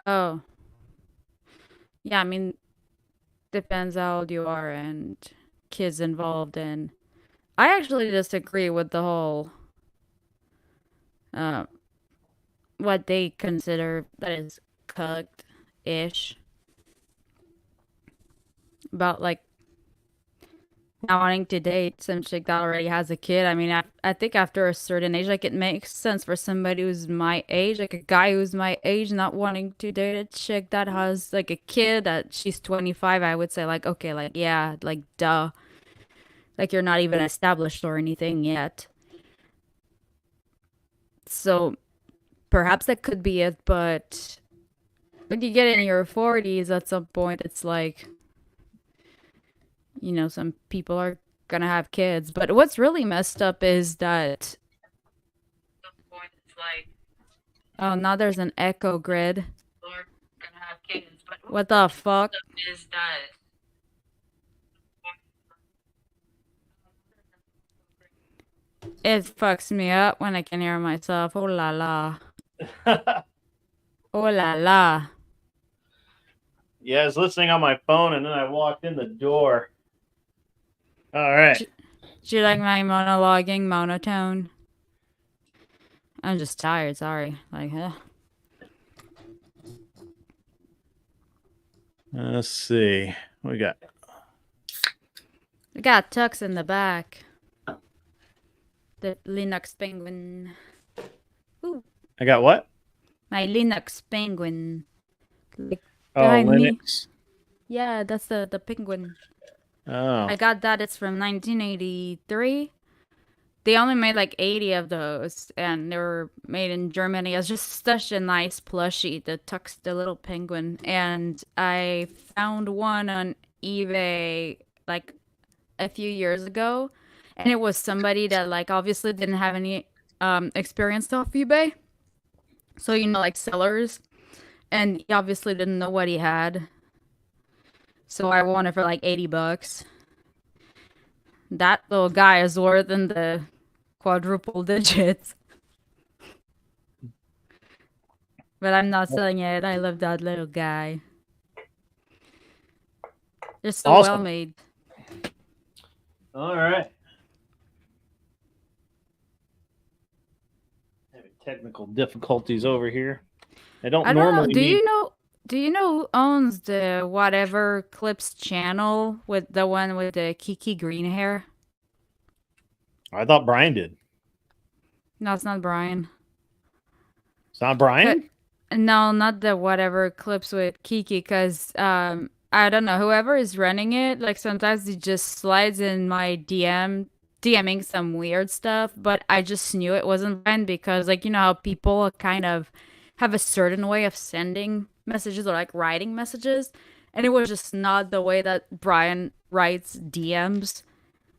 Oh. Yeah, I mean, depends how old you are and kids involved, and I actually disagree with the whole what they consider that is cucked-ish about like not wanting to date some chick that already has a kid. I mean, I think after a certain age, like, it makes sense for somebody who's my age, like a guy who's my age, not wanting to date a chick that has like a kid that she's 25. I would say, like, okay, like, yeah, like, duh. Like, you're not even established or anything yet. So perhaps that could be it, but when you get in your 40s, at some point, it's like, you know, some people are gonna have kids. But what's really messed up is that at some point it's like, oh, now there's an echo grid. People are gonna have kids, but what the fuck is that? It fucks me up when I can hear myself. Oh la la. Oh la la. Yeah, I was listening on my phone and then I walked in the door. All right. Do you like my monologuing monotone? I'm just tired, sorry. Like, Let's see. What we got? We got Tux in the back. The Linux penguin. Ooh. I got what? My Linux penguin. Like, Linux. Me. Yeah, that's the penguin. Oh. I got that. It's from 1983. They only made like 80 of those, and they were made in Germany. It's just such a nice plushie, the Tux, the little penguin. And I found one on eBay like a few years ago, and it was somebody that like obviously didn't have any experience off eBay. So, you know, like sellers. And he obviously didn't know what he had. So I won it for like $80. That little guy is worth in the quadruple digits. But I'm not selling it. I love that little guy. They're so awesome. well made. All right. Having technical difficulties over here. I don't normally. Do you know who owns the Whatever Clips channel with the one with the Kiki green hair? I thought Brian did. No, it's not Brian. It's not Brian? No, not the Whatever Clips with Kiki, because I don't know, whoever is running it, like sometimes he just slides in my DMing some weird stuff, but I just knew it wasn't Brian because, like, you know how people kind of have a certain way of sending messages or like writing messages, and it was just not the way that Brian writes DMs.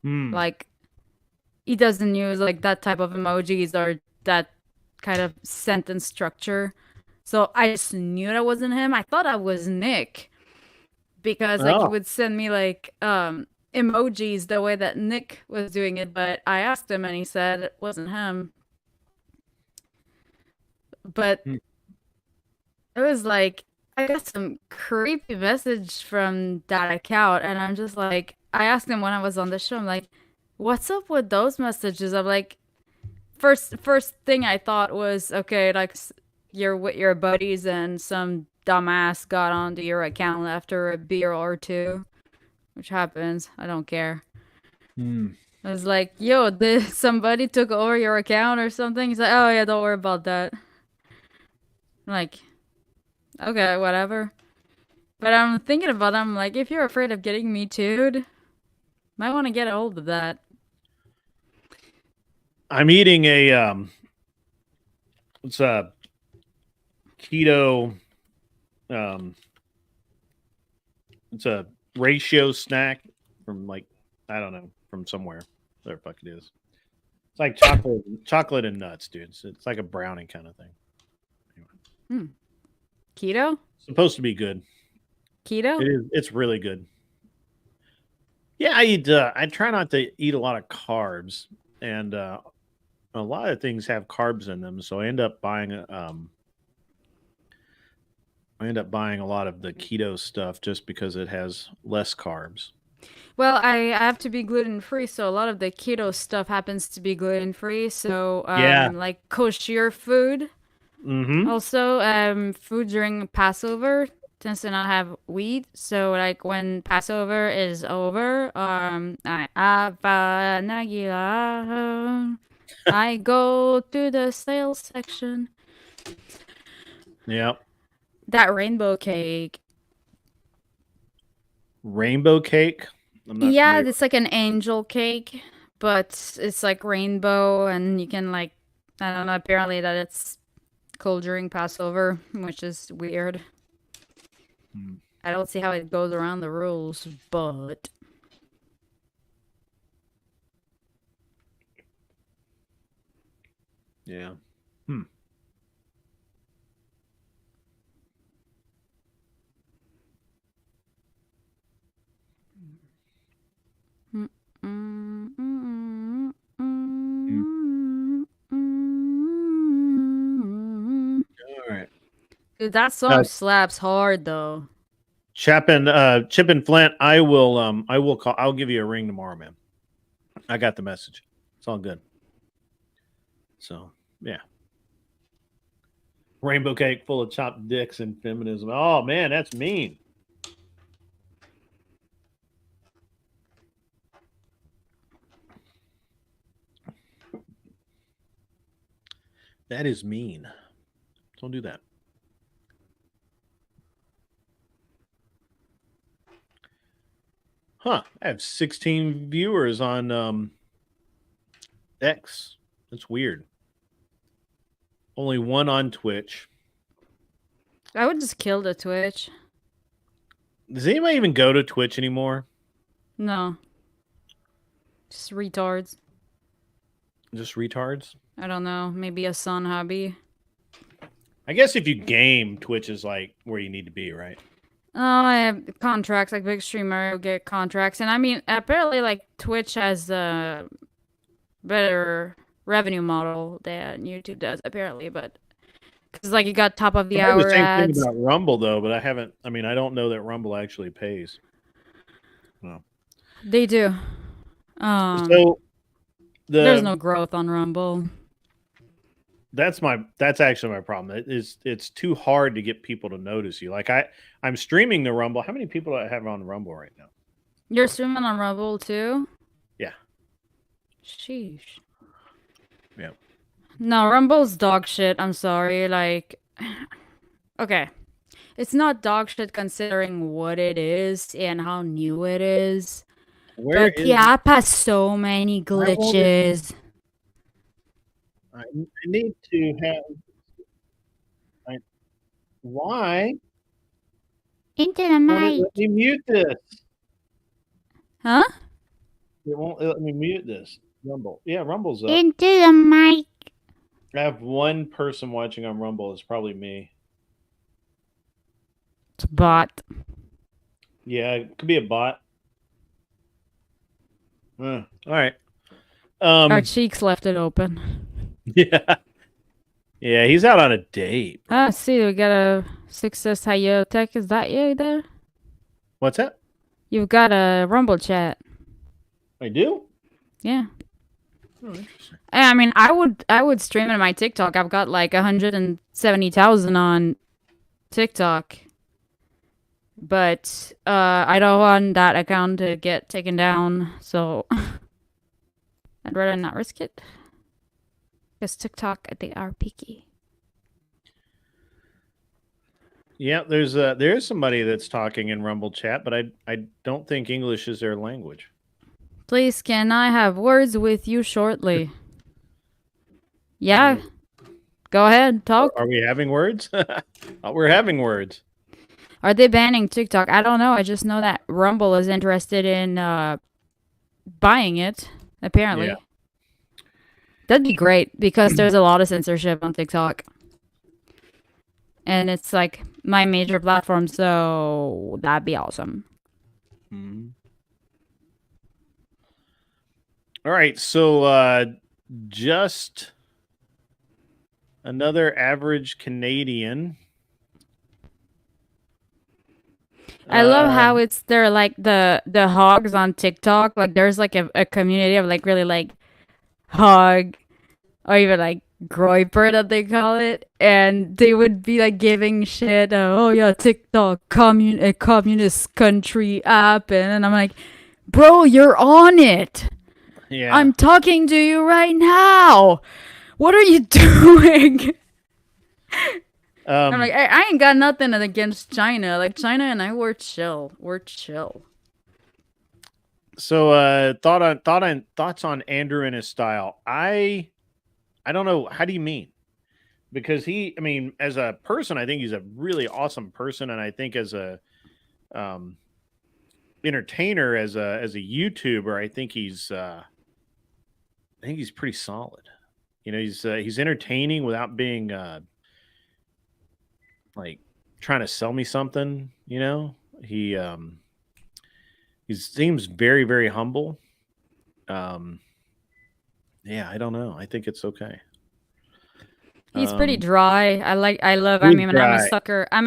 Like, he doesn't use like that type of emojis or that kind of sentence structure. So I just knew that wasn't him. I thought I was Nick because like he would send me like emojis the way that Nick was doing it, but I asked him and he said it wasn't him. But it was like, I got some creepy message from that account, and I'm just like, I asked him when I was on the show, I'm like, what's up with those messages? I'm like, first thing I thought was, okay, like, you're with your buddies and some dumbass got onto your account after a beer or two, which happens. I don't care. I was like, yo, did somebody took over your account or something? He's like, oh yeah, don't worry about that. I'm like, okay, whatever. But I'm thinking about it, I'm like, if you're afraid of getting me too'd, might want to get a hold of that. I'm eating a it's a keto it's a ratio snack from like, I don't know, from somewhere. Whatever the fuck it is. It's like chocolate and nuts, dude. It's like a brownie kind of thing. Anyway. Keto? Supposed to be good. Keto? It is. It's really good. Yeah, I eat. I try not to eat a lot of carbs, and a lot of things have carbs in them. So I end up buying a lot of the keto stuff just because it has less carbs. Well, I have to be gluten-free, so a lot of the keto stuff happens to be gluten-free. So, like kosher food. Also, food during Passover tends to not have weed. So like when Passover is over, I have an Aguila. I go to the sales section. Yeah. That rainbow cake. Rainbow cake? Yeah, it's like an angel cake, but it's like rainbow, and you can like, I don't know, apparently that it's cool during Passover, which is weird. I don't see how it goes around the rules, but... Yeah. All right. Dude, that song slaps hard though. Chip and Flint, I will call. I'll give you a ring tomorrow, man. I got the message. It's all good. So yeah. Rainbow cake full of chopped dicks and feminism. Oh man, that's mean. That is mean. Don't do that. Huh. I have 16 viewers on X. That's weird. Only one on Twitch. I would just kill the Twitch. Does anybody even go to Twitch anymore? No. Just retards. Just retards? I don't know. Maybe a son hobby. I guess if you game, Twitch is like where you need to be, right? Oh, I have contracts, like big streamer get contracts. And I mean, apparently like Twitch has a better revenue model than YouTube does, apparently, but because like you got top of the hour the same ads. thing about Rumble though, but I don't know that Rumble actually pays. No. They do. So there's no growth on Rumble. That's actually my problem. It's too hard to get people to notice you. Like I'm streaming the Rumble. How many people do I have on Rumble right now? You're streaming on Rumble too? Yeah. Sheesh. Yeah. No, Rumble's dog shit. I'm sorry. Like, okay. It's not dog shit considering what it is and how new it is. But the app has so many glitches. I need to have. Why? Into the mic. Let me mute this. Huh? It won't let me mute this. Rumble. Yeah, Rumble's up. Into the mic. I have one person watching on Rumble. It's probably me. It's a bot. Yeah, it could be a bot. All right. Our Cheeks left it open. Yeah. Yeah, he's out on a date. Ah, see, we got a Success Hayo Tech. Is that you there? What's that? You've got a Rumble chat. I do? Yeah. Oh, interesting. I mean, I would stream it on my TikTok. I've got like 170,000 on TikTok. But I don't want that account to get taken down, so I'd rather not risk it. Because TikTok, they are picky. Yeah, there's somebody that's talking in Rumble chat, but I don't think English is their language. Please, can I have words with you shortly? Yeah. Go ahead, talk. Are we having words? We're having words. Are they banning TikTok? I don't know. I just know that Rumble is interested in buying it, apparently. Yeah. That'd be great because there's a lot of censorship on TikTok. And it's like my major platform, so that'd be awesome. Mm-hmm. All right, so just another average Canadian. I love how they're like the hogs on TikTok. Like there's like a community of like really like hog or even like groiper that they call it, and they would be like giving shit. Oh yeah, TikTok, a communist country app, and I'm like, bro, you're on it. Yeah. I'm talking to you right now. What are you doing? I'm like, I ain't got nothing against China. Like China and I were chill. We're chill. So thoughts on Andrew and his style. I don't know. How do you mean? Because as a person, I think he's a really awesome person, and I think as a entertainer, as a YouTuber, I think he's pretty solid. He's entertaining without being like trying to sell me something. He seems very, very humble. Yeah, I don't know. I think it's okay. He's pretty dry. I'm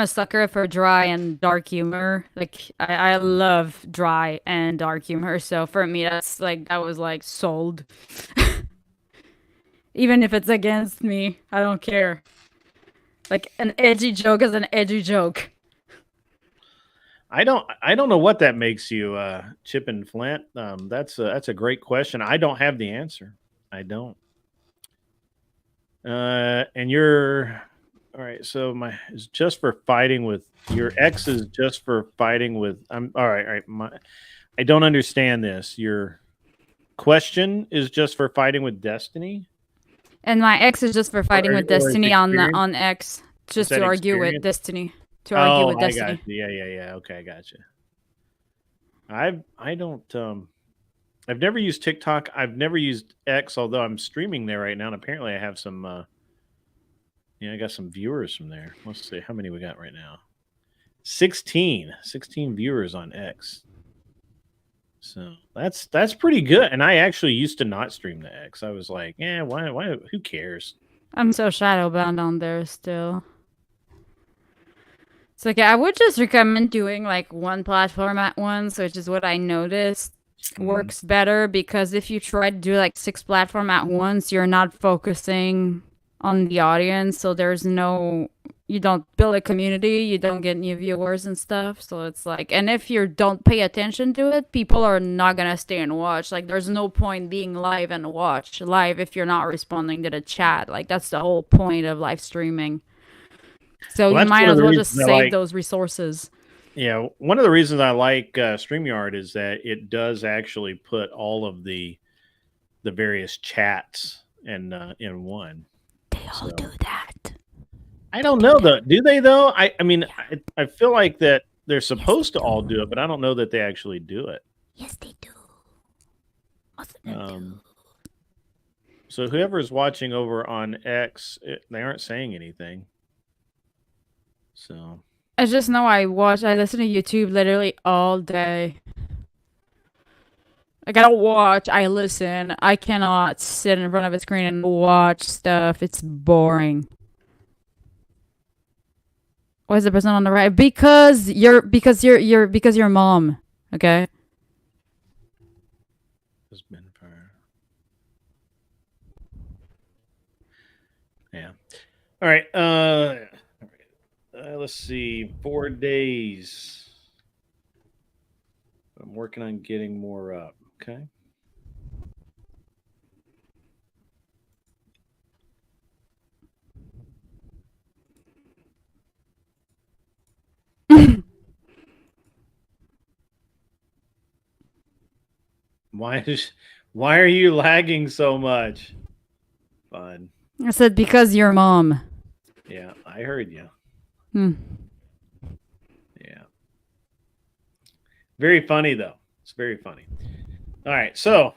a sucker for dry and dark humor. Like I love dry and dark humor. So for me, that was like sold. Even if it's against me, I don't care. Like an edgy joke is an edgy joke. I don't know what that makes you, Chip and Flint. That's a great question. I don't have the answer. I don't. And you're all right. So is just for fighting with your ex is just for fighting with. I'm all right. All right. I don't understand this. Your question is just for fighting with Destiny. And my ex is just for fighting with Destiny on X, just to argue with Destiny. To argue with Destiny. I got you. Yeah. Okay, I got you. I don't. I've never used TikTok. I've never used X, although I'm streaming there right now, and apparently I have some. I got some viewers from there. Let's see how many we got right now. 16 viewers on X. So that's pretty good. And I actually used to not stream the X. I was like, yeah, why? Who cares? I'm so shadowbound on there still. So I would just recommend doing like one platform at once, which is what I noticed works better, because if you try to do like 6 platform at once, you're not focusing on the audience. So you don't build a community, you don't get new viewers and stuff. So it's like, and if you don't pay attention to it, people are not gonna stay and watch. Like there's no point being live and watch live if you're not responding to the chat. Like that's the whole point of live streaming. So you might as well just save those resources. Yeah, one of the reasons I like StreamYard is that it does actually put all of the various chats in one. They all do that. I don't know though. Do they though? I I feel like that they're supposed to all do it, but I don't know that they actually do it. Yes, they do. Most of them do. So whoever's watching over on X, they aren't saying anything. So I just know I listen to YouTube literally all day. Like I don't watch, I listen. I cannot sit in front of a screen and watch stuff. It's boring. Why is the person on the right? Because you're mom. Okay. Yeah. All right. Let's see. 4 days. I'm working on getting more up. Okay. Why are you lagging so much? Fun. I said because you're mom. Yeah, I heard you. Yeah. Very funny though. It's very funny. All right, so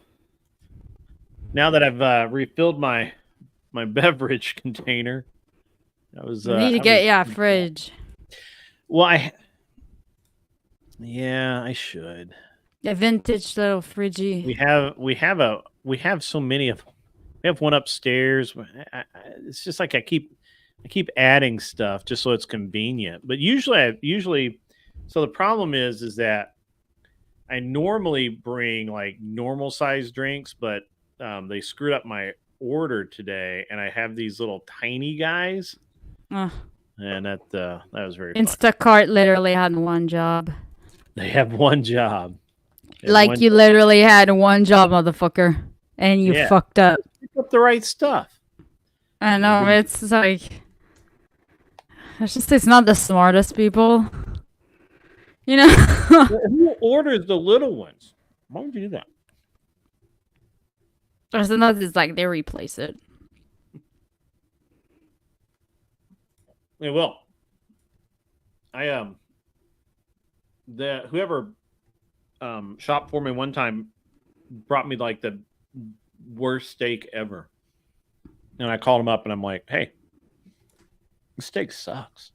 now that I've refilled my beverage container, You need to get a fridge. Well, I should. A vintage little fridgey. We have so many of them. We have one upstairs. It's just like I keep adding stuff just so it's convenient. But usually, so the problem is that I normally bring like normal size drinks, but they screwed up my order today, and I have these little tiny guys, and that was very fun. Instacart literally had one job. They have one job. Like you literally had one job, motherfucker, and you fucked up. Pick up the right stuff. I know, it's like it's not the smartest people. You know? Who orders the little ones? Why would you do that? It's like they replace it. They will. Whoever shopped for me one time brought me like the worst steak ever. And I called him up and I'm like, hey, the steak sucks.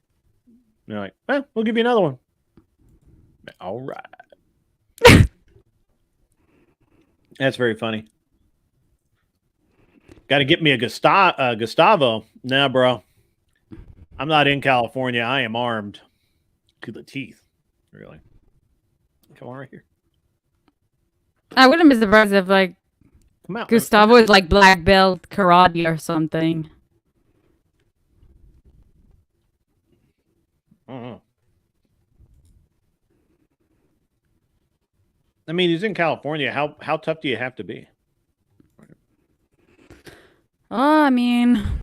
And they're like, well, we'll give you another one. All right. That's very funny. Got to get me a Gustavo. Nah, bro. I'm not in California. I am armed to the teeth. Really. Come on right here. I wouldn't be surprised if like come out. Gustavo is like black belt karate or something. I mean, he's in California. How tough do you have to be? I mean,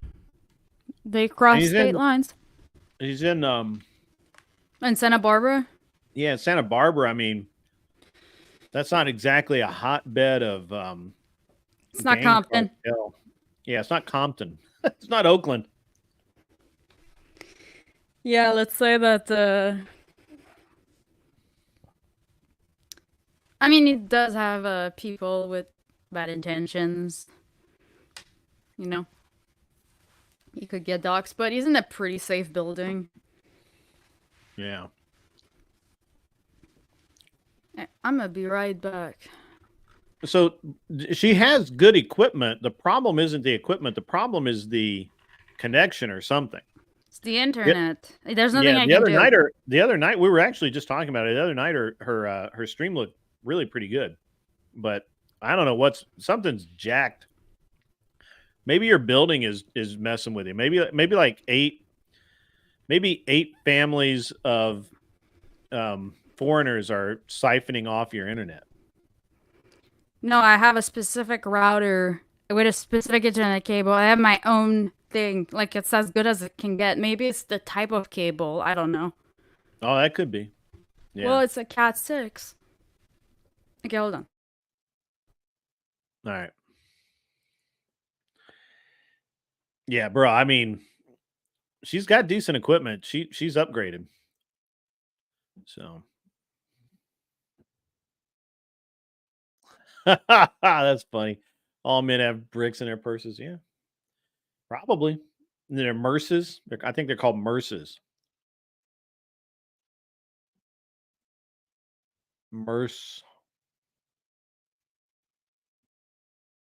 they cross state lines. He's in Santa Barbara. Yeah, Santa Barbara. I mean, that's not exactly a hotbed of It's not Compton. cartel. Yeah, it's not Compton. It's not Oakland. Yeah, let's say that. I mean, it does have people with bad intentions. You know, you could get doxxed, but isn't it a pretty safe building? Yeah. I'm gonna be right back. So she has good equipment. The problem isn't the equipment. The problem is the connection or something. It's the internet. There's nothing I can do. The other night we were actually just talking about it. The other night her stream looked really pretty good, but I don't know something's jacked. Maybe your building is messing with you. Maybe like eight families of foreigners are siphoning off your internet. No, I have a specific router with a specific internet cable. I have my own thing. Like, it's as good as it can get. Maybe it's the type of cable. I don't know. Oh, that could be. Yeah. Well, it's a Cat 6. Okay, hold on. All right. Yeah, bro. I mean, she's got decent equipment. She's upgraded. So that's funny. All men have bricks in their purses. Yeah, probably. And they're Merces. I think they're called Merces. Merce.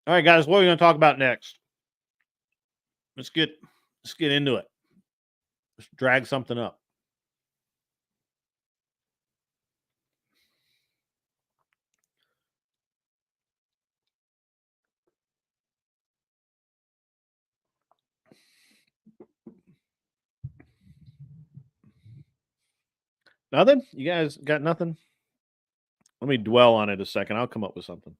All right, guys. What are we going to talk about next? Let's get into it. Let's drag something up. Nothing? You guys got nothing? Let me dwell on it a second. I'll come up with something.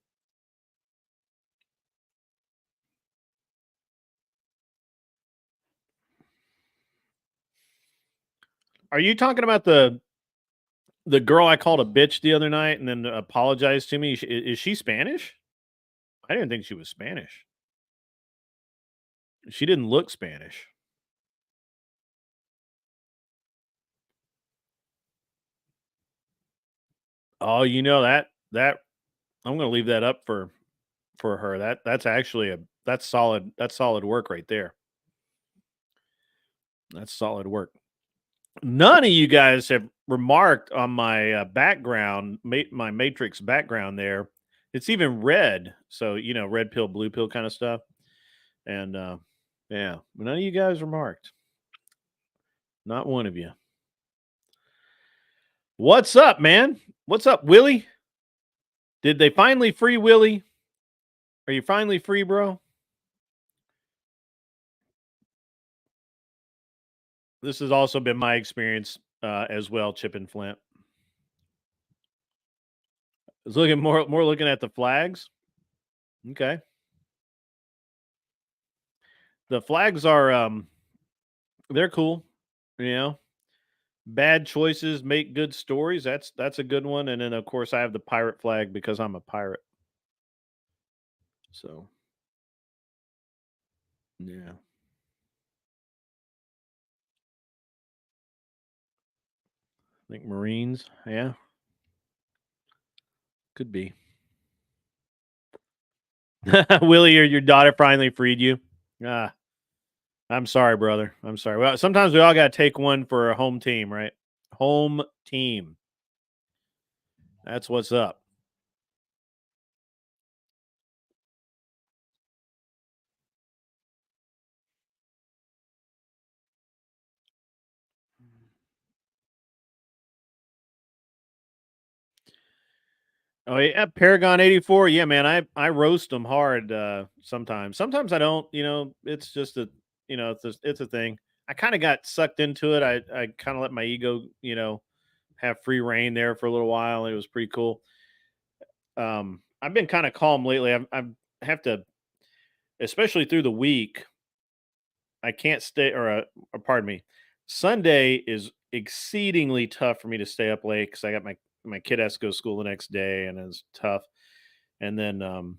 Are you talking about the girl I called a bitch the other night and then apologized to me? Is she Spanish? I didn't think she was Spanish. She didn't look Spanish. Oh, you know that I'm going to leave that up for her. That's actually that's solid work right there. That's solid work. None of you guys have remarked on my background, my Matrix background there. It's even red. So, you know, red pill, blue pill kind of stuff. And yeah, but none of you guys remarked. Not one of you. What's up, man? What's up, Willie? Did they finally free Willie? Are you finally free, bro? This has also been my experience as well, Chip and Flint. I was looking more looking at the flags. Okay. The flags are they're cool, you know. Bad choices make good stories. That's a good one. And then of course I have the pirate flag because I'm a pirate. So yeah. I think Marines, yeah. Could be. Willie, your daughter finally freed you. Ah, I'm sorry, brother. I'm sorry. Well, sometimes we all got to take one for a home team, right? Home team. That's what's up. Oh yeah, Paragon 84. Yeah, man, I roast them hard sometimes. Sometimes I don't. You know, it's just it's a thing. I kind of got sucked into it. I kind of let my ego have free reign there for a little while. It was pretty cool. I've been kind of calm lately. I have to, especially through the week. I can't stay, or pardon me. Sunday is exceedingly tough for me to stay up late because I got my kid has to go to school the next day, and it's tough. And then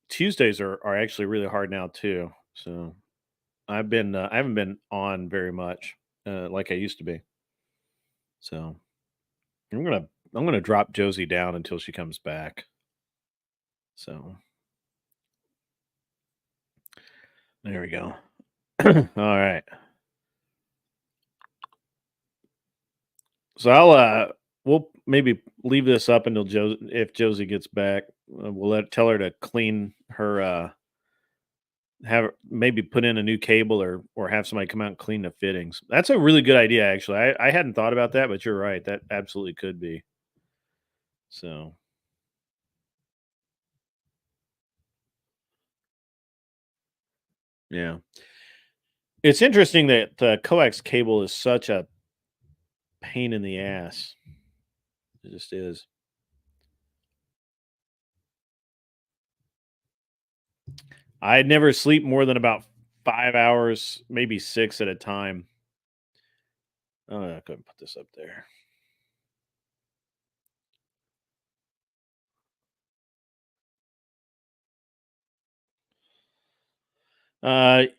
Tuesdays are actually really hard now too. So I haven't been on very much like I used to be. So I'm gonna drop Josie down until she comes back. So there we go. All right. So we'll maybe leave this up until if Josie gets back. We'll tell her to clean her have maybe put in a new cable or have somebody come out and clean the fittings. That's a really good idea actually. I hadn't thought about that, but you're right. That absolutely could be. So yeah. It's interesting that coax cable is such a pain in the ass. It just is. I never sleep more than about 5 hours, maybe 6 at a time. Oh, I couldn't put this up there.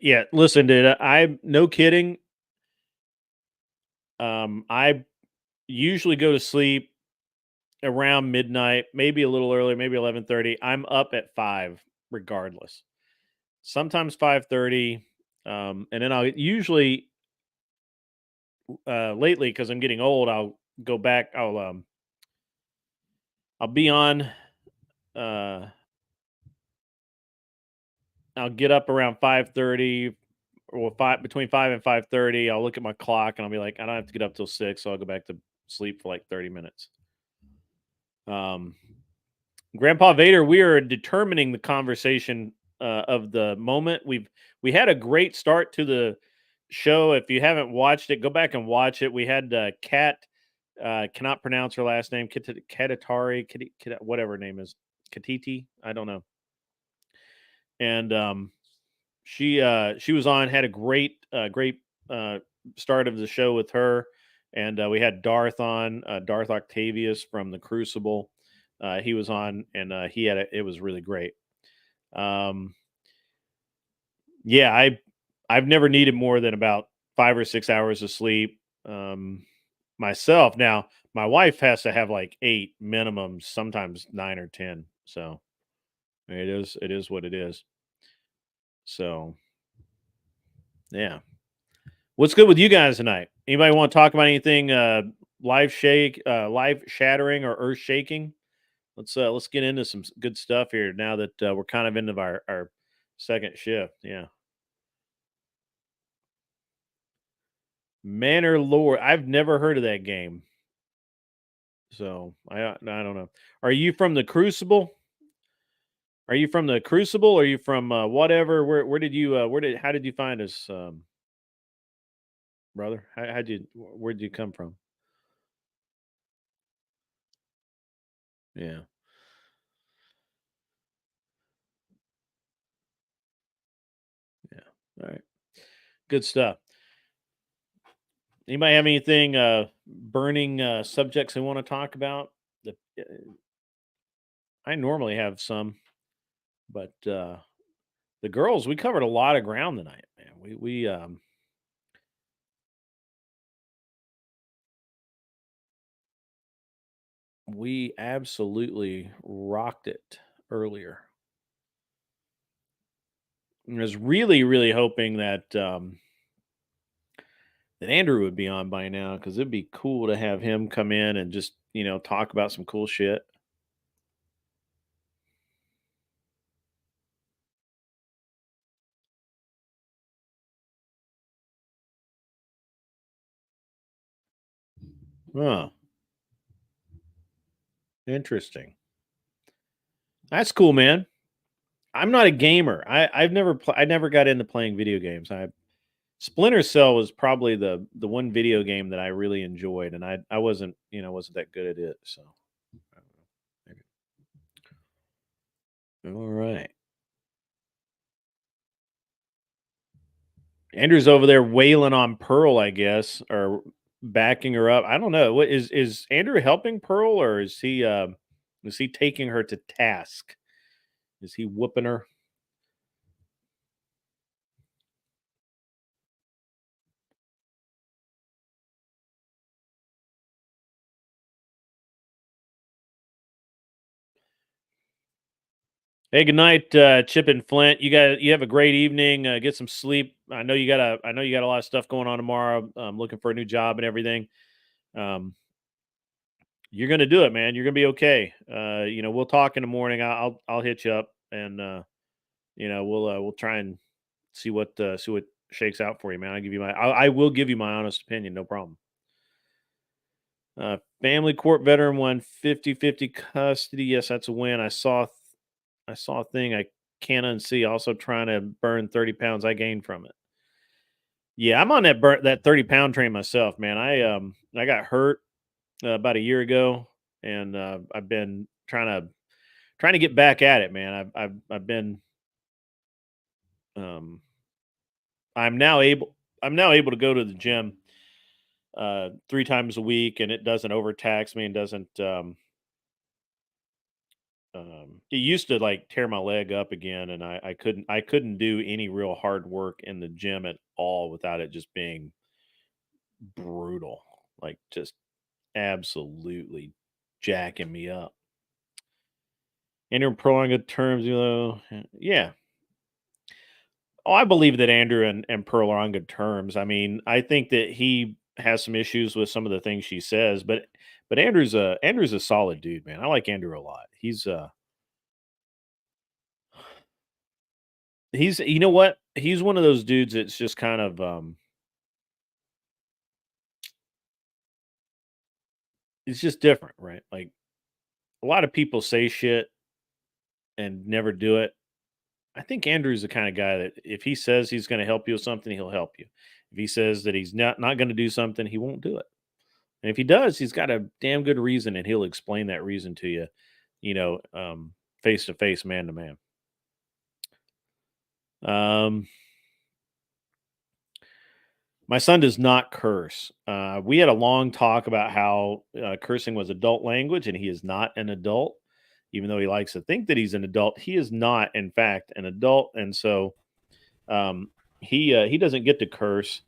Yeah, listen, dude, I no kidding. I usually go to sleep around midnight, maybe a little early, maybe 11:30. I'm up at 5 regardless. Sometimes 5:30, and then I'll usually lately because I'm getting old, I'll go back. I'll be on. Uh, I'll get up around 5:30 or between 5 and 5:30. I'll look at my clock and I'll be like, I don't have to get up till 6, so I'll go back to sleep for like 30 minutes. Grandpa Vader, we are determining the conversation of the moment. We had a great start to the show. If you haven't watched it, go back and watch it. We had Kat, cannot pronounce her last name, Katatari, whatever her name is, Katiti, I don't know. And she was on, had a great start of the show with her, and we had Darth on, Darth Octavius from the Crucible. He was on, and it was really great. Yeah, I've never needed more than about 5 or 6 hours of sleep myself. Now my wife has to have like 8 minimum, sometimes 9 or 10. So it is what it is. So yeah. What's good with you guys tonight? Anybody want to talk about anything life shattering or earth shaking? Let's get into some good stuff here now that we're kind of into our second shift. Yeah. Manor Lord. I've never heard of that game. So I don't know. Are you from the Crucible? Are you from the Crucible? Or are you from whatever? How did you find us, brother? Where'd you come from? Yeah. Yeah. All right. Good stuff. Anybody have anything burning subjects they want to talk about? I normally have some, but the girls, we covered a lot of ground tonight, man. We absolutely rocked it earlier. I was really, really hoping that that Andrew would be on by now, because it'd be cool to have him come in and just talk about some cool shit. Oh, interesting. That's cool, man. I'm not a gamer. I never got into playing video games. Splinter Cell was probably the one video game that I really enjoyed, and I wasn't wasn't that good at it. So, I don't know. Maybe. All right. Andrew's over there wailing on Pearl, I guess, or backing her up. I don't know. What is Andrew helping Pearl, or is he taking her to task? Is he whooping her? Hey, good night, Chip and Flint. You have a great evening. Get some sleep. I know you got a lot of stuff going on tomorrow. Looking for a new job and everything. You're gonna do it, man. You're gonna be okay. We'll talk in the morning. I'll hit you up, and we'll try and see what shakes out for you, man. I will give you my honest opinion. No problem. Family court veteran won 50-50 custody. Yes, that's a win. I saw a thing I can't unsee. Also trying to burn 30 pounds I gained from it. Yeah, I'm on that 30-pound train myself, man. I got hurt about a year ago, and I've been trying to get back at it, man. I've been I'm now able to go to the gym 3 times a week, and it doesn't overtax me and doesn't it used to like tear my leg up again, and I couldn't do any real hard work in the gym at all without it just being brutal, like just absolutely jacking me up. And you're pro on good terms, yeah. Oh, I believe that Andrew and Pearl are on good terms. I mean, I think that he has some issues with some of the things she says, but Andrew's a solid dude, man. I like Andrew a lot. He's you know what? He's one of those dudes that's just kind of it's just different, right? Like a lot of people say shit and never do it. I think Andrew's the kind of guy that if he says he's going to help you with something, he'll help you. If he says that he's not going to do something, he won't do it. And if he does, he's got a damn good reason, and he'll explain that reason to you, face to face, man to man. My son does not curse. We had a long talk about how cursing was adult language, and he is not an adult. Even though he likes to think that he's an adult, he is not, in fact, an adult. And so he doesn't get to curse.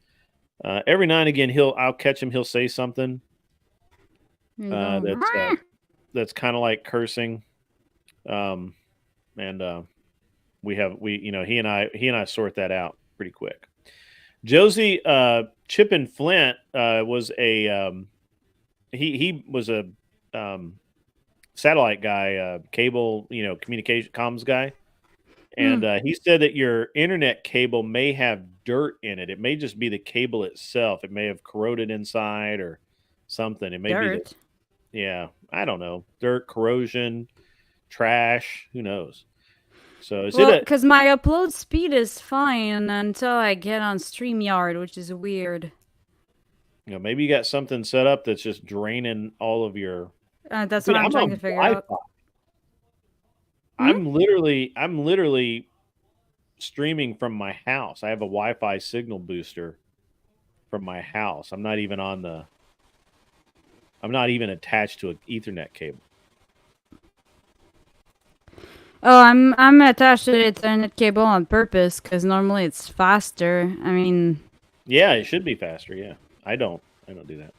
Every now and again, I'll catch him. He'll say something that's kind of like cursing. And he and I sort that out pretty quick. Josie, Chip and Flint was he was a satellite guy, cable, communication comms guy. And he said that your internet cable may have dirt in it. It may just be the cable itself. It may have corroded inside or something. It may dirt. Yeah, I don't know. Dirt, corrosion, trash, who knows? So because my upload speed is fine until I get on StreamYard, which is weird. You know, maybe you got something set up that's just draining all of your. That's what I'm trying to figure out. I'm literally streaming from my house. I have a Wi-Fi signal booster from my house. I'm not even attached to an Ethernet cable. Oh, I'm attached to the Ethernet cable on purpose because normally it's faster. I mean, yeah, it should be faster. Yeah, I don't do that.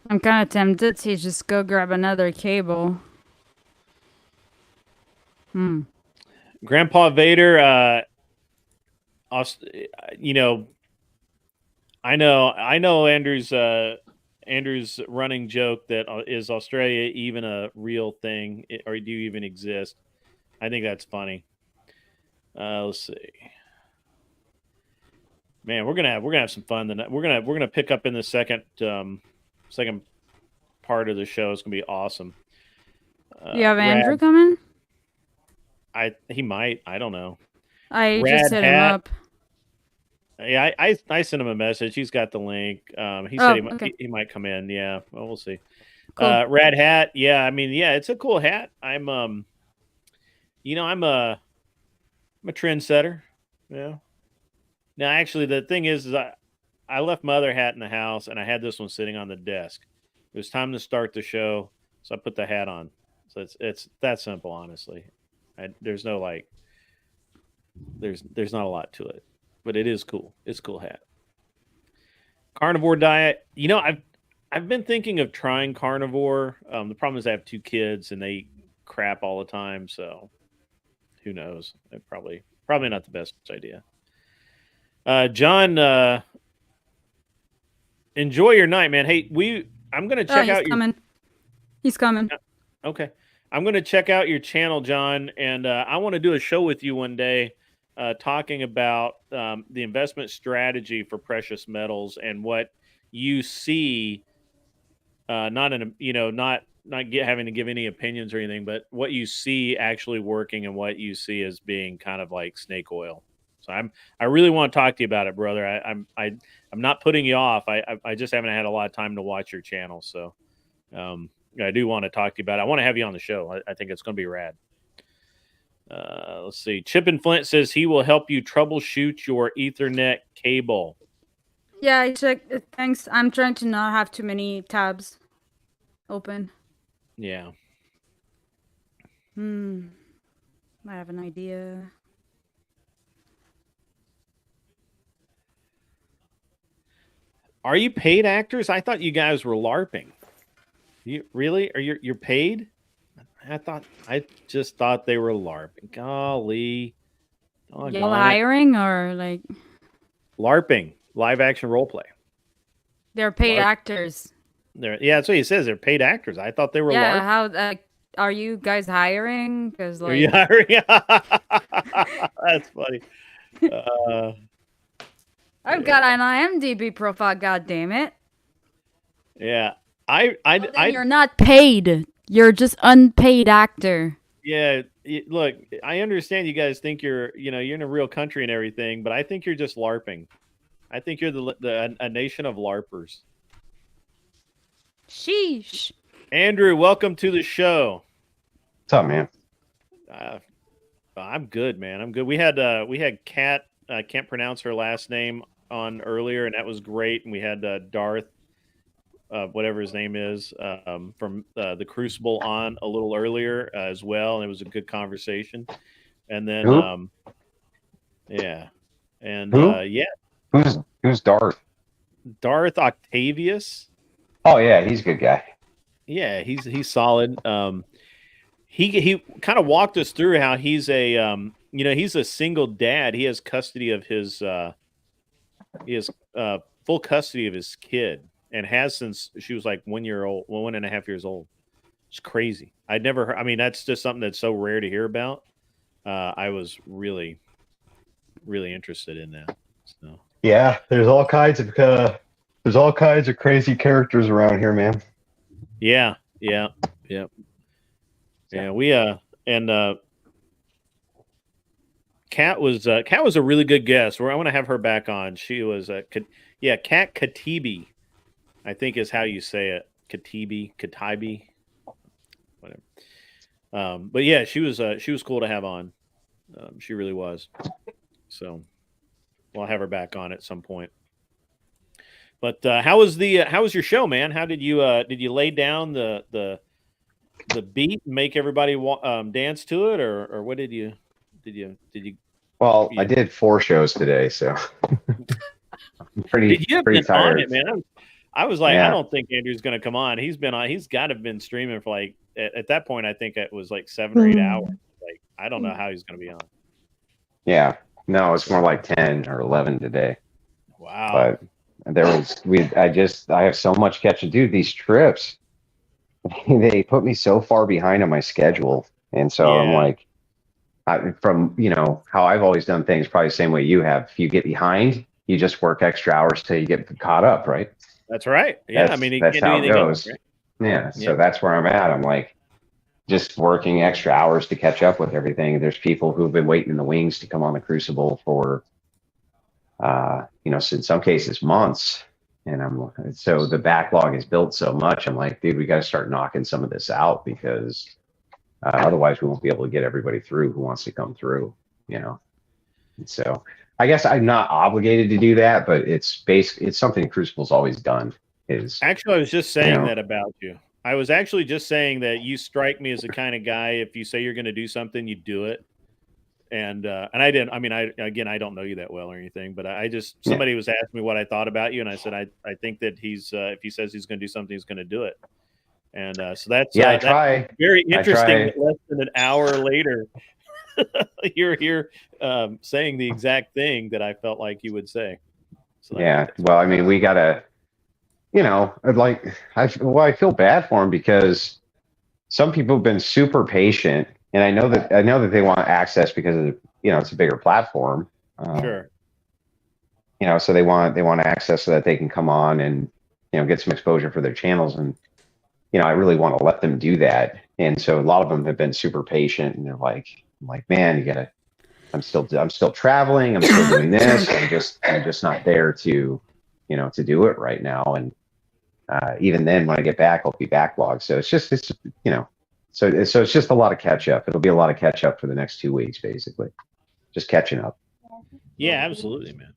I'm kind of tempted to just go grab another cable. Grandpa Vader, you know, I know Andrew's running joke that is Australia even a real thing, or do you even exist? I think that's funny. Let's see. Man, we're gonna have some fun tonight. We're gonna pick up in the second part of the show. It's gonna be awesome. You have Andrew coming? He might. I don't know. I just hit him up. Yeah, I sent him a message. He's got the link. He said he might come in. Yeah, well, we'll see. Cool. Rad hat. Yeah, I mean, yeah, it's a cool hat. I'm a trendsetter. Yeah. Now, actually, the thing is I left my other hat in the house, and I had this one sitting on the desk. It was time to start the show, so I put the hat on. So it's that simple, honestly. There's no there's not a lot to it, but it is cool. It's a cool hat. Carnivore diet. You know, I've been thinking of trying carnivore. The problem is I have 2 kids, and they eat crap all the time, so who knows? Probably not the best idea. John, enjoy your night, man. Hey, I'm gonna check out your. He's coming. Okay, I'm gonna check out your channel, John, and I want to do a show with you one day, talking about the investment strategy for precious metals and what you see. Not having to give any opinions or anything, but what you see actually working and what you see as being kind of like snake oil. So I really want to talk to you about it, brother. I'm not putting you off. I just haven't had a lot of time to watch your channel, so I do want to talk to you about it. I want to have you on the show. I think it's going to be rad. Let's see. Chip and Flint says he will help you troubleshoot your Ethernet cable. Yeah, I checked. Thanks. I'm trying to not have too many tabs open. Yeah. I have an idea. Are you paid actors? I thought you guys were LARPing. You really? Are you're paid? I just thought they were LARPing. Golly. Y'all hiring or like LARPing, live action role play. They're paid actors. Yeah, that's what he says. They're paid actors. I thought they were LARPing. How are you guys hiring? Because are you hiring? That's funny. I've got an IMDb profile. God damn it! Yeah, you're not paid. You're just unpaid actor. Yeah, look, I understand you guys think you're in a real country and everything, but I think you're just LARPing. I think you're a nation of LARPers. Sheesh. Andrew, welcome to the show. What's up, man? I'm good, man. I'm good. We had Kat. I can't pronounce her last name on earlier, and that was great. And we had Darth, whatever his name is, from the Crucible on a little earlier as well, and it was a good conversation. And then, yeah, and who's Darth? Darth Octavius. Oh yeah, he's a good guy. Yeah, he's solid. He kind of walked us through how he's he's a single dad. He has custody of his full custody of his kid, and has since she was like 1.5 years old. It's crazy. I'd never heard. I mean, that's just something that's so rare to hear about. I was really, really interested in that. So yeah, there's all kinds of crazy characters around here, man. Yeah. We Kat was a really good guest. I want to have her back on. She was Kat Katibi, I think is how you say it. Katibi, whatever. But yeah, she was cool to have on. She really was. So we'll have her back on at some point. But how was your show, man? How did you lay down the beat and make everybody dance to it, or what did you? Well, I did 4 shows today, so I'm pretty tired. On it, man. I was like, I don't think Andrew's going to come on. He's been on. He's got to have been streaming for like at that point. I think it was like 7 or 8 hours. Like I don't know how he's going to be on. Yeah, no, it's more like 10 or 11 today. Wow. But I have so much catching. Dude, these trips, they put me so far behind on my schedule, and so I'm like. From how I've always done things, probably the same way you have. If you get behind, you just work extra hours till you get caught up, right? That's right. Yeah, that's how it goes. Else, right? Yeah, so that's where I'm at. I'm like just working extra hours to catch up with everything. There's people who've been waiting in the wings to come on the Crucible for, in some cases months, and so the backlog is built so much. I'm like, dude, we got to start knocking some of this out because. Otherwise, we won't be able to get everybody through who wants to come through, And so I guess I'm not obligated to do that, but it's something Crucible's always done. Actually, I was just saying that about you. I was actually just saying that you strike me as the kind of guy, if you say you're going to do something, you do it. And I didn't. I mean, I don't know you that well or anything, but somebody was asking me what I thought about you, and I said I think that if he says he's going to do something, he's going to do it. And so that's I try. Very interesting. That less than an hour later, you're here saying the exact thing that I felt like you would say. So well, I mean, we gotta, I feel bad for him because some people have been super patient, and I know that they want access because of it's a bigger platform. Sure. So they want access so that they can come on and get some exposure for their channels and. I really want to let them do that. And so a lot of them have been super patient and they're like, man, I'm still traveling. I'm still doing this. I'm just not there to do it right now. And even then when I get back, I'll be backlogged. So it's just a lot of catch up. It'll be a lot of catch up for the next 2 weeks, basically. Just catching up. Yeah, absolutely, man.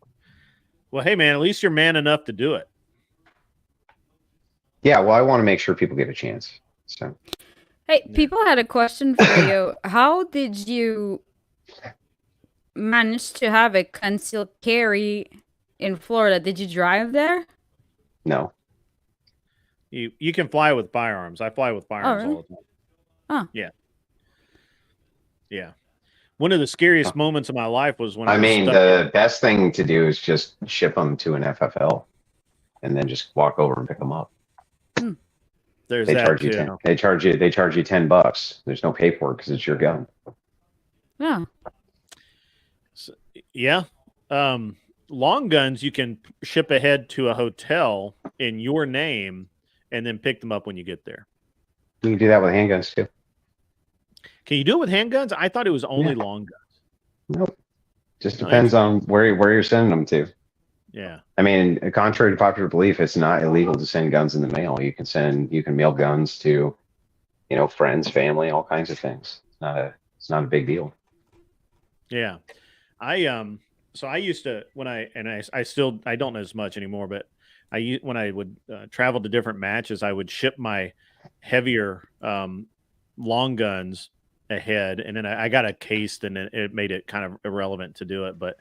Well, hey man, at least you're man enough to do it. Yeah, well, I want to make sure people get a chance. So, hey, people had a question for you. How did you manage to have a concealed carry in Florida? Did you drive there? No. You can fly with firearms. I fly with firearms all the time. Oh. Yeah. Yeah. One of the scariest moments of my life was when the best thing to do is just ship them to an FFL and then just walk over and pick them up. There's they charge you $10. There's no paperwork because it's your gun. Yeah. So, yeah. Long guns you can ship ahead to a hotel in your name and then pick them up when you get there. You can do that with handguns too. Can you do it with handguns? I thought it was only long guns. Nope. Just depends on where you're sending them to. Yeah. I mean, contrary to popular belief, it's not illegal to send guns in the mail. You can mail guns to, friends, family, all kinds of things. It's not a big deal. Yeah. So I used to, I don't know as much anymore, but when I would travel to different matches, I would ship my heavier long guns ahead, and then I got a case, and it made it kind of irrelevant to do it. But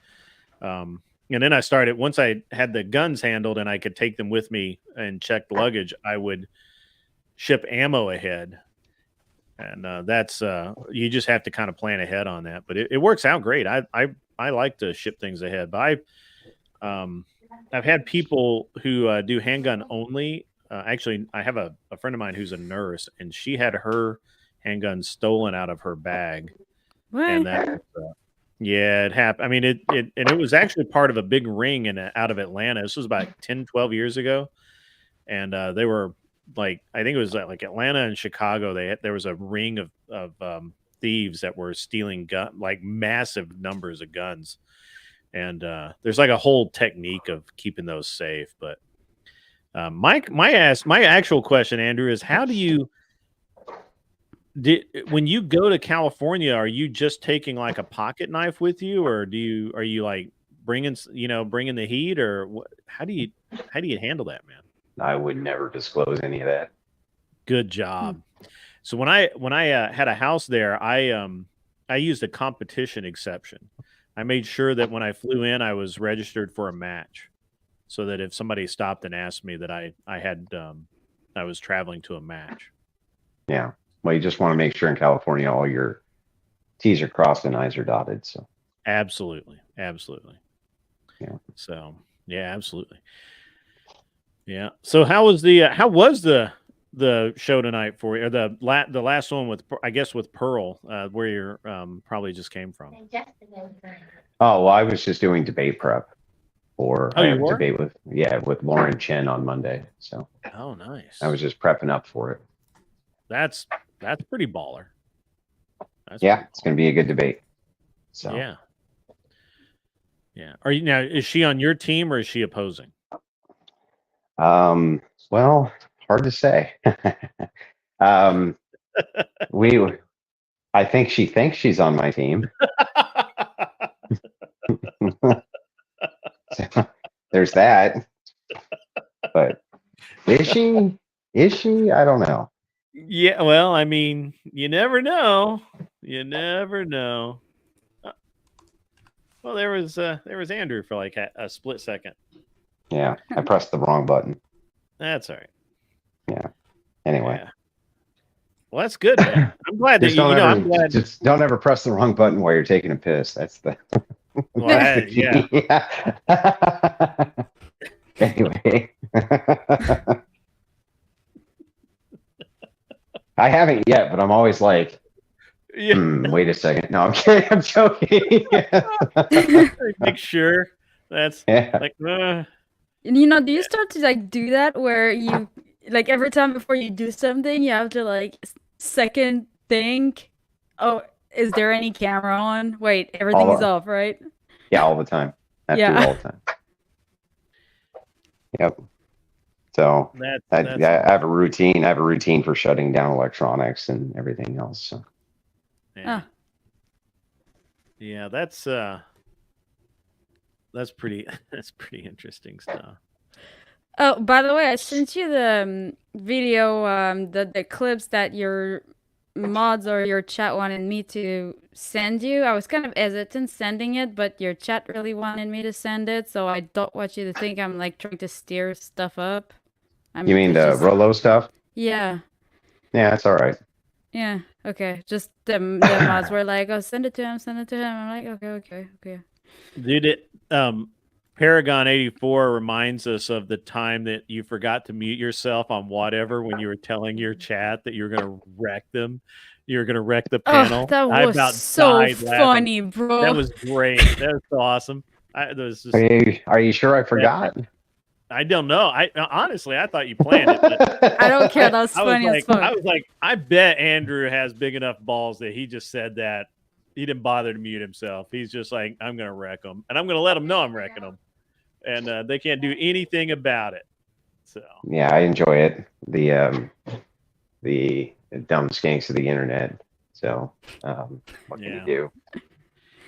and then I started, once I had the guns handled and I could take them with me and check luggage, I would ship ammo ahead. And that's you just have to kind of plan ahead on that, but it works out great. I like to ship things ahead, but I've had people who do handgun only. Actually, I have a friend of mine who's a nurse, and she had her handgun stolen out of her bag. What? And that it happened. I mean, it was actually part of a big ring out of Atlanta. This was about 10, 12 years ago. And they were like, I think it was like Atlanta and Chicago. There was a ring of thieves that were stealing like massive numbers of guns. And there's like a whole technique of keeping those safe. But my actual question, Andrew, is how do you when you go to California, are you just taking like a pocket knife with you, or are you like bringing the heat, or how do you handle that, man? I would never disclose any of that. Good job. So when I had a house there, I used a competition exception. I made sure that when I flew in, I was registered for a match, so that if somebody stopped and asked me that I was traveling to a match. Yeah. Well, you just want to make sure in California all your T's are crossed and I's are dotted. So absolutely. Yeah. So yeah, absolutely. Yeah. So how was the show tonight for you, or the last one with, I guess, with Pearl, where you're probably just came from? Oh, well, I was just doing debate prep for I have a debate with Lauren Chen on Monday. So nice. I was just prepping up for it. That's pretty baller. It's going to be a good debate. So yeah. Is she on your team or is she opposing? Well, hard to say. I think she thinks she's on my team. So, there's that. But is she? I don't know. Yeah, well, I mean, you never know. Well, there was Andrew for like a split second. Yeah, I pressed the wrong button. That's all right. Yeah. Anyway. Yeah. Well, that's good, man. I'm glad that I'm glad. Just don't ever press the wrong button while you're taking a piss. That's the. Well, yeah. Anyway. I haven't yet, but I'm always like, wait a second. No, I'm kidding. I'm joking. Make sure that's like. Do you start to like do that where you like every time before you do something, you have to like second think, oh, is there any camera on? Wait, everything's off, right? Yeah, all the time. I have to do it all the time. Yep. So I have a routine. I have a routine for shutting down electronics and everything else. So. Yeah, that's pretty interesting stuff. Oh, by the way, I sent you the video, the clips that your mods or your chat wanted me to send you. I was kind of hesitant sending it, but your chat really wanted me to send it, so I don't want you to think I'm like trying to steer stuff up. You mean the Rolo stuff? Yeah. Yeah, that's all right. Yeah. Okay. Just the mods were like, "Oh, send it to him. Send it to him." I'm like, "Okay." Dude, Paragon 84 reminds us of the time that you forgot to mute yourself on whatever when you were telling your chat that you were going to wreck them. You were going to wreck the panel. Oh, that was so funny, bro. That was great. That was awesome. Are you sure I forgot? I don't know. Honestly, I thought you planned it. But I don't care. That was funny as fuck. I was like, I bet Andrew has big enough balls that he just said that. He didn't bother to mute himself. He's just like, I'm going to wreck them. And I'm going to let them know I'm wrecking them. And they can't do anything about it. So yeah, I enjoy it. The dumb skanks of the internet. So what can you do?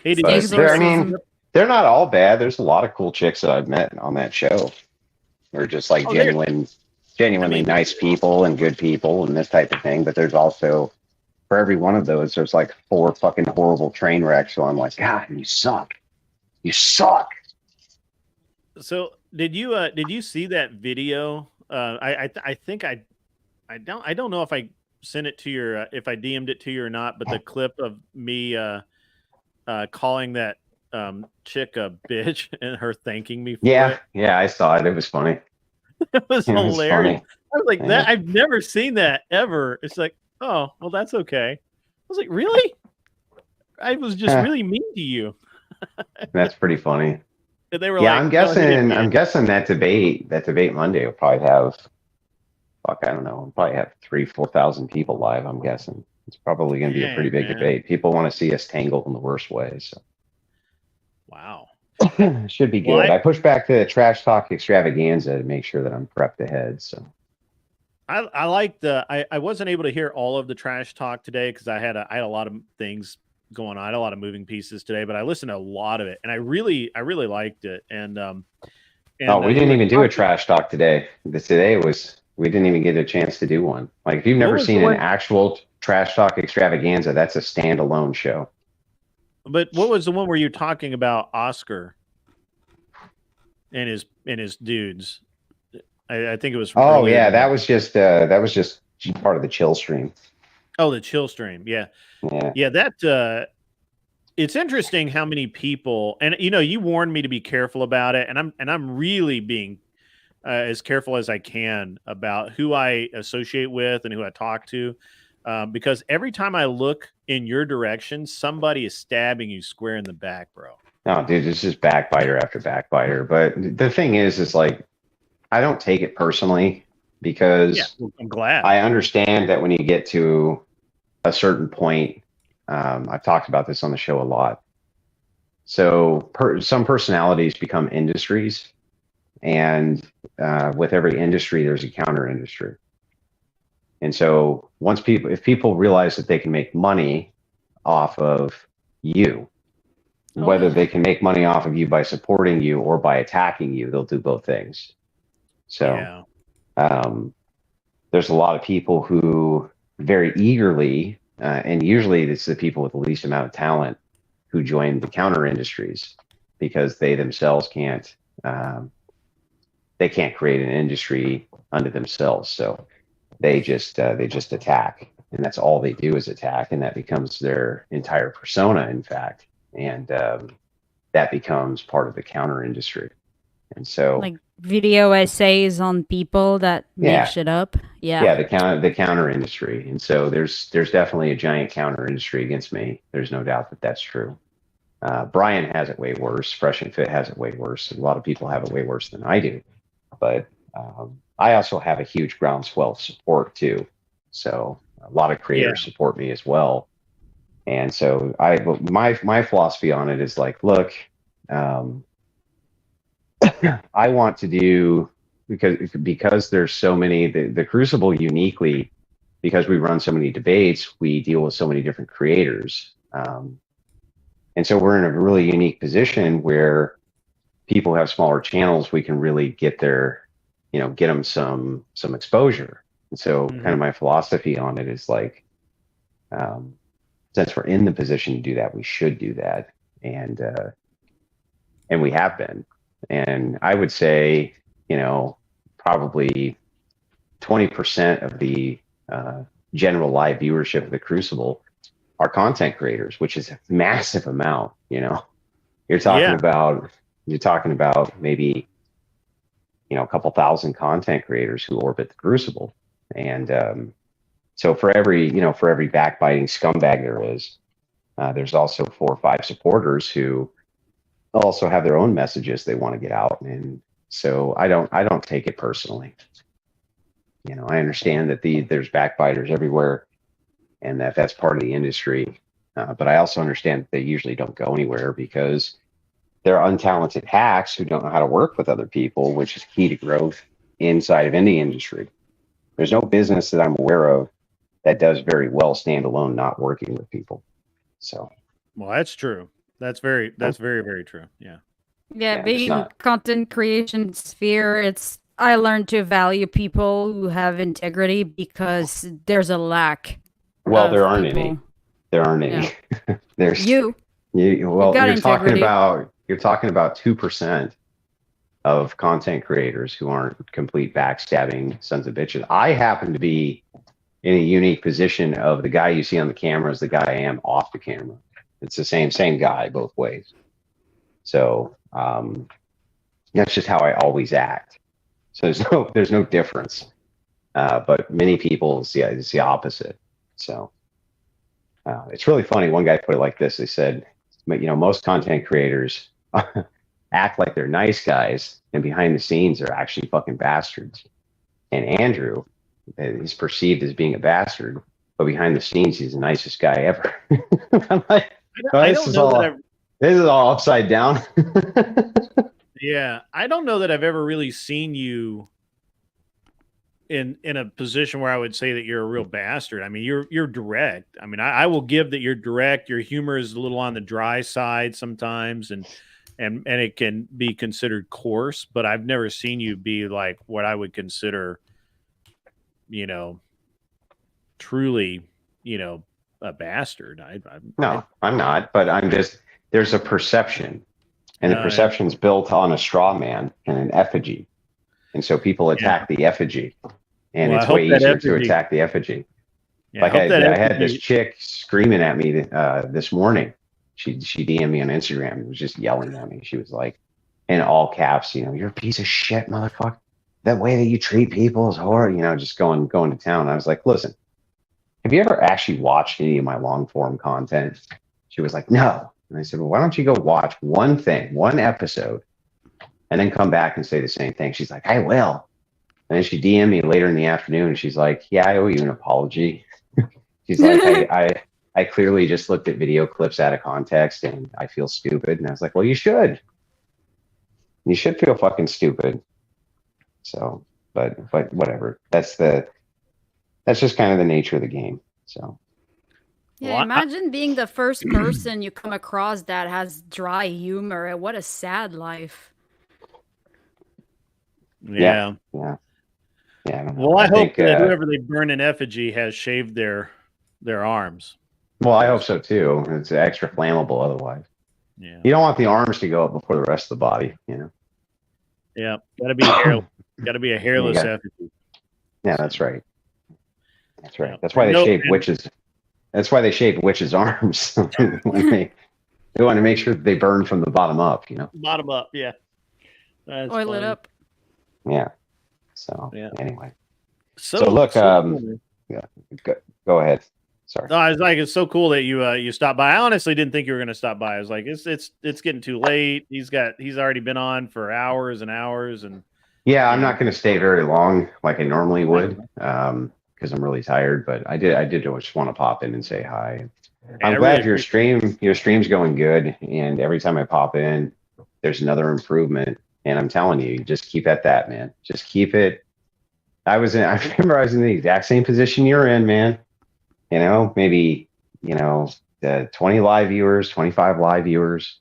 Hey, they're not all bad. There's a lot of cool chicks that I've met on that show. They're just like genuinely nice people and good people and this type of thing. But there's also, for every one of those, there's like 4 fucking horrible train wrecks. So I'm like, God, you suck. You suck. So did you see that video? I think I don't know if I sent it to your if I DM'd it to you or not, but the clip of me calling that chick a bitch and her thanking me for it. Yeah, I saw it. It was funny. It was hilarious. I was like, that I've never seen that ever. It's like, oh, well, that's okay. I was like, really? I was just really mean to you. That's pretty funny. And they were I'm guessing that debate Monday will probably have, I don't know, probably have 3,000-4,000 people live, I'm guessing. It's probably going to be a pretty big debate. People want to see us tangled in the worst way. So. Wow. Should be good. I pushed back the trash talk extravaganza to make sure that I'm prepped ahead. So. I like I wasn't able to hear all of the trash talk today because I had a lot of things going on. I had a lot of moving pieces today, but I listened to a lot of it, and I really we didn't even do a trash talk today. We didn't even get a chance to do one. Like, if you've never seen an actual trash talk extravaganza, that's a standalone show. But what was the one where you're talking about Oscar and his dudes? I think it was. Oh yeah, that was just part of the chill stream. Oh, the chill stream. Yeah. That it's interesting how many people, and you warned me to be careful about it, and I'm really being as careful as I can about who I associate with and who I talk to, because every time I look in your direction, somebody is stabbing you square in the back, bro. No, dude, it's just backbiter after backbiter. But the thing is like, I don't take it personally because I'm glad. I understand that when you get to a certain point, I've talked about this on the show a lot. So some personalities become industries, and with every industry, there's a counter industry. And so if people realize that they can make money off of you, whether they can make money off of you by supporting you or by attacking you, they'll do both things. So there's a lot of people who very eagerly, and usually it's the people with the least amount of talent, who join the counter industries because they themselves can't create an industry unto themselves. So they just attack, and that's all they do is attack, and that becomes their entire persona, in fact, and that becomes part of the counter industry. And so, like video essays on people that make shit up. The counter industry. And so there's definitely a giant counter industry against me. There's no doubt that that's true. Brian has it way worse. Fresh and Fit has it way worse. A lot of people have it way worse than I do. But I also have a huge groundswell of support too. So a lot of creators support me as well. And so my philosophy on it is like, look, I want to do, because there's so many, the Crucible uniquely, because we run so many debates, we deal with so many different creators. And so we're in a really unique position where people have smaller channels. We can really get get them some exposure. And so kind of my philosophy on it is like, since we're in the position to do that, we should do that. And we have been. And I would say, probably 20% of the general live viewership of the Crucible are content creators, which is a massive amount. You're talking about maybe a couple thousand content creators who orbit the Crucible, and so for every backbiting scumbag there is, there's also 4 or 5 supporters who also have their own messages they want to get out. And so I don't take it personally. I understand that there's backbiters everywhere, and that's part of the industry. But I also understand that they usually don't go anywhere because they're untalented hacks who don't know how to work with other people, which is key to growth inside of any industry. There's no business that I'm aware of that does very well standalone, not working with people. So, well, that's true. That's very, very true. Yeah. Yeah, being in content creation sphere, I learned to value people who have integrity because there's a lack. Well, there aren't any. There aren't any. There's you. Well, you're talking about 2% of content creators who aren't complete backstabbing sons of bitches. I happen to be in a unique position of the guy you see on the camera is the guy I am off the camera. It's the same guy both ways. So that's just how I always act. So there's no difference. But many people see it's the opposite. So it's really funny. One guy put it like this. They said, most content creators act like they're nice guys, and behind the scenes they're actually fucking bastards. And Andrew is perceived as being a bastard but behind the scenes, he's the nicest guy ever. I'm like, I don't know that this is all upside down. Yeah, I don't know that I've ever really seen you in a position where I would say that you're a real bastard. I mean, you're direct. I mean, I will give that you're direct. Your humor is a little on the dry side sometimes, and it can be considered coarse. But I've never seen you be like what I would consider, truly, a bastard. No, I'm not. But I'm just, there's a perception, and the perception's built on a straw man and an effigy. And so people attack the effigy, and it's way easier to attack the effigy. Yeah, like I had this chick screaming at me this morning. She DM'd me on Instagram and was just yelling at me. She was like, in all caps, you're a piece of shit, motherfucker. That way that you treat people is horrible. Just going to town. I was like, listen, have you ever actually watched any of my long form content? She was like, no. And I said, well, why don't you go watch one episode, and then come back and say the same thing? She's like, I will. And then she DM'd me later in the afternoon, and she's like, yeah, I owe you an apology. She's like, I clearly just looked at video clips out of context, and I feel stupid. And I was like, well, you should. You should feel fucking stupid. So, but whatever. That's just kind of the nature of the game. So. Yeah, imagine being the first person you come across that has dry humor. What a sad life. Yeah. Well, I hope that whoever they burn in effigy has shaved their arms. Well, I hope so too. It's extra flammable otherwise. Yeah. You don't want the arms to go up before the rest of the body, Yeah, gotta be a hairless effigy. Yeah, that's right. That's right. That's why they shave witches. That's why they shave witches' arms. When they want to make sure that they burn from the bottom up, Bottom up, yeah. That's Oil funny. it up. Yeah. So anyway. So look, cool. yeah, go ahead. Sorry. No, I was like, it's so cool that you stopped by. I honestly didn't think you were going to stop by. I was like, it's getting too late. He's already been on for hours and hours, and yeah, I'm not going to stay very long like I normally would, because I'm really tired. But I did just want to pop in and say hi. I'm glad your stream's going good, and every time I pop in, there's another improvement. And I'm telling you, just keep at that, man. Just keep it. I remember I was in the exact same position you're in, man. Maybe, the 20 live viewers, 25 live viewers,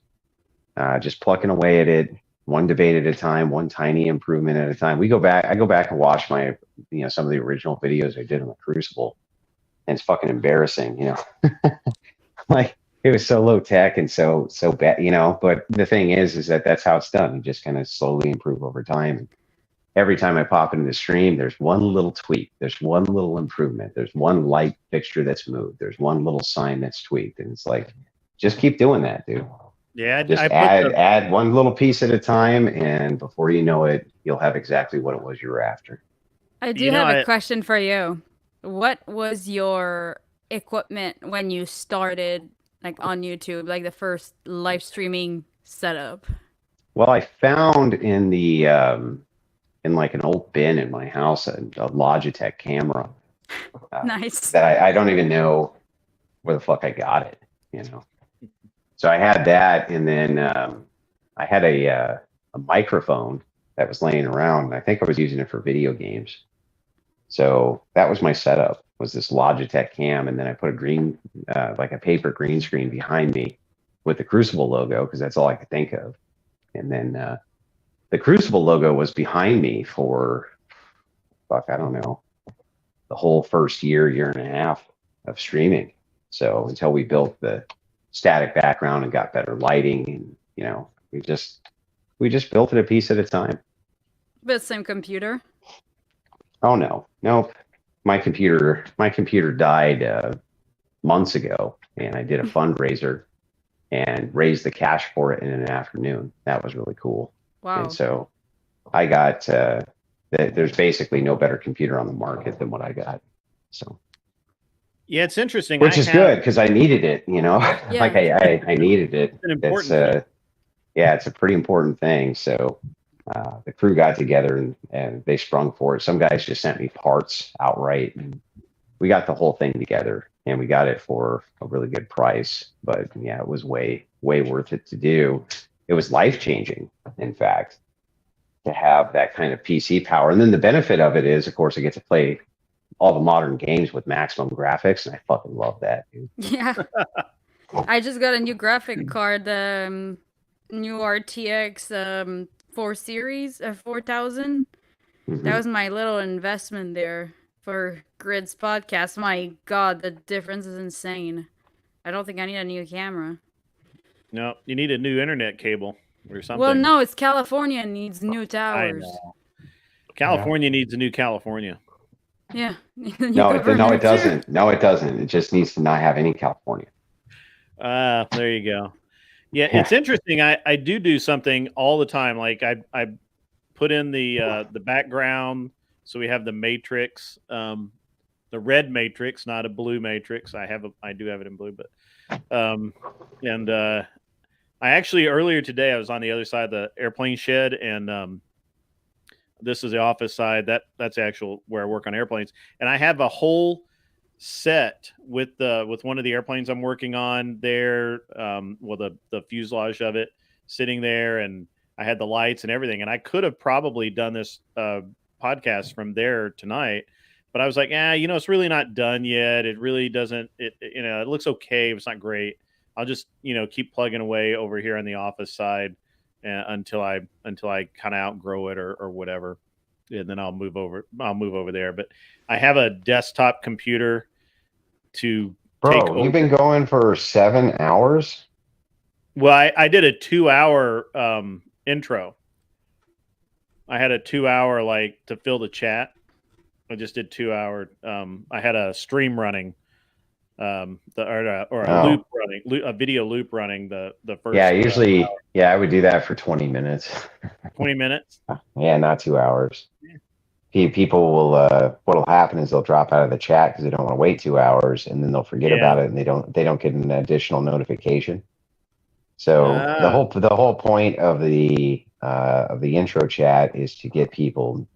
just plucking away at it, one debate at a time, one tiny improvement at a time. I go back and watch my, some of the original videos I did on the Crucible, and it's fucking embarrassing, like it was so low tech and so bad, but the thing is that that's how it's done. You just kind of slowly improve over time. Every time I pop into the stream, there's one little tweak. There's one little improvement. There's one light fixture that's moved. There's one little sign that's tweaked. And it's like, just keep doing that, dude. Yeah. Just add one little piece at a time. And before you know it, you'll have exactly what it was you were after. I do have a question for you. What was your equipment when you started like on YouTube, like the first live streaming setup? Well, I found in the, in like an old bin in my house, a Logitech camera. Nice. That I don't even know where the fuck I got it, So I had that, and then I had a microphone that was laying around, and I think I was using it for video games. So that was my setup, was this Logitech cam, and then I put like a paper green screen behind me with the Crucible logo, because that's all I could think of. And then the Crucible logo was behind me for, I don't know, the whole first year and a half of streaming. So until we built the static background and got better lighting, and, we just built it a piece at a time. But same computer? Oh, no. Nope. My computer died months ago, and I did a fundraiser and raised the cash for it in an afternoon. That was really cool. Wow. And so I got, there's basically no better computer on the market than what I got. So. Yeah, it's interesting. Which is good, because I needed it, Yeah. Like I needed it. It's an important thing. Yeah, it's a pretty important thing. So the crew got together and they sprung for it. Some guys just sent me parts outright. And we got the whole thing together, and we got it for a really good price. But yeah, it was way worth it to do. It was life changing, in fact, to have that kind of PC power. And then the benefit of it is, of course, I get to play all the modern games with maximum graphics, and I fucking love that, dude. Yeah. I just got a new graphic card, new RTX 4 series, 4000. That was my little investment there for Grid's podcast. My God, the difference is insane. I don't think I need a new camera. No, you need a new internet cable or something. Well, no, it's California needs new towers. I know. California needs a new California. Yeah. No, it doesn't. No, it doesn't. It just needs to not have any California. There you go. Yeah, it's interesting. I do something all the time. Like I put in the background, so we have the matrix, the red matrix, not a blue matrix. I do have it in blue, but I actually earlier today I was on the other side of the airplane shed, and this is the office side. That's actual where I work on airplanes, and I have a whole set with one of the airplanes I'm working on there. The fuselage of it sitting there, and I had the lights and everything, and I could have probably done this podcast from there tonight, but I was like, it's really not done yet. It really doesn't. It looks okay. It's not great. I'll just keep plugging away over here on the office side until I kind of outgrow it or whatever, and then I'll move over there. But I have a desktop computer to take over. You've been going for 7 hours? Well, I did a 2-hour intro. I had a 2-hour to fill the chat. I just did 2 hour. I had a stream running, a loop running, a video loop running the first. Yeah, usually, I would do that for 20 minutes. 20 minutes? Yeah, not 2 hours. People will. What'll happen is they'll drop out of the chat because they don't want to wait 2 hours, and then they'll forget about it, and they don't get an additional notification. So the whole point of the intro chat is to get people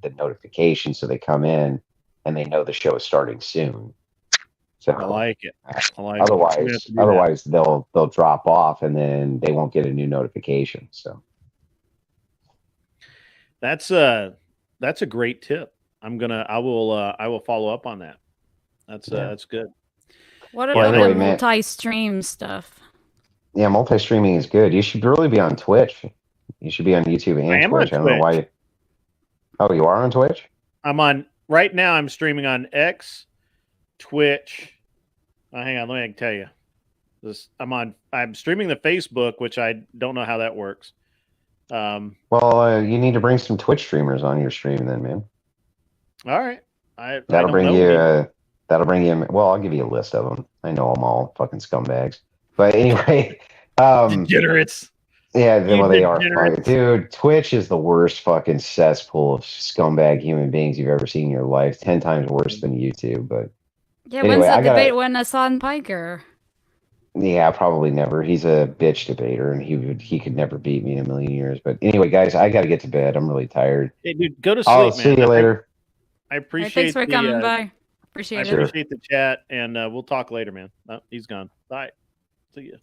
the notification so they come in and they know the show is starting soon. So I like it. Otherwise they'll drop off and then they won't get a new notification. So that's a great tip. I will follow up on that. That's good. What about the multi-stream stuff? Yeah, multi-streaming is good. You should really be on Twitch. You should be on YouTube and Twitch. I don't know why. Oh, you are on Twitch? Right now I'm streaming on X, Twitch. Hang on, let me tell you. I'm streaming the Facebook, which I don't know how that works. Well, you need to bring some Twitch streamers on your stream then, man. All right. That'll bring you. Well, I'll give you a list of them. I know them all, fucking scumbags. But anyway, degenerates. Yeah, they are. Dude, Twitch is the worst fucking cesspool of scumbag human beings you've ever seen in your life. 10 times worse than YouTube. But yeah, anyway, when's the debate when Hassan Piker? Yeah, probably never. He's a bitch debater, and he could never beat me in a million years. But anyway, guys, I got to get to bed. I'm really tired. Hey, dude, go to sleep, I'll see you later. I appreciate. Thanks for coming by. Appreciate it. I appreciate the chat, and we'll talk later, man. Oh, he's gone. Bye. See ya.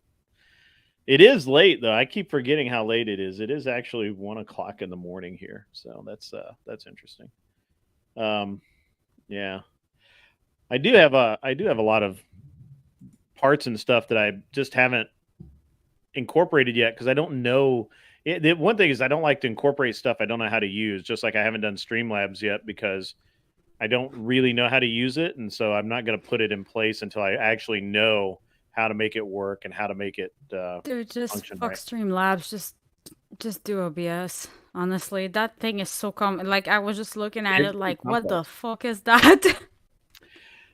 It is late though. I keep forgetting how late it is. It is actually 1 o'clock in the morning here, so that's interesting. Yeah, I do have a lot of parts and stuff that I just haven't incorporated yet because I don't know. One thing is I don't like to incorporate stuff I don't know how to use. Just like I haven't done Streamlabs yet because I don't really know how to use it, and so I'm not going to put it in place until I actually know how to make it work and how to make it dude, just fuck right. Streamlabs. Just do OBS. Honestly, that thing is so common. Like I was just looking at it like, what the fuck is that?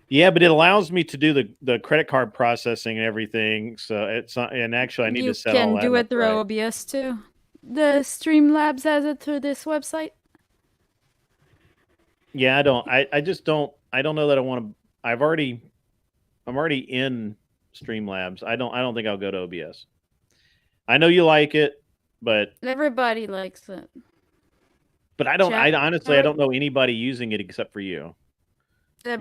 Yeah, but it allows me to do the credit card processing and everything. So it's and actually I need to set all that. You can do it through OBS too. The Streamlabs has it through this website. Yeah, I don't. I just don't. I don't know that I want to. I'm already in Streamlabs. I don't think I'll go to OBS. I know you like it, but everybody likes it. But I don't. I honestly I don't know anybody using it except for you.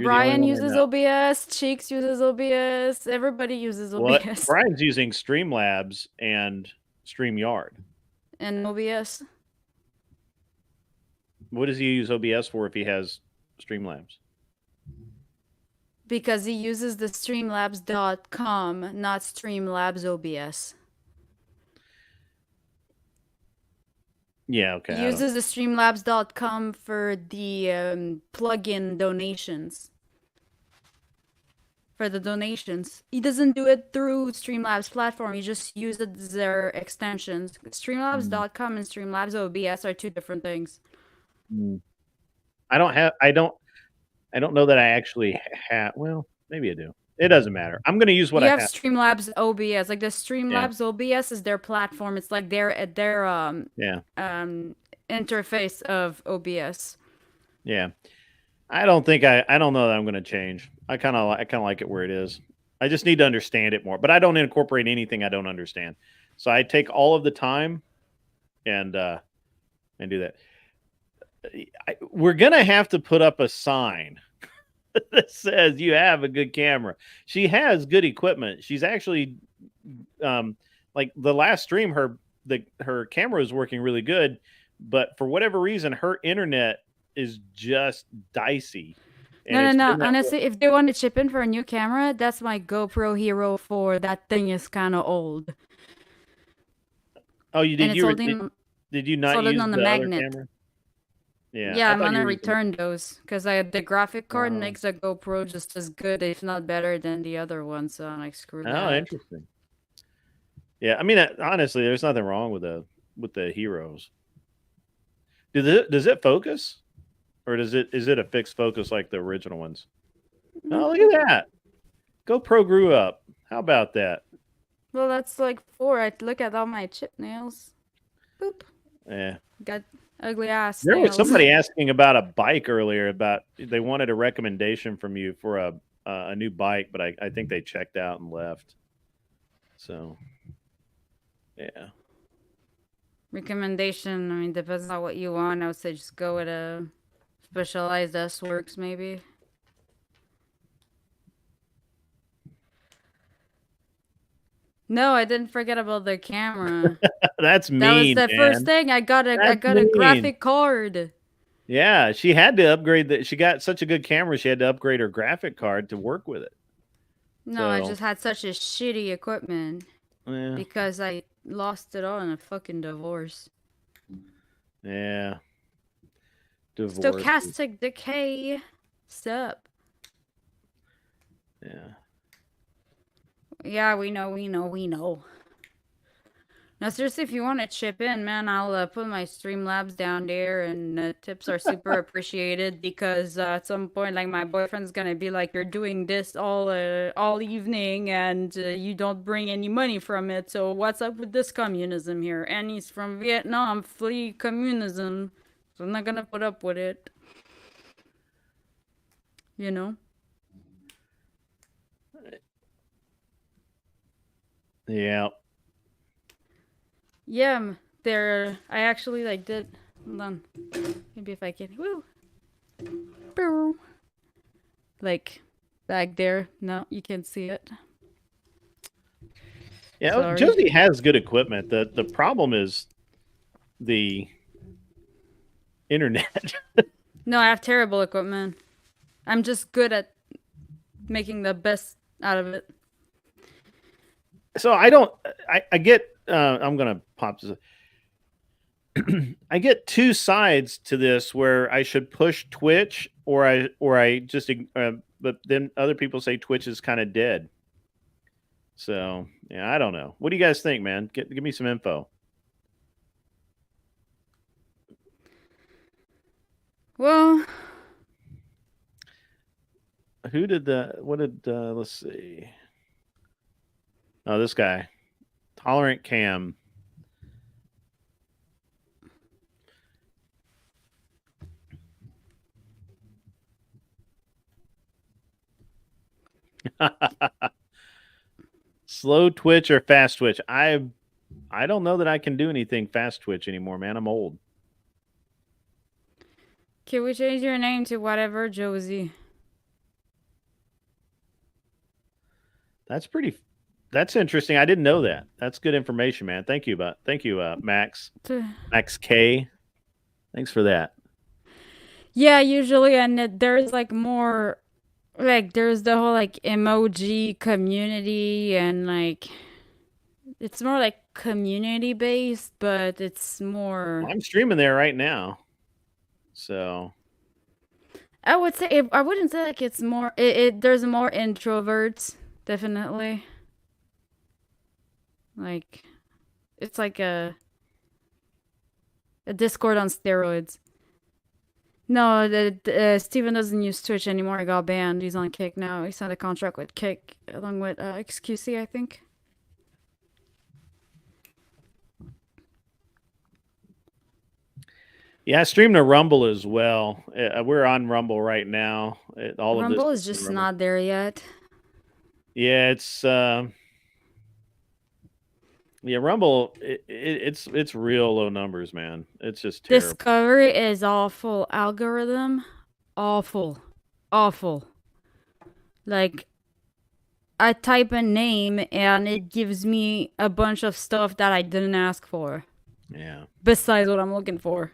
Brian uses OBS. Cheeks uses OBS. Everybody uses What? OBS. Brian's using Streamlabs and StreamYard. And OBS. What does he use OBS for if he has Streamlabs? Because he uses the streamlabs.com, not Streamlabs OBS. Yeah, okay. He uses the streamlabs.com for the plugin donations. For the donations. He doesn't do it through Streamlabs platform. He just uses their extensions. Streamlabs.com and Streamlabs OBS are two different things. I don't know that I actually have. Well, maybe I do. It doesn't matter. I'm going to use what you I have. have. Streamlabs OBS. Like the Streamlabs OBS is their platform. It's like their interface of OBS. Yeah. I don't know that I'm going to change. I kind of like it where it is. I just need to understand it more. But I don't incorporate anything I don't understand. So I take all of the time and do that. We're going to have to put up a sign that says you have a good camera. She has good equipment. She's actually like the last stream, her camera is working really good, but for whatever reason, her internet is just dicey. No. Honestly, if they want to chip in for a new camera, that's my GoPro Hero 4. That thing is kind of old. Oh, you did? Did you not use on the magnet? magnet? Other camera? Yeah. Yeah, I'm gonna return those because the graphic card makes a GoPro just as good, if not better, than the other one. So I'm like, screw that. Oh, interesting. Yeah, I mean, honestly, there's nothing wrong with the Heroes. Does it focus, or is it a fixed focus like the original ones? Oh, look at that! GoPro grew up. How about that? Well, that's like 4. I look at all my chip nails. Boop. Yeah. Got ugly ass. There was nails. somebody asking about a bike earlier. They wanted a recommendation from you for a new bike, but I think they checked out and left. So, yeah. Recommendation. I mean, depends on what you want. I would say just go with a Specialized S-Works, maybe. No, I didn't forget about the camera. That's mean. That was the first thing. I got a graphic card. Yeah, she had to upgrade she got such a good camera, she had to upgrade her graphic card to work with it. No, I just had such a shitty equipment. Yeah. Because I lost it all in a fucking divorce. Yeah. Divorce. Stochastic decay. Sup? Yeah. Yeah, we know. Now, seriously, if you want to chip in, man, I'll put my Streamlabs down there, and tips are super appreciated because at some point, like, my boyfriend's gonna be like, "You're doing this all evening, and you don't bring any money from it. So what's up with this communism here?" And he's from Vietnam, flee communism, so I'm not gonna put up with it. You know. Yeah. Yeah, I actually did. Hold on. Maybe if I can. Woo. Boom. Like back there. No, you can't see it. Yeah, Sorry. Josie has good equipment. The problem is the internet. No, I have terrible equipment. I'm just good at making the best out of it. So I get I'm gonna pop this. I get two sides to this where I should push Twitch or I just but then other people say Twitch is kind of dead. So yeah, I don't know. What do you guys think, man? Give me some info. Well, let's see. Oh, this guy. Tolerant Cam. Slow Twitch or fast Twitch? I don't know that I can do anything fast Twitch anymore, man. I'm old. Can we change your name to whatever, Josie? That's interesting. I didn't know that. That's good information, man. Thank you, Max. Max K. Thanks for that. Yeah, usually, and there's like more, like there's the whole like emoji community, and like it's more like community based, but it's more. Well, I'm streaming there right now, so I would say I wouldn't say like it's more. There's more introverts, definitely. Like, it's like a Discord on steroids. No, Steven doesn't use Twitch anymore. He got banned. He's on Kick now. He signed a contract with Kick along with XQC, I think. yeah, I stream to Rumble as well. We're on Rumble right now. Rumble is just not there yet. Yeah, it's Rumble. It's real low numbers, man. It's just terrible. Discovery is awful. Algorithm, awful. Like, I type a name and it gives me a bunch of stuff that I didn't ask for. Yeah. Besides what I'm looking for.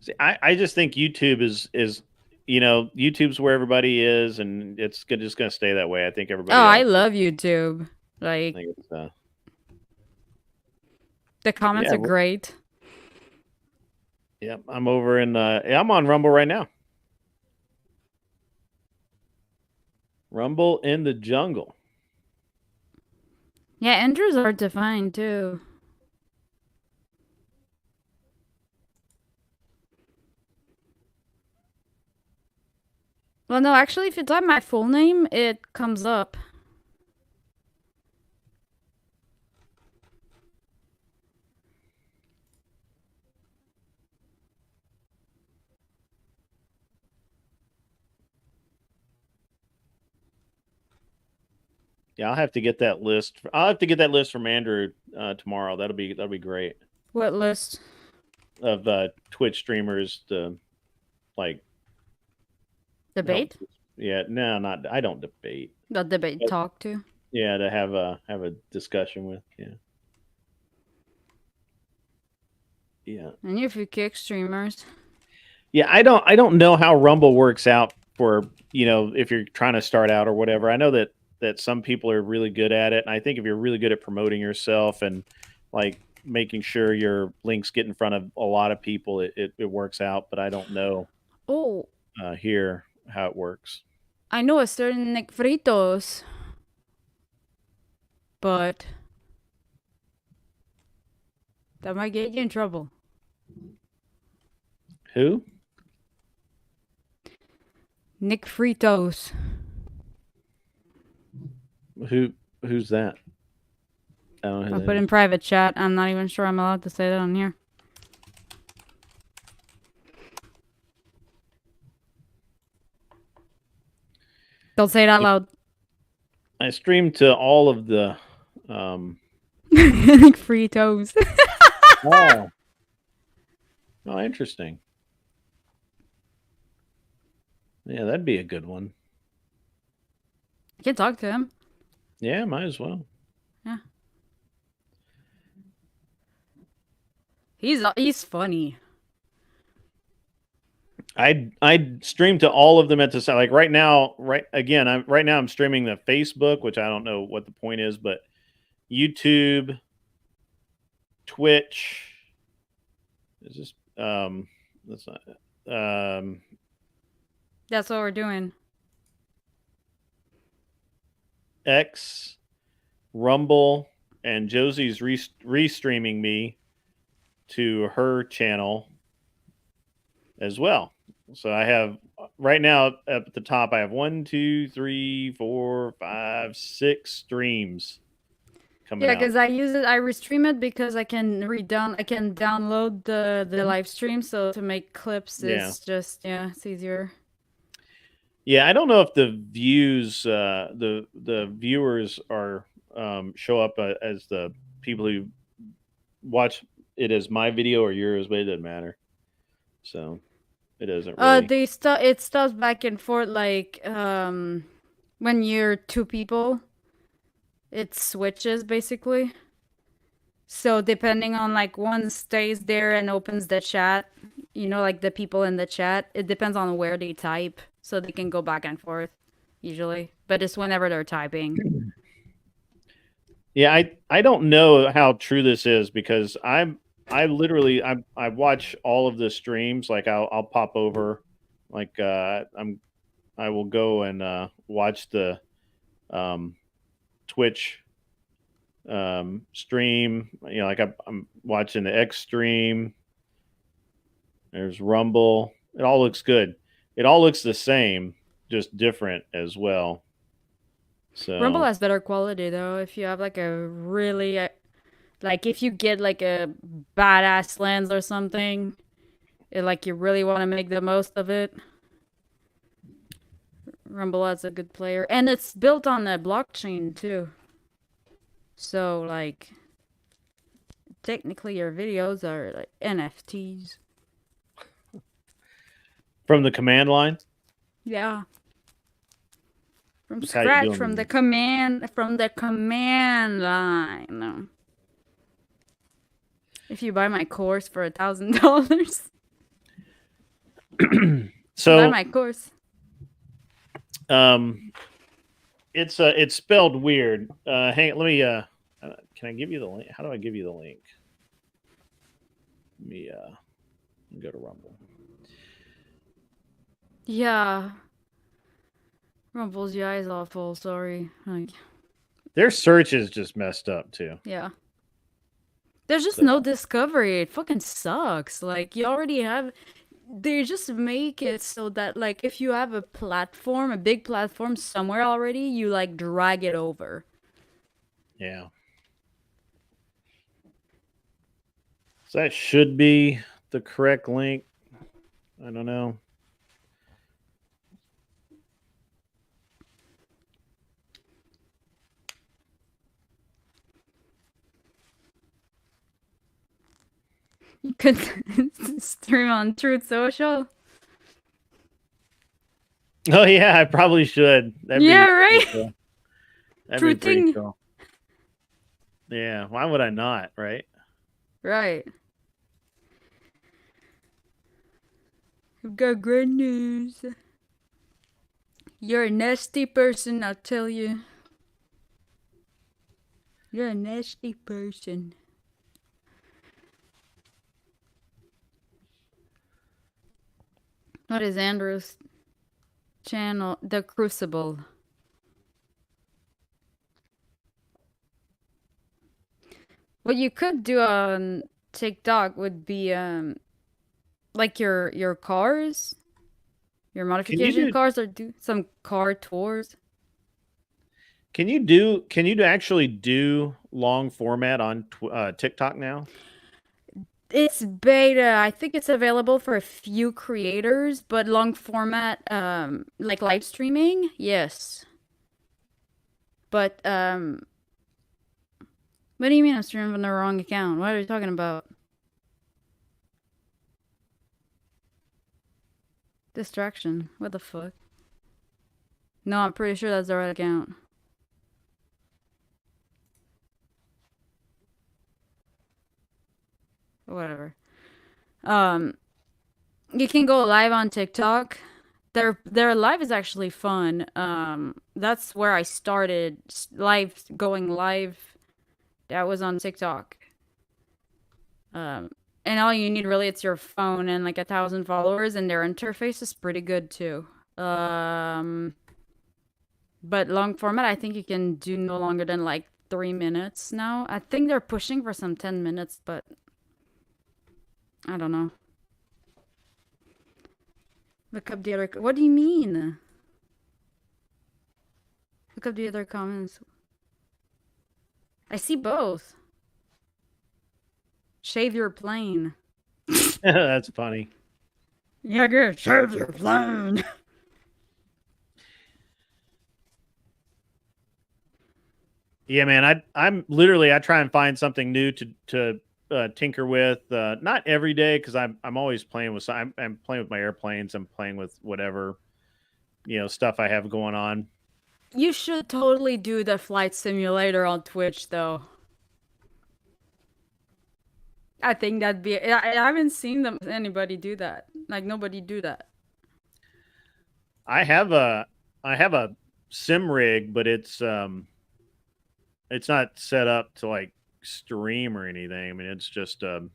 See, I just think YouTube is YouTube's where everybody is, and it's just going to stay that way. I think everybody. Oh, I love YouTube. Like, I think it's, the comments are great. Yep, I'm over in. I'm on Rumble right now. Rumble in the jungle. Yeah, Andrew's hard to find too. Well, no, actually, if you type my full name, it comes up. Yeah, I'll have to get that list. I'll have to get that list from Andrew tomorrow. That'll be great. What list? Of Twitch streamers to like debate? Yeah, no, not. I don't debate. Not debate, but, talk to. Yeah, to have a discussion with. Yeah. Yeah. And if you kick streamers. Yeah, I don't know how Rumble works out for, if you're trying to start out or whatever. I know that some people are really good at it, and I think if you're really good at promoting yourself and like making sure your links get in front of a lot of people, it works out. But I don't know. Here how it works. I know a certain Nick Fritos, but that might get you in trouble. Who? Nick Fritos. Who's that? I don't know. I'll put in private chat. I'm not even sure I'm allowed to say that on here. Don't say it out loud. I stream to all of the free toes. Oh, interesting. Yeah, that'd be a good one. You can talk to him. Yeah, might as well. Yeah. He's funny. I stream to all of them at the same. Like right now, I'm streaming the Facebook, which I don't know what the point is, but YouTube, Twitch. Is this that's not That's what we're doing. X, Rumble, and Josie's restreaming me to her channel as well. So I have right now at the top, I have 1, 2, 3, 4, 5, 6 streams coming out. Yeah, because I restream it because I can download the live stream. So to make clips is just it's easier. Yeah, I don't know if the views, the viewers are show up as the people who watch it as my video or yours, but it doesn't matter. So It doesn't really. It stops back and forth like when you're two people, it switches basically. So depending on like one stays there and opens the chat, like the people in the chat, it depends on where they type, so they can go back and forth usually. But it's whenever they're typing. Yeah, I don't know how true this is because I watch all of the streams. Like I'll pop over, like I will go and watch the Twitch stream. Like I'm watching the X stream. There's Rumble. It all looks good. It all looks the same, just different as well. So Rumble has better quality though. If you have like a really like if you get like a badass lens or something, like you really want to make the most of it. Rumble has a good player, and it's built on a blockchain too. So like technically your videos are like NFTs. From the command line? Yeah. From scratch, from the command line. No. If you buy my course for $1,000. So buy my course. It's spelled weird. Hang on, let me can I give you the link? How do I give you the link? Let me go to Rumble. Yeah. Rumble's UI is awful, sorry. Like their search is just messed up too. Yeah. There's just no discovery. It fucking sucks. Like you already have they just make it so that like if you have a platform, a big platform somewhere already, you like drag it over. Yeah. So that should be the correct link. I don't know. You could stream on Truth Social. Oh yeah, I probably should. Right. Cool. That'd be pretty cool. Yeah, why would I not, right? Right. I've got great news. You're a nasty person, I'll tell you. You're a nasty person. What is Andrew's channel? The Crucible. What you could do on TikTok would be like your cars, your modification cars, or do some car tours. Can you actually do long format on TikTok now? It's beta. I think it's available for a few creators, but long format, like live streaming, yes. But what do you mean I'm streaming on the wrong account? What are you talking about? Distraction. What the fuck? No, I'm pretty sure that's the right account. Whatever. You can go live on TikTok. Their live is actually fun. That's where I started going live. That was on TikTok. And all you need really it's your phone and like 1,000 followers, and their interface is pretty good too. But long format, I think you can do no longer than like 3 minutes now. I think they're pushing for some 10 minutes, but I don't know. Look up the other... What do you mean? Look up the other comments. I see both. Shave your plane. That's funny. Yeah, good. Shave your plane. Yeah, man. I'm literally I try and find something new to tinker with, not every day, because I'm always playing with. I'm playing with my airplanes. I'm playing with whatever, stuff I have going on. You should totally do the flight simulator on Twitch, though. I think that'd be. I haven't seen anybody do that. Like nobody do that. I have a sim rig, but it's not set up to like stream or anything. I mean, it's just a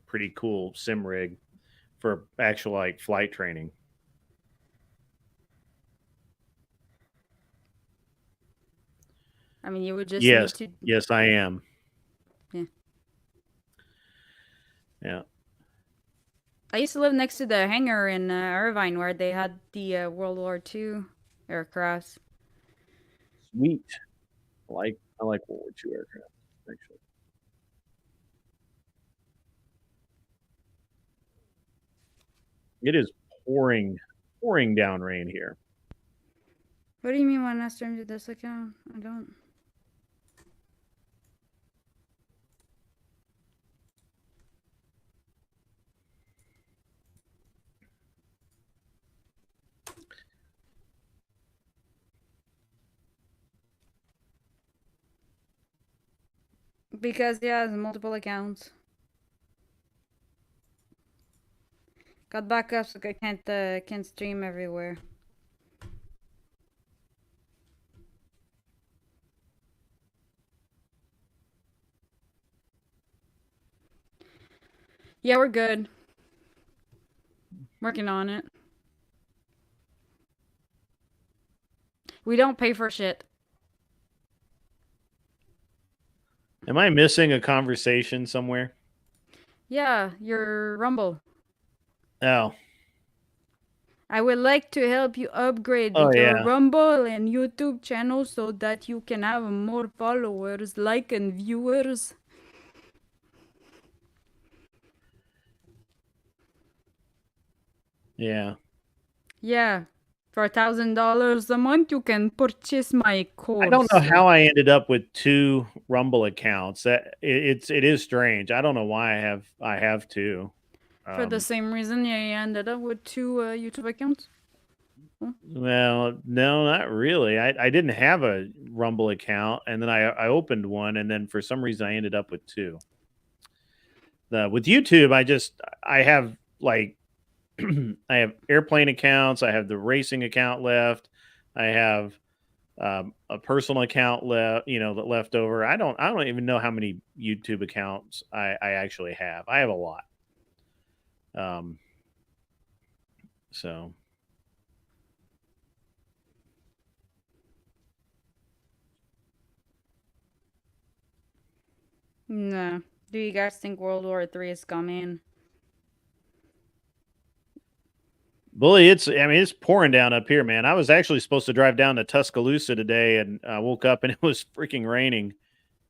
pretty cool sim rig for actual like flight training. I mean, you would just yes, need to. Yes, I am. Yeah. Yeah. I used to live next to the hangar in Irvine where they had the World War II aircrafts. Sweet. I like World War II aircraft, actually. It is pouring down rain here. What do you mean when I streamed to this account? I don't. Because yeah, there's multiple accounts. Got backups, so I can't stream everywhere. Yeah, we're good. Working on it. We don't pay for shit. Am I missing a conversation somewhere? Yeah, your Rumble. Oh. I would like to help you upgrade your Rumble and YouTube channel so that you can have more followers, and viewers. Yeah. Yeah. For $1,000 a month, you can purchase my course. I don't know how I ended up with 2 Rumble accounts. It is strange. I don't know why I have 2. For the same reason, yeah, you ended up with 2 YouTube accounts. Well, no, not really. I didn't have a Rumble account, and then I opened one, and then for some reason I ended up with 2. With YouTube, I have like I have airplane accounts. I have the racing account left. I have a personal account left. That left over. I don't even know how many YouTube accounts I actually have. I have a lot. So. No. Do you guys think World War III is coming? Bully, it's pouring down up here, man. I was actually supposed to drive down to Tuscaloosa today, and I woke up and it was freaking raining.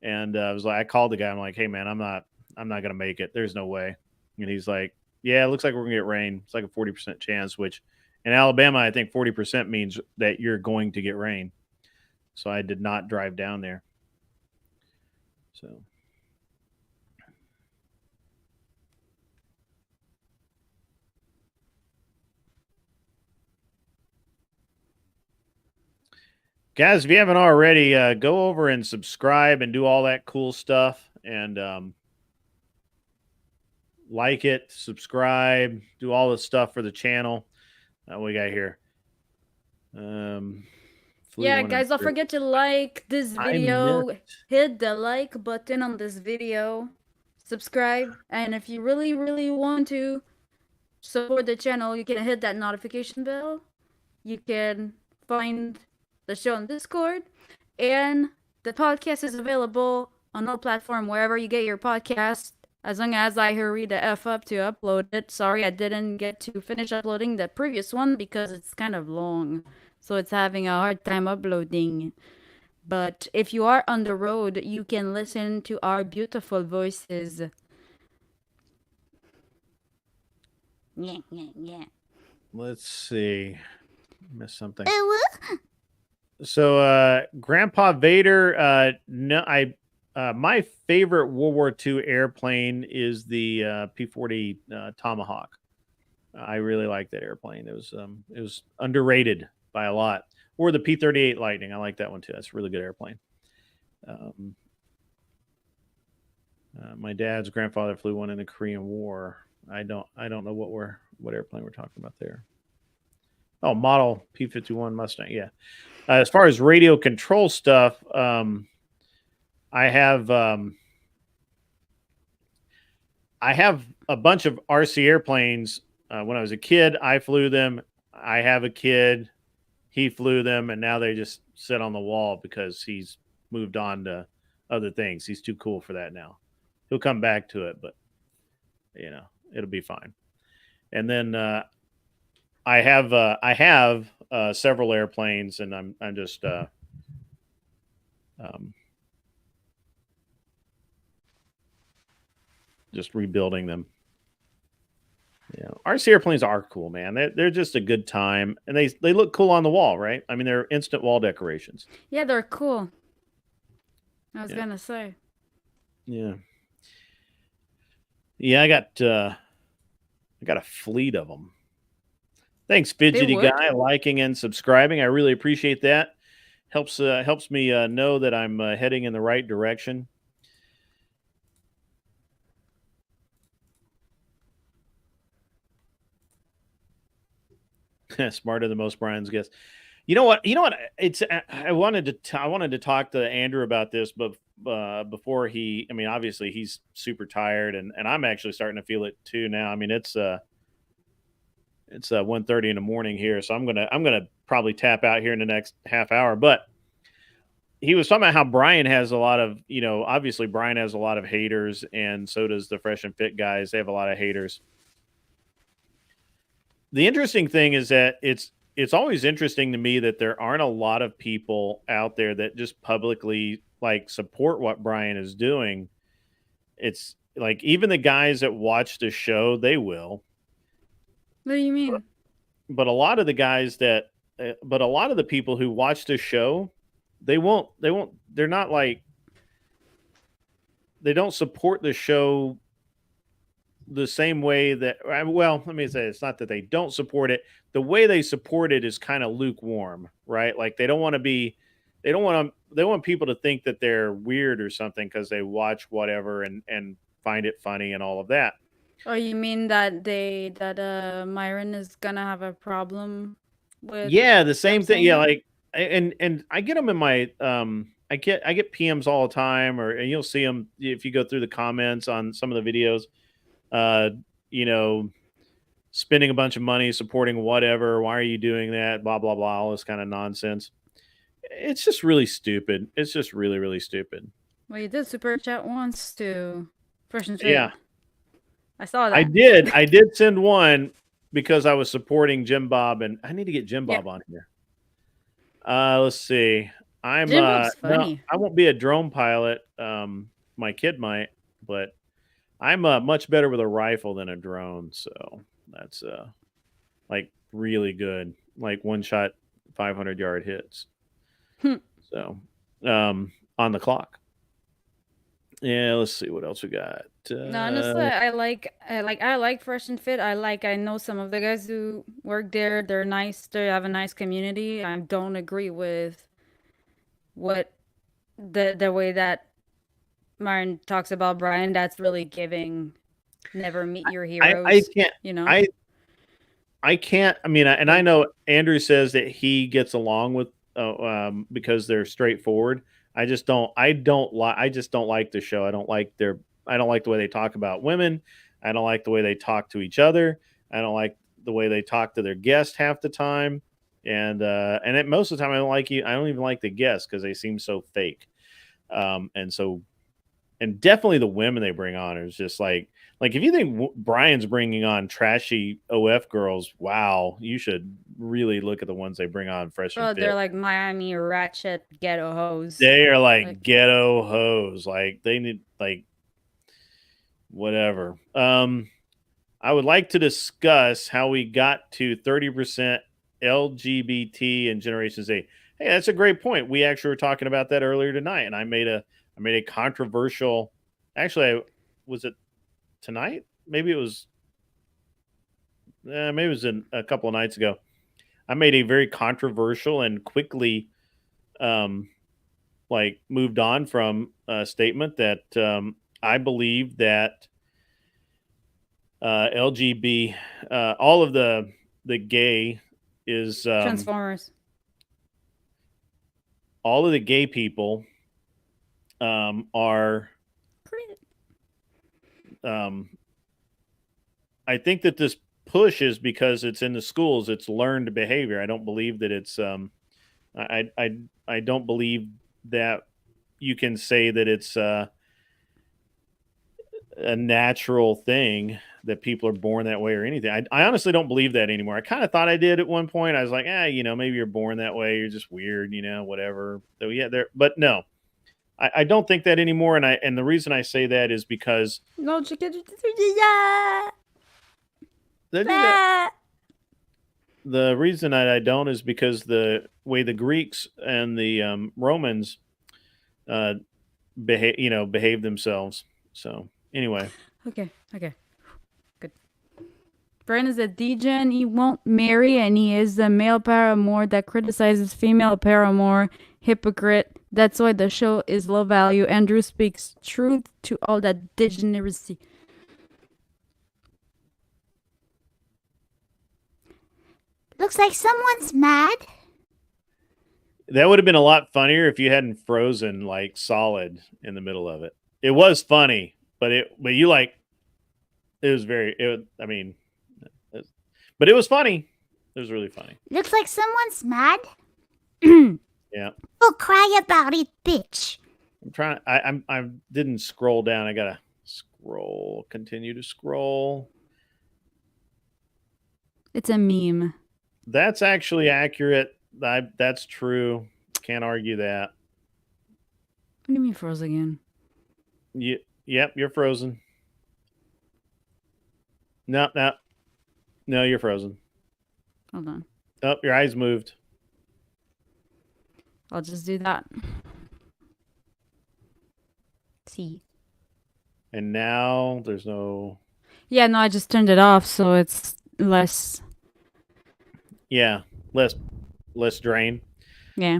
And I called the guy. I'm like, hey, man, I'm not gonna make it. There's no way. And he's like, yeah, it looks like we're gonna get rain. It's like a 40% chance, which in Alabama, I think 40% means that you're going to get rain. So I did not drive down there. So. Guys, if you haven't already, go over and subscribe and do all that cool stuff. And like it, subscribe, do all the stuff for the channel. What we got here? Yeah, guys, don't forget to like this video. Hit the like button on this video. Subscribe. And if you really, really want to support the channel, you can hit that notification bell. You can find the show on Discord, and the podcast is available on all platform wherever you get your podcast, as long as I hurry the F up to upload it. Sorry, I didn't get to finish uploading the previous one because it's kind of long, so it's having a hard time uploading. But if you are on the road, you can listen to our beautiful voices. Yeah. Let's see. Missed something. So, Grandpa Vader, no, My favorite World War II airplane is the P-40 Tomahawk. I really like that airplane. It was underrated by a lot. Or the P-38 Lightning. I like that one too. That's a really good airplane. My dad's grandfather flew one in the Korean War. I don't know what airplane we're talking about there. Oh, model P-51 Mustang. Yeah. As far as radio control stuff, I have a bunch of RC airplanes. When I was a kid, I flew them. I have a kid. He flew them, and now they just sit on the wall because he's moved on to other things. He's too cool for that now. He'll come back to it, but it'll be fine. And then I have several airplanes, and I'm just rebuilding them. RC airplanes are cool, man. They're just a good time, and they look cool on the wall, right? I mean, they're instant wall decorations. Yeah, they're cool. I was gonna say. Yeah. I got a fleet of them. Thanks, Fidgety Guy, liking and subscribing. I really appreciate that. Helps me know that I'm heading in the right direction. Smarter than most Brian's guess. You know what? It's I wanted to talk to Andrew about this, but before he, I mean, obviously he's super tired, and I'm actually starting to feel it too now. I mean, it's 1:30 in the morning here, so I'm gonna probably tap out here in the next half hour. But he was talking about how Brian has a lot of, obviously Brian has a lot of haters, and so does the Fresh and Fit guys. They have a lot of haters. The interesting thing is that it's always interesting to me that there aren't a lot of people out there that just publicly support what Brian is doing. It's like even the guys that watch the show, they will. What do you mean? But a lot of the guys but a lot of the people who watch the show, they don't support the show the same way that, well, let me say, it's not that they don't support it. The way they support it is kind of lukewarm, right? Like they want people to think that they're weird or something because they watch whatever and find it funny and all of that. Oh, you mean that Myron is gonna have a problem with? Yeah, the same thing. Yeah, and I get them in my I get PMs all the time, and you'll see them if you go through the comments on some of the videos. Spending a bunch of money supporting whatever. Why are you doing that? Blah, blah, blah. All this kind of nonsense. It's just really stupid. It's just really, really stupid. Well, you did super chat once to Fresh and Fit. Yeah. I saw that. I did send one because I was supporting Jim Bob, and I need to get Jim Bob on here. Let's see. Jim Bob's funny. No, I won't be a drone pilot. My kid might, but I'm much better with a rifle than a drone, so that's really good, like one shot 500-yard hits. So on the clock. Yeah, let's see what else we got. No, honestly, I like Fresh and Fit. I know some of the guys who work there. They're nice. They have a nice community. I don't agree with what the way that Myron talks about Brian. That's really giving never meet your heroes. I can't. I can't. I mean, and I know Andrew says that he gets along with because they're straightforward. I just don't like the show. I don't like the way they talk about women. I don't like the way they talk to each other. I don't like the way they talk to their guests half the time. And most of the time I don't even like the guests because they seem so fake. And definitely the women they bring on is just like if you think Brian's bringing on trashy OF girls, wow, you should really look at the ones they bring on Fresh and Fit. They're like Miami ratchet ghetto hoes. They are like ghetto hoes. Like they need whatever. I would like to discuss how we got to 30% LGBT in Generation Z. Hey, that's a great point. We actually were talking about that earlier tonight, and I made I made a controversial. Actually, was it tonight? Maybe it was a couple of nights ago. I made a very controversial and quickly moved on from a statement that I believe that LGB, all of the gay is Transformers. All of the gay people are. I think that this push is because it's in the schools. It's learned behavior. I don't believe that it's. I don't believe that you can say that it's a natural thing that people are born that way or anything. I honestly don't believe that anymore. I kind of thought I did at one point. I was like, maybe you're born that way. You're just weird, whatever. So yeah, but no, I don't think that anymore. And the reason I say that is because the reason that I don't is because the way the Greeks and the Romans behave themselves. So anyway. Okay. Good. Brandon is a degen. He won't marry, and he is a male paramour that criticizes female paramour. Hypocrite. That's why the show is low value. Andrew speaks truth to all that degeneracy. Looks like someone's mad. That would have been a lot funnier if you hadn't frozen solid in the middle of it. It was funny, but it was funny. It was really funny. Looks like someone's mad. Yeah. Well, cry about it, bitch. I'm trying. I didn't scroll down. I gotta scroll. Continue to scroll. It's a meme. That's actually accurate. That's true. Can't argue that. What do you mean froze again? Yep, you're frozen. No, you're frozen. Hold on. Oh, your eyes moved. I'll just do that. See. And now there's no. Yeah, no, I just turned it off, so it's less. Yeah, less drain. Yeah.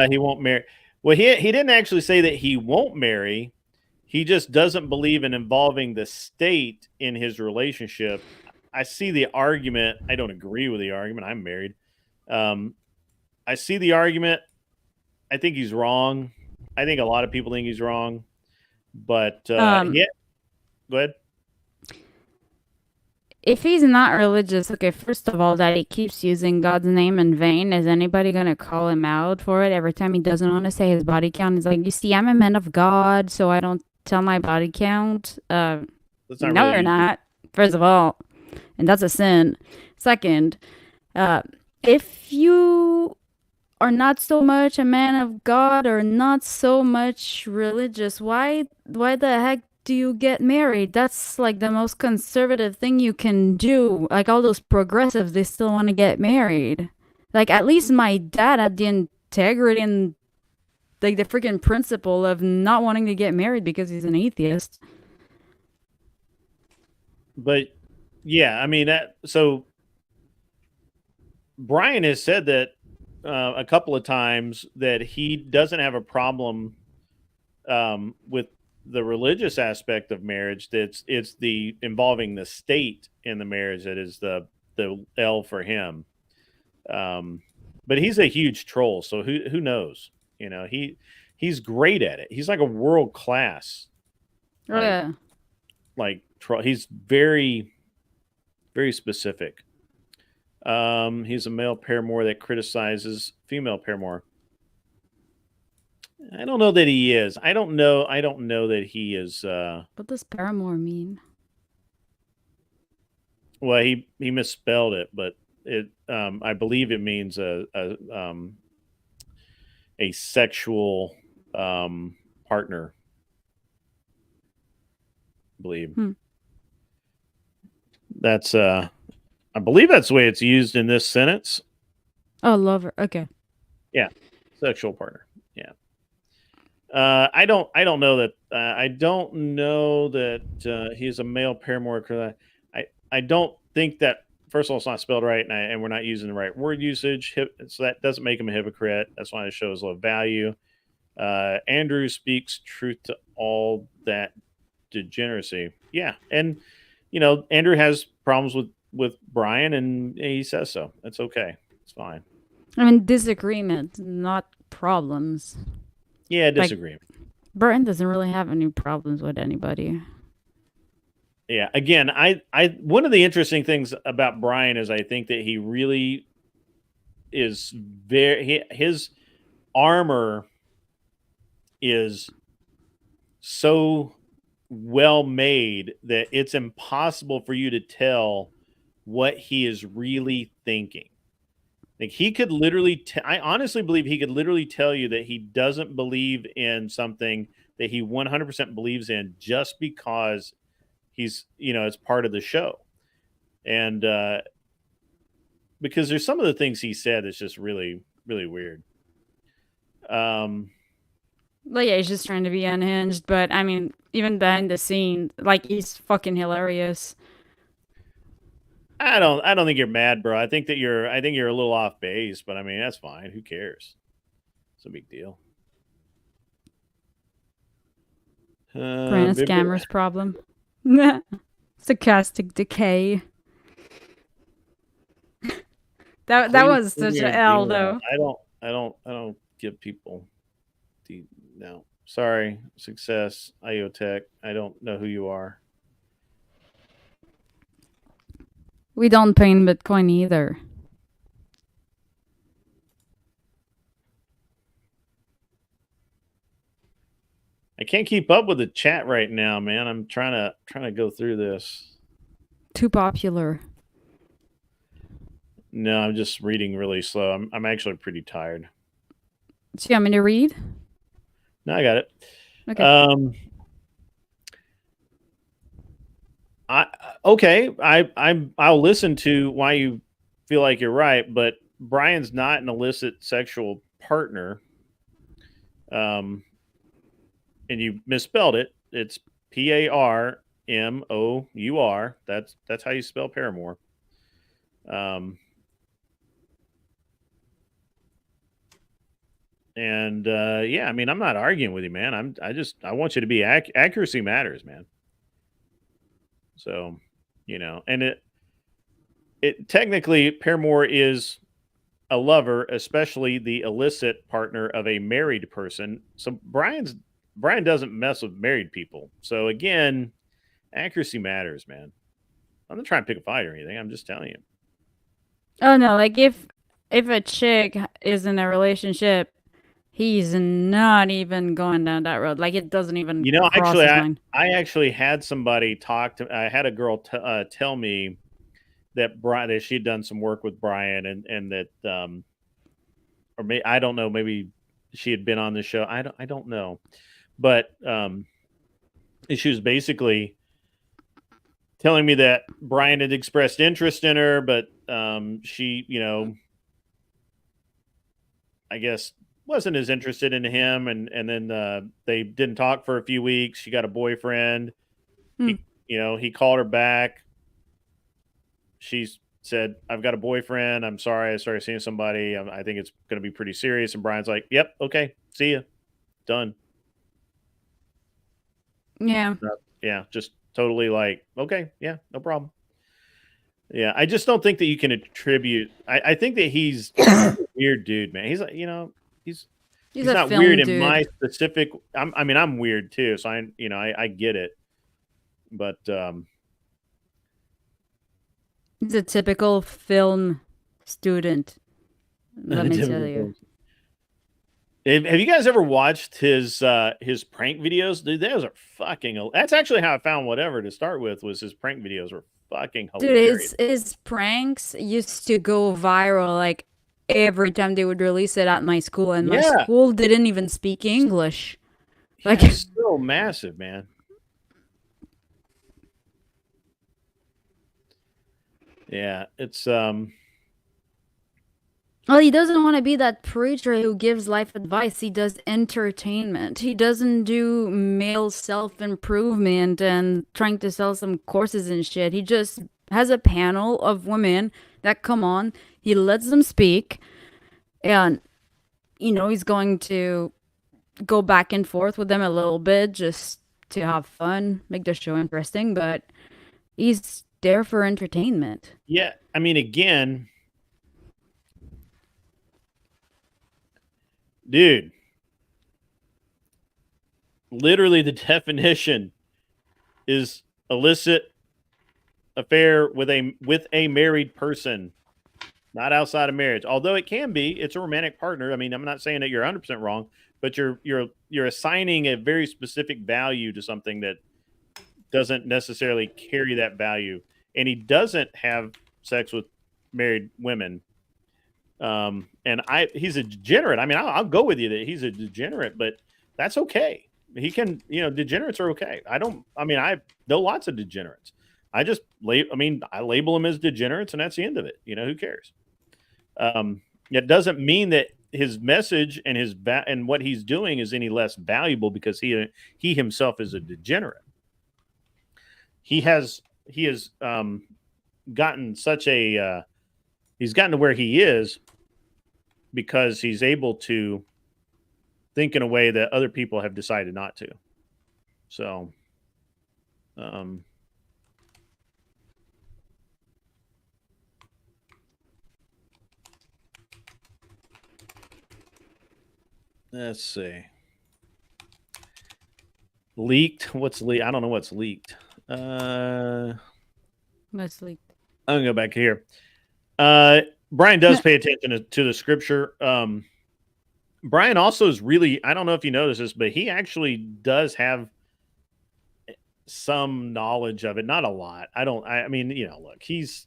He won't marry. Well, he didn't actually say that he won't marry. He just doesn't believe in involving the state in his relationship. I see the argument. I don't agree with the argument. I'm married. I see the argument. I think he's wrong. I think a lot of people think he's wrong. But yeah, go ahead. If he's not religious, okay, first of all, that he keeps using God's name in vain, is anybody going to call him out for it? Every time he doesn't want to say his body count, he's like, you see, I'm a man of God, so I don't tell my body count. No, you're not, first of all. And that's a sin. Second, if you are not so much a man of God or not so much religious, why the heck do you get married? That's like the most conservative thing you can do. Like all those progressives, they still want to get married. Like at least my dad had the integrity and like the freaking principle of not wanting to get married because he's an atheist. But yeah, I mean so Brian has said that a couple of times that he doesn't have a problem with the religious aspect of marriage. It's the involving the state in the marriage that is the L for him. But he's a huge troll, so who knows? He's great at it. He's like a world class. Oh yeah. He's very, very specific. He's a male paramour that criticizes female paramour. I don't know that he is. I don't know that he is. What does paramour mean? Well, he misspelled it, but it I believe it means a sexual partner. I believe. That's I believe that's the way it's used in this sentence. Oh, lover. Okay. Yeah, sexual partner. Yeah. I don't know that. I don't know that he's a male paramour. 'Cause I don't think that. First of all, it's not spelled right, and we're not using the right word usage. So that doesn't make him a hypocrite. That's why it shows low value. Andrew speaks truth to all that degeneracy. Yeah, and Andrew has problems with Brian, and he says so. It's okay. It's fine. I mean, disagreement, not problems. Yeah, disagreement. Brian doesn't really have any problems with anybody. Yeah. Again, I one of the interesting things about Brian is I think that he really is his armor is so well made that it's impossible for you to tell what he is really thinking. Like he could literally I honestly believe he could literally tell you that he doesn't believe in something that he 100% believes in just because he's it's part of the show. And because there's some of the things he said that's just really really weird. Well, yeah, he's just trying to be unhinged, but I mean, even behind the scenes, like he's fucking hilarious. I don't think you're mad, bro. I think you're a little off base, but I mean that's fine. Who cares? It's a big deal. Brand scammer's problem. Sarcastic decay. that was such an L though. I don't give people no. Sorry, Success, IoTech. I don't know who you are. We don't pay in Bitcoin either. I can't keep up with the chat right now, man. I'm trying to go through this. Too popular. No, I'm just reading really slow. I'm actually pretty tired. Do you want me to read? No, I got it. Okay. I'll listen to why you feel like you're right, but Brian's not an illicit sexual partner. And you misspelled it. It's Parmour. That's how you spell paramour. And yeah, I mean, I'm not arguing with you, man. I want you to be accuracy matters, man. So, and it technically paramour is a lover, especially the illicit partner of a married person. So Brian doesn't mess with married people. So again, accuracy matters, man. I'm not trying to pick a fight or anything. I'm just telling you. Oh no, like if a chick is in a relationship, he's not even going down that road. Like it doesn't even. Cross his mind. I actually had somebody I had a girl tell me that she had done some work with Brian and that or maybe I don't know, maybe she had been on the show. I don't know, but she was basically telling me that Brian had expressed interest in her, but she, I guess wasn't as interested in him, and then they didn't talk for a few weeks. She got a boyfriend. He called her back. She said, "I've got a boyfriend. I'm sorry. I started seeing somebody. I think it's going to be pretty serious." And Brian's like, "Yep, okay, see ya, done." Yeah. Yeah, just totally like, okay, yeah, no problem. Yeah, I just don't think that you can attribute. I think that he's a weird dude, man. He's like, he's not weird in my specific. I'm weird too, so I get it, but he's a typical film student. Let me tell you. Have you guys ever watched his prank videos? Dude, those are fucking. That's actually how I found whatever to start with. Was his prank videos were fucking hilarious. Dude, his pranks used to go viral like every time they would release it at my school, and my school didn't even speak English. Like it's so massive, man. Yeah, it's Well, he doesn't want to be that preacher who gives life advice. He does entertainment. He doesn't do male self-improvement and trying to sell some courses and shit. He just has a panel of women that come on. He lets them speak. And, he's going to go back and forth with them a little bit just to have fun, make the show interesting. But he's there for entertainment. Yeah. I mean, again... Dude, literally the definition is illicit affair with a married person, not outside of marriage. Although it can be, it's a romantic partner. I mean, I'm not saying that you're 100% wrong, but you're assigning a very specific value to something that doesn't necessarily carry that value. And he doesn't have sex with married women. And he's a degenerate. I mean, I'll go with you that he's a degenerate, but that's okay. He can, degenerates are okay. I know lots of degenerates. I label them as degenerates and that's the end of it. Who cares? It doesn't mean that his message and and what he's doing is any less valuable because he himself is a degenerate. He has gotten he's gotten to where he is because he's able to think in a way that other people have decided not to. So, let's see. Leaked? What's leaked? I don't know what's leaked. What's leaked? I'm gonna go back here. Brian does pay attention to the scripture. Brian also is really, I don't know if you notice this, but he actually does have some knowledge of it. Not a lot. I mean, look, he's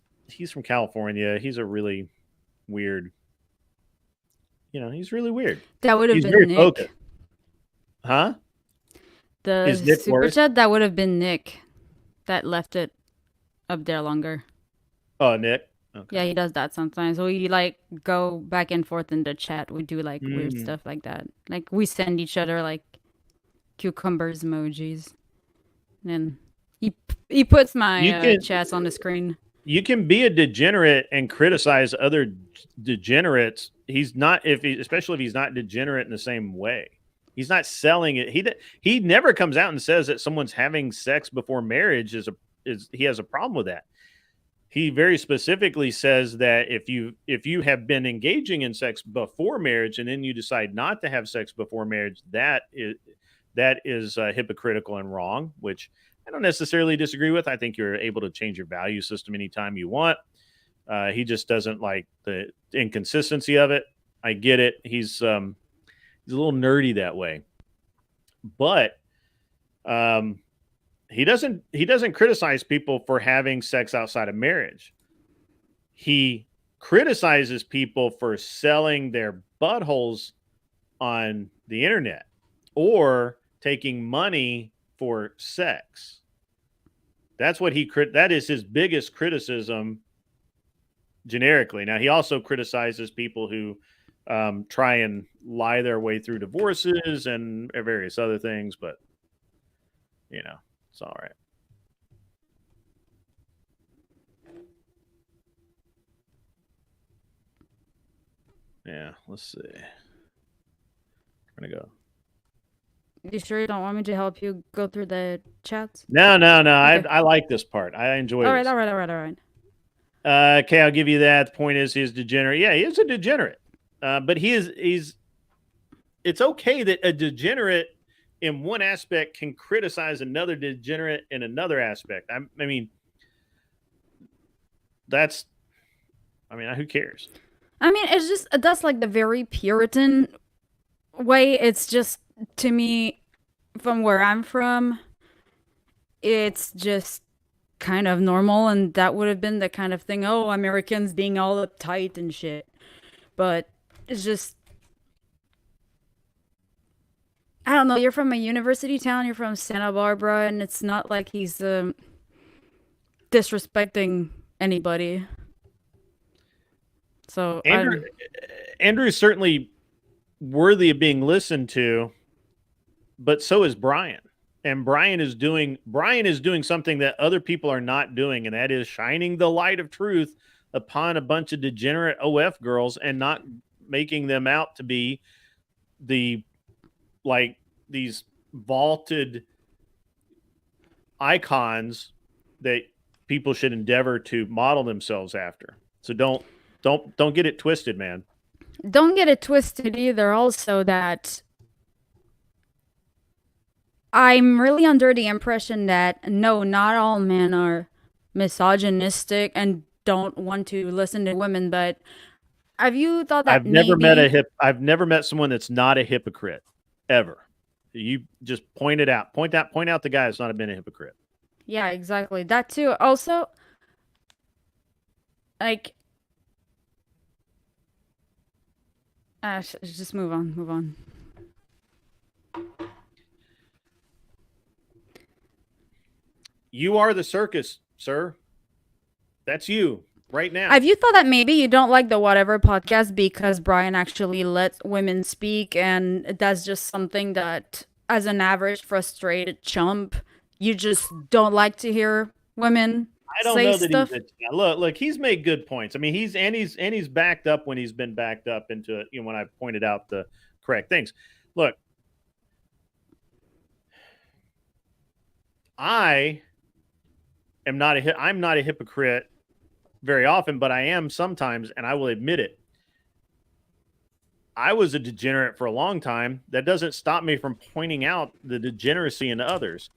from California. He's a really weird, he's really weird. That would have been very Nick. Focused. Huh? The super chat, that would have been Nick that left it up there longer. Oh, Nick. Okay. Yeah, he does that sometimes. We go back and forth in the chat. We do weird stuff like that. Like we send each other cucumbers emojis. And he puts my chats on the screen. You can be a degenerate and criticize other degenerates. He's not especially if he's not degenerate in the same way. He's not selling it. He never comes out and says that someone's having sex before marriage he has a problem with that. He very specifically says that if you have been engaging in sex before marriage and then you decide not to have sex before marriage, that is hypocritical and wrong, which I don't necessarily disagree with. I think you're able to change your value system anytime you want. He just doesn't like the inconsistency of it. I get it. He's a little nerdy that way, but he doesn't criticize people for having sex outside of marriage. He criticizes people for selling their buttholes on the internet or taking money for sex. That is his biggest criticism generically. Now, he also criticizes people who try and lie their way through divorces and various other things, but it's all right. Yeah, let's see. I'm gonna go. You sure you don't want me to help you go through the chats? No. Okay. I like this part. I enjoy it. All right. Okay, I'll give you that. The point is, he's degenerate. Yeah, he is a degenerate. But he's. It's okay that a degenerate in one aspect can criticize another degenerate in another aspect. I mean, who cares? I mean, it's just, that's the very Puritan way. It's just, to me, from where I'm from, it's just kind of normal, and that would have been the kind of thing, Americans being all uptight and shit. But it's just, I don't know, you're from a university town, you're from Santa Barbara, and it's not like he's disrespecting anybody. So Andrew is certainly worthy of being listened to, but so is Brian. And Brian is doing something that other people are not doing, and that is shining the light of truth upon a bunch of degenerate OF girls and not making them out to be these vaulted icons that people should endeavor to model themselves after. So don't get it twisted, man. Don't get it twisted either. Also, that I'm really under the impression that no, not all men are misogynistic and don't want to listen to women. But have you thought that I've never met someone that's not a hypocrite ever. You just point out the guy that's not been a hypocrite. Yeah, exactly. That too. Also, like, just move on. You are the circus, sir. That's you right now. Have you thought that maybe you don't like the Whatever podcast because Brian actually lets women speak, and that's just something that, as an average frustrated chump, you just don't like to hear women say stuff? Look, he's made good points. I mean, he's backed up when he's been backed up into it, when I pointed out the correct things. Look, I'm not a hypocrite very often, but I am sometimes, and I will admit it. I was a degenerate for a long time. That doesn't stop me from pointing out the degeneracy in others.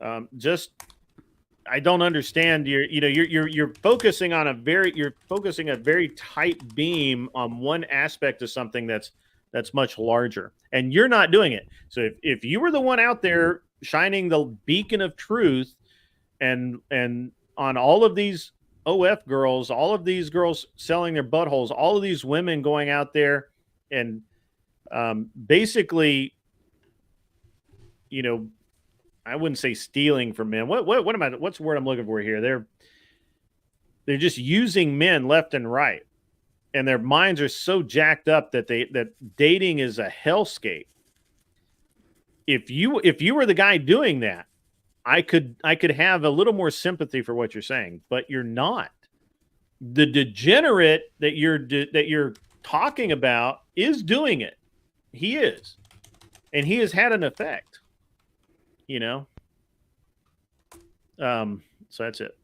I don't understand. You're focusing a very tight beam on one aspect of something that's much larger, and you're not doing it. So if you were the one out there shining the beacon of truth, and on all of these OF girls, all of these girls selling their buttholes, all of these women going out there and basically, I wouldn't say stealing from men. What's the word I'm looking for here? They're just using men left and right, and their minds are so jacked up that dating is a hellscape. If you were the guy doing that, I could have a little more sympathy for what you're saying, but you're not. The degenerate that you're talking about is doing it. He is, and he has had an effect. So that's it.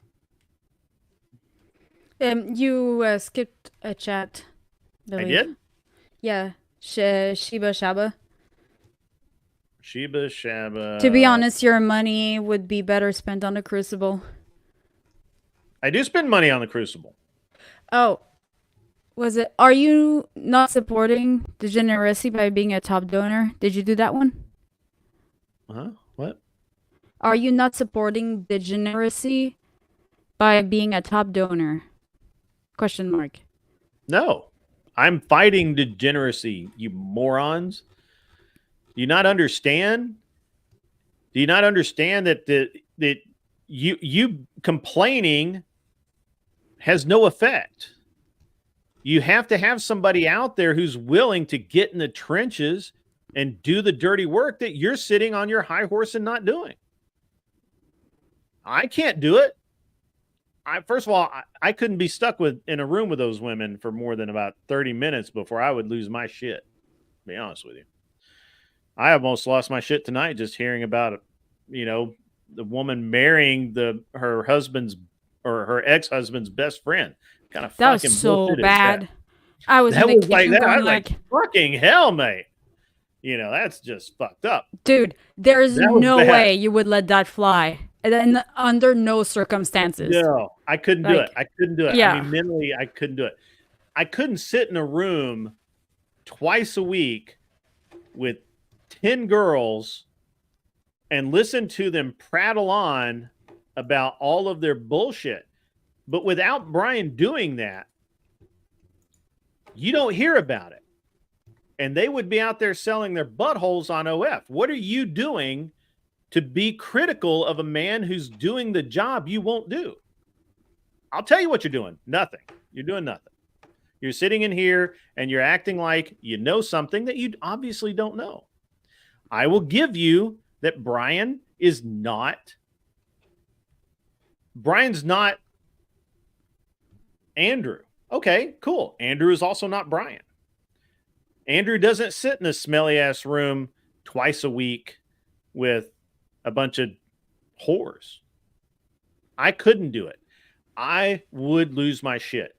You skipped a chat, I did? Yeah. Sheba Shaba. Sheba Shaba. To be honest, your money would be better spent on the Crucible. I do spend money on the Crucible. Oh, are you not supporting degeneracy by being a top donor? Did you do that one? Huh? What? Are you not supporting degeneracy by being a top donor? Question mark. No, I'm fighting degeneracy, you morons. Do you not understand? Do you not understand that you complaining has no effect? You have to have somebody out there who's willing to get in the trenches and do the dirty work that you're sitting on your high horse and not doing. I can't do it. First of all, I couldn't be stuck in a room with those women for more than about 30 minutes before I would lose my shit. To be honest with you. I almost lost my shit tonight just hearing about, the woman marrying her husband's or her ex-husband's best friend. Kind of that fucking was so bullshit bad. That? I was that in the was like kitchen that. going I was like, fucking hell, mate. That's just fucked up. Dude, there's no way you would let that fly. And then under no circumstances. No, I couldn't do it. I couldn't do it. Yeah. I mean, mentally, I couldn't do it. I couldn't sit in a room twice a week with 10 girls and listen to them prattle on about all of their bullshit. But without Brian doing that, you don't hear about it. And they would be out there selling their buttholes on OF. What are you doing to be critical of a man who's doing the job you won't do? I'll tell you what you're doing. Nothing. You're doing nothing. You're sitting in here and you're acting like you know something that you obviously don't know. I will give you that Brian's not Andrew. Okay, cool. Andrew is also not Brian. Andrew doesn't sit in a smelly ass room twice a week with a bunch of whores. I couldn't do it. I would lose my shit.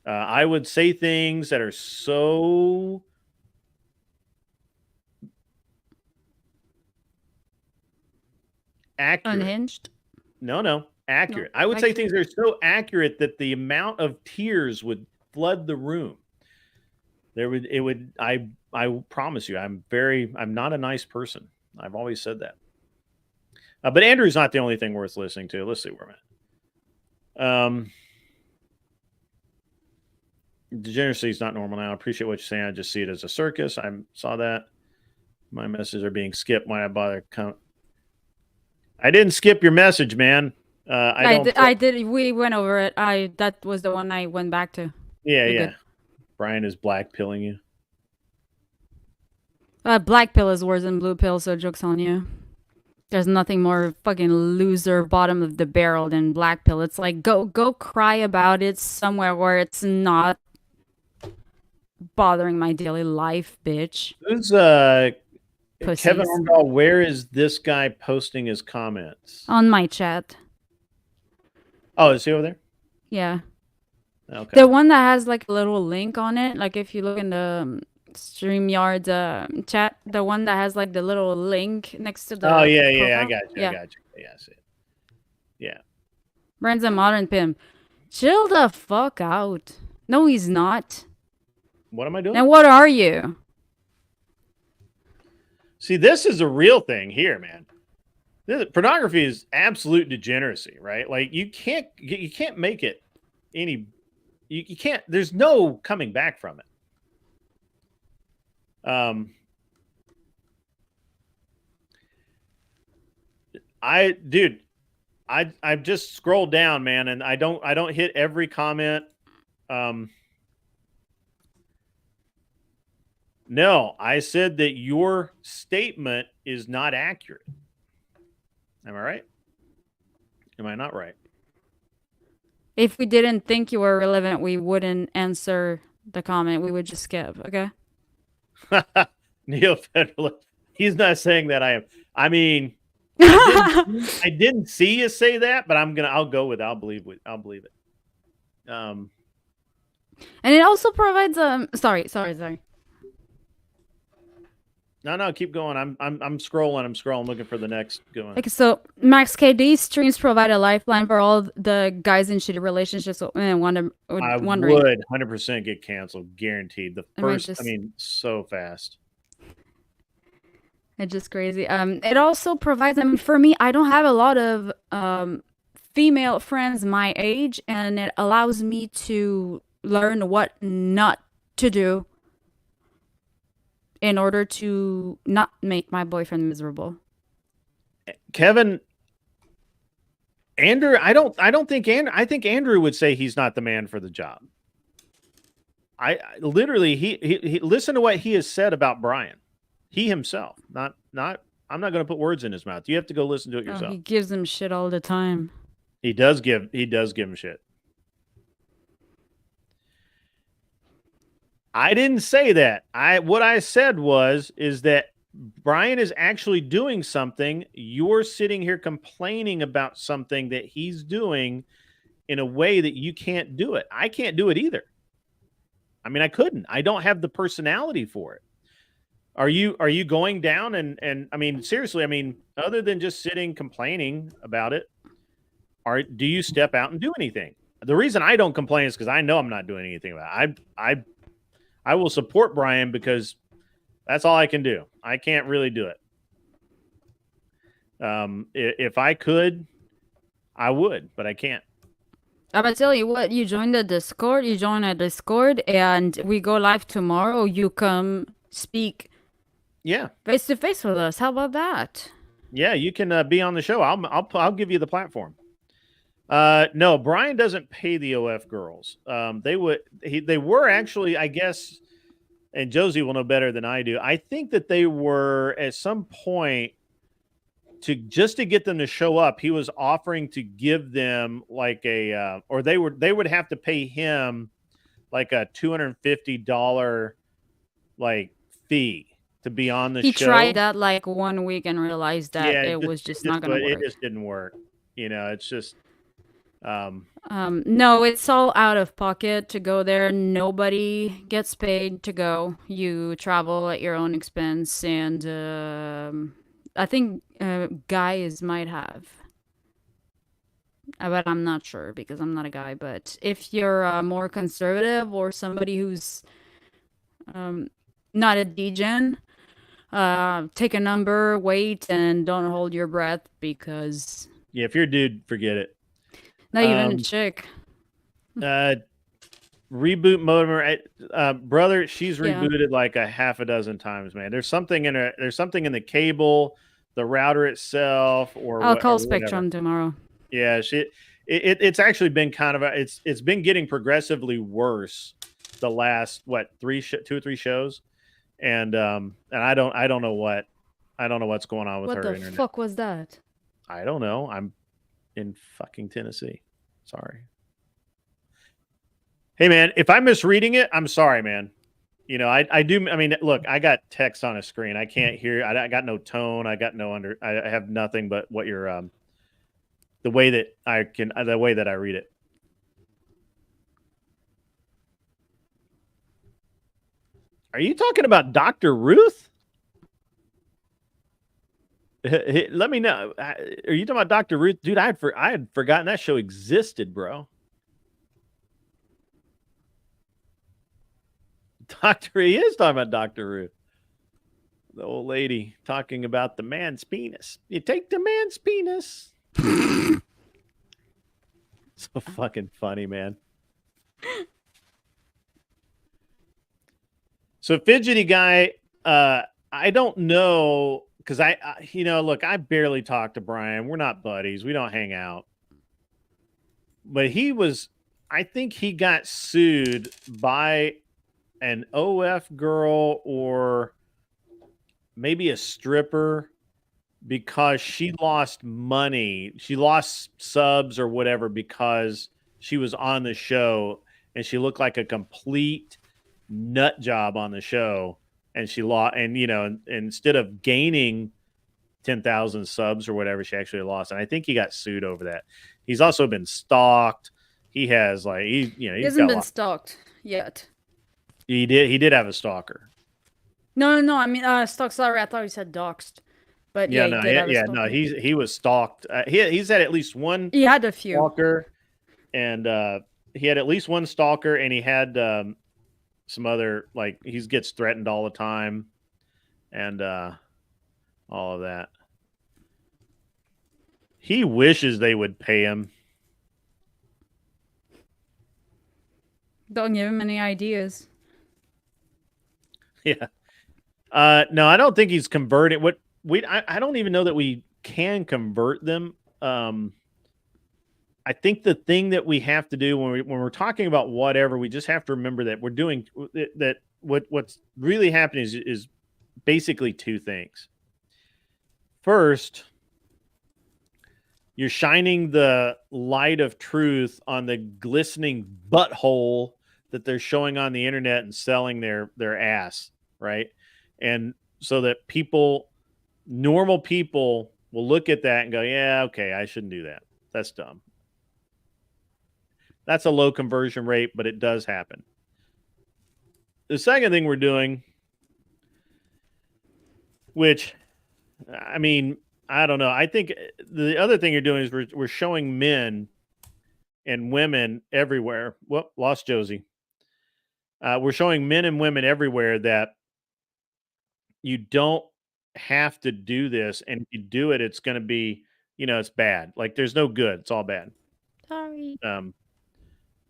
I would say things that are so accurate. Unhinged? No, accurate. No, I would say accurate. things that are so accurate that the amount of tears would flood the room. I promise you, I'm not a nice person. I've always said that. But Andrew's not the only thing worth listening to. Let's see where I'm at. Degeneracy is not normal now. I appreciate what you're saying. I just see it as a circus. I saw that. My messages are being skipped. Why I bother? I didn't skip your message, man. I did. We went over it. That was the one I went back to. Yeah. Brian is black pilling you. Black pill is worse than blue pill, so joke's on you. There's nothing more fucking loser, bottom of the barrel than black pill. It's like go cry about it somewhere where it's not bothering my daily life, bitch. Who's Pussies. Kevin Orndal? Where is this guy posting his comments? On my chat. Oh, is he over there? Yeah. Okay. The one that has like a little link on it, like if you look in the StreamYard chat, the one that has like the little link next to the yeah, profile. I got you. Yeah. I got you. Yeah, I see it. Yeah. Brand's a modern pimp. Chill the fuck out. No, he's not. What am I doing? And what are you? See, this is a real thing here, man. Pornography is absolute degeneracy, right? Like you can't make it any. You can't. There's no coming back from it. I've just scrolled down, man, and I don't hit every comment. No, I said that your statement is not accurate. Am I right? Am I not right? If we didn't think you were relevant, we wouldn't answer the comment. We would just skip, okay? Neo-federalist. He's not saying that I am. I mean, I didn't see you say that, but I'll go with it. I'll believe it. And it also provides sorry. No, keep going. I'm scrolling, looking for the next going. Okay, so Max KD streams provide a lifeline for all the guys in shitty relationships. I Wondering. would 100% get canceled, guaranteed. The Am I first, just- I mean, so fast. It's just crazy. It also provides. I mean, for me, I don't have a lot of female friends my age, and it allows me to learn what not to do in order to not make my boyfriend miserable. Kevin, Andrew, I think Andrew would say he's not the man for the job. I literally he listen to what he has said about Brian. He himself, not I'm not going to put words in his mouth. You have to go listen to it yourself. He gives him shit all the time. He does give him shit. I didn't say that. What I said is that Brian is actually doing something. You're sitting here complaining about something that he's doing in a way that you can't do it. I can't do it either. I mean, I couldn't. I don't have the personality for it. Are you going down and I mean, seriously, I mean, other than just sitting complaining about it, do you step out and do anything? The reason I don't complain is because I know I'm not doing anything about it. I will support Brian because that's all I can do. I can't really do it. If I could, I would, but I can't. I'm gonna tell you what, you join a Discord, and we go live tomorrow. You come speak face to face with us. How about that? Yeah, you can be on the show. I'll give you the platform. No, Brian doesn't pay the OF girls. They were actually, I guess, and Josie will know better than I do. I think that they were at some point to get them to show up. He was offering to give them like or they would have to pay him like a $250 like fee to be on the show. He tried that like 1 week and realized that it was just not gonna work. It just didn't work. It's just no, it's all out of pocket to go there. Nobody gets paid to go. You travel at your own expense, and I think guys might have. But I'm not sure because I'm not a guy. But if you're more conservative or somebody who's not a degen, take a number, wait, and don't hold your breath because... Yeah, if you're a dude, forget it. Not even a chick. Reboot motor, brother. She's rebooted like a half a dozen times, man. There's something in the cable, the router itself, or I'll call Spectrum tomorrow. Yeah, it's actually been kind of it's been getting progressively worse the last 2 or 3 shows, and I don't know what's going on with her internet. What the fuck was that? I don't know. I'm in fucking Tennessee. Sorry. Hey man, if I'm misreading it, I'm sorry, man. I do. I mean, look, I got text on a screen. I can't hear. I got no tone. I got no I have nothing but what you're the way that I read it. Are you talking about Dr. Ruth? Let me know. Are you talking about Dr. Ruth? Dude, I had forgotten that show existed, bro. He is talking about Dr. Ruth. The old lady talking about the man's penis. You take the man's penis. So fucking funny, man. So fidgety guy, I don't know, because look, I barely talk to Brian. We're not buddies. We don't hang out. But I think he got sued by an OF girl or maybe a stripper because she lost money. She lost subs or whatever because she was on the show and she looked like a complete nut job on the show. And she lost, and instead of gaining 10,000 subs or whatever, she actually lost. And I think he got sued over that. He's also been stalked. He has he hasn't been stalked yet. He did have a stalker. No. I mean, stalked. Sorry, I thought you said doxed. But he was stalked. He's had at least one. He had a few stalker, and he had at least one stalker, and he had some other he gets threatened all the time, and all of that. He wishes they would pay him. Don't give him any ideas. Yeah. No, I don't think he's converted. I don't even know that we can convert them. I think the thing that we have to do when we're talking about whatever, we just have to remember that we're doing that. What's really happening is basically 2 things. First, you're shining the light of truth on the glistening butthole that they're showing on the internet and selling their ass, right? And so that normal people will look at that and go, yeah, okay, I shouldn't do that. That's dumb. That's a low conversion rate, but it does happen. The second thing we're doing, which, I mean, I don't know. I think the other thing you're doing is we're showing men and women everywhere. Well, lost Josie. We're showing men and women everywhere that you don't have to do this. And if you do it, it's going to be, it's bad. There's no good. It's all bad. Sorry.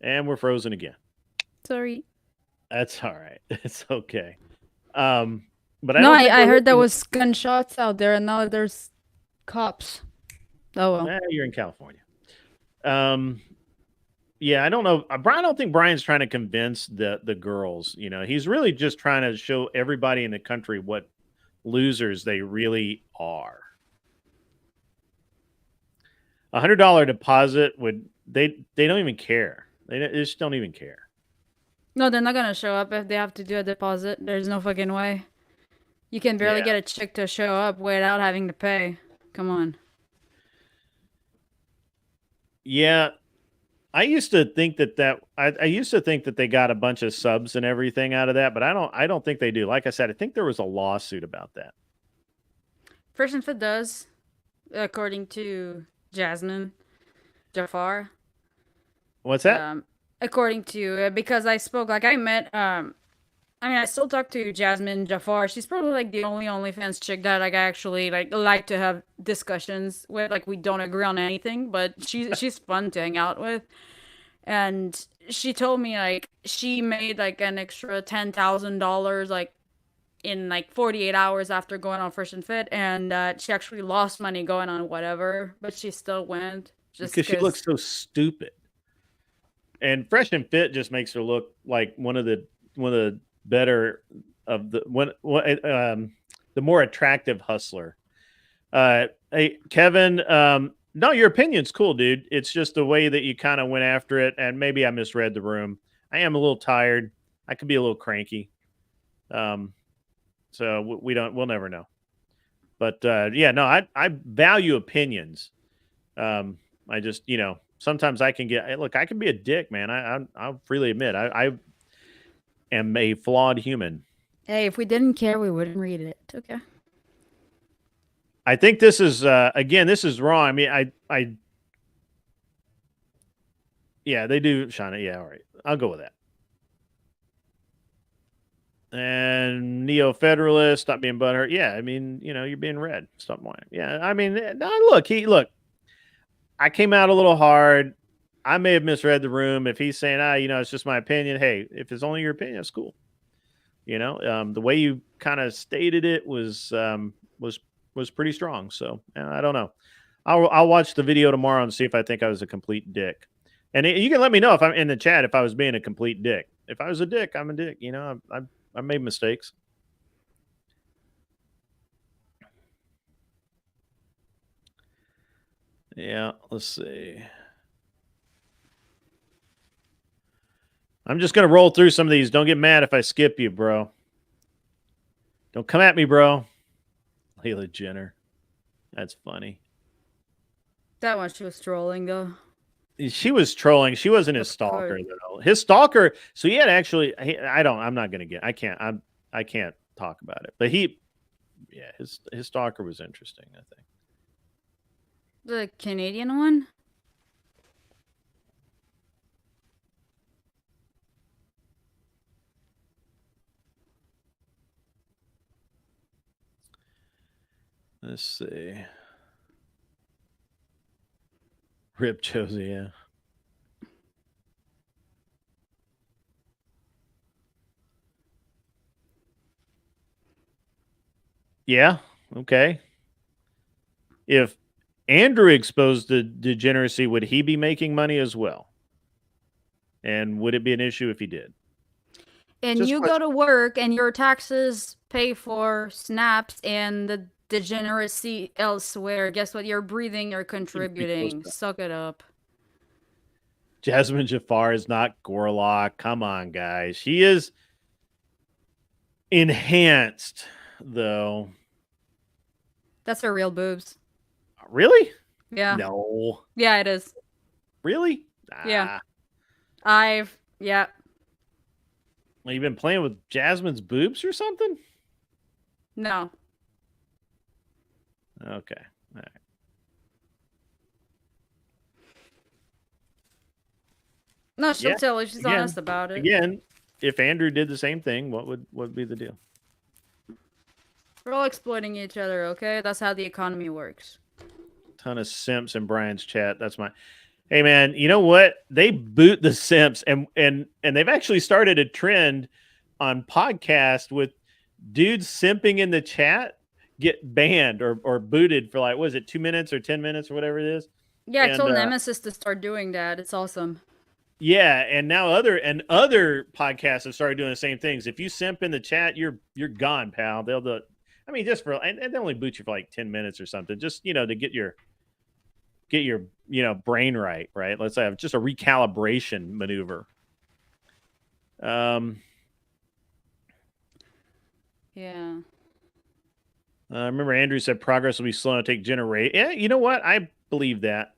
And we're frozen again. Sorry. That's all right. It's okay. But I heard there was gunshots out there, and now there's cops. Oh well. You're in California. Yeah, I don't know. Brian, I don't think Brian's trying to convince the girls. You know, he's really just trying to show everybody in the country what losers they really are. $100 deposit would they don't even care. They just don't even care. No, they're not gonna show up if they have to do a deposit. There's no fucking way. You can barely get a chick to show up without having to pay. Come on. Yeah, I used to think I used to think that they got a bunch of subs and everything out of that, but I don't think they do. Like I said, I think there was a lawsuit about that. Fresh and Fit does, according to Jasmine Jafar. What's that? According to because I spoke I met I still talk to Jasmine Jafar. She's probably like the only OnlyFans chick that I actually like to have discussions with. Like we don't agree on anything, but she's fun to hang out with. And she told me like she made like an extra $10,000 like in like 48 hours after going on Fresh and Fit, and she actually lost money going on whatever, but she still went just because she looks so stupid. And Fresh and Fit just makes her look like one of the better of the more attractive hustler. Hey Kevin, no, your opinion's cool, dude. It's just the way that you kind of went after it, and maybe I misread the room. I am a little tired. I could be a little cranky. So we'll never know. But yeah, no, I value opinions. I just, sometimes I can I can be a dick, man. I'll freely admit I am a flawed human. Hey, if we didn't care, we wouldn't read it. Okay. I think this is again, this is wrong. I mean, yeah, they do, Shauna. Yeah, all right. I'll go with that. And Neo-Federalist, stop being butthurt. Yeah, I mean, you're being read. Stop whining. Yeah, I mean, no, look. I came out a little hard. I may have misread the room. If he's saying, it's just my opinion. Hey, if it's only your opinion, that's cool. The way you kind of stated it was pretty strong. So I don't know. I'll watch the video tomorrow and see if I think I was a complete dick. And you can let me know if I'm in the chat if I was being a complete dick. If I was a dick, I'm a dick. I made mistakes. Yeah, let's see. I'm just going to roll through some of these. Don't get mad if I skip you, bro. Don't come at me, bro. Layla Jenner. That's funny. That one, she was trolling, though. She was trolling. She wasn't his stalker, though. His stalker. So he had actually. I'm not going to get. I can't talk about it. But his stalker was interesting, I think. The Canadian one? Let's see. Rip Josie, yeah. Yeah, okay. If Andrew exposed the degeneracy, would he be making money as well? And would it be an issue if he did? And you go to work and your taxes pay for snaps and the degeneracy elsewhere. Guess what? You're breathing, you're contributing. Suck it up. Jasmine Jafar is not Gorlock. Come on, guys. She is enhanced, though. That's her real boobs. Really? Yeah. No. Yeah, it is. Really? Yeah. Yeah. Well, you've been playing with Jasmine's boobs or something? No. Okay. All right. No, she'll tell you. She's honest about it. Again, if Andrew did the same thing, what would be the deal? We're all exploiting each other, okay? That's how the economy works. Ton of simps in Brian's chat. That's my. Hey man, you know what? They boot the simps, and they've actually started a trend on podcast with dudes simping in the chat get banned or booted for 2 minutes or 10 minutes or whatever it is. Yeah, I told Nemesis to start doing that. It's awesome. Yeah, and now other podcasts have started doing the same things. If you simp in the chat, you're gone, pal. They'll do. I mean, just for and they only boot you for like 10 minutes or something, just to get your brain right. Let's have just a recalibration maneuver. Yeah. Remember Andrew said progress will be slow and take generate. Yeah, you know what? I believe that.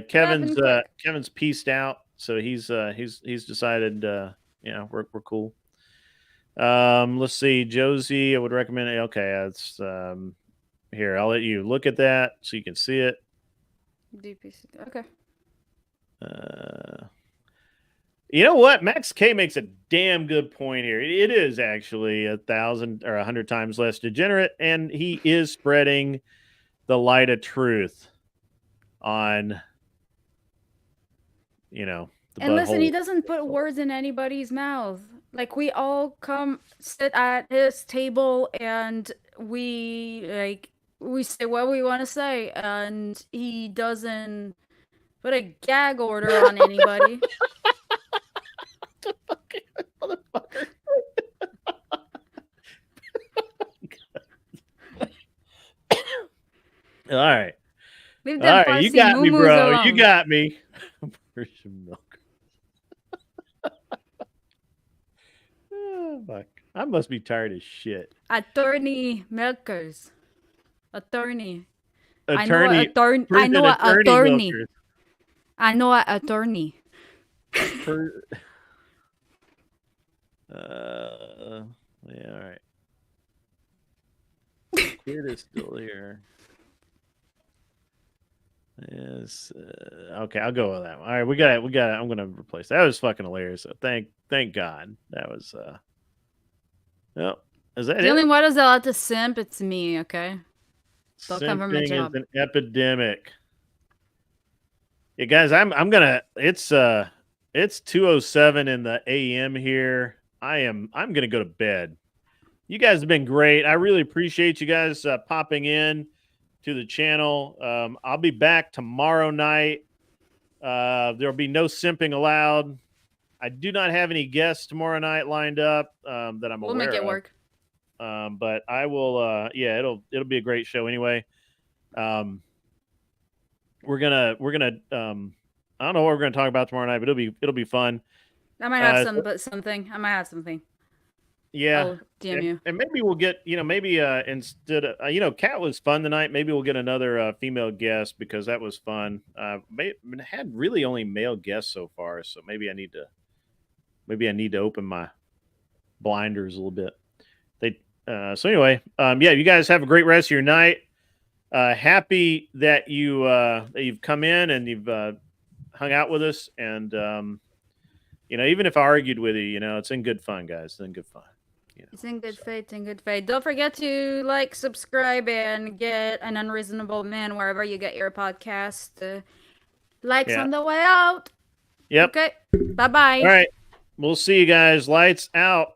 Kevin's pieced out, so he's decided we're cool. Let's see, Josie, I would recommend it. Okay, it's here, I'll let you look at that so you can see it. DPC. Okay. You know what? Max K makes a damn good point here. It is actually 1,000 or 100 times less degenerate, and he is spreading the light of truth on, the and listen, butthole. he doesn't put words in anybody's mouth. Like, we all come sit at his table and we say what we want to say, and he doesn't put a gag order on anybody. Motherfucker. All right. Leave them All right, you got me, bro. alone. You got me. Where's your milk? Oh, fuck. I must be tired as shit. Attorney milkers. Attorney. Attorney. I know an attorney. I know an attorney. Yeah, all right. Kid is still here. Yes. Okay, I'll go with that one. All right, we got it. I'm gonna replace that. That was fucking hilarious. So thank God. That was well, is that the it? only one who's allowed to simp, it's me, okay? Don't come from my Simping job. is an epidemic. Yeah, guys, I'm gonna it's 2:07 in the AM here. I'm gonna go to bed. You guys have been great. I really appreciate you guys popping in to the channel. I'll be back tomorrow night. There'll be no simping allowed. I do not have any guests tomorrow night lined up that I'm aware of. We'll make it work. But I will. Yeah, it'll be a great show anyway. We're gonna. I don't know what we're gonna talk about tomorrow night, but it'll be fun. I might have something. I might have something. Yeah. I'll DM you. And maybe we'll get, maybe instead of, Kat was fun tonight. Maybe we'll get another female guest because that was fun. Had really only male guests so far, so maybe I need to open my blinders a little bit. So anyway, yeah, you guys have a great rest of your night. Happy that you've come in and you've hung out with us, and even if I argued with you, it's in good fun, guys. It's in good fun. It's in good faith, Don't forget to like, subscribe, and get an Unreasonable Man wherever you get your podcast. Likes on the way out. Yep. Okay. Bye-bye. All right. We'll see you guys. Lights out.